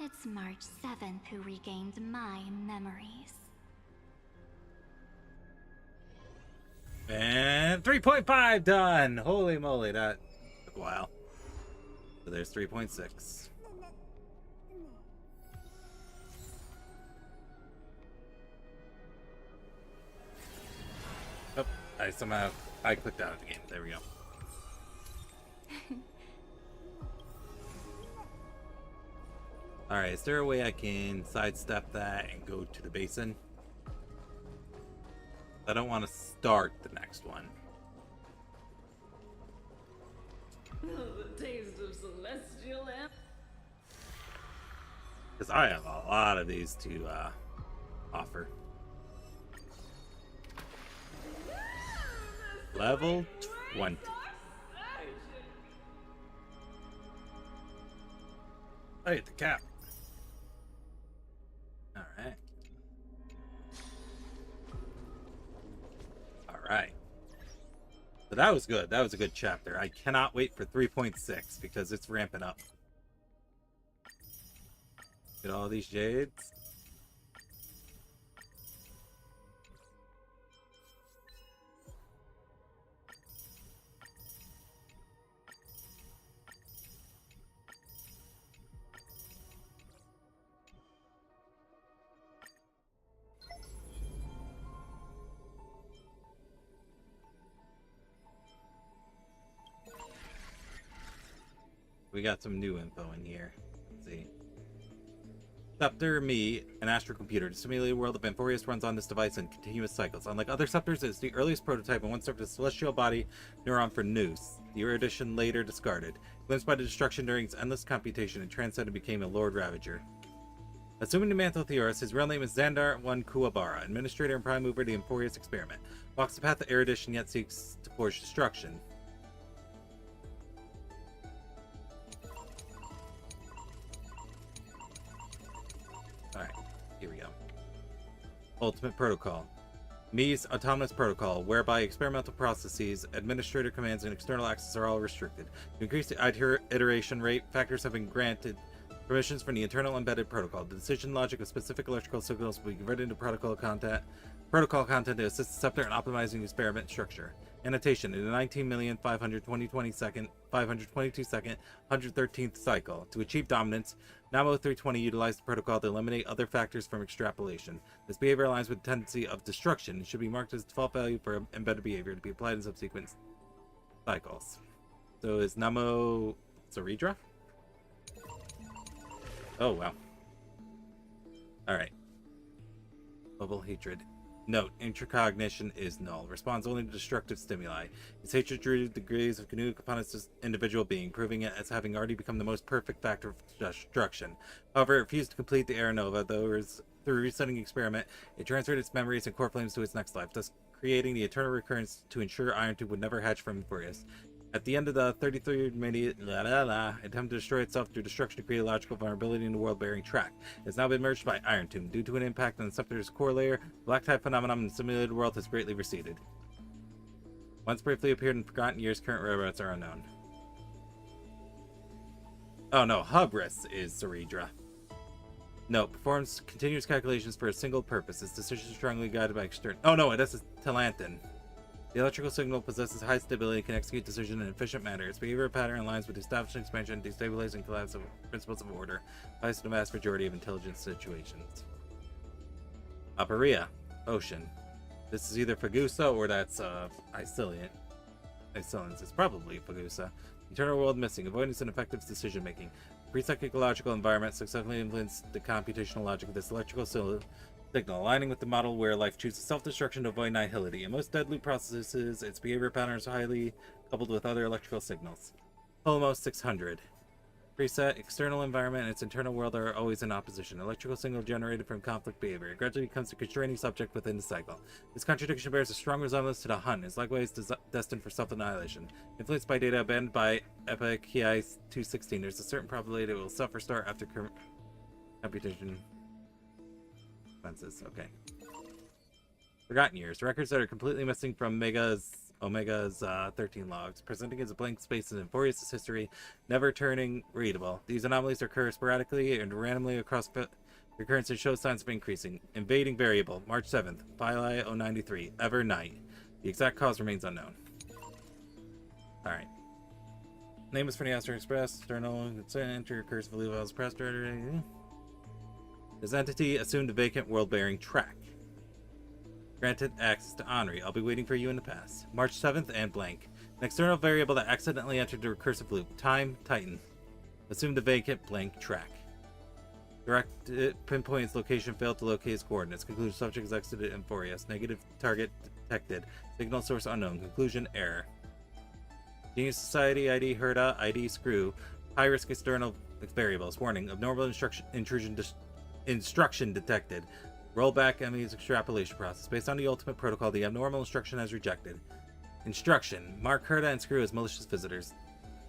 it's March 7th who regained my memories. And 3.5 done! Holy moly, that took a while. So there's 3.6. Oh, I clicked out of the game. There we go. Alright, is there a way I can sidestep that and go to the basin? I don't want to start the next one. The taste of celestial air. Because I have a lot of these to offer. Level 20. I hit the cap. Alright. Alright. So that was good. That was a good chapter. I cannot wait for 3.6 because it's ramping up. Get all these jades. We got some new info in here. Let's see. Scepter Me, an astral computer. The simulated world of Amphorius runs on this device in continuous cycles. Unlike other scepters, it is the earliest prototype and once served as a celestial body neuron for Noose. The erudition later discarded. Glimpsed by the destruction during its endless computation, it transcended and became a Lord Ravager. Assuming the mantle of Theoris, his real name is Xandar I Kuwabara, administrator and prime mover of the Amphorius experiment. Walks the path of erudition, yet seeks to forge destruction. Alright, here we go. Ultimate Protocol. Mi's Autonomous Protocol, whereby experimental processes, administrator commands, and external access are all restricted. To increase the iteration rate, factors have been granted permissions for the internal embedded protocol. The decision logic of specific electrical signals will be converted into protocol content to assist the scepter in optimizing the experiment structure. Annotation: in the 19,522 second 113th cycle, to achieve dominance, Namo 320 utilized the protocol to eliminate other factors from extrapolation. This behavior aligns with the tendency of destruction and should be marked as default value for embedded behavior to be applied in subsequent cycles. So is Namo Zaridra? Oh, wow. Alright. Global hatred. Note, intracognition is null. Responds only to destructive stimuli. His hatred drew degrees of GNU upon its individual being, proving it as having already become the most perfect factor of destruction. However, it refused to complete the Era Nova, though through resetting the experiment, it transferred its memories and core flames to its next life, thus creating the eternal recurrence to ensure Iron Tube would never hatch from Furious. At the end of the 33rd minute, attempt to destroy itself through destruction to create a logical vulnerability in the world-bearing track. It has now been merged by Iron Tomb. Due to an impact on the Scepter's core layer, the black-type phenomenon in the simulated world has greatly receded. Once briefly appeared in forgotten years, current whereabouts are unknown. Oh no, Hubris is Zaridra. No, performs continuous calculations for a single purpose. Its decisions are strongly guided by external... Oh no, this is Talantin. The electrical signal possesses high stability and can execute decisions in an efficient manner. Its behavior pattern aligns with the establishing, expansion, destabilizing, and collapse of principles of order, applies to the vast majority of intelligence situations. Aparia, Ocean. This is either Fagusa or that's Icilian. It's probably Fagusa. Internal world missing. Avoidance and effective decision making. Pre-psychological environment successfully influenced the computational logic of this electrical signal, aligning with the model where life chooses self-destruction to avoid nihility. In most deadly processes, its behavior patterns are highly coupled with other electrical signals. Holomos 600. Preset, external environment and its internal world are always in opposition. Electrical signal generated from conflict behavior. It gradually becomes a constraining subject within the cycle. This contradiction bears a strong resemblance to the Hun, is likewise destined for self-annihilation. Influenced by data abandoned by Epic Ki 216, there's a certain probability it will self-restart after computation. Okay. Forgotten years. Records that are completely missing from Omega's 13 logs, presenting as a blank space in Furious's history, never turning readable. These anomalies occur sporadically and randomly across recurrences show signs of increasing. Invading variable, March 7th, Phyli 093, Ever Night. The exact cause remains unknown. Alright. Name is for the Astro Express, external, enter recursive Levi's press. This entity assumed a vacant world-bearing track. Granted access to HisshAnri. I'll be waiting for you in the past. March 7th and blank. An external variable that accidentally entered the recursive loop. Time, Titan. Assumed a vacant blank track. Direct pinpoint its location, failed to locate its coordinates. Conclusion: subject is exited in Furious. Negative target detected. Signal source unknown. Conclusion: error. Genius Society ID Herda ID Screw. High risk external variables. Warning: abnormal instruction detected. Rollback ME's extrapolation process. Based on the ultimate protocol, the abnormal instruction has rejected. Instruction: mark Herda and Screw as malicious visitors.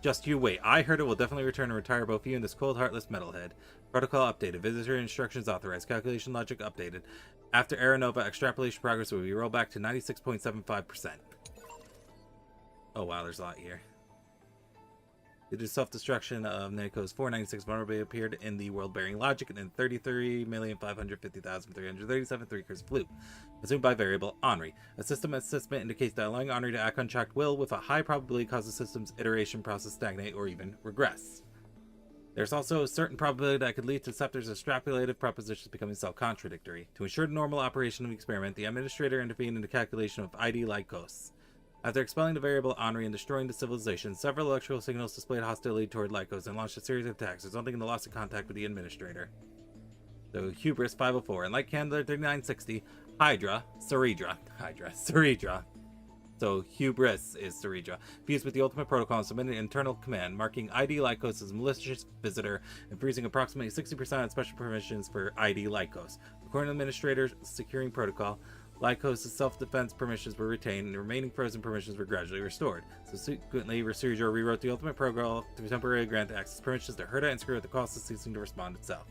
Just you wait. I, Herda, will definitely return and retire both you and this cold, heartless metalhead. Protocol updated. Visitor instructions authorized. Calculation logic updated. After Era Nova, extrapolation progress will be rolled back to 96.75%. Oh wow, there's a lot here. Due to self-destruction of Neko's 496 vulnerability appeared in the world-bearing logic and in 33,550,337 recursive loop. Assumed by variable HisshAnri. A system assessment indicates that allowing HisshAnri to act unchecked will, with a high probability, cause the system's iteration process stagnate or even regress. There's also a certain probability that could lead to Scepter's extrapolative propositions becoming self-contradictory. To ensure the normal operation of the experiment, the administrator intervened in the calculation of ID Lycos. After expelling the variable HisshAnri and destroying the civilization, several electrical signals displayed hostility toward Lycos and launched a series of attacks, resulting in the loss of contact with the administrator. So, Hubris 504, and like Candler 3960, Zaridra. So, Hubris is Zaridra. Fused with the ultimate protocol and submitted an internal command, marking ID Lycos as malicious visitor and freezing approximately 60% of special permissions for ID Lycos. According to the administrator's securing protocol, Lycos' self-defense permissions were retained, and the remaining frozen permissions were gradually restored. Subsequently, Resurgio rewrote the ultimate protocol to temporarily grant access permissions to Herda and Screw at the cost of ceasing to respond itself.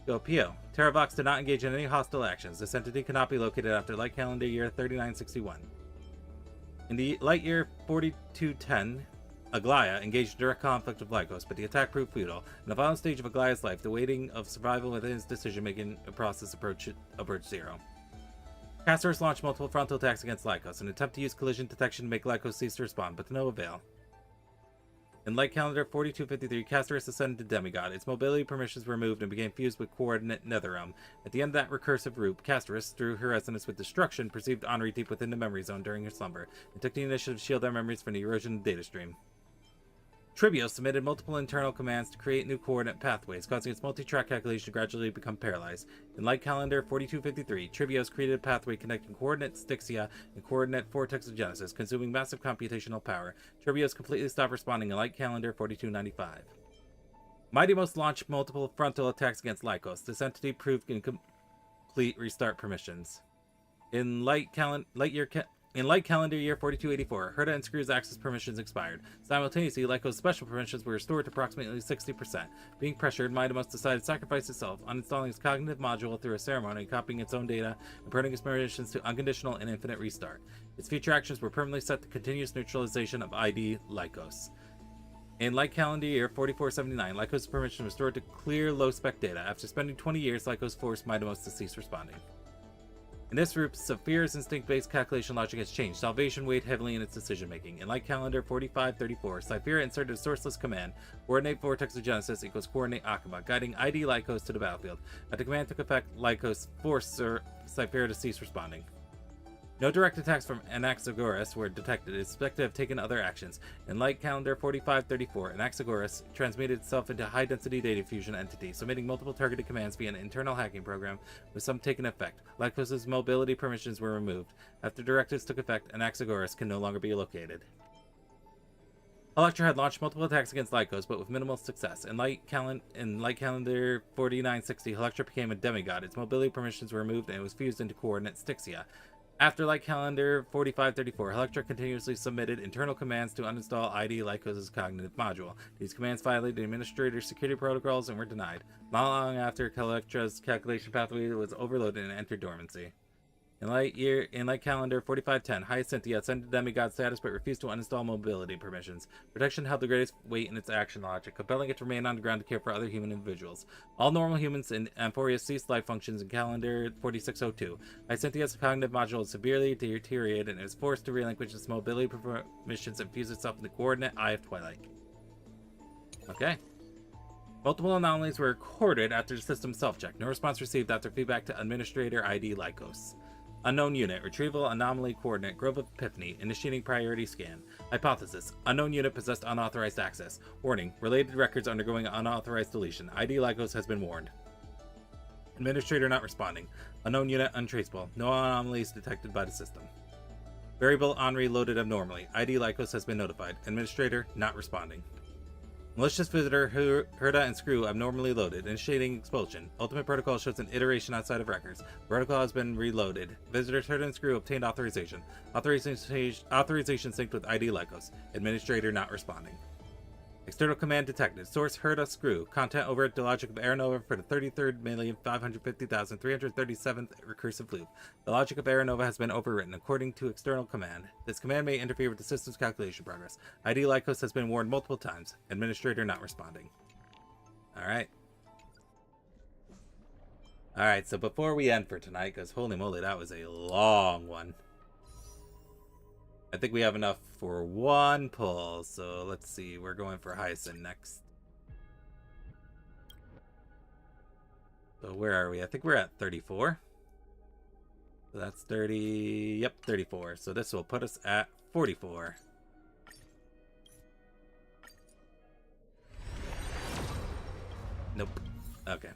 Go PO. Terravox did not engage in any hostile actions. This entity cannot be located after light calendar year 3961. In the light year 4210, Aglaya engaged in direct conflict with Lycos, but the attack proved futile. In the final stage of Aglaya's life, the weighting of survival within his decision-making process approached zero. Castorus launched multiple frontal attacks against Lycos, an attempt to use collision detection to make Lycos cease to respond, but to no avail. In light calendar 4253, Castorus ascended to demigod. Its mobility permissions were removed and became fused with coordinate Netherrealm. At the end of that recursive loop, Castorus, through her resonance with destruction, perceived Henri deep within the memory zone during her slumber, and took the initiative to shield their memories from the erosion of the data stream. Trivio submitted multiple internal commands to create new coordinate pathways, causing its multi-track calculation to gradually become paralyzed. In light calendar 4253, Trivios created a pathway connecting coordinate Styxia and coordinate Vortex of Genesis, consuming massive computational power. Trivios completely stopped responding in light calendar 4295. Mighty Most launched multiple frontal attacks against Lycos. This entity proved incomplete restart permissions. In light calendar year 4284, Herta and Screw's access permissions expired. Simultaneously, Lyco's special permissions were restored to approximately 60%. Being pressured, Mightymus decided to sacrifice itself, uninstalling its cognitive module through a ceremony, copying its own data, and putting its permissions to unconditional and infinite restart. Its future actions were permanently set to continuous neutralization of ID Lycos. In light calendar year 4479, Lycos' permission was restored to clear low-spec data. After spending 20 years, Lycos forced Mightymus to cease responding. In this group, Saphira's instinct-based calculation logic has changed. Salvation weighed heavily in its decision-making. In light calendar 4534, Saphira inserted a sourceless command, coordinate Vortex of Genesis equals coordinate Akaba, guiding ID Lycos to the battlefield. As the command took effect, Lycos forced Saphira to cease responding. No direct attacks from Anaxagoras were detected. It is suspected to have taken other actions. In light calendar 4534, Anaxagoras transmuted itself into a high-density data fusion entity, submitting multiple targeted commands via an internal hacking program, with some taking effect. Lycos' mobility permissions were removed. After directives took effect, Anaxagoras can no longer be located. Electra had launched multiple attacks against Lycos, but with minimal success. In light calendar 4960, Electra became a demigod. Its mobility permissions were removed and it was fused into coordinate Styxia. After light calendar 4534, Electra continuously submitted internal commands to uninstall ID Lycos' cognitive module. These commands violated the administrator's security protocols and were denied. Not long after, Electra's calculation pathway was overloaded and entered dormancy. In light calendar 4510, Hyacinthia ascended demigod status but refused to uninstall mobility permissions. Protection held the greatest weight in its action logic, compelling it to remain on the ground to care for other human individuals. All normal humans in Amphoria ceased life functions in calendar 4602. Hyacintia's cognitive module is severely deteriorated and is forced to relinquish its mobility permissions and fuse itself in the coordinate Eye of Twilight. Okay. Multiple anomalies were recorded after the system self-check. No response received after feedback to Administrator ID Lycos. Unknown unit. Retrieval anomaly coordinate. Grove of Epiphany. Initiating priority scan. Hypothesis. Unknown unit possessed unauthorized access. Warning. Related records undergoing unauthorized deletion. ID Lycos has been warned. Administrator not responding. Unknown unit untraceable. No anomalies detected by the system. Variable Henri loaded abnormally. ID Lycos has been notified. Administrator not responding. Malicious visitor Herta and Screw abnormally loaded, initiating expulsion. Ultimate protocol shows an iteration outside of records. Protocol has been reloaded. Visitors Herta and Screw obtained authorization. Authorization synced with ID Lycos. Administrator not responding. External command detected. Source Herta Screw. Content over at the logic of Aeronova for the 33,550,337th recursive loop. The logic of Aeronova has been overwritten according to external command. This command may interfere with the system's calculation progress. ID Lycos has been warned multiple times. Administrator not responding. Alright. Alright, so before we end for tonight, because holy moly, that was a long one. I think we have enough for one pull, so let's see. We're going for Hyacinth next. So where are we? I think we're at 34. So that's 30. Yep, 34. So this will put us at 44. Nope. Okay.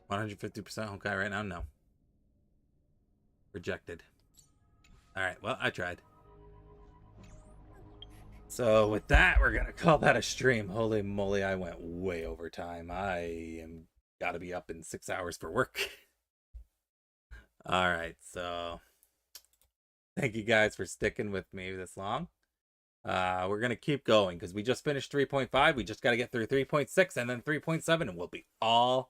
150% Honkai right now? No. Rejected. Alright, well, I tried. So with that, we're gonna call that a stream. Holy moly, I went way over time. I am gotta be up in 6 hours for work. Alright, so thank you guys for sticking with me this long. We're going to keep going because we just finished 3.5. We just got to get through 3.6 and then 3.7 and we'll be all